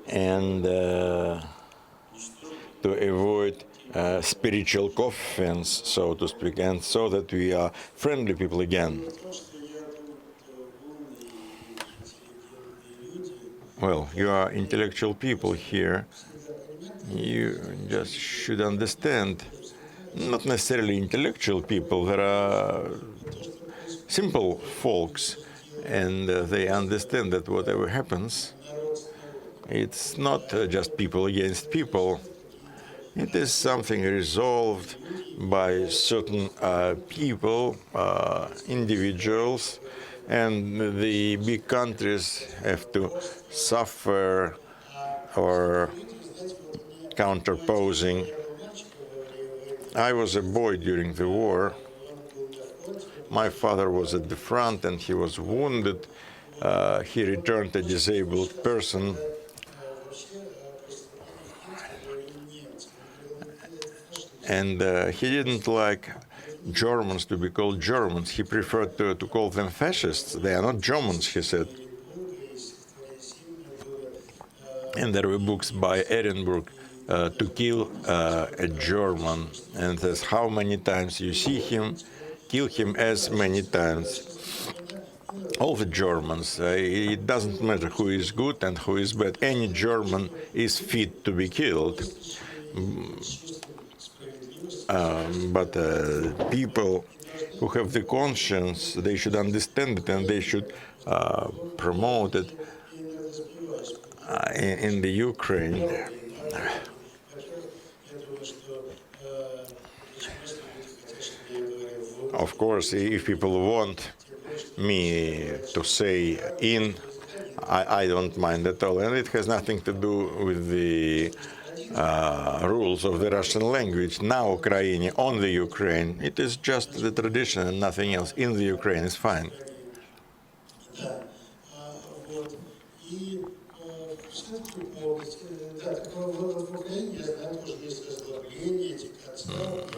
and to avoid spiritual coffins, so to speak, and so that we are friendly people again? Well, you are intellectual people here. You just should understand, not necessarily intellectual people, there are simple folks, and they understand that whatever happens, it's not just people against people. It is something resolved by certain people, individuals, and the big countries have to suffer or counterposing. I was a boy during the war. My father was at the front and he was wounded. He returned a disabled person. And he didn't like Germans to be called Germans. He preferred to call them fascists. They are not Germans, he said. And there were books by Ehrenburg, To Kill a German. And says, how many times you see him, kill him as many times. All the Germans, it doesn't matter who is good and who is bad. Any German is fit to be killed. But people who have the conscience, they should understand it and they should promote it in the Ukraine. Of course, if people want me to say in, I don't mind at all, and it has nothing to do with the rules of the Russian language. Na Ukraine, on the Ukraine, it is just the tradition and nothing else. In the Ukraine is fine.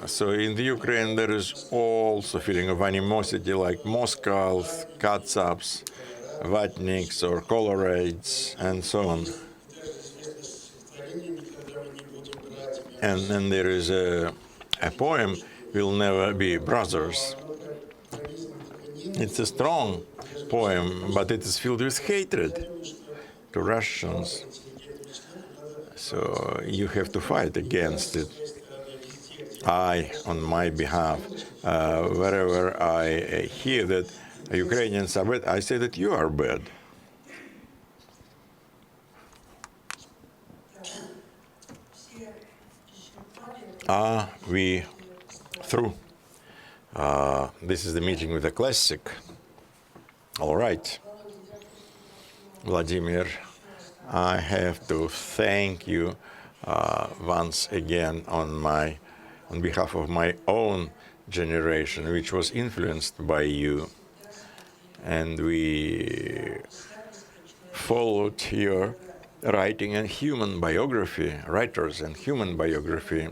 So in the Ukraine there is also feeling of animosity like Moskals, Katsabs, Vatniks or Colorades and so on. And then there is a poem, We'll Never Be Brothers. It's a strong poem, but it is filled with hatred to Russians. So you have to fight against it. I, on my behalf, wherever I hear that Ukrainians are bad, I say that you are bad. Are we through? This is the meeting with the classic. All right. Vladimir, I have to thank you once again on behalf of my own generation, which was influenced by you. And we followed your writing and human biography, writers and human biography.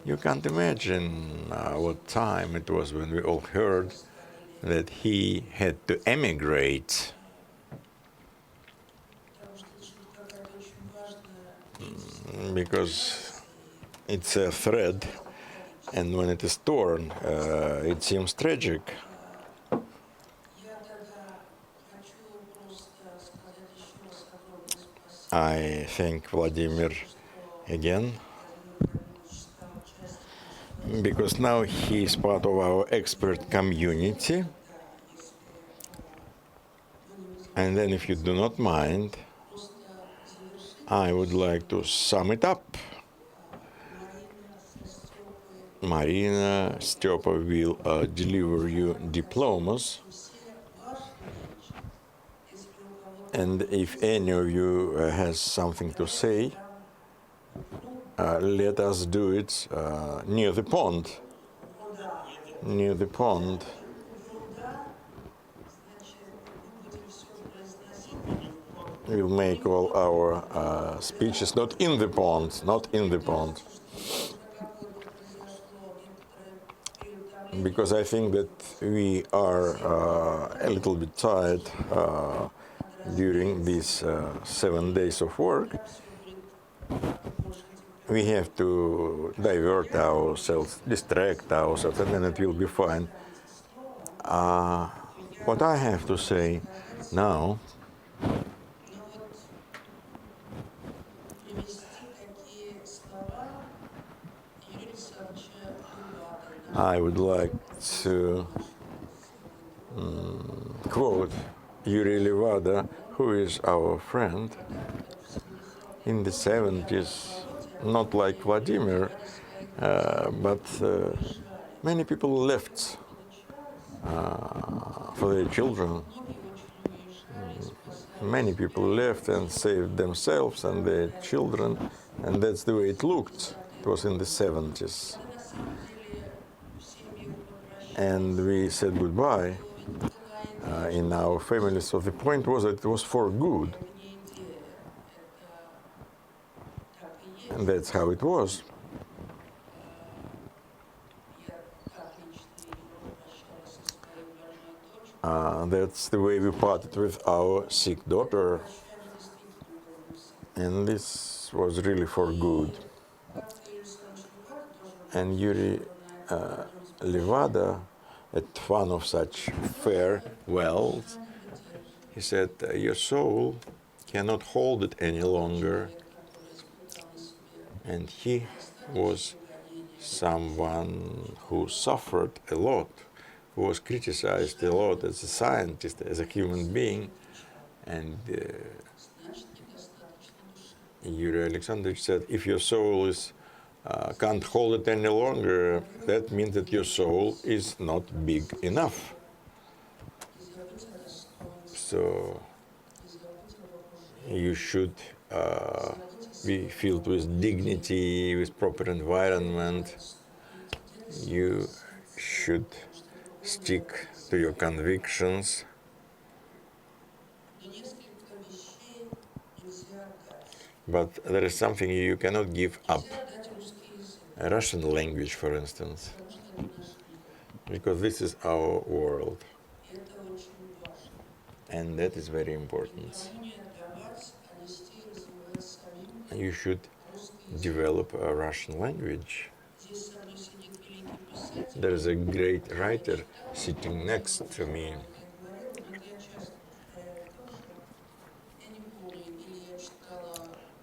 You can't imagine what time it was when we all heard that he had to emigrate. Because it's a thread, and when it is torn, it seems tragic. I thank Vladimir again, because now he is part of our expert community. And then, if you do not mind, I would like to sum it up. Marina Stepa will deliver you diplomas And if any of you has something to say, let us do it near the pond. Near the pond. We'll make all our speeches not in the pond, not in the pond. Because I think that we are a little bit tired during these 7 days of work. We have to divert ourselves, distract ourselves, and then it will be fine. What I have to say now I would like to quote Yuri Levada, who is our friend. In the 70s, not like Vladimir, but many people left for their children. Many people left and saved themselves and their children, and that's the way it looked. It was in the 70s. And we said goodbye in our family. So the point was that it was for good. And that's how it was. That's the way we parted with our sick daughter. And this was really for good. And Yuri Levada, at one of such farewells, he said, your soul cannot hold it any longer. And he was someone who suffered a lot, who was criticized a lot as a scientist, as a human being. And Yuri Alexandrovich said, if your soul is can't hold it any longer, that means that your soul is not big enough. So you should be filled with dignity, with proper environment. You should stick to your convictions. But there is something you cannot give up. A Russian language, for instance, because this is our world, and that is very important. You should develop a Russian language. There is a great writer sitting next to me.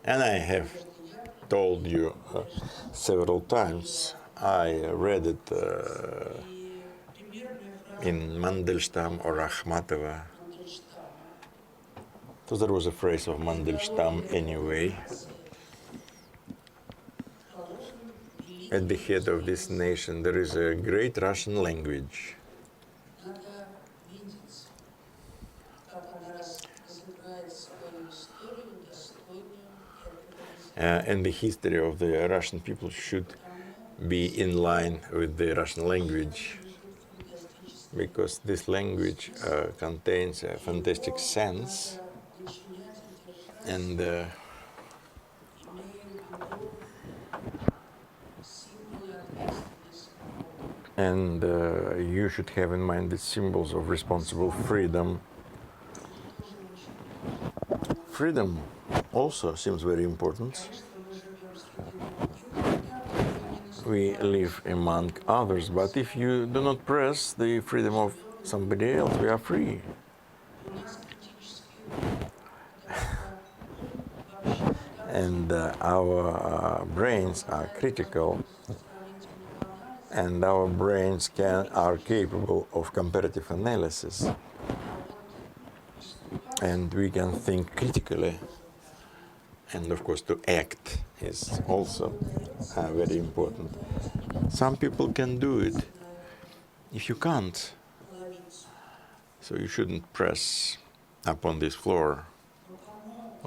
And I have told you several times, I read it in Mandelstam or Akhmatova. So there was a phrase of Mandelstam anyway. At the head of this nation there is a great Russian language. And the history of the Russian people should be in line with the Russian language, because this language contains a fantastic sense, and you should have in mind the symbols of responsible freedom. Freedom also seems very important. We live among others, but if you do not press the freedom of somebody else, we are free. And our brains are critical, and our brains are capable of comparative analysis. And we can think critically. And of course, to act is also very important. Some people can do it. If you can't, so you shouldn't press upon this floor.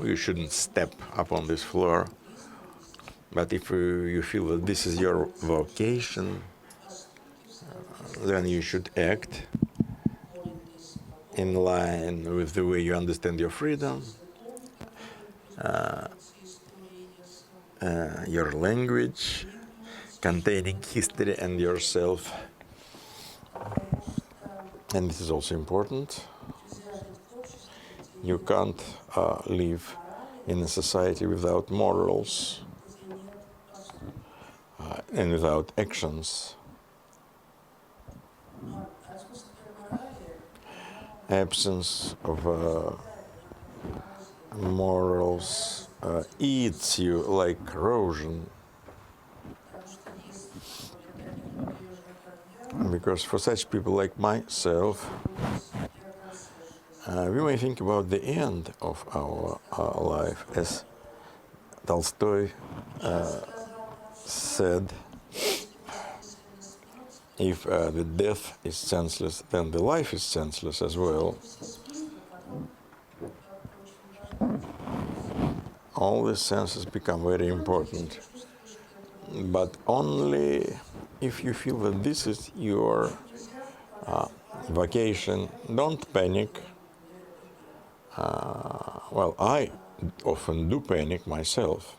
you shouldn't step upon this floor. But if you feel that this is your vocation, then you should act in line with the way you understand your freedom, your language, containing history and yourself. And this is also important. You can't live in a society without morals and without actions. Absence of morals eats you like corrosion. Because for such people like myself, we may think about the end of our life, as Tolstoy said, if the death is senseless, then the life is senseless as well. All these senses become very important, but only if you feel that this is your vocation. Don't panic. Well, I often do panic myself.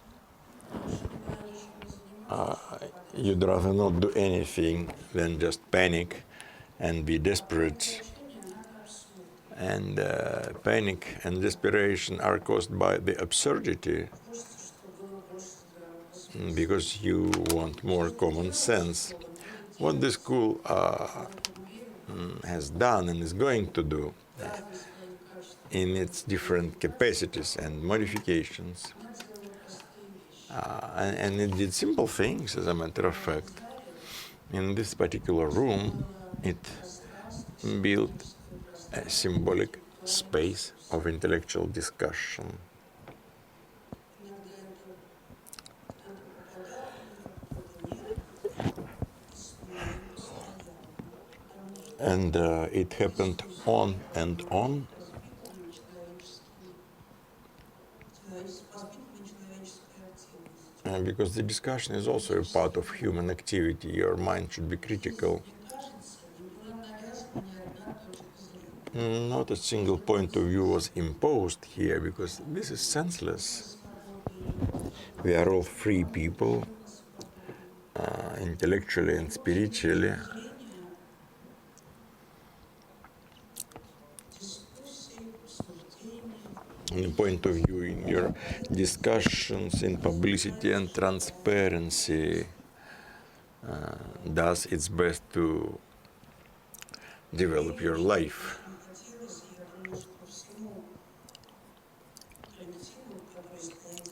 You'd rather not do anything than just panic and be desperate. And panic and desperation are caused by the absurdity, because you want more common sense. What the school has done and is going to do in its different capacities and modifications, and it did simple things, as a matter of fact. In this particular room, it built a symbolic space of intellectual discussion. And it happened on and on. And because the discussion is also a part of human activity, your mind should be critical. Not a single point of view was imposed here, because this is senseless. We are all free people, intellectually and spiritually. And the point of view in your discussions, in publicity and transparency, does its best to develop your life.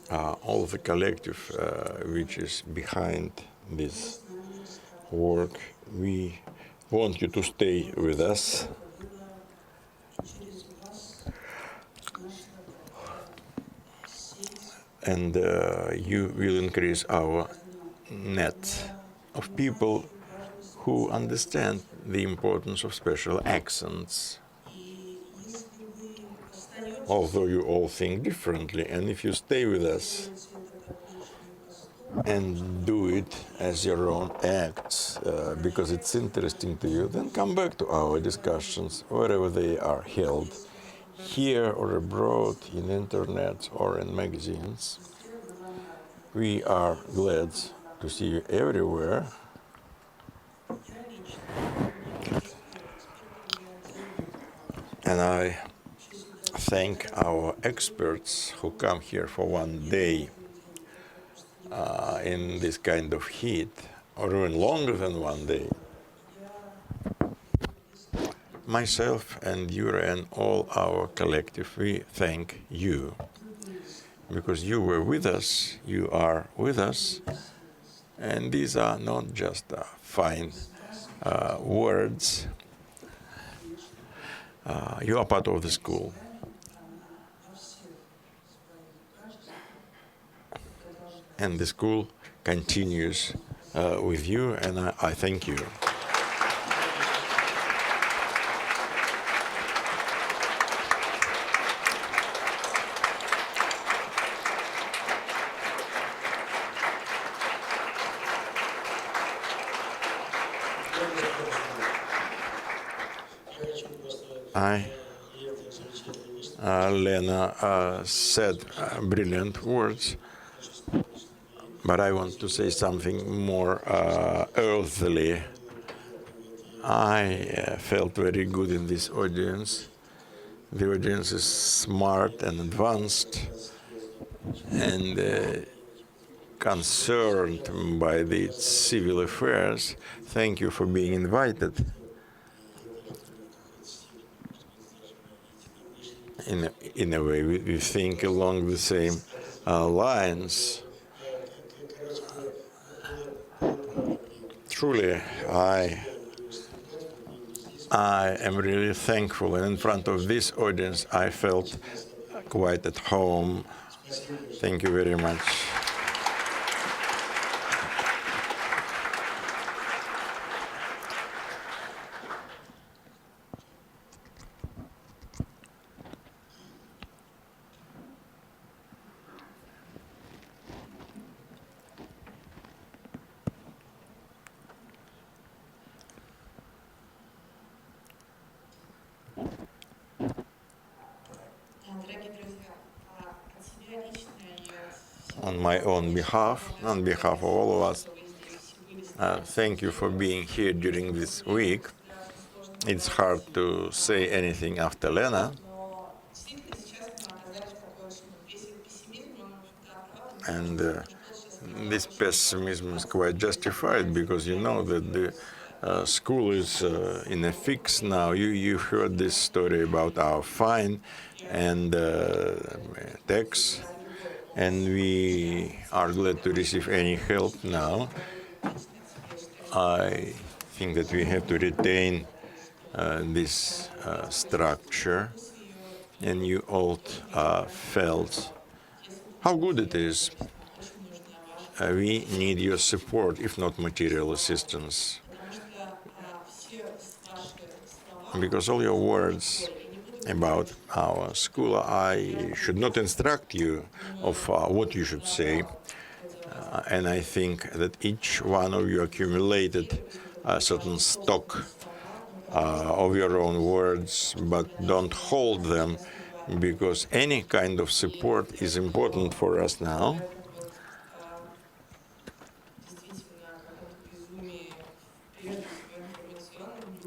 All the collective which is behind this work, we want you to stay with us. And you will increase our net of people who understand the importance of special accents. Although you all think differently, and if you stay with us and do it as your own acts, because it's interesting to you, then come back to our discussions wherever they are held, here or abroad, in internet or in magazines. We are glad to see you everywhere. And I thank our experts who come here for one day in this kind of heat, or even longer than one day. Myself and Yura and all our collective, we thank you, because you were with us, you are with us, and these are not just fine words. You are part of the school. And the school continues with you, and I thank you. Lena said brilliant words, but I want to say something more earthly. I felt very good in this audience. The audience is smart and advanced and concerned by the civil affairs. Thank you for being invited. In a way, we think along the same lines. Truly, I am really thankful, and in front of this audience, I felt quite at home. Thank you very much. On my own behalf, on behalf of all of us, thank you for being here during this week. It's hard to say anything after Lena. And this pessimism is quite justified because you know that the school is in a fix now. You heard this story about our fine and tax. And we are glad to receive any help now. I think that we have to retain this structure, and you all felt how good it is. We need your support, if not material assistance, because all your words about our school, I should not instruct you of what you should say. And I think that each one of you accumulated a certain stock of your own words, but don't hold them, because any kind of support is important for us now.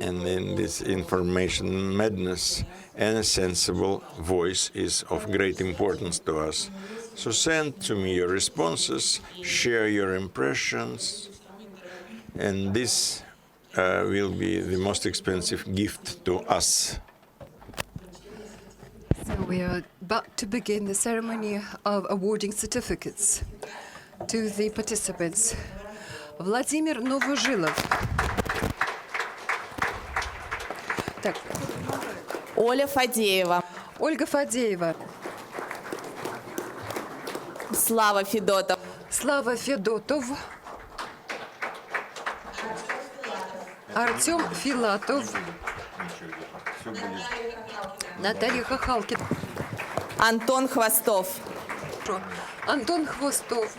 And in this information madness, any sensible voice is of great importance to us. So send to me your responses, share your impressions, and this will be the most expensive gift to us. So we are about to begin the ceremony of awarding certificates to the participants. Vladimir Novoжилов. Так. Оля Фадеева. Ольга Фадеева. Слава Федотов. Слава Федотов. Артем Филатов. Наталья Хахалкина. Антон Хвостов. Антон Хвостов.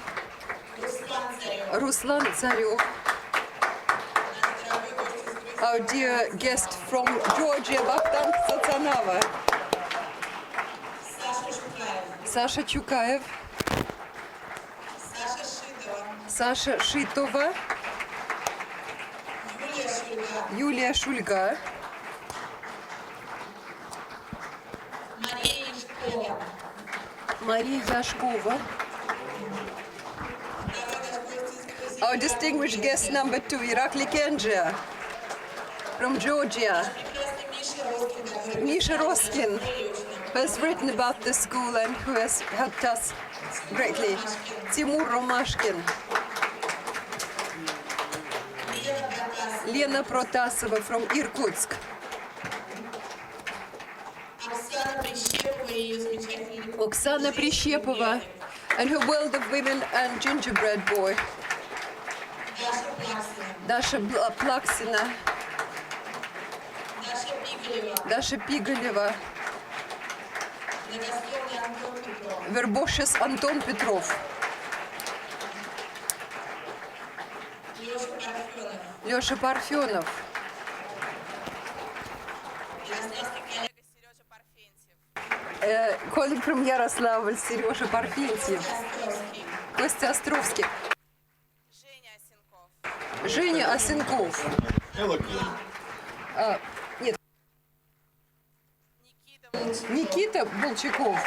Руслан Царев. Our dear guest from Georgia, Богдан Сацанава. Саша Чукаев. Саша Шитова. Юлия Шульга. Мария Яшкова. Our distinguished guest number 2, Irakli Kenja from Georgia. Misha Roskin, who has written about the school and who has helped us greatly. Timur Romashkin. Lena Protasova from Irkutsk. Oksana Prishepova and her World of Women and Gingerbread Boy. Dasha Plaksina. Dasha Pigaleva. Verboshes Anton Petrov. Леша Парфенов. Colleague from Yaroslavl, Сережа Парфентьев. Костя Островский. Женя Осенков. Нет. Никита Болчаков.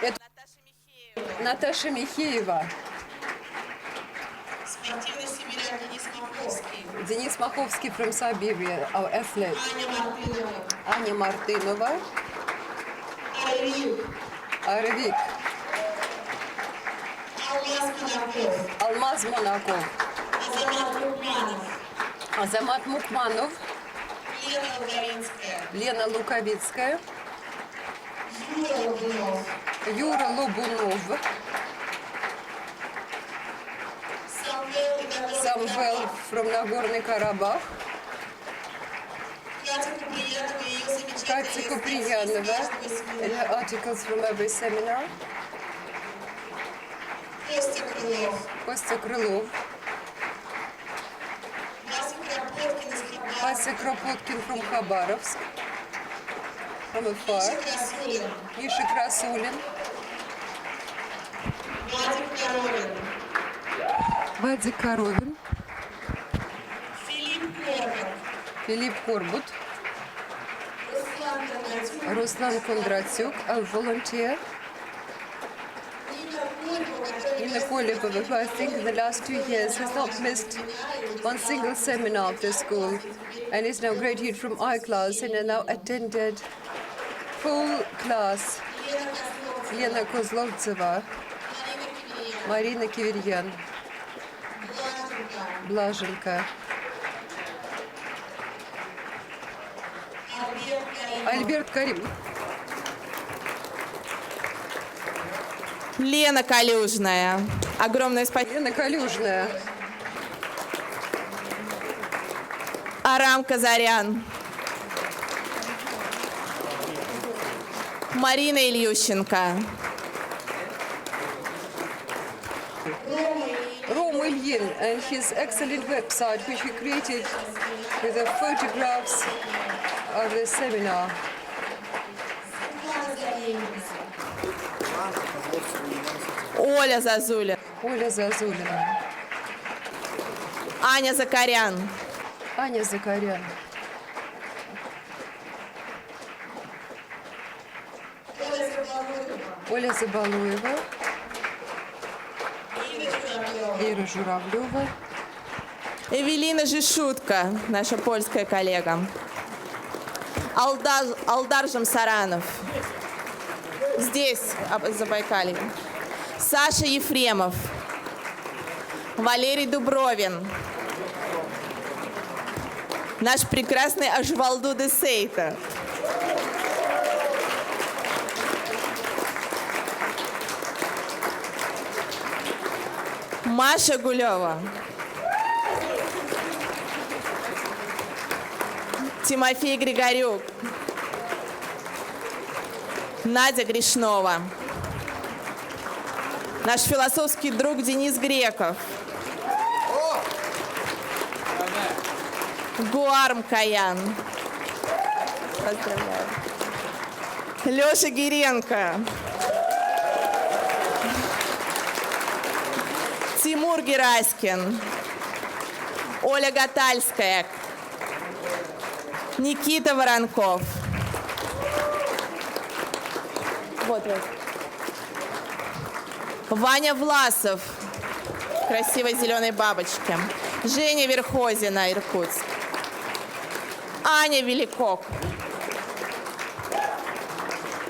Это Наташа Михеева. Спортивный сибиряк Денис Маховский. Денис Маховский from Siberia, our athlete. Аня Мартынова. Арвик. Алмаз Монаков. Азамат Мукманов. Лена Луковицкая. Юра Лобунов. Самвел from Nagorny Karabakh. Катя Куприянова and her articles from every seminar. Костя Крылов. Вася Кропоткин from Khabarovsk. From afar. Миша Красулин. Вадик Коровин. Филипп Корбут. Руслан Кондратюк, a volunteer. Nina Kolipova, who I think in the last 2 years has not missed one single seminar of the school and is now graduate from I-class and now attended full class. Lena Kozlovtseva, Marina Kiviryan, Blazhenka. Альберт Карим. Лена Калюжная. Огромное спасибо. Лена Калюжная. Арам Казарян. Марина Ильющенко. Rom Ilyin and his excellent website, which he created with the photographs of the seminar. Оля Зазулина. Оля Зазулина. Аня Закарян. Аня Закарян. Оля Забалуева. Ира Журавлева. Эвелина Жишутка, наша польская коллега. Алдар Жамсаранов. Здесь, в Забайкалье. Саша Ефремов. Валерий Дубровин. Наш прекрасный Ажвалду де Сейта. Маша Гулева. Тимофей Григорюк. Надя Гришнова. Наш философский друг Денис Греков. Гуарм Каян. Поздравляю. Леша Гиренко. Тимур Гераськин. Оля Гатальская. Никита Воронков. Вот. Ваня Власов. Красивой зеленой бабочки. Женя Верхозина, Иркутск. Аня Великок.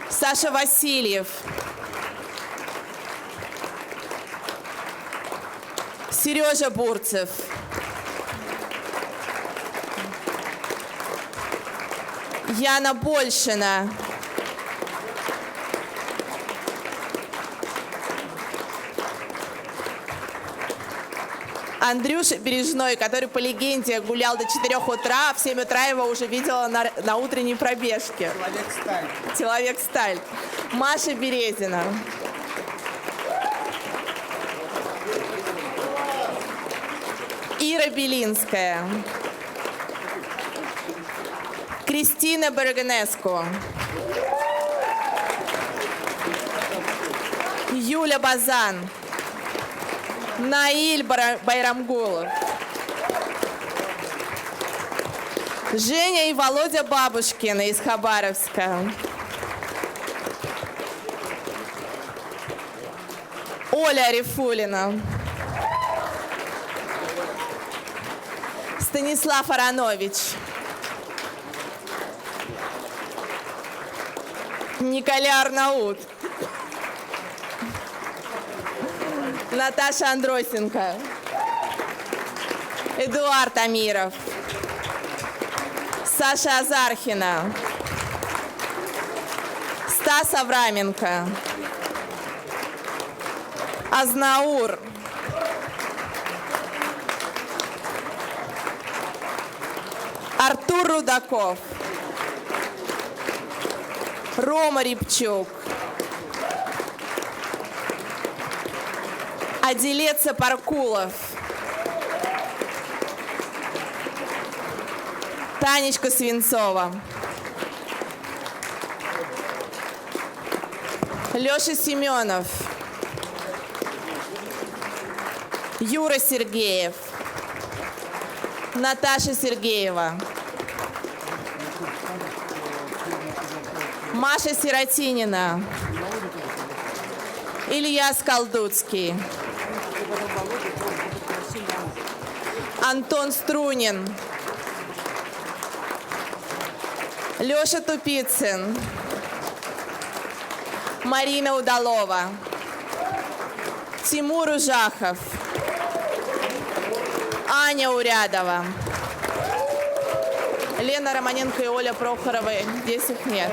Саша Васильев. Сережа Бурцев. Яна Большина. Андрюша Бережной, который по легенде гулял до 4 утра, а в 7 утра его уже видела на утренней пробежке. Человек-сталь. Человек-сталь. Маша Березина. Ира Белинская. Кристина Берегенеску. Юля Базан. Наиль Байрамгулов. Женя и Володя Бабушкины из Хабаровска. Оля Арифулина. Станислав Аронович. Николя Арнаут. Наташа Андросенко. Эдуард Амиров. Саша Азархина. Стас Авраменко. Азнаур. Артур Рудаков. Рома Рябчук. Адилет Сапаркулов. Танечка Свинцова. Леша Семенов. Юра Сергеев. Наташа Сергеева. Маша Сиротинина. Илья Скалдуцкий. Антон Струнин. Леша Тупицын. Марина Удалова. Тимур Ужахов. Аня Урядова. Лена Романенко и Оля Прохорова. Здесь их нет.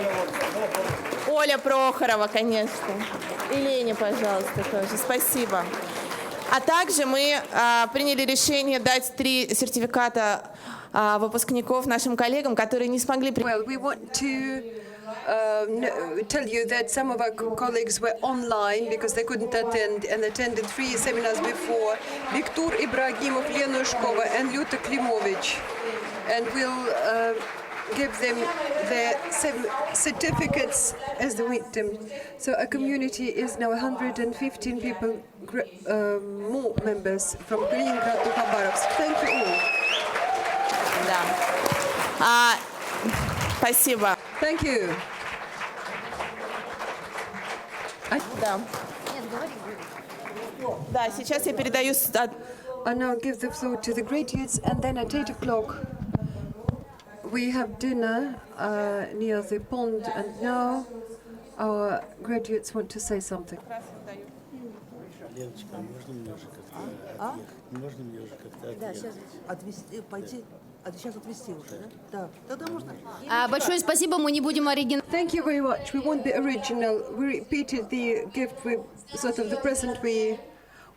Оля Прохорова, конечно. И Лене, пожалуйста, тоже. Спасибо. А также мы приняли решение дать 3 сертификата выпускников нашим коллегам, которые не смогли... Well, we want to tell you that some of our colleagues were online because they couldn't attend and attended 3 seminars before. Viktor Ibrahimov, Lena Ushkova and Lyuta Klimovich. And we'll give them their certificates as the victim. So our community is now 115 people, more members from Kaliningrad to Khabarovsk. Thank you all. Да. Спасибо. Thank you. Да. Да, сейчас я передаю... I now give the floor to the graduates, and then at 8 o'clock we have dinner near the pond, and now our graduates want to say something. Леночка, можно мне уже как-то... Можно мне уже как-то... Да, сейчас отвезти, пойти... Сейчас отвезти уже, да? Да. Тогда можно... Большое спасибо, мы не будем оригинальны. Thank you very much. We won't be original. We repeated the gift, we sort of the present we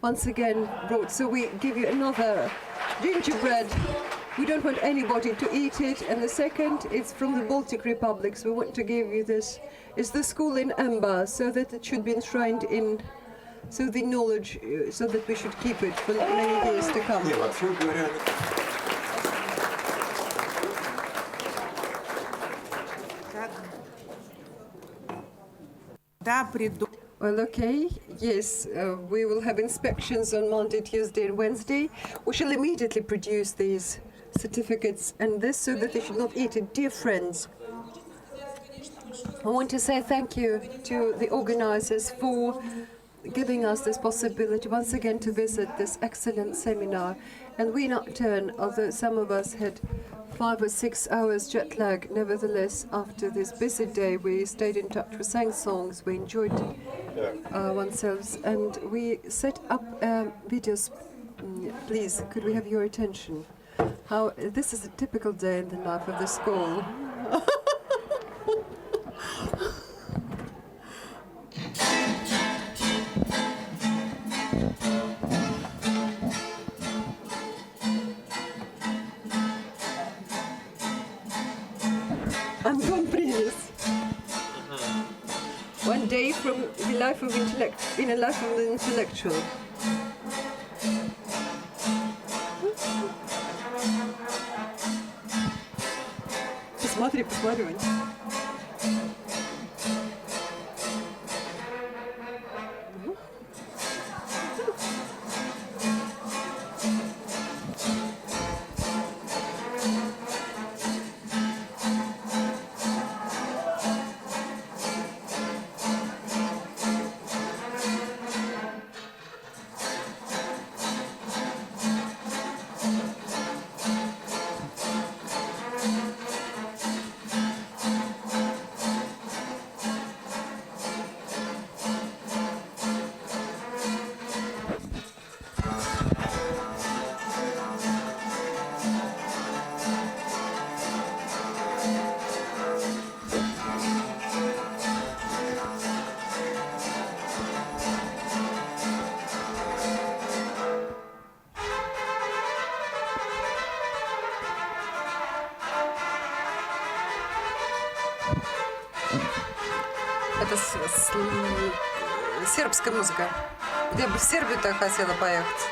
once again brought. So we give you another gingerbread. We don't want anybody to eat it. And the second, it's from the Baltic Republics. We want to give you this. It's the school in Amba, so that it should be enshrined in, so the knowledge, so that we should keep it for many years to come. Well, okay, yes, we will have inspections on Monday, Tuesday, and Wednesday. We shall immediately produce these certificates and this so that they should not eat it. Dear friends, I want to say thank you to the organizers for giving us this possibility once again to visit this excellent seminar. And we in turn, although some of us had 5 or 6 hours jet lag, nevertheless, after this busy day, we stayed in touch, we sang songs, we enjoyed oneself, and we set up videos. Please, could we have your attention? How this is a typical day in the life of the school. Anton Prinis. One day from the life of in a life of the intellectual. Посмотри, посмотри, Вань. Это сербская музыка. Я бы в Сербию-то хотела поехать.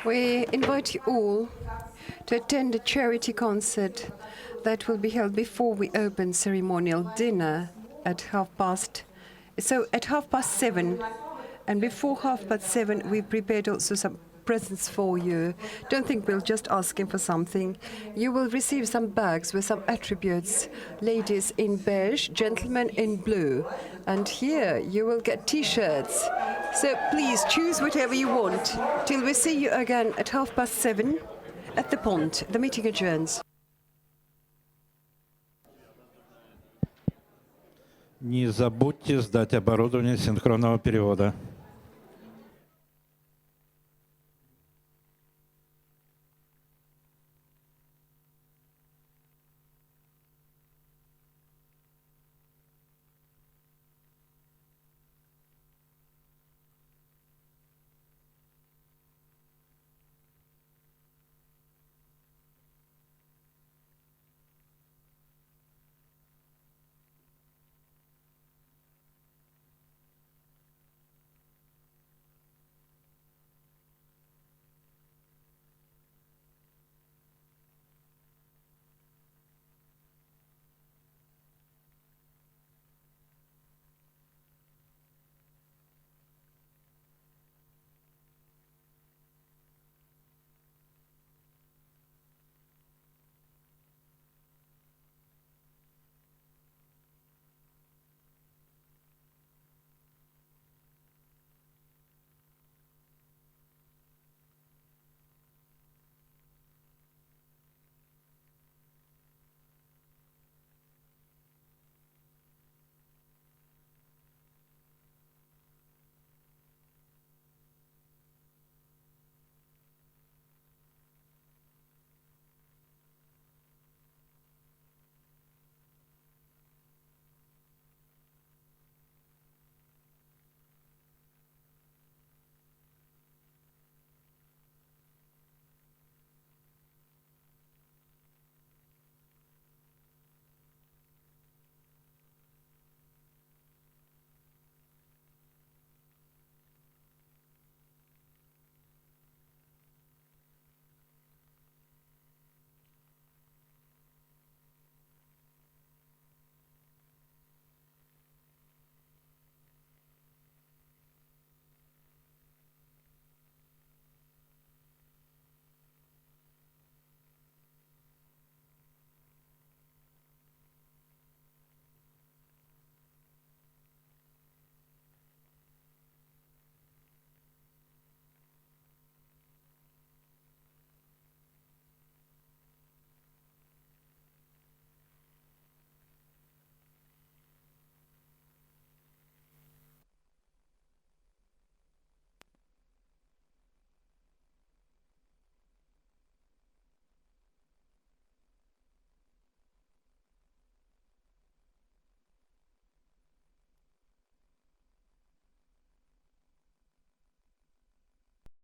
We invite you all to attend a charity concert that will be held before we open ceremonial dinner at 7:30. And before 7:30, we prepared also some presents for you. Don't think we'll just asking for something. You will receive some bags with some attributes. Ladies in beige, gentlemen in blue. And here you will get T-shirts. So please choose whatever you want. Till we see you again at 7:30 at the pond. The meeting adjourns. Не забудьте сдать оборудование синхронного перевода.